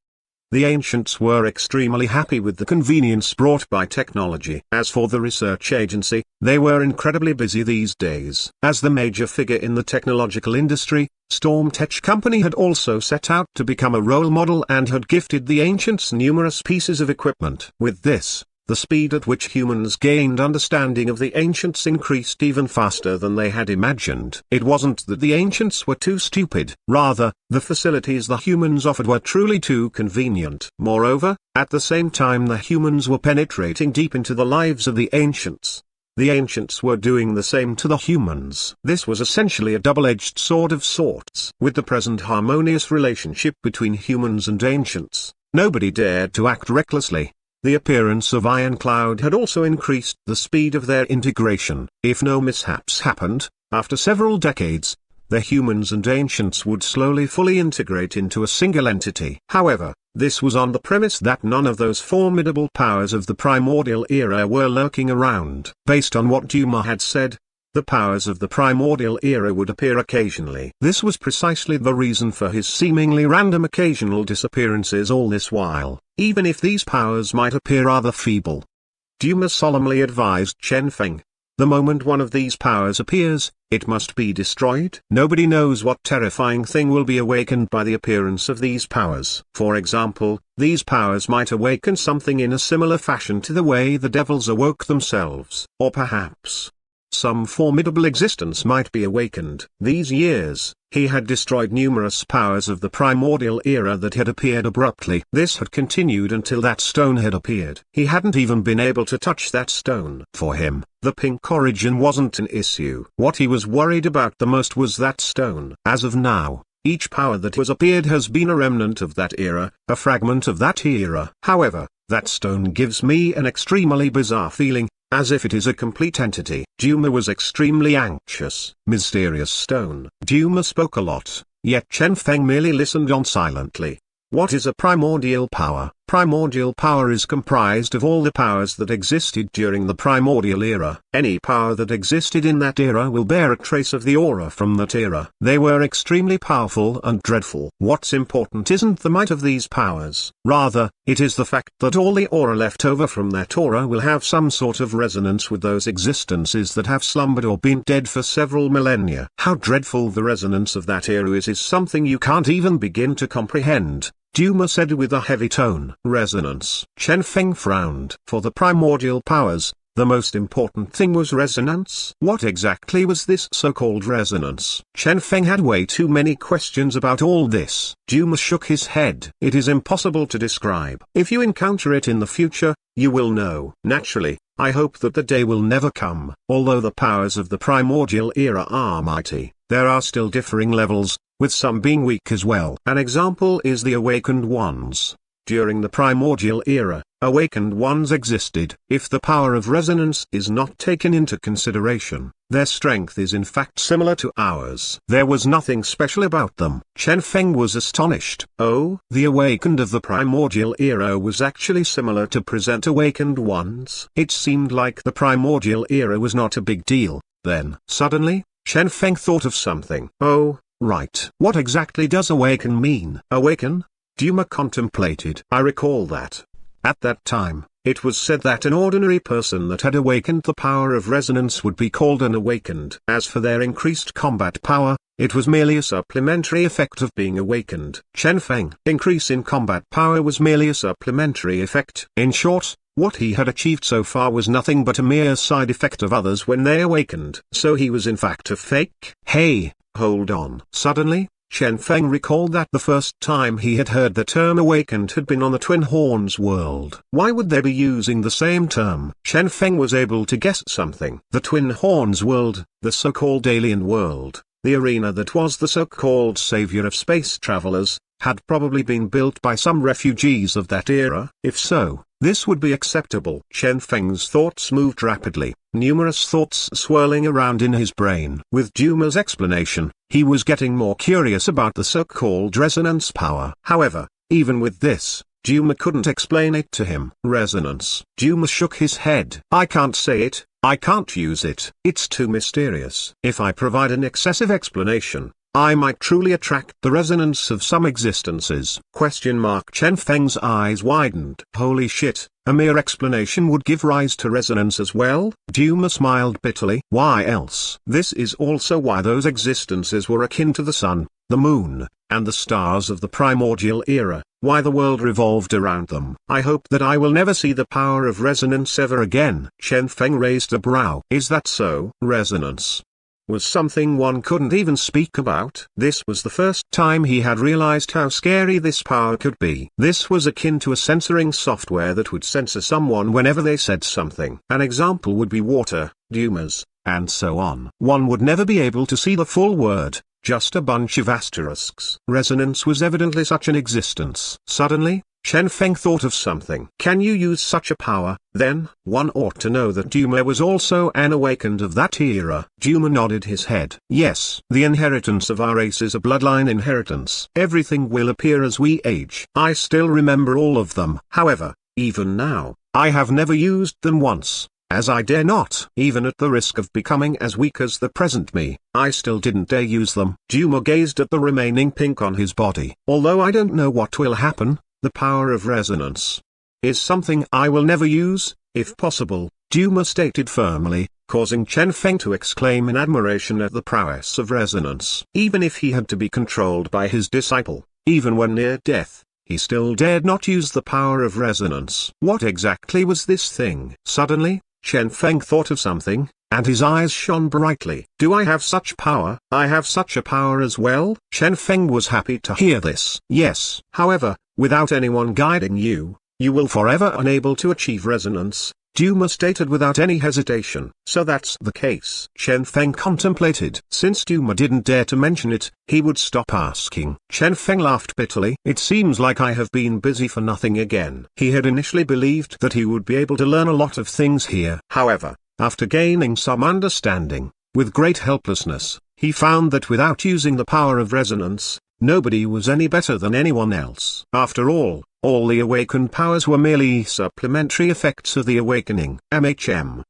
The ancients were extremely happy with the convenience brought by technology. As for the research agency, they were incredibly busy these days. As the major figure in the technological industry, Storm Tech Company had also set out to become a role model and had gifted the ancients numerous pieces of equipment. With this, the speed at which humans gained understanding of the ancients increased even faster than they had imagined. It wasn't that the ancients were too stupid, rather, the facilities the humans offered were truly too convenient. Moreover, at the same time the humans were penetrating deep into the lives of the ancients. The ancients were doing the same to the humans. This was essentially a double-edged sword of sorts. With the present harmonious relationship between humans and ancients, nobody dared to act recklessly. The appearance of Ironclad had also increased the speed of their integration. If no mishaps happened, after several decades, the humans and ancients would slowly fully integrate into a single entity. However, this was on the premise that none of those formidable powers of the primordial era were lurking around. Based on what Duma had said, the powers of the primordial era would appear occasionally. This was precisely the reason for his seemingly random occasional disappearances all this while, even if these powers might appear rather feeble. Duma solemnly advised Chen Feng. The moment one of these powers appears, it must be destroyed. Nobody knows what terrifying thing will be awakened by the appearance of these powers. For example, these powers might awaken something in a similar fashion to the way the devils awoke themselves. Or perhaps some formidable existence might be awakened. These years, he had destroyed numerous powers of the primordial era that had appeared abruptly. This had continued until that stone had appeared. He hadn't even been able to touch that stone. For him, the pink origin wasn't an issue. What he was worried about the most was that stone. As of now, each power that has appeared has been a remnant of that era, a fragment of that era. However, that stone gives me an extremely bizarre feeling, as if it is a complete entity. Duma was extremely anxious. Mysterious stone. Duma spoke a lot, yet Chen Feng merely listened on silently. What is a primordial power? Primordial power is comprised of all the powers that existed during the primordial era. Any power that existed in that era will bear a trace of the aura from that era. They were extremely powerful and dreadful. What's important isn't the might of these powers. Rather, it is the fact that all the aura left over from that aura will have some sort of resonance with those existences that have slumbered or been dead for several millennia. How dreadful the resonance of that era is something you can't even begin to comprehend, Duma said with a heavy tone. Resonance. Chen Feng frowned. For the primordial powers, the most important thing was resonance. What exactly was this so-called resonance? Chen Feng had way too many questions about all this. Duma shook his head. It is impossible to describe. If you encounter it in the future, you will know. Naturally, I hope that the day will never come. Although the powers of the primordial era are mighty, there are still differing levels, with some being weak as well. An example is the awakened ones. During the primordial era, awakened ones existed. If the power of resonance is not taken into consideration, their strength is in fact similar to ours. There was nothing special about them. Chen Feng was astonished. Oh, the awakened of the primordial era was actually similar to present awakened ones. It seemed like the primordial era was not a big deal, then. Suddenly, Chen Feng thought of something. Oh, right. What exactly does awaken mean? Awaken? Duma contemplated. I recall that. At that time, it was said that an ordinary person that had awakened the power of resonance would be called an awakened. As for their increased combat power, it was merely a supplementary effect of being awakened. Chen Feng. Increase in combat power was merely a supplementary effect. In short, what he had achieved so far was nothing but a mere side effect of others when they awakened. So he was in fact a fake? Hey, hold on. Suddenly, Chen Feng recalled that the first time he had heard the term awakened had been on the Twin Horns world. Why would they be using the same term? Chen Feng was able to guess something. The Twin Horns world, the so-called alien world, the arena that was the so-called savior of space travelers, had probably been built by some refugees of that era. If so, this would be acceptable. Chen Feng's thoughts moved rapidly, numerous thoughts swirling around in his brain. With Duma's explanation, he was getting more curious about the so-called resonance power. However, even with this, Duma couldn't explain it to him. Resonance. Duma shook his head. I can't say it, I can't use it. It's too mysterious. If I provide an excessive explanation, I might truly attract the resonance of some existences. Chen Feng's eyes widened. Holy shit, a mere explanation would give rise to resonance as well? Duma smiled bitterly. Why else? This is also why those existences were akin to the sun, the moon, and the stars of the primordial era, why the world revolved around them. I hope that I will never see the power of resonance ever again. Chen Feng raised a brow. Is that so? Resonance was something one couldn't even speak about. This was the first time he had realized how scary this power could be. This was akin to a censoring software that would censor someone whenever they said something. An example would be water, Dumas, and so on. One would never be able to see the full word, just a bunch of asterisks. Resonance was evidently such an existence. Suddenly, Chen Feng thought of something. Can you use such a power? Then, one ought to know that Duma was also an awakened of that era. Duma nodded his head. Yes. The inheritance of our race is a bloodline inheritance. Everything will appear as we age. I still remember all of them. However, even now, I have never used them once. as I dare not. Even at the risk of becoming as weak as the present me, I still didn't dare use them. Duma gazed at the remaining pink on his body. Although I don't know what will happen, the power of resonance is something I will never use, if possible, Duma stated firmly, causing Chen Feng to exclaim in admiration at the prowess of resonance. Even if he had to be controlled by his disciple, even when near death, he still dared not use the power of resonance. What exactly was this thing? Suddenly, Chen Feng thought of something, and his eyes shone brightly. Do I have such power? I have such a power as well? Chen Feng was happy to hear this. Yes. However, without anyone guiding you, you will forever unable to achieve resonance, Duma stated without any hesitation. So that's the case. Chen Feng contemplated. Since Duma didn't dare to mention it, he would stop asking. Chen Feng laughed bitterly. It seems like I have been busy for nothing again. He had initially believed that he would be able to learn a lot of things here. However, after gaining some understanding, with great helplessness, he found that without using the power of resonance, nobody was any better than anyone else. After all the awakened powers were merely supplementary effects of the awakening.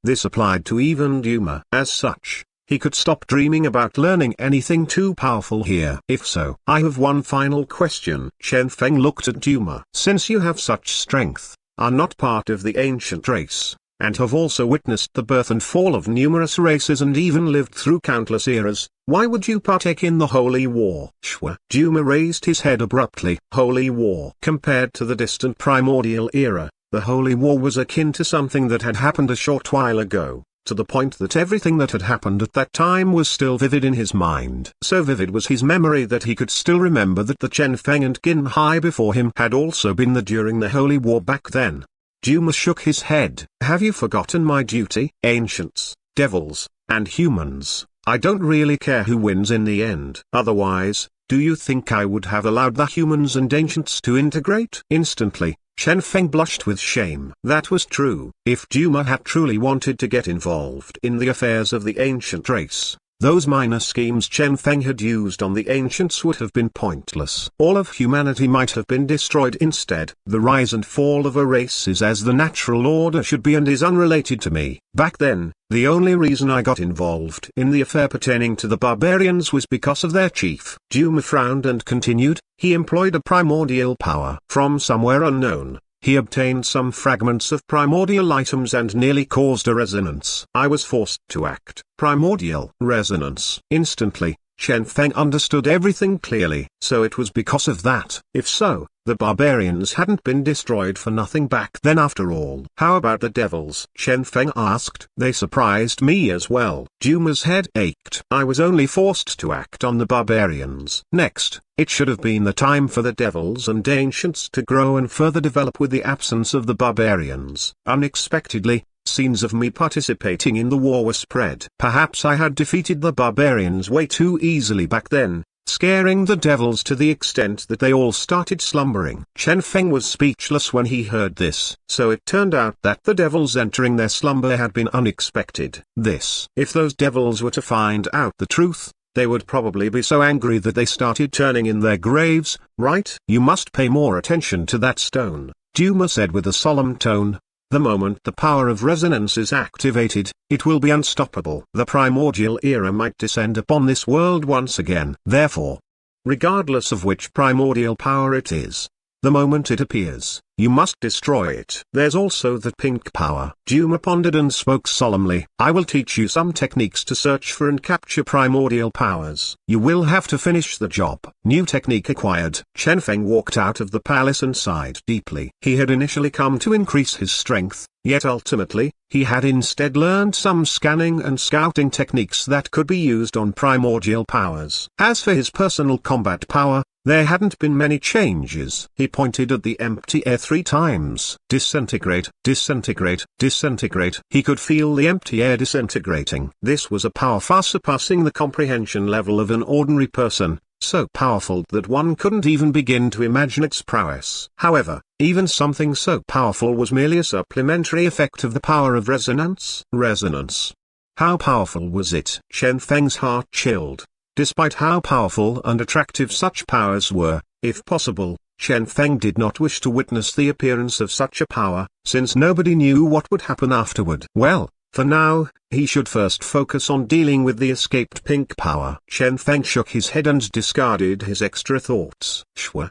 This applied to even Duma. As such, he could stop dreaming about learning anything too powerful here. If so, I have one final question. Chen Feng looked at Duma. Since you have such strength, are not part of the ancient race, and have also witnessed the birth and fall of numerous races and even lived through countless eras, why would you partake in the Holy War? Shwa. Duma raised his head abruptly. Holy War. Compared to the distant primordial era, the Holy War was akin to something that had happened a short while ago, to the point that everything that had happened at that time was still vivid in his mind. So vivid was his memory that he could still remember that the Chen Feng and Qin Hai before him had also been there during the Holy War back then. Duma shook his head. Have you forgotten my duty? Ancients, devils, and humans, I don't really care who wins in the end. Otherwise, do you think I would have allowed the humans and ancients to integrate? Instantly, Chen Feng blushed with shame. That was true. If Duma had truly wanted to get involved in the affairs of the ancient race, those minor schemes Chen Feng had used on the ancients would have been pointless. All of humanity might have been destroyed instead. The rise and fall of a race is as the natural order should be and is unrelated to me. Back then, the only reason I got involved in the affair pertaining to the barbarians was because of their chief. Duma frowned and continued, he employed a primordial power from somewhere unknown. He obtained some fragments of primordial items and nearly caused a resonance. I was forced to act. Primordial resonance. Instantly, Chen Feng understood everything clearly. So it was because of that. If so, the barbarians hadn't been destroyed for nothing back then after all. How about the devils? Chen Feng asked. They surprised me as well. Duma's head ached. I was only forced to act on the barbarians. Next, it should have been the time for the devils and ancients to grow and further develop with the absence of the barbarians. Unexpectedly, scenes of me participating in the war were spread. Perhaps I had defeated the barbarians way too easily back then, scaring the devils to the extent that they all started slumbering. Chen Feng was speechless when he heard this. So it turned out that the devils entering their slumber had been unexpected. If those devils were to find out the truth, they would probably be so angry that they started turning in their graves, right? You must pay more attention to that stone, Duma said with a solemn tone. The moment the power of resonance is activated, it will be unstoppable. The primordial era might descend upon this world once again. Therefore, regardless of which primordial power it is, the moment it appears, you must destroy it. There's also the pink power. Duma pondered and spoke solemnly. I will teach you some techniques to search for and capture primordial powers. You will have to finish the job. New technique acquired. Chen Feng walked out of the palace and sighed deeply. He had initially come to increase his strength, yet ultimately, he had instead learned some scanning and scouting techniques that could be used on primordial powers. As for his personal combat power, there hadn't been many changes. He pointed at the empty air 3 times. Disintegrate, disintegrate, disintegrate. He could feel the empty air disintegrating. This was a power far surpassing the comprehension level of an ordinary person, so powerful that one couldn't even begin to imagine its prowess. However, even something so powerful was merely a supplementary effect of the power of resonance. Resonance. How powerful was it? Chen Feng's heart chilled. Despite how powerful and attractive such powers were, if possible, Chen Feng did not wish to witness the appearance of such a power, since nobody knew what would happen afterward. Well, for now, he should first focus on dealing with the escaped pink power. Chen Feng shook his head and discarded his extra thoughts.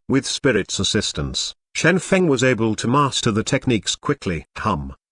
With Spirit's assistance, Chen Feng was able to master the techniques quickly.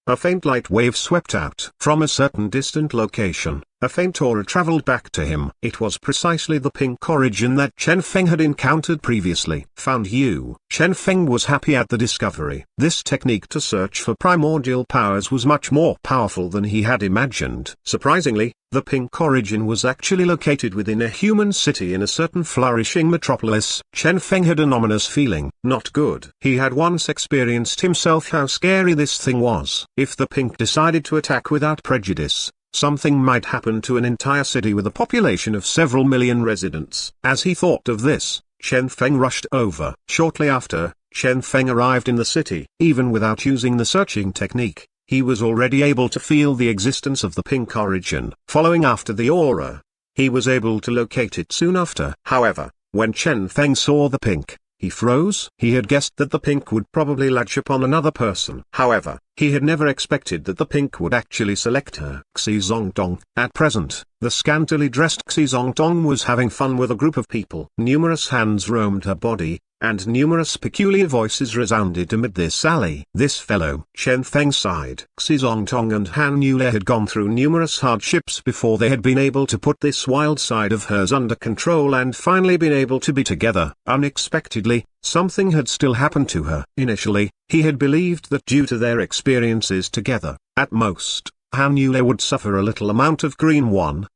A faint light wave swept out from a certain distant location. A faint aura traveled back to him. It was precisely the pink origin that Chen Feng had encountered previously. Found you. Chen Feng was happy at the discovery. This technique to search for primordial powers was much more powerful than he had imagined. Surprisingly, the pink origin was actually located within a human city in a certain flourishing metropolis. Chen Feng had an ominous feeling. Not good. He had once experienced himself how scary this thing was. If the pink decided to attack without prejudice, something might happen to an entire city with a population of several million residents. As he thought of this, Chen Feng rushed over. Shortly after, Chen Feng arrived in the city. Even without using the searching technique, he was already able to feel the existence of the pink origin. Following after the aura, he was able to locate it soon after. However, when Chen Feng saw the pink, he froze. He had guessed that the pink would probably latch upon another person. However, he had never expected that the pink would actually select her. Xizongtong. At present, the scantily dressed Xizongtong was having fun with a group of people. Numerous hands roamed her body, and numerous peculiar voices resounded amid this alley. This fellow. Chen Feng sighed. Xizongtong and Han Yule had gone through numerous hardships before they had been able to put this wild side of hers under control and finally been able to be together. Unexpectedly, something had still happened to her. Initially, he had believed that due to their experiences together, at most, Han Yule would suffer a little amount of green one.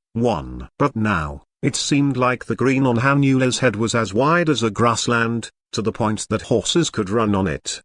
But now, it seemed like the green on Han Yule's head was as wide as a grassland, to the point that horses could run on it.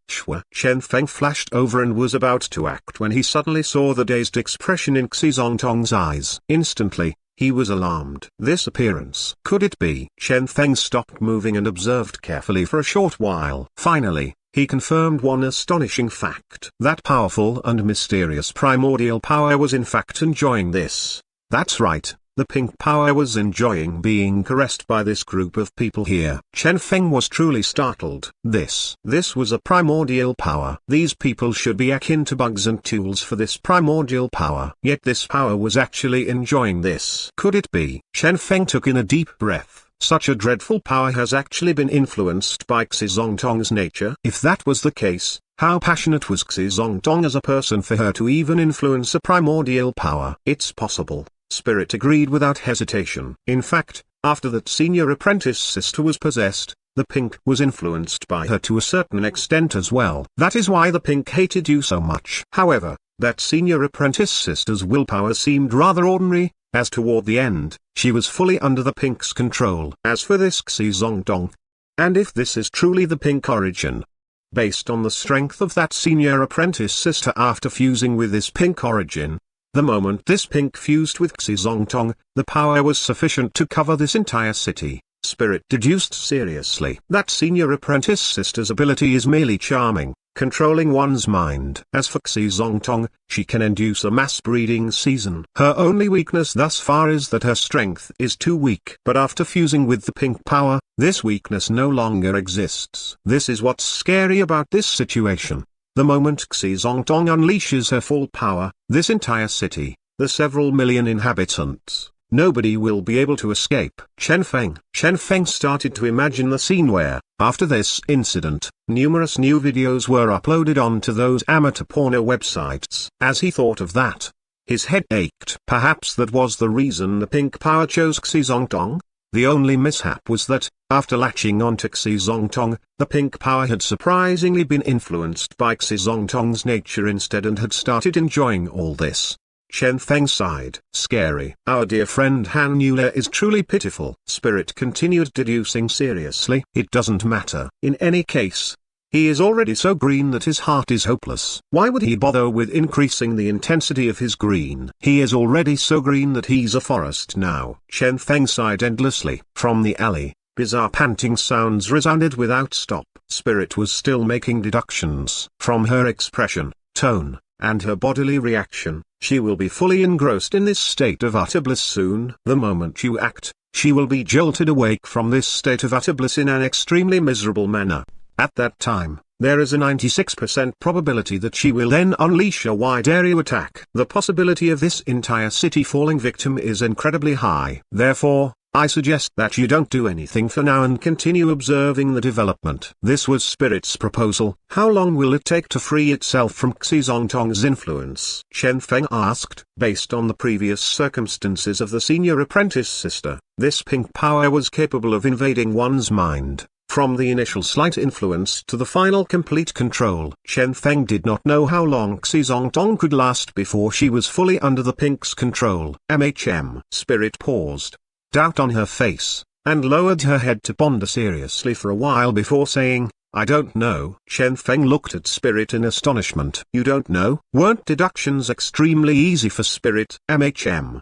Chen Feng flashed over and was about to act when he suddenly saw the dazed expression in Xizongtong's eyes. Instantly, he was alarmed. This appearance. Could it be? Chen Feng stopped moving and observed carefully for a short while. Finally, he confirmed one astonishing fact. That powerful and mysterious primordial power was in fact enjoying this. That's right. The pink power was enjoying being caressed by this group of people here. Chen Feng was truly startled. This was a primordial power. These people should be akin to bugs and tools for this primordial power. Yet this power was actually enjoying this. Could it be? Chen Feng took in a deep breath. Such a dreadful power has actually been influenced by Xizongtong's nature. If that was the case, how passionate was Xizongtong as a person for her to even influence a primordial power? It's possible. Spirit agreed without hesitation. In fact, after that senior apprentice sister was possessed, the pink was influenced by her to a certain extent as well. That is why the pink hated you so much. However, that senior apprentice sister's willpower seemed rather ordinary, as toward the end, she was fully under the pink's control. As for this Xizongtong, and if this is truly the pink origin, based on the strength of that senior apprentice sister after fusing with this pink origin, the moment this pink fused with Xizongtong, the power was sufficient to cover this entire city. Spirit deduced seriously. That senior apprentice sister's ability is merely charming, controlling one's mind. As for Xizongtong, she can induce a mass breeding season. Her only weakness thus far is that her strength is too weak. But after fusing with the pink power, this weakness no longer exists. This is what's scary about this situation. The moment Xizongtong unleashes her full power, this entire city, the several million inhabitants, nobody will be able to escape. Chen Feng started to imagine the scene where, after this incident, numerous new videos were uploaded onto those amateur porno websites. As he thought of that, his head ached. Perhaps that was the reason the pink power chose Xizongtong. The only mishap was that, after latching onto Xizongtong, the pink power had surprisingly been influenced by Xizongtong's nature instead and had started enjoying all this. Chen Feng sighed. Scary. Our dear friend Han Yule is truly pitiful. Spirit continued deducing seriously. It doesn't matter. In any case, he is already so green that his heart is hopeless. Why would he bother with increasing the intensity of his green? He is already so green that he's a forest now. Chen Feng sighed endlessly. From the alley, bizarre panting sounds resounded without stop. Spirit was still making deductions. From her expression, tone, and her bodily reaction, she will be fully engrossed in this state of utter bliss soon. The moment you act, she will be jolted awake from this state of utter bliss in an extremely miserable manner. At that time, there is a 96% probability that she will then unleash a wide area attack. The possibility of this entire city falling victim is incredibly high. Therefore, I suggest that you don't do anything for now and continue observing the development. This was Spirit's proposal. How long will it take to free itself from Xizongtong's influence? Chen Feng asked. Based on the previous circumstances of the senior apprentice sister, this pink power was capable of invading one's mind. From the initial slight influence to the final complete control. Chen Feng did not know how long Xizongtong could last before she was fully under the pink's control. Spirit paused, doubt on her face, and lowered her head to ponder seriously for a while before saying, I don't know. Chen Feng looked at Spirit in astonishment. You don't know? Weren't deductions extremely easy for Spirit?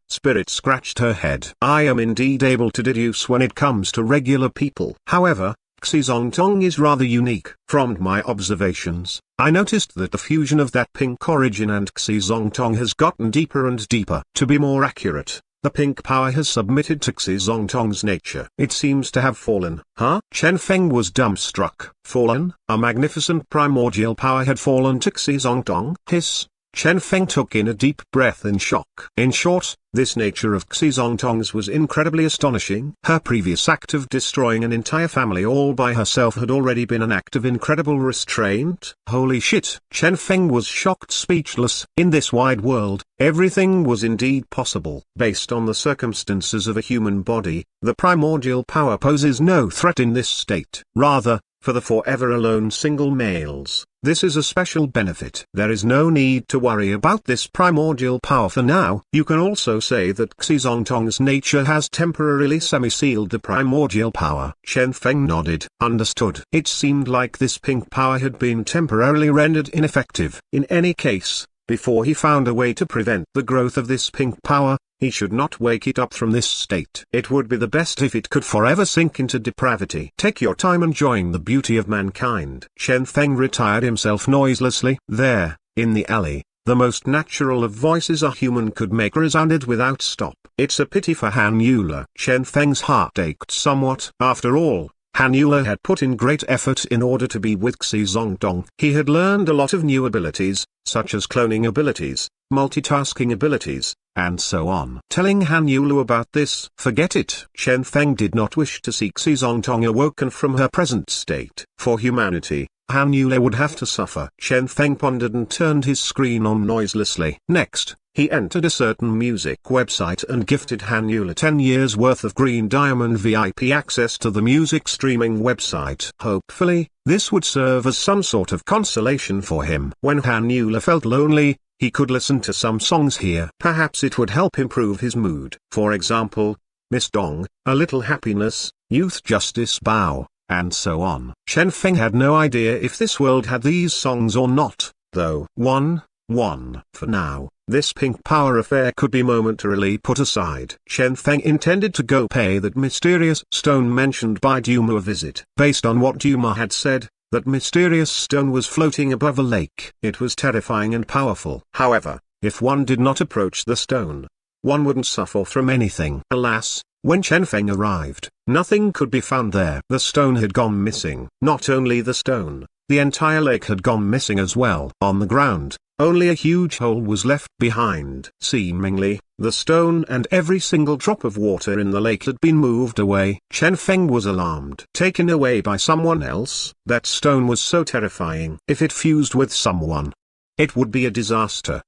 Spirit scratched her head. I am indeed able to deduce when it comes to regular people. However, Xizongtong is rather unique. From my observations, I noticed that the fusion of that pink origin and Xizongtong has gotten deeper and deeper. To be more accurate, the pink power has submitted to Xizongtong's nature. It seems to have fallen. Huh? Chen Feng was dumbstruck. Fallen? A magnificent primordial power had fallen to Xizongtong? Hiss. Chen Feng took in a deep breath in shock. In short, this nature of Xizongtong's was incredibly astonishing. Her previous act of destroying an entire family all by herself had already been an act of incredible restraint. Holy shit! Chen Feng was shocked, speechless. In this wide world, everything was indeed possible. Based on the circumstances of a human body, the primordial power poses no threat in this state. Rather, for the forever alone single males, this is a special benefit. There is no need to worry about this primordial power for now. You can also say that Xizongtong's nature has temporarily semi-sealed the primordial power. Chen Feng nodded. Understood. It seemed like this pink power had been temporarily rendered ineffective. In any case, before he found a way to prevent the growth of this pink power, he should not wake it up from this state. It would be the best if it could forever sink into depravity. Take your time enjoying the beauty of mankind. Chen Feng retired himself noiselessly. There, in the alley, the most natural of voices a human could make resounded without stop. It's a pity for Han Yule. Chen Feng's heart ached somewhat. After all, Han Yule had put in great effort in order to be with Xizongtong. He had learned a lot of new abilities, such as cloning abilities, multitasking abilities, and so on. Telling Han Yule about this, forget it. Chen Feng did not wish to see Xizongtong awoken from her present state. For humanity, Han Yule would have to suffer. Chen Feng pondered and turned his screen on noiselessly. Next, he entered a certain music website and gifted Han Yule 10 years worth of green diamond VIP access to the music streaming website. Hopefully, this would serve as some sort of consolation for him. When Han Yule felt lonely, he could listen to some songs here. Perhaps it would help improve his mood. For example, Miss Dong, A Little Happiness, Youth Justice Bow, and so on. Chen Feng had no idea if this world had these songs or not, though. For now, this pink power affair could be momentarily put aside. Chen Feng intended to go pay that mysterious stone mentioned by Duma a visit. Based on what Duma had said, that mysterious stone was floating above a lake. It was terrifying and powerful. However, if one did not approach the stone, one wouldn't suffer from anything. Alas, when Chen Feng arrived, nothing could be found there. The stone had gone missing. Not only the stone, the entire lake had gone missing as well. On the ground, only a huge hole was left behind. Seemingly, the stone and every single drop of water in the lake had been moved away. Chen Feng was alarmed. Taken away by someone else? That stone was so terrifying. If it fused with someone, it would be a disaster.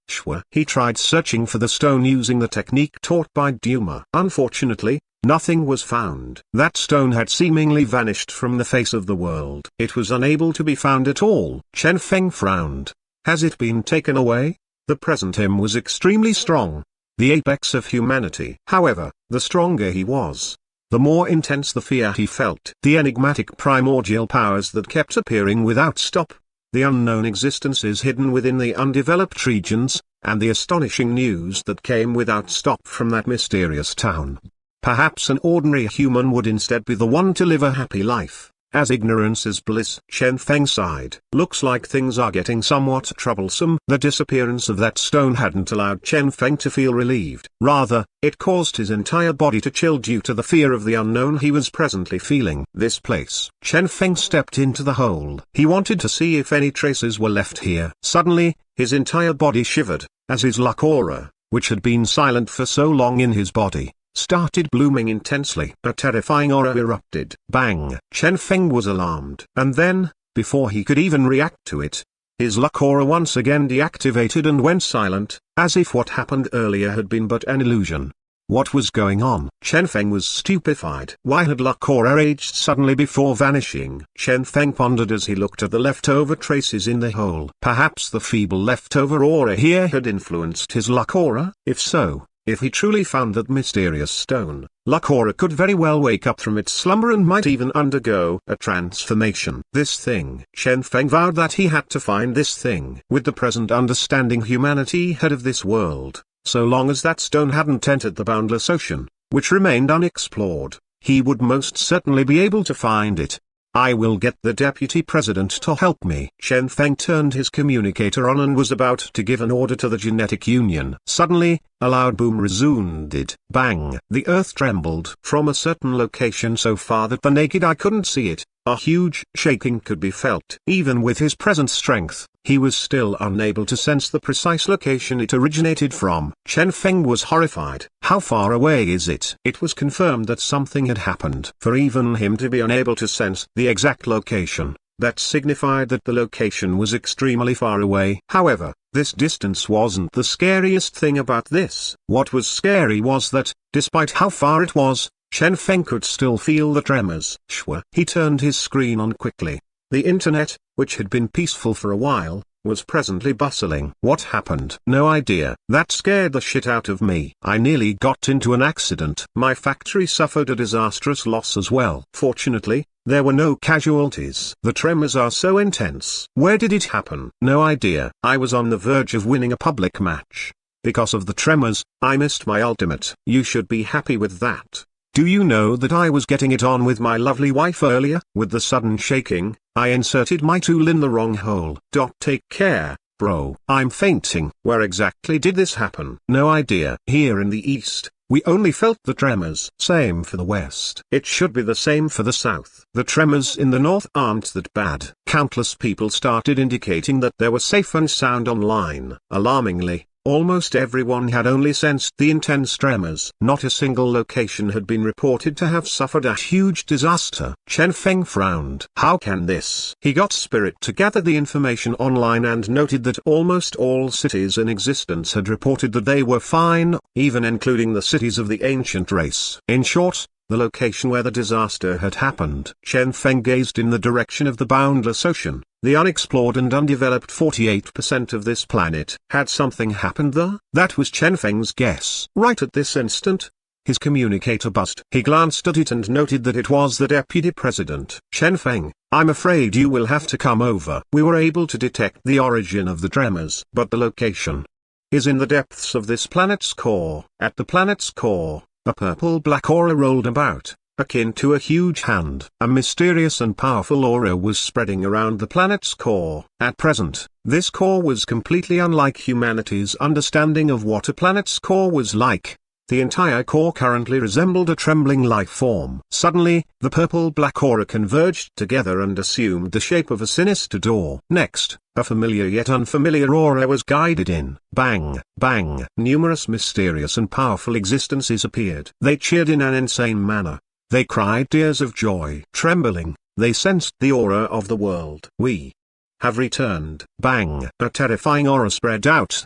He tried searching for the stone using the technique taught by Duma. Unfortunately, nothing was found. That stone had seemingly vanished from the face of the world. It was unable to be found at all. Chen Feng frowned. Has it been taken away? The present him was extremely strong, the apex of humanity. However, the stronger he was, the more intense the fear he felt. The enigmatic primordial powers that kept appearing without stop, the unknown existences hidden within the undeveloped regions, and the astonishing news that came without stop from that mysterious town. Perhaps an ordinary human would instead be the one to live a happy life. as ignorance is bliss. Chen Feng sighed. Looks like things are getting somewhat troublesome. The disappearance of that stone hadn't allowed Chen Feng to feel relieved. Rather, it caused his entire body to chill due to the fear of the unknown he was presently feeling. This place. Chen Feng stepped into the hole. He wanted to see if any traces were left here. Suddenly, his entire body shivered, as his luck aura, which had been silent for so long in his body, started blooming intensely. A terrifying aura erupted. Bang! Chen Feng was alarmed. And then, before he could even react to it, his luck aura once again deactivated and went silent, as if what happened earlier had been but an illusion. What was going on? Chen Feng was stupefied. Why had luck aura aged suddenly before vanishing? Chen Feng pondered as he looked at the leftover traces in the hole. Perhaps the feeble leftover aura here had influenced his luck aura? If so, if he truly found that mysterious stone, luck aura could very well wake up from its slumber and might even undergo a transformation. This thing. Chen Feng vowed that he had to find this thing. With the present understanding humanity had of this world, so long as that stone hadn't entered the boundless ocean, which remained unexplored, he would most certainly be able to find it. I will get the deputy president to help me. Chen Feng turned his communicator on and was about to give an order to the genetic union. Suddenly, a loud boom resounded. Bang! The earth trembled. From a certain location so far that the naked eye couldn't see it, a huge shaking could be felt. Even with his present strength, he was still unable to sense the precise location it originated from. Chen Feng was horrified. How far away is it? It was confirmed that something had happened. For even him to be unable to sense the exact location, that signified that the location was extremely far away. However, this distance wasn't the scariest thing about this. What was scary was that, despite how far it was, Chen Feng could still feel the tremors. Shwa. He turned his screen on quickly. The internet, which had been peaceful for a while, was presently bustling. What happened? No idea. That scared the shit out of me. I nearly got into an accident. My factory suffered a disastrous loss as well. Fortunately, there were no casualties. The tremors are so intense. Where did it happen? No idea. I was on the verge of winning a public match. Because of the tremors, I missed my ultimate. You should be happy with that. Do you know that I was getting it on with my lovely wife earlier? With the sudden shaking, I inserted my tool in the wrong hole. Take care, bro. I'm fainting. Where exactly did this happen? No idea. Here in the east, we only felt the tremors. Same for the west. It should be the same for the south. The tremors in the north aren't that bad. Countless people started indicating that they were safe and sound online. Alarmingly, almost everyone had only sensed the intense tremors. Not a single location had been reported to have suffered a huge disaster. Chen Feng frowned. How can this? He got Spirit to gather the information online and noted that almost all cities in existence had reported that they were fine, even including the cities of the ancient race. In short, the location where the disaster had happened. Chen Feng gazed in the direction of the boundless ocean, the unexplored and undeveloped 48% of this planet. Had something happened there? That was Chen Feng's guess. Right at this instant, his communicator buzzed. He glanced at it and noted that it was the deputy president. Chen Feng, I'm afraid you will have to come over. We were able to detect the origin of the tremors, but the location is in the depths of this planet's core. At the planet's core, a purple-black aura rolled about, akin to a huge hand. A mysterious and powerful aura was spreading around the planet's core. At present, this core was completely unlike humanity's understanding of what a planet's core was like. The entire core currently resembled a trembling life form. Suddenly, the purple-black aura converged together and assumed the shape of a sinister door. Next, a familiar yet unfamiliar aura was guided in. Bang, bang. Numerous mysterious and powerful existences appeared. They cheered in an insane manner. They cried tears of joy. Trembling, they sensed the aura of the world. We have returned. Bang. A terrifying aura spread out.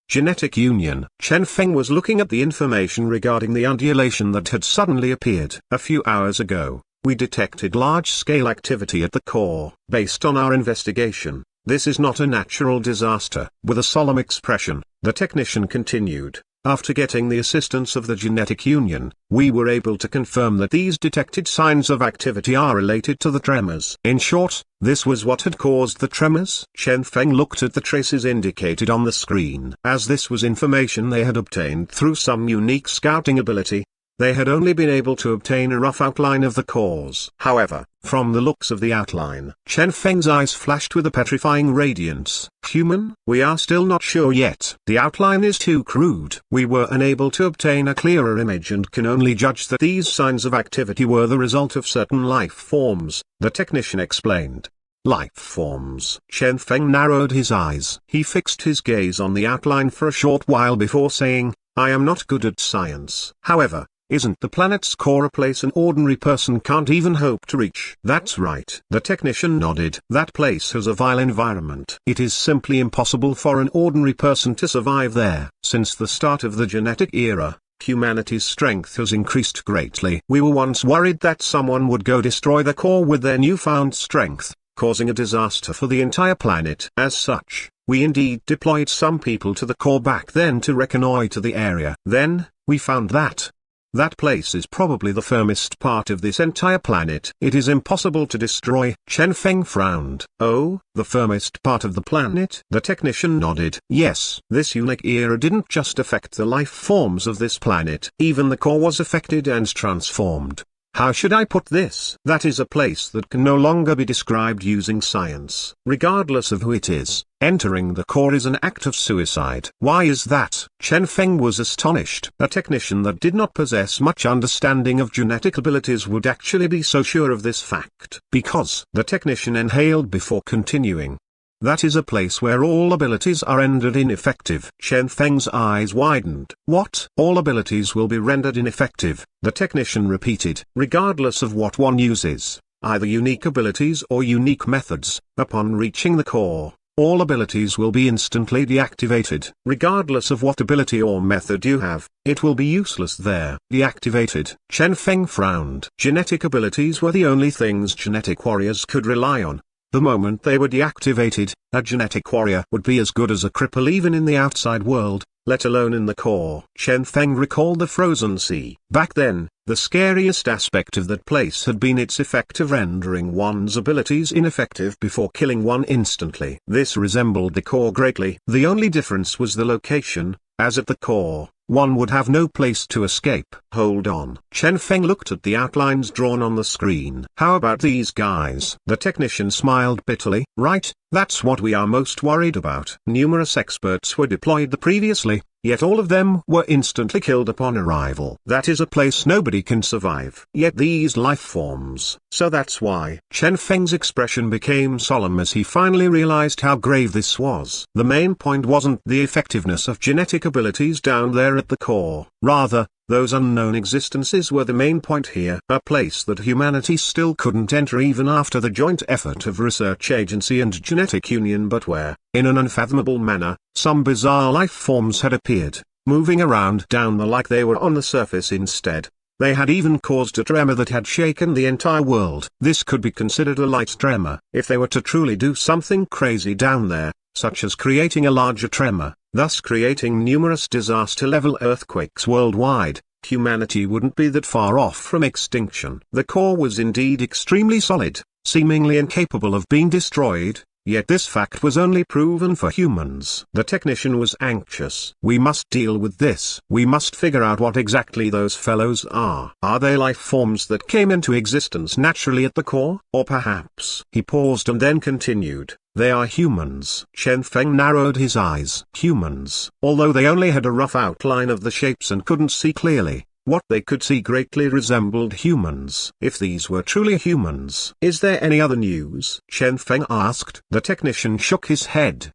Genetic union. Chen Feng was looking at the information regarding the undulation that had suddenly appeared. A few hours ago, we detected large-scale activity at the core. Based on our investigation, this is not a natural disaster. With a solemn expression, the technician continued. After getting the assistance of the genetic union, we were able to confirm that these detected signs of activity are related to the tremors. In short, this was what had caused the tremors. Chen Feng looked at the traces indicated on the screen. As this was information they had obtained through some unique scouting ability, They had only been able to obtain a rough outline of the cores. However, from the looks of the outline, Chen Feng's eyes flashed with a petrifying radiance. Human? We are still not sure yet. The outline is too crude. We were unable to obtain a clearer image and can only judge that these signs of activity were the result of certain life forms, the technician explained. Life forms. Chen Feng narrowed his eyes. He fixed his gaze on the outline for a short while before saying, I am not good at science. However, isn't the planet's core a place an ordinary person can't even hope to reach? That's right. The technician nodded. That place has a vile environment. It is simply impossible for an ordinary person to survive there. Since the start of the genetic era, humanity's strength has increased greatly. We were once worried that someone would go destroy the core with their newfound strength, causing a disaster for the entire planet. As such, we indeed deployed some people to the core back then to reconnoiter the area. Then, we found that that place is probably the firmest part of this entire planet. It is impossible to destroy. Chen Feng frowned. Oh, the firmest part of the planet? The technician nodded. Yes. This unique era didn't just affect the life forms of this planet. Even the core was affected and transformed. How should I put this? That is a place that can no longer be described using science. Regardless of who it is, entering the core is an act of suicide. Why is that? Chen Feng was astonished. A technician that did not possess much understanding of genetic abilities would actually be so sure of this fact. Because the technician inhaled before continuing. That is a place where all abilities are rendered ineffective. Chen Feng's eyes widened. What? All abilities will be rendered ineffective, the technician repeated. Regardless of what one uses, either unique abilities or unique methods, upon reaching the core, all abilities will be instantly deactivated. Regardless of what ability or method you have, it will be useless there. Deactivated. Chen Feng frowned. Genetic abilities were the only things genetic warriors could rely on. The moment they were deactivated, a genetic warrior would be as good as a cripple even in the outside world, let alone in the core. Chen Feng recalled the frozen sea. Back then, the scariest aspect of that place had been its effect of rendering one's abilities ineffective before killing one instantly. This resembled the core greatly. The only difference was the location, as at the core, one would have no place to escape. Hold on. Chen Feng looked at the outlines drawn on the screen. How about these guys? The technician smiled bitterly. Right, that's what we are most worried about. Numerous experts were deployed previously, yet all of them were instantly killed upon arrival. That is a place nobody can survive. Yet these life forms. So that's why. Chen Feng's expression became solemn as he finally realized how grave this was. The main point wasn't the effectiveness of genetic abilities down there at the core. Rather, those unknown existences were the main point here. A place that humanity still couldn't enter even after the joint effort of research agency and genetic union, but where, in an unfathomable manner, some bizarre life forms had appeared, moving around down the like they were on the surface instead. They had even caused a tremor that had shaken the entire world. This could be considered a light tremor. If they were to truly do something crazy down there, such as creating a larger tremor, thus creating numerous disaster-level earthquakes worldwide, humanity wouldn't be that far off from extinction. The core was indeed extremely solid, seemingly incapable of being destroyed, yet this fact was only proven for humans. The technician was anxious. We must deal with this. We must figure out what exactly those fellows are. Are they life forms that came into existence naturally at the core? Or perhaps... He paused and then continued. They are humans. Chen Feng narrowed his eyes. Humans. Although they only had a rough outline of the shapes and couldn't see clearly, what they could see greatly resembled humans. If these were truly humans, is there any other news? Chen Feng asked. The technician shook his head.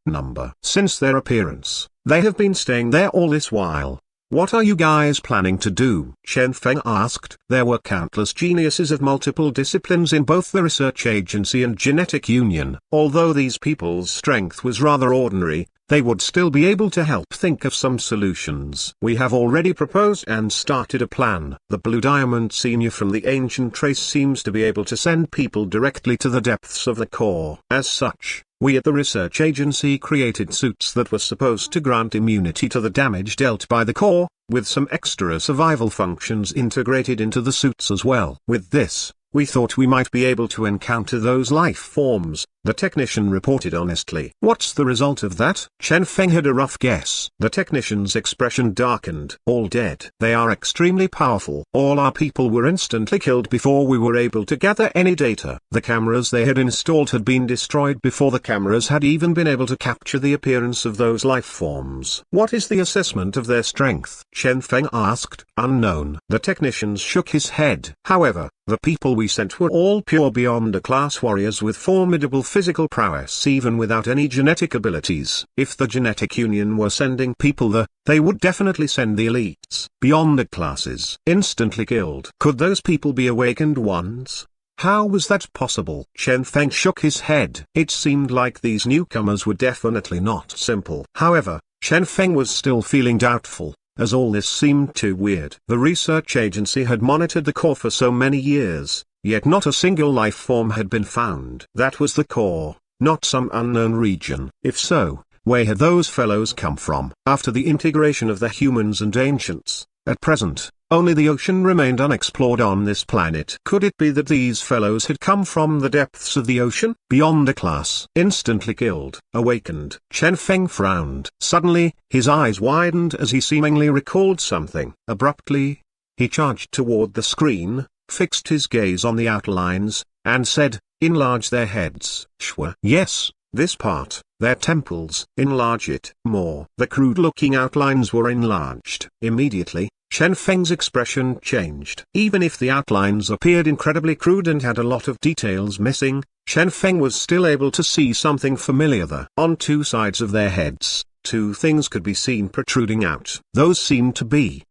Since their appearance, they have been staying there all this while. What are you guys planning to do? Chen Feng asked. There were countless geniuses of multiple disciplines in both the research agency and genetic union. Although these people's strength was rather ordinary, they would still be able to help think of some solutions. We have already proposed and started a plan. The Blue Diamond Senior from the ancient race seems to be able to send people directly to the depths of the core. As such, we at the research agency created suits that were supposed to grant immunity to the damage dealt by the core, with some extra survival functions integrated into the suits as well. With this, we thought we might be able to encounter those life forms, the technician reported honestly. What's the result of that? Chen Feng had a rough guess. The technician's expression darkened. All dead. They are extremely powerful. All our people were instantly killed before we were able to gather any data. The cameras they had installed had been destroyed before the cameras had even been able to capture the appearance of those life forms. What is the assessment of their strength? Chen Feng asked. Unknown. The technicians shook his head. However, the people we sent were all pure beyond a class warriors with formidable physical prowess even without any genetic abilities. If the genetic union were sending people they would definitely send the elites. Beyond the classes. Instantly killed. Could those people be awakened ones? How was that possible? Chen Feng shook his head. It seemed like these newcomers were definitely not simple. However, Chen Feng was still feeling doubtful, as all this seemed too weird. The research agency had monitored the core for so many years, yet not a single life form had been found. That was the core, not some unknown region. If so, where had those fellows come from? After the integration of the humans and ancients, at present, only the ocean remained unexplored on this planet. Could it be that these fellows had come from the depths of the ocean? Beyond the class. Instantly killed. Awakened. Chen Feng frowned. Suddenly, his eyes widened as he seemingly recalled something. Abruptly, he charged toward the screen, fixed his gaze on the outlines, and said, "Enlarge their heads." Shwa. Yes, this part. Their temples. Enlarge it more. The crude-looking outlines were enlarged. Immediately, Chen Feng's expression changed. Even if the outlines appeared incredibly crude and had a lot of details missing, Chen Feng was still able to see something familiar there. On two sides of their heads, two things could be seen protruding out. Those seemed to be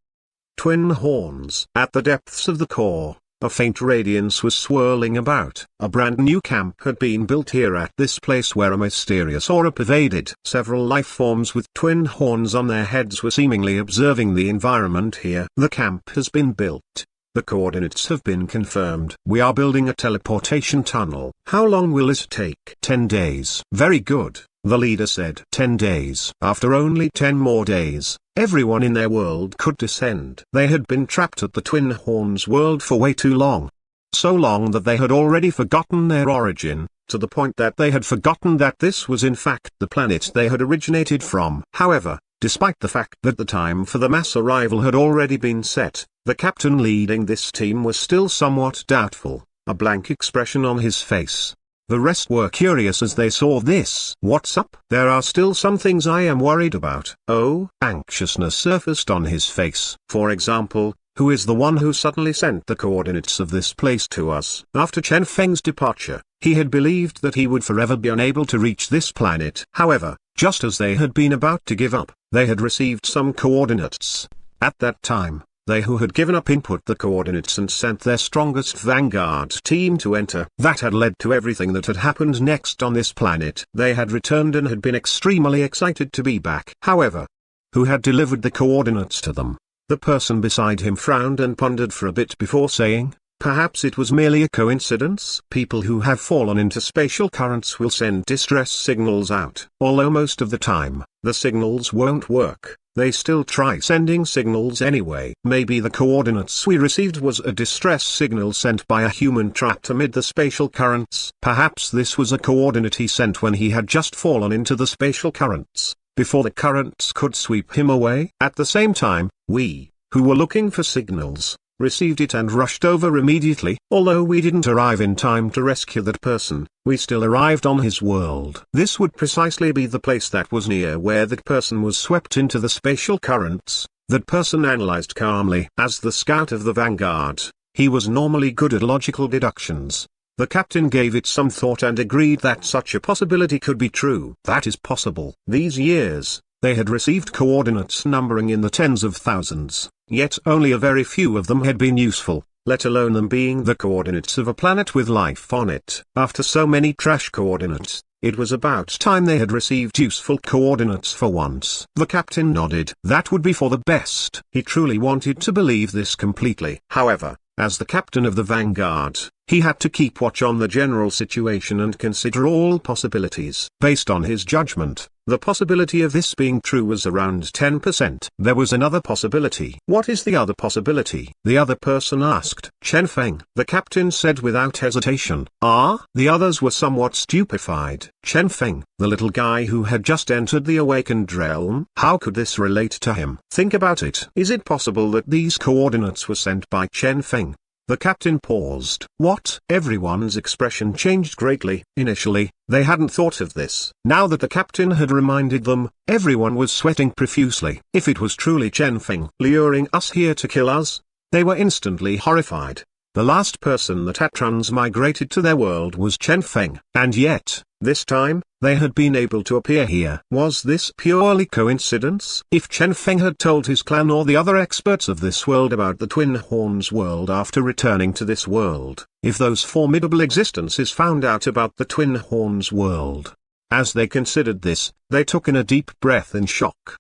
twin horns. At the depths of the core, a faint radiance was swirling about. A brand new camp had been built here at this place where a mysterious aura pervaded. Several life forms with twin horns on their heads were seemingly observing the environment here. The camp has been built. The coordinates have been confirmed. We are building a teleportation tunnel. How long will this take? 10 days. Very good, the leader said. 10 days. After only 10 more days, everyone in their world could descend. They had been trapped at the Twin Horns world for way too long. So long that they had already forgotten their origin, to the point that they had forgotten that this was in fact the planet they had originated from. However, despite the fact that the time for the mass arrival had already been set, the captain leading this team was still somewhat doubtful, a blank expression on his face. The rest were curious as they saw this. What's up? There are still some things I am worried about. Oh, anxiousness surfaced on his face. For example, who is the one who suddenly sent the coordinates of this place to us? After Chen Feng's departure, he had believed that he would forever be unable to reach this planet. However, just as they had been about to give up, they had received some coordinates. At that time, they who had given up input the coordinates and sent their strongest vanguard team to enter. That had led to everything that had happened next on this planet. They had returned and had been extremely excited to be back. However, who had delivered the coordinates to them? The person beside him frowned and pondered for a bit before saying, perhaps it was merely a coincidence. People who have fallen into spatial currents will send distress signals out. Although most of the time, the signals won't work, they still try sending signals anyway. Maybe the coordinates we received was a distress signal sent by a human trapped amid the spatial currents. Perhaps this was a coordinate he sent when he had just fallen into the spatial currents, before the currents could sweep him away. At the same time, we, who were looking for signals, received it and rushed over immediately. Although we didn't arrive in time to rescue that person, we still arrived on his world. This would precisely be the place that was near where that person was swept into the spatial currents. That person analyzed calmly. As the scout of the vanguard, he was normally good at logical deductions. The captain gave it some thought and agreed that such a possibility could be true. That is possible. These years, they had received coordinates numbering in the tens of thousands, yet only a very few of them had been useful, let alone them being the coordinates of a planet with life on it. After so many trash coordinates, it was about time they had received useful coordinates for once. The captain nodded. That would be for the best. He truly wanted to believe this completely. However, as the captain of the vanguard, He had to keep watch on the general situation and consider all possibilities. Based on his judgment, the possibility of this being true was around 10%. There was another possibility. What is the other possibility? The other person asked. Chen Feng. The captain said without hesitation. The others were somewhat stupefied. Chen Feng, the little guy who had just entered the awakened realm. How could this relate to him? Think about it. Is it possible that these coordinates were sent by Chen Feng? The captain paused. What? Everyone's expression changed greatly. Initially, they hadn't thought of this. Now that the captain had reminded them, everyone was sweating profusely. If it was truly Chen Feng luring us here to kill us, they were instantly horrified. The last person that had transmigrated to their world was Chen Feng. And yet, this time, they had been able to appear here. Was this purely coincidence? If Chen Feng had told his clan or the other experts of this world about the Twin Horns world after returning to this world, if those formidable existences found out about the Twin Horns world. As they considered this, they took in a deep breath in shock.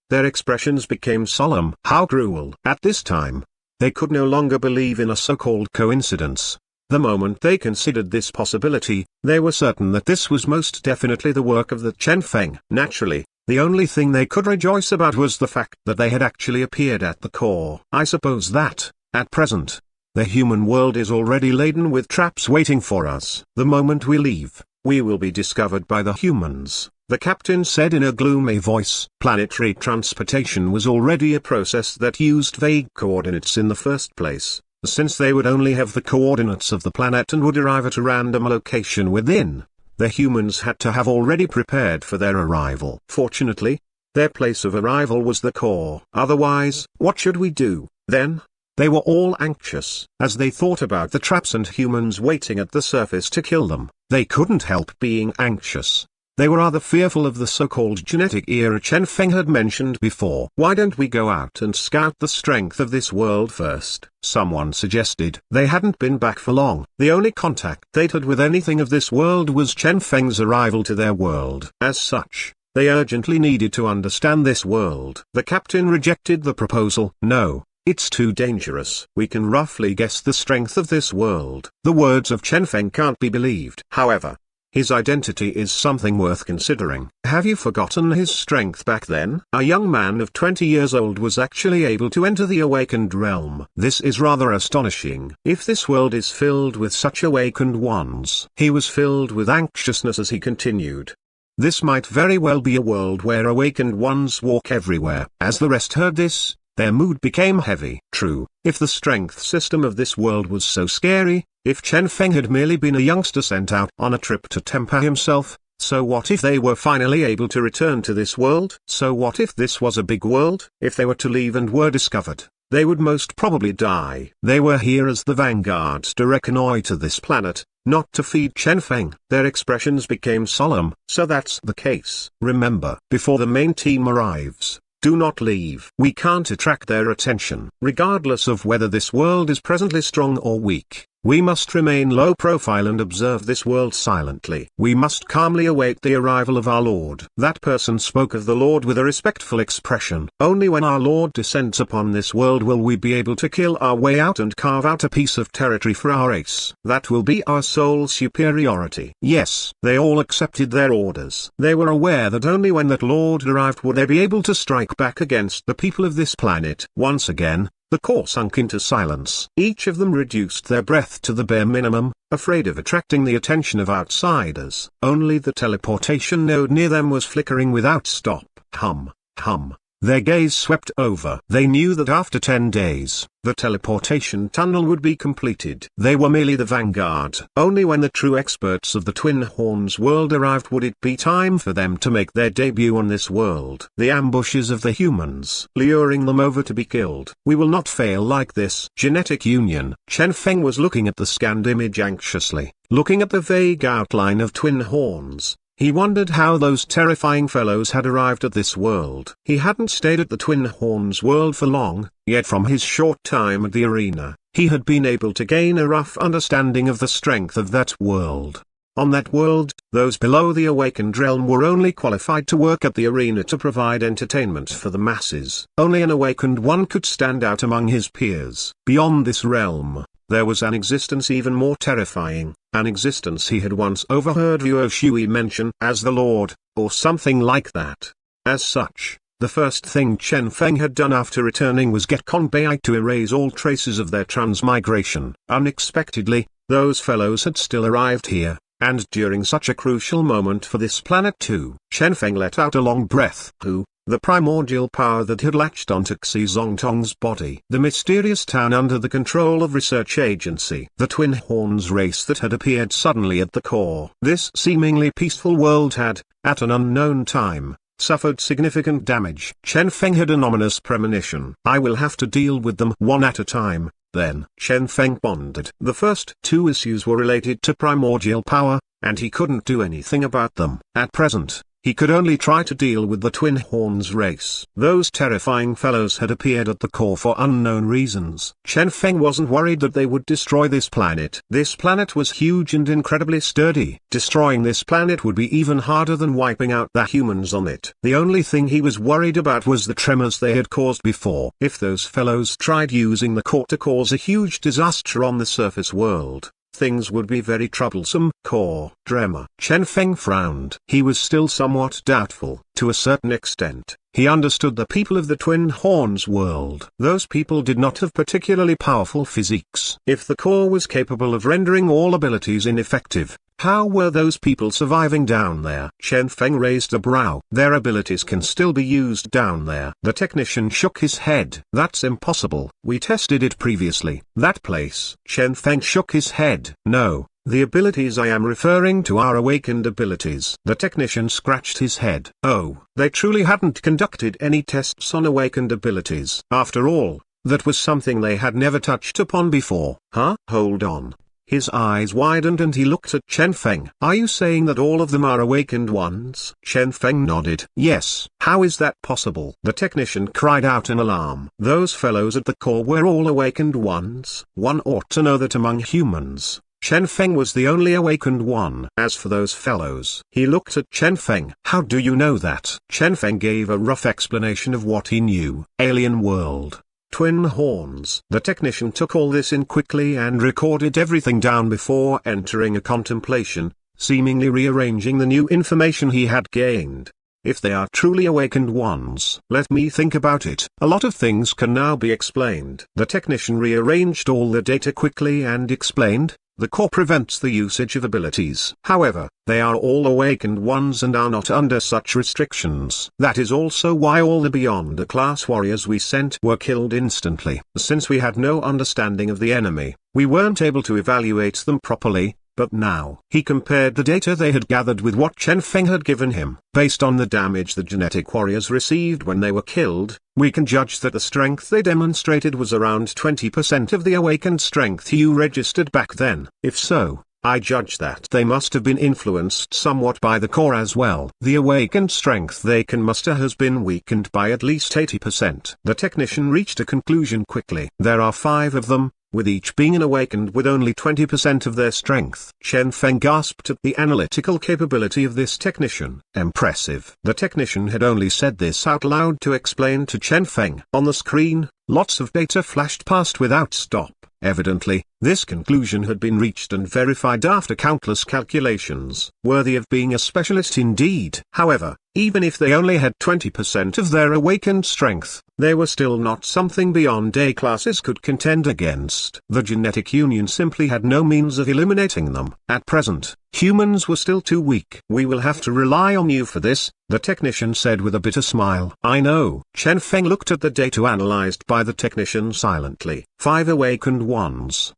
Their expressions became solemn. How cruel. At this time, they could no longer believe in a so-called coincidence. The moment they considered this possibility, they were certain that this was most definitely the work of the Chen Feng. Naturally, the only thing they could rejoice about was the fact that they had actually appeared at the core. I suppose that, at present, the human world is already laden with traps waiting for us. The moment we leave, we will be discovered by the humans, the captain said in a gloomy voice. Planetary transportation was already a process that used vague coordinates in the first place. Since they would only have the coordinates of the planet and would arrive at a random location within, the humans had to have already prepared for their arrival. Fortunately, their place of arrival was the core. Otherwise, what should we do, then? They were all anxious. As they thought about the traps and humans waiting at the surface to kill them, they couldn't help being anxious. They were rather fearful of the so-called genetic era Chen Feng had mentioned before. Why don't we go out and scout the strength of this world first? Someone suggested. They hadn't been back for long. The only contact they'd had with anything of this world was Chen Feng's arrival to their world. As such, they urgently needed to understand this world. The captain rejected the proposal. No, it's too dangerous. We can roughly guess the strength of this world. The words of Chen Feng can't be believed. However, his identity is something worth considering. Have you forgotten his strength back then? A young man of 20 years old was actually able to enter the awakened realm. This is rather astonishing. If this world is filled with such awakened ones. He was filled with anxiousness as he continued. This might very well be a world where awakened ones walk everywhere. As the rest heard this, their mood became heavy. True, if the strength system of this world was so scary, if Chen Feng had merely been a youngster sent out on a trip to temper himself, so what if they were finally able to return to this world? So what if this was a big world? If they were to leave and were discovered, they would most probably die. They were here as the vanguards to reconnoiter this planet, not to feed Chen Feng. Their expressions became solemn. So that's the case. Remember, before the main team arrives, do not leave. We can't attract their attention. Regardless of whether this world is presently strong or weak, we must remain low profile and observe this world silently. We must calmly await the arrival of our Lord. That person spoke of the Lord with a respectful expression. Only when our Lord descends upon this world will we be able to kill our way out and carve out a piece of territory for our race. That will be our sole superiority. Yes, they all accepted their orders. They were aware that only when that Lord arrived would they be able to strike back against the people of this planet. Once again, the core sunk into silence. Each of them reduced their breath to the bare minimum, afraid of attracting the attention of outsiders. Only the teleportation node near them was flickering without stop. Hum, hum. Their gaze swept over. They knew that after 10 days, the teleportation tunnel would be completed. They were merely the vanguard. Only when the true experts of the Twin Horns world arrived would it be time for them to make their debut on this world. The ambushes of the humans, luring them over to be killed. We will not fail like this. Genetic union. Chen Feng was looking at the scanned image anxiously. Looking at the vague outline of Twin Horns, he wondered how those terrifying fellows had arrived at this world. He hadn't stayed at the Twin Horns world for long, yet from his short time at the arena, he had been able to gain a rough understanding of the strength of that world. On that world, those below the awakened realm were only qualified to work at the arena to provide entertainment for the masses. Only an awakened one could stand out among his peers. Beyond this realm, there was an existence even more terrifying, an existence he had once overheard Luo Shui mention as the Lord, or something like that. As such, the first thing Chen Feng had done after returning was get Conbei to erase all traces of their transmigration. Unexpectedly, those fellows had still arrived here, and during such a crucial moment for this planet too. Chen Feng let out a long breath. Who? The primordial power that had latched onto Xi Zongtong's body. The mysterious town under the control of research agency. The twin horns race that had appeared suddenly at the core. This seemingly peaceful world had, at an unknown time, suffered significant damage. Chen Feng had an ominous premonition. I will have to deal with them one at a time. Then Chen Feng pondered. The first two issues were related to primordial power, and he couldn't do anything about them. At present, he could only try to deal with the twin horns race. Those terrifying fellows had appeared at the core for unknown reasons. Chen Feng wasn't worried that they would destroy this planet. This planet was huge and incredibly sturdy. Destroying this planet would be even harder than wiping out the humans on it. The only thing he was worried about was the tremors they had caused before. If those fellows tried using the core to cause a huge disaster on the surface world, things would be very troublesome. Core tremor. Chen Feng frowned. He was still somewhat doubtful. To a certain extent, he understood the people of the Twin Horns world. Those people did not have particularly powerful physiques. If the core was capable of rendering all abilities ineffective, how were those people surviving down there? Chen Feng raised a brow. Their abilities can still be used down there. The technician shook his head. That's impossible. We tested it previously. That place. Chen Feng shook his head. No, the abilities I am referring to are awakened abilities. The technician scratched his head. Oh, they truly hadn't conducted any tests on awakened abilities. After all, that was something they had never touched upon before. Huh? Hold on. His eyes widened and he looked at Chen Feng. Are you saying that all of them are awakened ones? Chen Feng nodded. Yes. How is that possible? The technician cried out in alarm. Those fellows at the core were all awakened ones. One ought to know that among humans, Chen Feng was the only awakened one. As for those fellows, he looked at Chen Feng. How do you know that? Chen Feng gave a rough explanation of what he knew. Alien world. Twin horns. The technician took all this in quickly and recorded everything down before entering a contemplation, seemingly rearranging the new information he had gained. If they are truly awakened ones, let me think about it. A lot of things can now be explained. The technician rearranged all the data quickly and explained. The core prevents the usage of abilities. However, they are all awakened ones and are not under such restrictions. That is also why all the Beyond class warriors we sent were killed instantly. Since we had no understanding of the enemy, we weren't able to evaluate them properly. But now, he compared the data they had gathered with what Chen Feng had given him. Based on the damage the genetic warriors received when they were killed, we can judge that the strength they demonstrated was around 20% of the awakened strength you registered back then. If so, I judge that they must have been influenced somewhat by the core as well. The awakened strength they can muster has been weakened by at least 80%. The technician reached a conclusion quickly. There are 5 of them, with each being an awakened with only 20% of their strength. Chen Feng gasped at the analytical capability of this technician. Impressive. The technician had only said this out loud to explain to Chen Feng. On the screen, lots of data flashed past without stop. Evidently, this conclusion had been reached and verified after countless calculations, worthy of being a specialist indeed. However, even if they only had 20% of their awakened strength, they were still not something Beyond A classes could contend against. The genetic union simply had no means of eliminating them. At present, humans were still too weak. We will have to rely on you for this, the technician said with a bitter smile. I know. Chen Feng looked at the data analyzed by the technician silently. 5 awakened ones.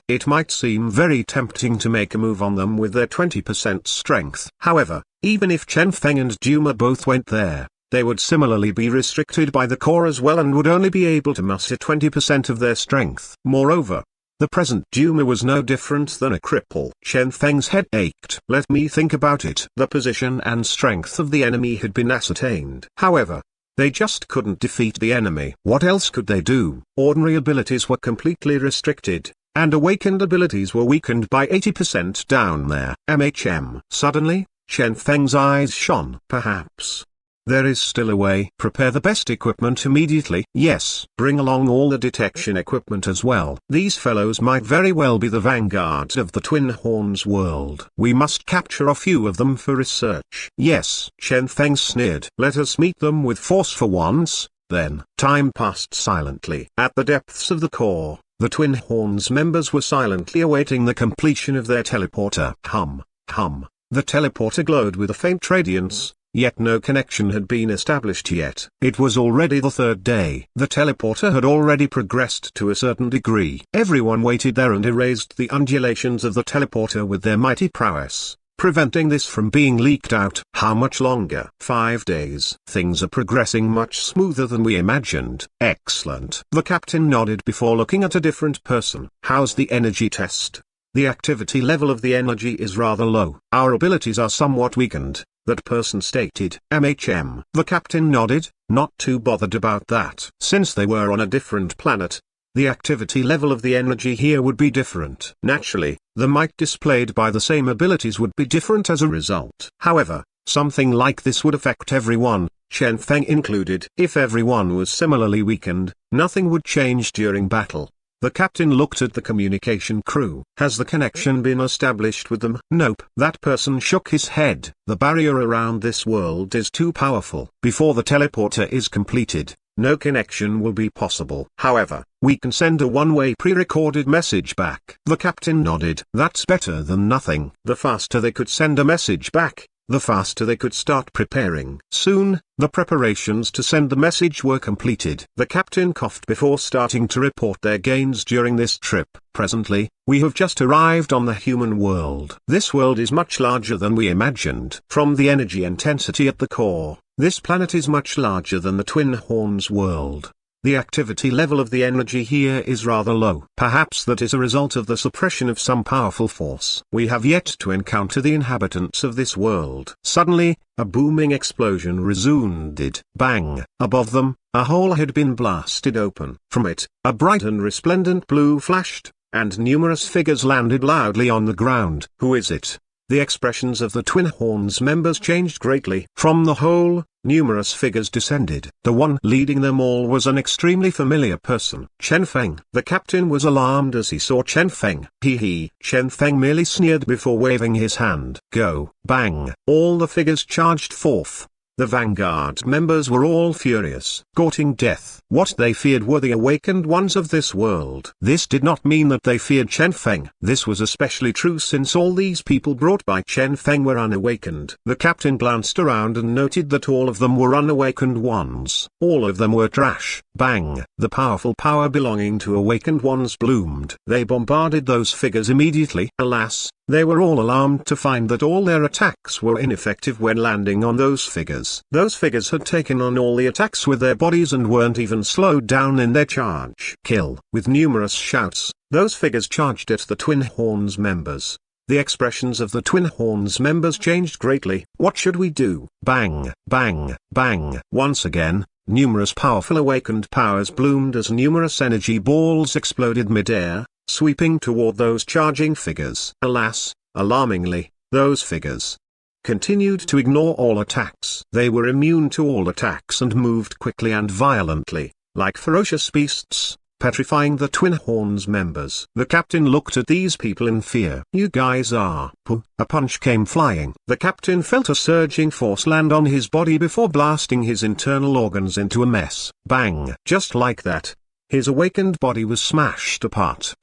It might seem very tempting to make a move on them with their 20% strength. However, even if Chen Feng and Duma both went there, they would similarly be restricted by the core as well and would only be able to muster 20% of their strength. Moreover, the present Duma was no different than a cripple. Chen Feng's head ached. Let me think about it. The position and strength of the enemy had been ascertained. However, they just couldn't defeat the enemy. What else could they do? Ordinary abilities were completely restricted, and awakened abilities were weakened by 80% down there. Suddenly, Chen Feng's eyes shone. Perhaps There is still a way. Prepare the best equipment immediately. Yes, bring along all the detection equipment as well. These fellows might very well be the vanguards of the Twin Horns world. We must capture a few of them for research. Yes, Chen Feng sneered. Let us meet them with force for once. Then, time passed silently. At the depths of the core, the Twin Horns members were silently awaiting the completion of their teleporter. Hum. The teleporter glowed with a faint radiance, yet no connection had been established yet. It was already the third day. The teleporter had already progressed to a certain degree. Everyone waited there and erased the undulations of the teleporter with their mighty prowess, preventing this from being leaked out. How much longer? 5 days. Things are progressing much smoother than we imagined. Excellent. The captain nodded before looking at a different person. How's the energy test? The activity level of the energy is rather low. Our abilities are somewhat weakened, that person stated. The captain nodded, not too bothered about that. Since they were on a different planet, the activity level of the energy here would be different. Naturally, the might displayed by the same abilities would be different as a result. However, something like this would affect everyone, Chen Feng included. If everyone was similarly weakened, nothing would change during battle. The captain looked at the communication crew. Has the connection been established with them? Nope. That person shook his head. The barrier around this world is too powerful. Before the teleporter is completed, no connection will be possible. However, we can send a one-way pre-recorded message back. The captain nodded. That's better than nothing. The faster they could send a message back, the faster they could start preparing. Soon, the preparations to send the message were completed. The captain coughed before starting to report their gains during this trip. Presently, we have just arrived on the human world. This world is much larger than we imagined. From the energy intensity at the core, this planet is much larger than the Twin Horns world. The activity level of the energy here is rather low. Perhaps that is a result of the suppression of some powerful force. We have yet to encounter the inhabitants of this world. Suddenly, a booming explosion resounded. Bang! Above them, a hole had been blasted open. From it, a bright and resplendent blue flashed, and numerous figures landed loudly on the ground. Who is it? The expressions of the Twin Horns members changed greatly. From the hole, numerous figures descended. The one leading them all was an extremely familiar person. Chen Feng. The captain was alarmed as he saw Chen Feng. Chen Feng merely sneered before waving his hand. Go. Bang. All the figures charged forth. The vanguard members were all furious, courting death. What they feared were the awakened ones of this world. This did not mean that they feared Chen Feng. This was especially true since all these people brought by Chen Feng were unawakened. The captain glanced around and noted that all of them were unawakened ones. All of them were trash. Bang! The powerful power belonging to awakened ones bloomed. They bombarded those figures immediately. Alas, they were all alarmed to find that all their attacks were ineffective when landing on those figures. Those figures had taken on all the attacks with their bodies and weren't even slowed down in their charge. Kill! With numerous shouts, those figures charged at the Twin Horns members. The expressions of the Twin Horns members changed greatly. What should we do? Bang! Bang! Bang! Once again, numerous powerful awakened powers bloomed as numerous energy balls exploded mid-air, sweeping toward those charging figures. Alas, alarmingly, those figures continued to ignore all attacks. They were immune to all attacks and moved quickly and violently, like ferocious beasts, petrifying the Twin Horns members. The captain looked at these people in fear. You guys are poo. A punch came flying. The captain felt a surging force land on his body before blasting his internal organs into a mess. Bang! Just like that, his awakened body was smashed apart.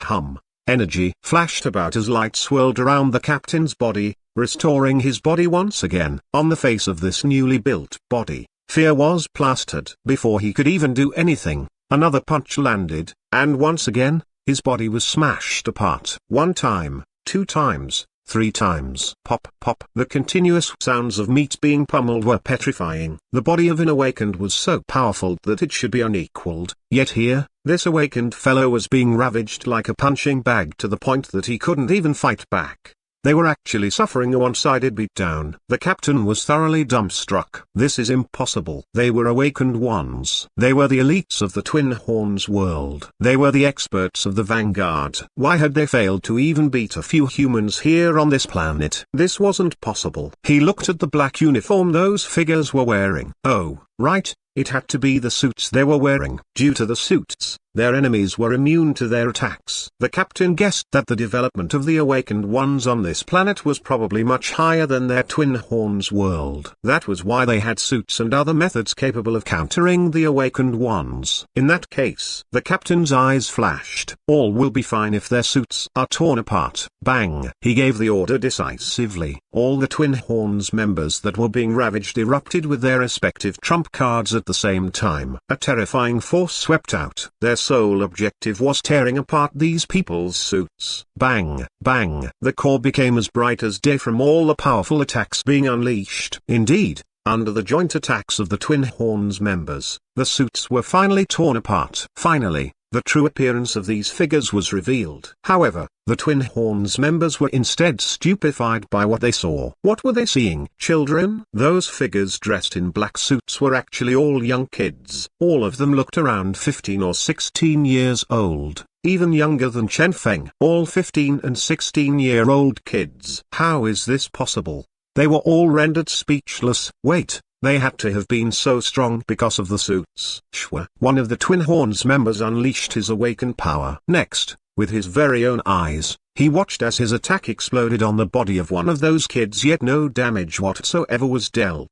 Energy flashed about as light swirled around the captain's body, restoring his body once again. On the face of this newly built body, fear was plastered. Before he could even do anything, another punch landed, and once again, his body was smashed apart. 1 time, 2 times, 3 times. Pop, pop. The continuous sounds of meat being pummeled were petrifying. The body of an awakened was so powerful that it should be unequaled, yet here, this awakened fellow was being ravaged like a punching bag to the point that he couldn't even fight back. They were actually suffering a one-sided beatdown. The captain was thoroughly dumbstruck. This is impossible. They were awakened ones. They were the elites of the Twin Horns world. They were the experts of the vanguard. Why had they failed to even beat a few humans here on this planet? This wasn't possible. He looked at the black uniform those figures were wearing. Oh, right. It had to be the suits they were wearing. Due to the suits, their enemies were immune to their attacks. The captain guessed that the development of the awakened ones on this planet was probably much higher than their Twin Horns world. That was why they had suits and other methods capable of countering the awakened ones. In that case, the captain's eyes flashed. All will be fine if their suits are torn apart. Bang! He gave the order decisively. All the Twin Horns members that were being ravaged erupted with their respective trump cards at the same time. A terrifying force swept out. Their sole objective was tearing apart these people's suits. Bang, bang. The core became as bright as day from all the powerful attacks being unleashed. Indeed, under the joint attacks of the Twin Horns members, the suits were finally torn apart. Finally, the true appearance of these figures was revealed. However, the Twin Horns members were instead stupefied by what they saw. What were they seeing? Children? Those figures dressed in black suits were actually all young kids. All of them looked around 15 or 16 years old, even younger than Chen Feng. All 15 and 16-year-old kids. How is this possible? They were all rendered speechless. Wait. They had to have been so strong because of the suits. Shwa. One of the Twin Horns members unleashed his awakened power. Next, with his very own eyes, he watched as his attack exploded on the body of one of those kids, yet no damage whatsoever was dealt.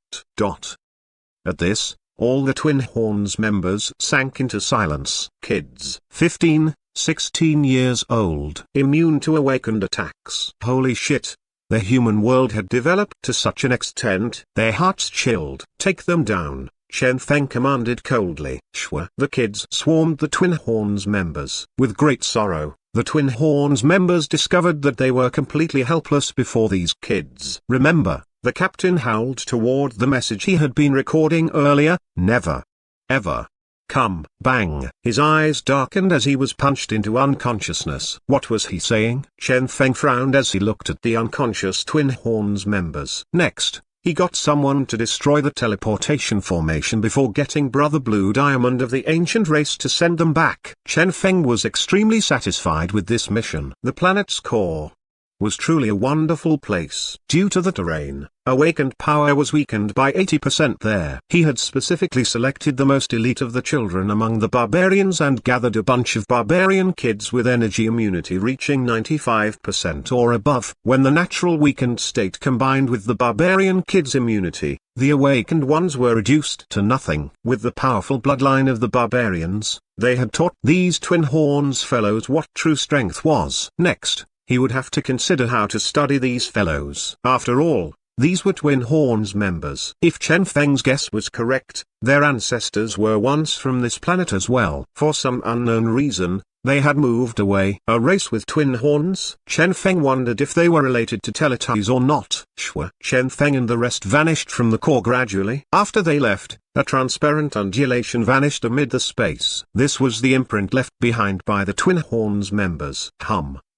At this, all the Twin Horns members sank into silence. Kids, 15, 16 years old, immune to awakened attacks. Holy shit. The human world had developed to such an extent, their hearts chilled. Take them down, Chen Feng commanded coldly. Shwa. The kids swarmed the Twin Horns members. With great sorrow, the Twin Horns members discovered that they were completely helpless before these kids. Remember, the captain howled toward the message he had been recording earlier, never, ever. Come, bang. His eyes darkened as he was punched into unconsciousness. What was he saying? Chen Feng frowned as he looked at the unconscious Twin Horns members. Next, he got someone to destroy the teleportation formation before getting Brother Blue Diamond of the ancient race to send them back. Chen Feng was extremely satisfied with this mission. The planet's core was truly a wonderful place. Due to the terrain, awakened power was weakened by 80% there. He had specifically selected the most elite of the children among the barbarians and gathered a bunch of barbarian kids with energy immunity reaching 95% or above. When the natural weakened state combined with the barbarian kids' immunity, the awakened ones were reduced to nothing. With the powerful bloodline of the barbarians, they had taught these Twin Horns fellows what true strength was. Next, he would have to consider how to study these fellows. After all, these were Twin Horns members. If Chen Feng's guess was correct, their ancestors were once from this planet as well. For some unknown reason, they had moved away. A race with Twin Horns? Chen Feng wondered if they were related to Teletubbies or not. Shwa. Chen Feng and the rest vanished from the core gradually. After they left, a transparent undulation vanished amid the space. This was the imprint left behind by the Twin Horns members.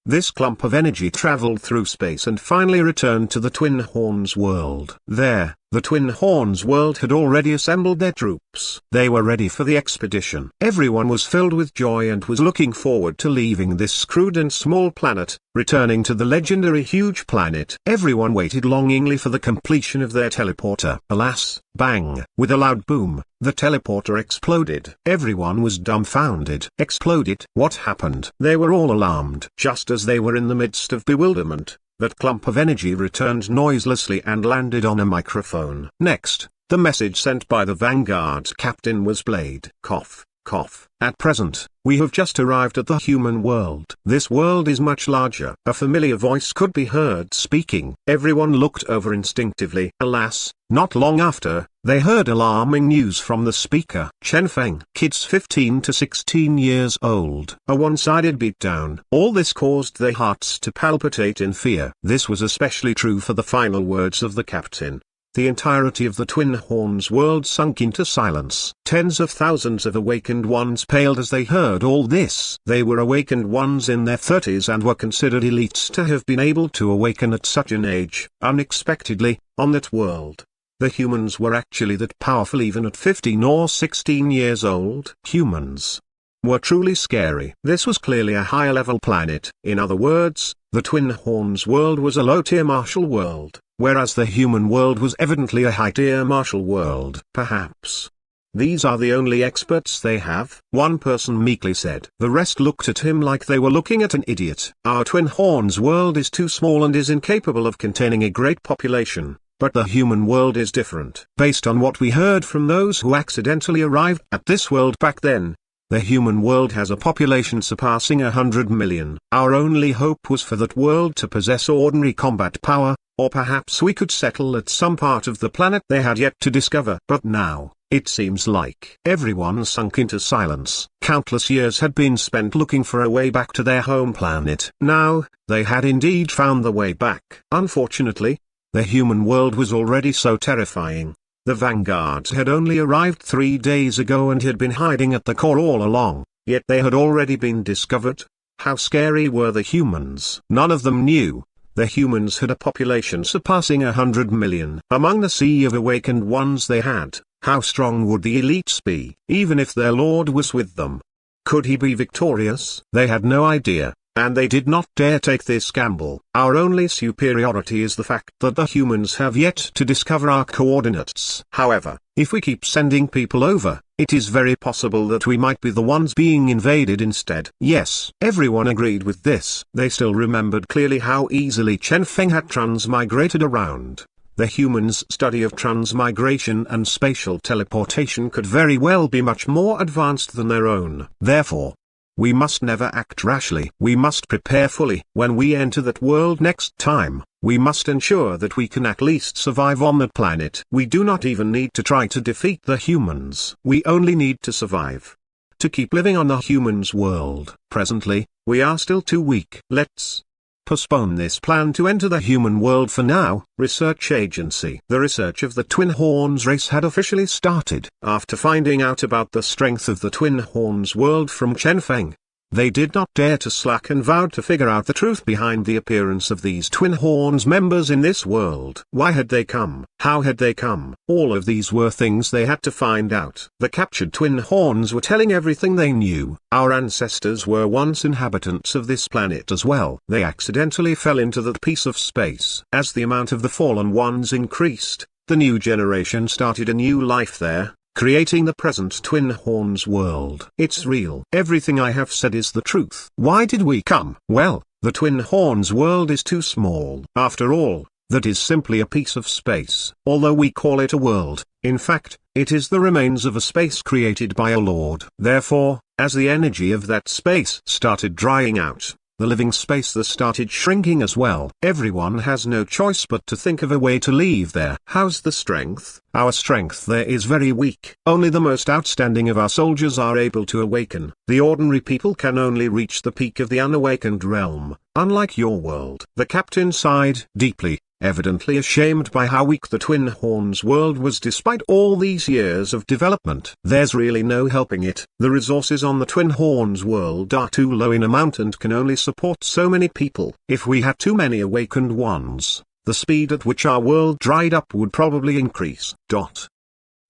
This clump of energy traveled through space and finally returned to the Twin Horns world. There, the Twin Horns world had already assembled their troops. They were ready for the expedition. Everyone was filled with joy and was looking forward to leaving this crude and small planet, returning to the legendary huge planet. Everyone waited longingly for the completion of their teleporter. Alas, bang! With a loud boom, the teleporter exploded. Everyone was dumbfounded. Exploded? What happened? They were all alarmed. Just as they were in the midst of bewilderment, that clump of energy returned noiselessly and landed on a microphone. Next, the message sent by the Vanguard captain was played. Cough, cough. At present, we have just arrived at the human world. This world is much larger. A familiar voice could be heard speaking. Everyone looked over instinctively. Alas, not long after, they heard alarming news from the speaker. Chen Feng. Kids 15 to 16 years old. A one-sided beatdown. All this caused their hearts to palpitate in fear. This was especially true for the final words of the captain. The entirety of the Twin Horns world sunk into silence. Tens of thousands of awakened ones paled as they heard all this. They were awakened ones in their 30s and were considered elites to have been able to awaken at such an age. Unexpectedly, on that world, the humans were actually that powerful even at 15 or 16 years old. Humans were truly scary. This was clearly a higher level planet. In other words, the Twin Horns world was a low-tier martial world, whereas the human world was evidently a high-tier martial world. Perhaps these are the only experts they have, one person meekly said. The rest looked at him like they were looking at an idiot. Our Twin Horns world is too small and is incapable of containing a great population. But the human world is different. Based on what we heard from those who accidentally arrived at this world back then, the human world has a population surpassing 100 million. Our only hope was for that world to possess ordinary combat power, or perhaps we could settle at some part of the planet they had yet to discover. But now, it seems like everyone sunk into silence. Countless years had been spent looking for a way back to their home planet. Now, they had indeed found the way back. Unfortunately, the human world was already so terrifying. The vanguards had only arrived 3 days ago and had been hiding at the core all along, yet they had already been discovered. How scary were the humans? None of them knew. The humans had a population surpassing 100 million. Among the sea of awakened ones they had, how strong would the elites be? Even if their lord was with them, could he be victorious? They had no idea. And they did not dare take this gamble. Our only superiority is the fact that the humans have yet to discover our coordinates. However, if we keep sending people over, it is very possible that we might be the ones being invaded instead. Yes, everyone agreed with this. They still remembered clearly how easily Chen Feng had transmigrated around. The humans' study of transmigration and spatial teleportation could very well be much more advanced than their own. Therefore, we must never act rashly. We must prepare fully. When we enter that world next time, we must ensure that we can at least survive on that planet. We do not even need to try to defeat the humans. We only need to survive. To keep living on the humans' world. Presently, we are still too weak. Let's postpone this plan to enter the human world for now. Research Agency. The research of the Twin Horns race had officially started. After finding out about the strength of the Twin Horns world from Chen Feng, they did not dare to slack and vowed to figure out the truth behind the appearance of these Twin Horns members in this world. Why had they come? How had they come? All of these were things they had to find out. The captured Twin Horns were telling everything they knew. Our ancestors were once inhabitants of this planet as well. They accidentally fell into that piece of space. As the amount of the fallen ones increased, the new generation started a new life there, creating the present Twin Horns world. It's real. Everything I have said is the truth. Why did we come? Well, the Twin Horns world is too small. After all, that is simply a piece of space. Although we call it a world, in fact, it is the remains of a space created by a lord. Therefore, as the energy of that space started drying out, the living space there started shrinking as well. Everyone has no choice but to think of a way to leave there. How's the strength? Our strength there is very weak. Only the most outstanding of our soldiers are able to awaken. The ordinary people can only reach the peak of the unawakened realm, unlike your world. The captain sighed deeply, evidently ashamed by how weak the Twin Horns world was despite all these years of development. There's really no helping it. The resources on the Twin Horns world are too low in amount and can only support so many people. If we had too many awakened ones, the speed at which our world dried up would probably increase.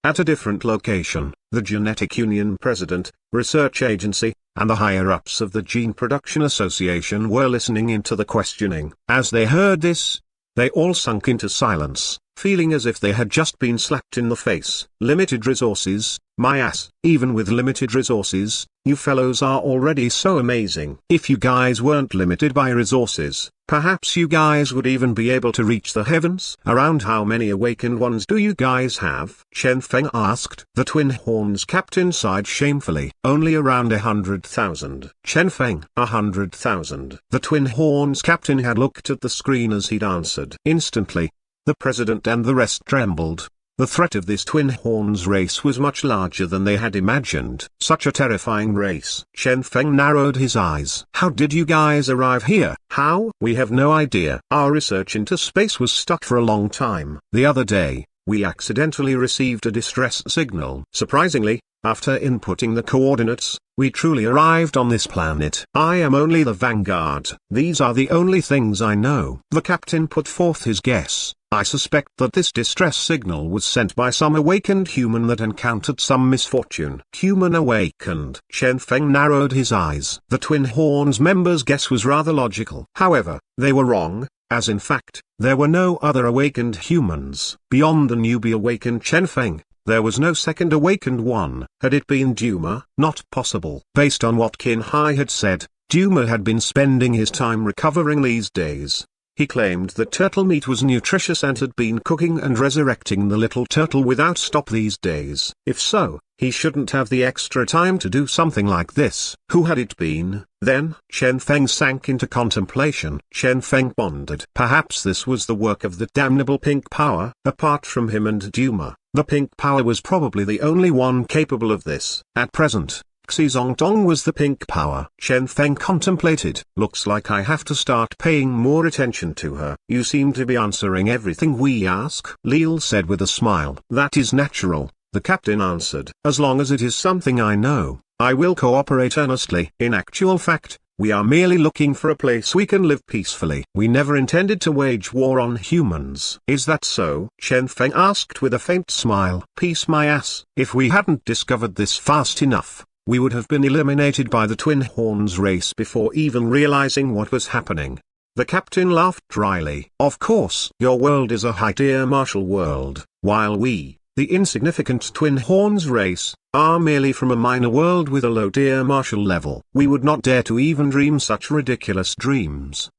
At a different location, the Genetic Union President, Research Agency, and the higher-ups of the Gene Production Association were listening into the questioning. As they heard this, they all sunk into silence, feeling as if they had just been slapped in the face. Limited resources, my ass. Even with limited resources, you fellows are already so amazing. If you guys weren't limited by resources, perhaps you guys would even be able to reach the heavens. Around how many awakened ones do you guys have? Chen Feng asked. The Twin Horns captain sighed shamefully. Only around 100,000. Chen Feng. 100,000. The Twin Horns captain had looked at the screen as he'd answered. Instantly, the president and the rest trembled. The threat of this Twin Horns race was much larger than they had imagined. Such a terrifying race. Chen Feng narrowed his eyes. How did you guys arrive here? How? We have no idea. Our research into space was stuck for a long time. The other day, we accidentally received a distress signal. Surprisingly, after inputting the coordinates, we truly arrived on this planet. I am only the vanguard. These are the only things I know. The captain put forth his guess. I suspect that this distress signal was sent by some awakened human that encountered some misfortune. Human awakened. Chen Feng narrowed his eyes. The Twin Horns members' guess was rather logical. However, they were wrong, as in fact, there were no other awakened humans. Beyond the newbie awakened Chen Feng, there was no second awakened one. Had it been Duma? Not possible. Based on what Qin Hai had said, Duma had been spending his time recovering these days. He claimed that turtle meat was nutritious and had been cooking and resurrecting the little turtle without stop these days. If so, he shouldn't have the extra time to do something like this. Who had it been? Then, Chen Feng sank into contemplation. Chen Feng pondered. Perhaps this was the work of the damnable pink power. Apart from him and Duma, the pink power was probably the only one capable of this. At present, Xizongdong was the pink power. Chen Feng contemplated. Looks like I have to start paying more attention to her. You seem to be answering everything we ask, Lil said with a smile. That is natural, the captain answered. As long as it is something I know, I will cooperate earnestly. In actual fact, we are merely looking for a place we can live peacefully. We never intended to wage war on humans. Is that so? Chen Feng asked with a faint smile. Peace my ass. If we hadn't discovered this fast enough, we would have been eliminated by the Twin Horns race before even realizing what was happening. The captain laughed dryly. Of course, your world is a high-tier martial world, while we, the insignificant Twin Horns race, are merely from a minor world with a low-tier martial level. We would not dare to even dream such ridiculous dreams.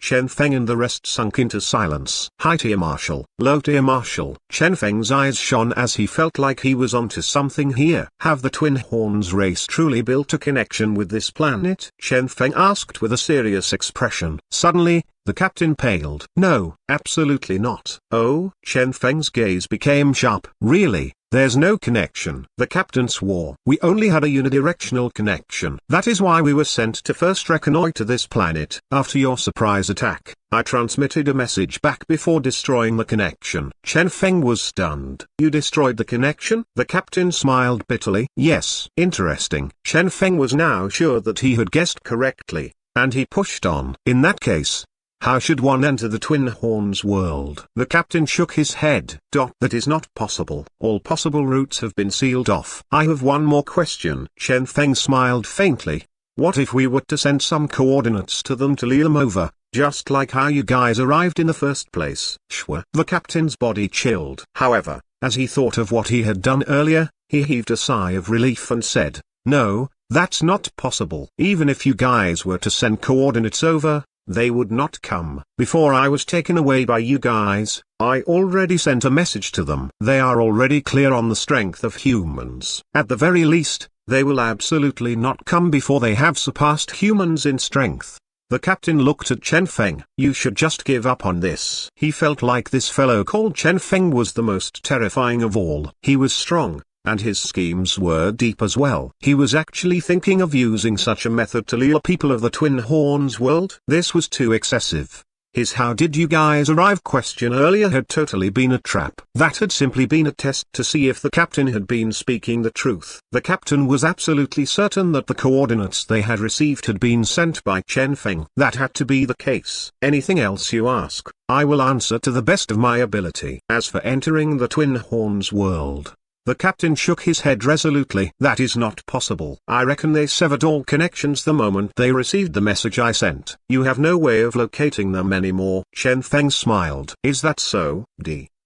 Chen Feng and the rest sunk into silence. High-tier martial, low-tier martial. Chen Feng's eyes shone as he felt like he was onto something here. Have the Twin Horns race truly built a connection with this planet? Chen Feng asked with a serious expression. Suddenly, the captain paled. No, absolutely not. Oh, Chen Feng's gaze became sharp. Really? There's no connection. The captain swore. We only had a unidirectional connection. That is why we were sent to first reconnoiter this planet. After your surprise attack, I transmitted a message back before destroying the connection. Chen Feng was stunned. You destroyed the connection? The captain smiled bitterly. Yes. Interesting. Chen Feng was now sure that he had guessed correctly, and he pushed on. In that case, how should one enter the Twin Horns world? The captain shook his head. That is not possible. All possible routes have been sealed off. I have one more question. Chen Feng smiled faintly. What if we were to send some coordinates to them to lead them over, just like how you guys arrived in the first place? Sure. The captain's body chilled. However, as he thought of what he had done earlier, he heaved a sigh of relief and said, no, that's not possible. Even if you guys were to send coordinates over, they would not come. Before I was taken away by you guys, I already sent a message to them. They are already clear on the strength of humans. At the very least, they will absolutely not come before they have surpassed humans in strength. The captain looked at Chen Feng. You should just give up on this. He felt like this fellow called Chen Feng was the most terrifying of all. He was strong, and his schemes were deep as well. He was actually thinking of using such a method to lure people of the Twin Horns world. This was too excessive. His "how did you guys arrive" question earlier had totally been a trap. That had simply been a test to see if the captain had been speaking the truth. The captain was absolutely certain that the coordinates they had received had been sent by Chen Feng. That had to be the case. Anything else you ask, I will answer to the best of my ability. As for entering the Twin Horns world, the captain shook his head resolutely. That is not possible. I reckon they severed all connections the moment they received the message I sent. You have no way of locating them anymore. Chen Feng smiled. Is that so?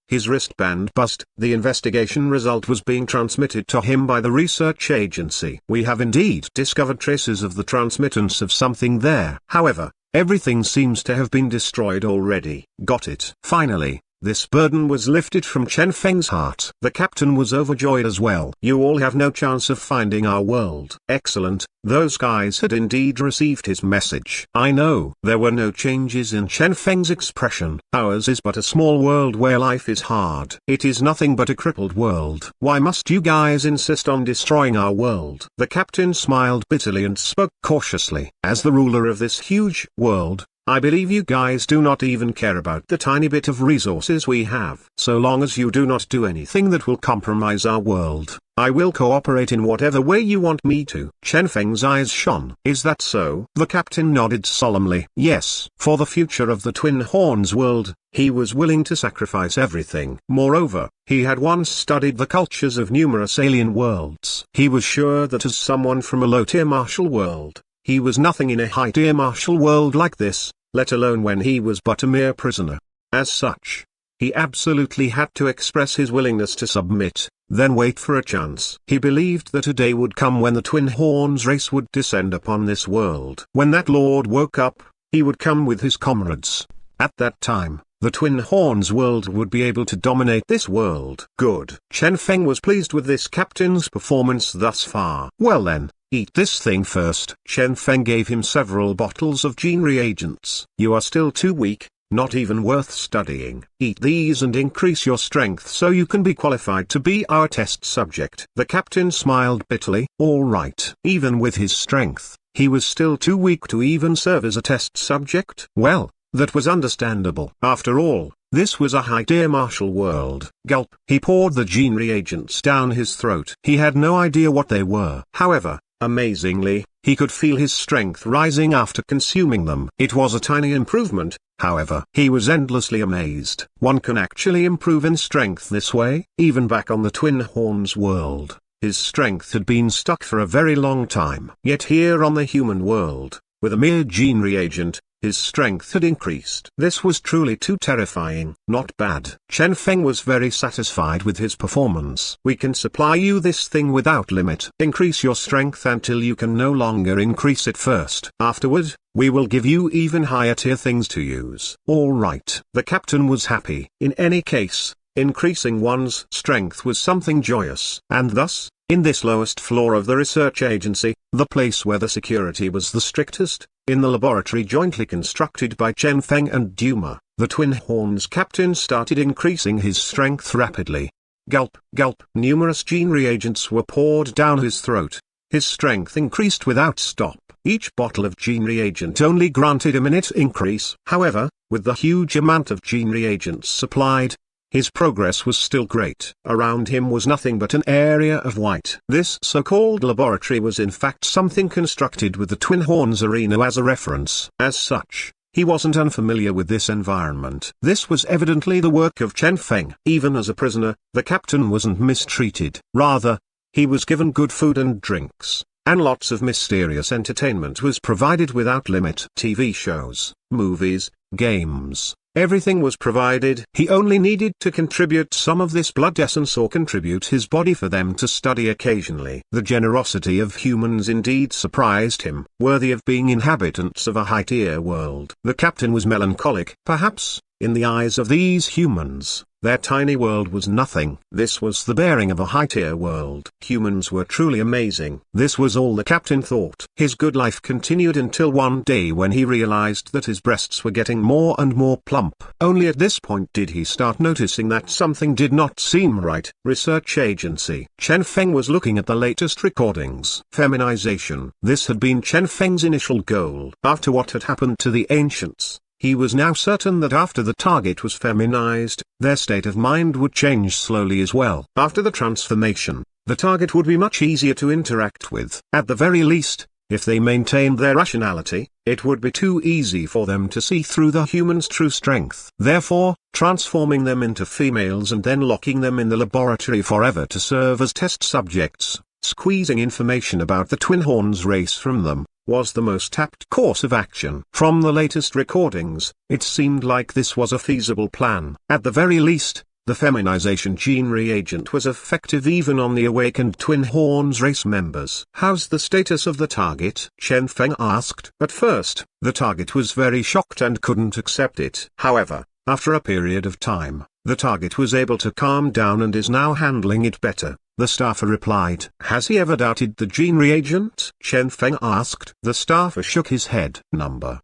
His wristband buzzed. The investigation result was being transmitted to him by the research agency. We have indeed discovered traces of the transmittance of something there. However, everything seems to have been destroyed already. Got it. Finally, this burden was lifted from Chen Feng's heart. The captain was overjoyed as well. You all have no chance of finding our world. Excellent. Those guys had indeed received his message. I know. There were no changes in Chen Feng's expression. Ours is but a small world where life is hard. It is nothing but a crippled world. Why must you guys insist on destroying our world? The captain smiled bitterly and spoke cautiously. As the ruler of this huge world, I believe you guys do not even care about the tiny bit of resources we have. So long as you do not do anything that will compromise our world, I will cooperate in whatever way you want me to." Chen Feng's eyes shone. "Is that so?" The captain nodded solemnly. Yes. For the future of the Twin Horns world, he was willing to sacrifice everything. Moreover, he had once studied the cultures of numerous alien worlds. He was sure that as someone from a low-tier martial world, he was nothing in a high-tier martial world like this, let alone when he was but a mere prisoner. As such, he absolutely had to express his willingness to submit, then wait for a chance. He believed that a day would come when the Twin Horns race would descend upon this world. When that lord woke up, he would come with his comrades. At that time, the Twin Horns world would be able to dominate this world. Good. Chen Feng was pleased with this captain's performance thus far. Well then, eat this thing first. Chen Feng gave him several bottles of gene reagents. You are still too weak, not even worth studying. Eat these and increase your strength so you can be qualified to be our test subject. The captain smiled bitterly. All right. Even with his strength, he was still too weak to even serve as a test subject? Well, that was understandable. After all, this was a high-tier martial world. Gulp. He poured the gene reagents down his throat. He had no idea what they were. However, amazingly, he could feel his strength rising after consuming them. It was a tiny improvement, however. He was endlessly amazed. One can actually improve in strength this way? Even back on the Twin Horns world, his strength had been stuck for a very long time. Yet here on the human world, with a mere gene reagent, his strength had increased. This was truly too terrifying. Not bad. Chen Feng was very satisfied with his performance. We can supply you this thing without limit. Increase your strength until you can no longer increase it first. Afterward, we will give you even higher tier things to use. All right. The captain was happy. In any case, increasing one's strength was something joyous. And thus, in this lowest floor of the research agency, the place where the security was the strictest, in the laboratory jointly constructed by Chen Feng and Duma, the Twin Horns captain started increasing his strength rapidly. Gulp, gulp. Numerous gene reagents were poured down his throat. His strength increased without stop. Each bottle of gene reagent only granted a minute increase. However, with the huge amount of gene reagents supplied, his progress was still great. Around him was nothing but an area of white. This so-called laboratory was in fact something constructed with the Twin Horns arena as a reference. As such, he wasn't unfamiliar with this environment. This was evidently the work of Chen Feng. Even as a prisoner, the captain wasn't mistreated. Rather, he was given good food and drinks, and lots of mysterious entertainment was provided without limit. TV shows, movies, games. Everything was provided. He only needed to contribute some of this blood essence or contribute his body for them to study occasionally. The generosity of humans indeed surprised him, worthy of being inhabitants of a high-tier world. The captain was melancholic. Perhaps, in the eyes of these humans, their tiny world was nothing. This was the bearing of a high-tier world. Humans were truly amazing. This was all the captain thought. His good life continued until one day when he realized that his breasts were getting more and more plump. Only at this point did he start noticing that something did not seem right. Research agency. Chen Feng was looking at the latest recordings. Feminization. This had been Chen Feng's initial goal. After what had happened to the ancients, he was now certain that after the target was feminized, their state of mind would change slowly as well. After the transformation, the target would be much easier to interact with. At the very least, if they maintained their rationality, it would be too easy for them to see through the human's true strength. Therefore, transforming them into females and then locking them in the laboratory forever to serve as test subjects, squeezing information about the Twin Horns race from them, was the most apt course of action. From the latest recordings, it seemed like this was a feasible plan. At the very least, the feminization gene reagent was effective even on the awakened Twin Horns race members. How's the status of the target? Chen Feng asked. At first, the target was very shocked and couldn't accept it. However, after a period of time, the target was able to calm down and is now handling it better. The staffer replied. Has he ever doubted the gene reagent? Chen Feng asked. The staffer shook his head.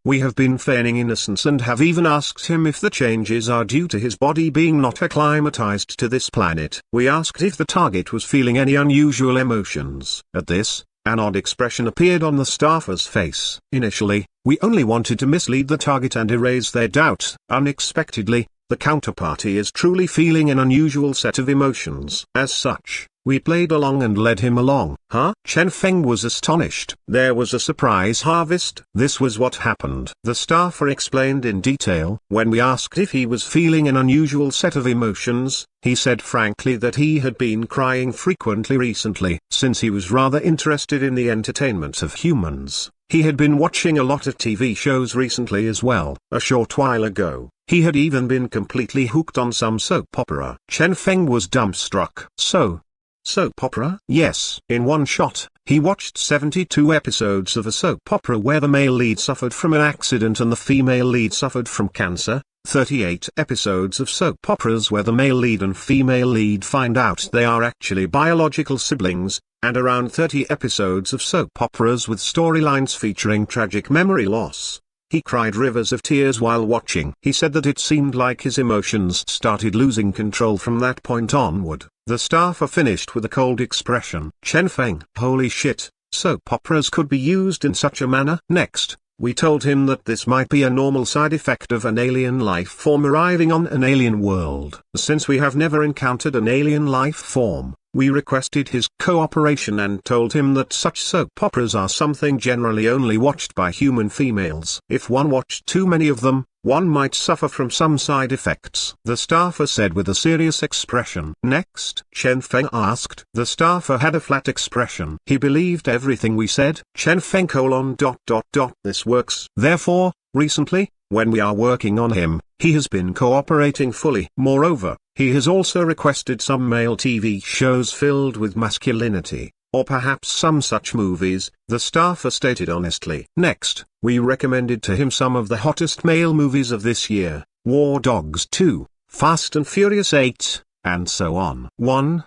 We have been feigning innocence and have even asked him if the changes are due to his body being not acclimatized to this planet. We asked if the target was feeling any unusual emotions. At this, an odd expression appeared on the staffer's face. Initially, We only wanted to mislead the target and erase their doubts. Unexpectedly, the counterparty is truly feeling an unusual set of emotions. As such, we played along and led him along. Huh? Chen Feng was astonished. There was a surprise harvest. This was what happened. The staffer explained in detail. When we asked if he was feeling an unusual set of emotions, he said frankly that he had been crying frequently recently. Since he was rather interested in the entertainment of humans, he had been watching a lot of TV shows recently as well. A short while ago, he had even been completely hooked on some soap opera. Chen Feng was dumbstruck. Soap opera? Yes. In one shot, he watched 72 episodes of a soap opera where the male lead suffered from an accident and the female lead suffered from cancer, 38 episodes of soap operas where the male lead and female lead find out they are actually biological siblings, and around 30 episodes of soap operas with storylines featuring tragic memory loss. He cried rivers of tears while watching. He said that it seemed like his emotions started losing control from that point onward. The staffer finished with a cold expression. Chen Feng. Holy shit, soap operas could be used in such a manner. Next, we told him that this might be a normal side effect of an alien life form arriving on an alien world. Since we have never encountered an alien life form, we requested his cooperation and told him that such soap operas are something generally only watched by human females. If one watched too many of them, one might suffer from some side effects. The staffer said with a serious expression. Next, Chen Feng asked. The staffer had a flat expression. He believed everything we said. Chen Feng : This works. Therefore, recently, when we are working on him, he has been cooperating fully. Moreover, he has also requested some male TV shows filled with masculinity, or perhaps some such movies, the staffer stated honestly. Next, we recommended to him some of the hottest male movies of this year, War Dogs 2, Fast and Furious 8, and so on. 1.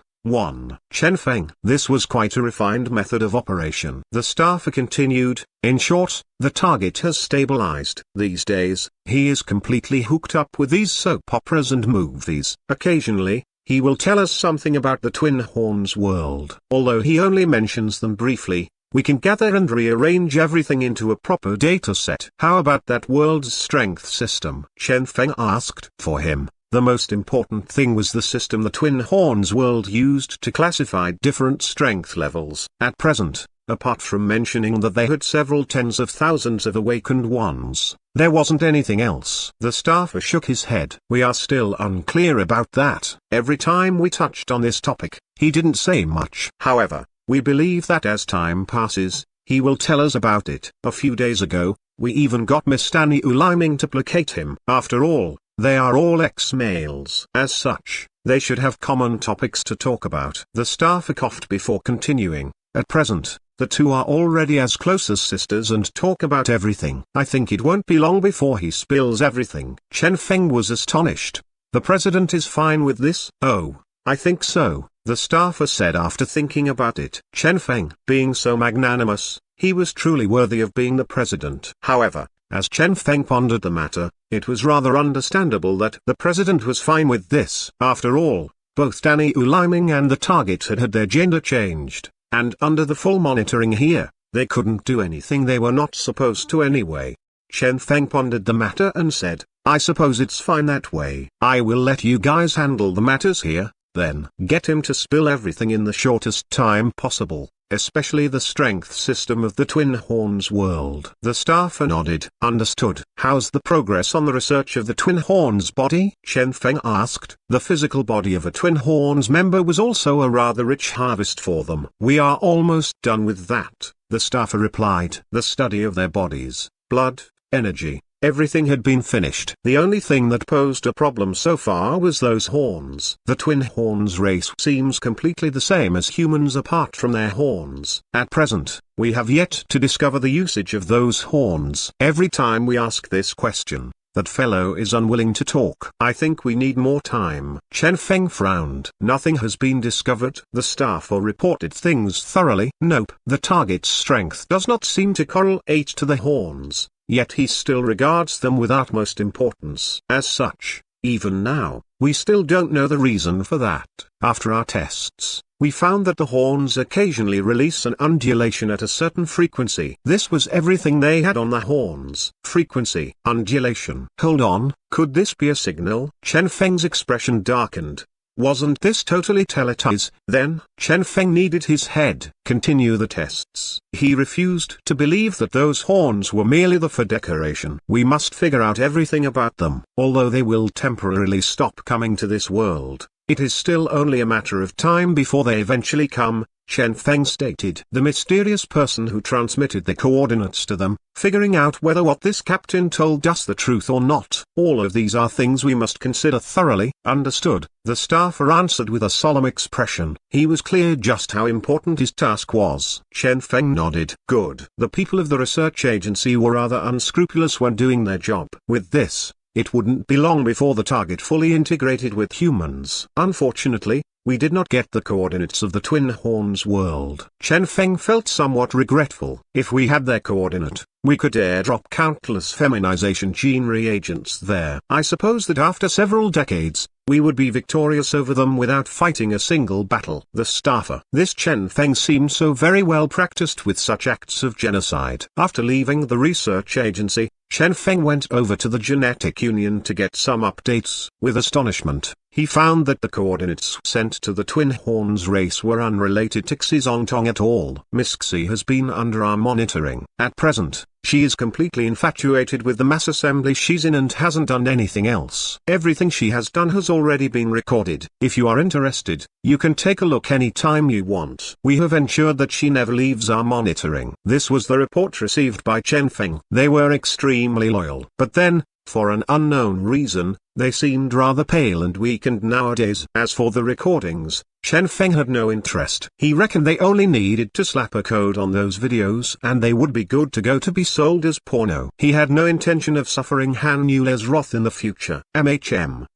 Chen Feng. This was quite a refined method of operation. The staffer continued. In short, the target has stabilized. These days, he is completely hooked up with these soap operas and movies. Occasionally, he will tell us something about the Twin Horns world. Although he only mentions them briefly, we can gather and rearrange everything into a proper data set. How about that world's strength system? Chen Feng asked. For him, the most important thing was the system the Twin Horns world used to classify different strength levels. At present, apart from mentioning that they had several tens of thousands of awakened ones, there wasn't anything else. The staffer shook his head. We are still unclear about that. Every time we touched on this topic, he didn't say much. However, we believe that as time passes, he will tell us about it. A few days ago, we even got Miss Danny Uliming to placate him. After all, they are all ex-males. As such, they should have common topics to talk about. The staffer coughed before continuing. At present, the two are already as close as sisters and talk about everything. I think it won't be long before he spills everything. Chen Feng was astonished. The president is fine with this? Oh, I think so, the staffer said after thinking about it. Chen Feng, being so magnanimous, he was truly worthy of being the president. However, as Chen Feng pondered the matter, it was rather understandable that the president was fine with this. After all, both Danny Uliming and the target had their gender changed, and under the full monitoring here, they couldn't do anything they were not supposed to anyway. Chen Feng pondered the matter and said, I suppose it's fine that way. I will let you guys handle the matters here, then. Get him to spill everything in the shortest time possible, especially the strength system of the Twin Horns world. The staffer nodded. Understood. How's the progress on the research of the Twin Horns body? Chen Feng asked. The physical body of a Twin Horns member was also a rather rich harvest for them. We are almost done with that, the staffer replied. The study of their bodies, blood, energy, everything had been finished. The only thing that posed a problem so far was those horns. The Twin Horns race seems completely the same as humans apart from their horns. At present, we have yet to discover the usage of those horns. Every time we ask this question, that fellow is unwilling to talk. I think we need more time. Chen Feng frowned. Nothing has been discovered. The staffer reported things thoroughly. Nope. The target's strength does not seem to correlate to the horns, yet he still regards them with utmost importance. As such, even now, we still don't know the reason for that. After our tests, we found that the horns occasionally release an undulation at a certain frequency. This was everything they had on the horns. Frequency, undulation. Hold on, could this be a signal? Chen Feng's expression darkened. Wasn't this totally teletubbies? Then, Chen Feng needed his head. Continue the tests. He refused to believe that those horns were merely the for decoration. We must figure out everything about them. Although they will temporarily stop coming to this world, it is still only a matter of time before they eventually come, Chen Feng stated. The mysterious person who transmitted the coordinates to them, figuring out whether what this captain told us the truth or not. All of these are things we must consider thoroughly. Understood, the staffer answered with a solemn expression. He was clear just how important his task was. Chen Feng nodded. Good. The people of the research agency were rather unscrupulous when doing their job. With this, it wouldn't be long before the target fully integrated with humans. Unfortunately, we did not get the coordinates of the Twin Horns world. Chen Feng felt somewhat regretful. If we had their coordinate, we could airdrop countless feminization gene reagents there. I suppose that after several decades, we would be victorious over them without fighting a single battle. The staffer. This Chen Feng seemed so very well practiced with such acts of genocide. After leaving the research agency, Chen Feng went over to the Genetic Union to get some updates. With astonishment, he found that the coordinates sent to the Twin Horns race were unrelated to Xizongtong at all. Miss Xi has been under our monitoring. At present, she is completely infatuated with the mass assembly she's in and hasn't done anything else. Everything she has done has already been recorded. If you are interested, you can take a look anytime you want. We have ensured that she never leaves our monitoring. This was the report received by Chen Feng. They were extremely loyal. But then, for an unknown reason, they seemed rather pale and weakened nowadays. As for the recordings, Chen Feng had no interest. He reckoned they only needed to slap a code on those videos and they would be good to go to be sold as porno. He had no intention of suffering Han Yule's wrath in the future.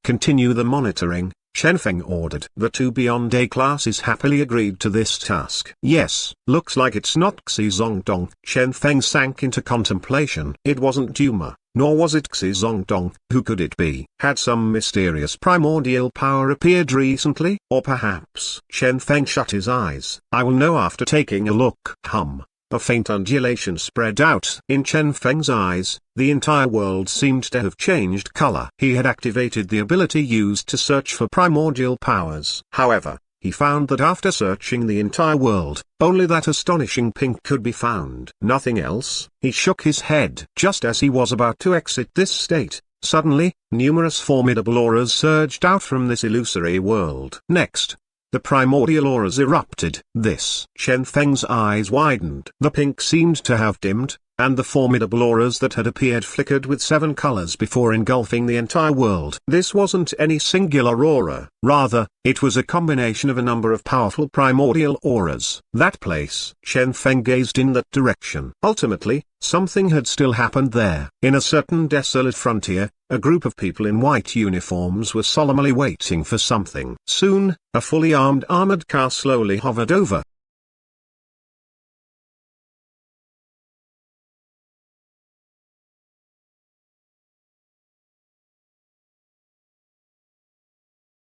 Continue the monitoring, Chen Feng ordered. The two Beyond A classes happily agreed to this task. Yes, looks like it's not Xizongdong. Chen Feng sank into contemplation. It wasn't Duma, nor was it Xizongdong. Who could it be? Had some mysterious primordial power appeared recently? Or perhaps? Chen Feng shut his eyes. I will know after taking a look. A faint undulation spread out. In Chen Feng's eyes, the entire world seemed to have changed color. He had activated the ability used to search for primordial powers. However, he found that after searching the entire world, only that astonishing pink could be found. Nothing else. He shook his head. Just as he was about to exit this state, suddenly, numerous formidable auras surged out from this illusory world. Next, the primordial auras erupted. Chen Feng's eyes widened. The pink seemed to have dimmed, and the formidable auras that had appeared flickered with 7 colors before engulfing the entire world. This wasn't any singular aura, rather, it was a combination of a number of powerful primordial auras. That place. Chen Feng gazed in that direction. Ultimately, something had still happened there. In a certain desolate frontier, a group of people in white uniforms were solemnly waiting for something. Soon, a fully armed armored car slowly hovered over.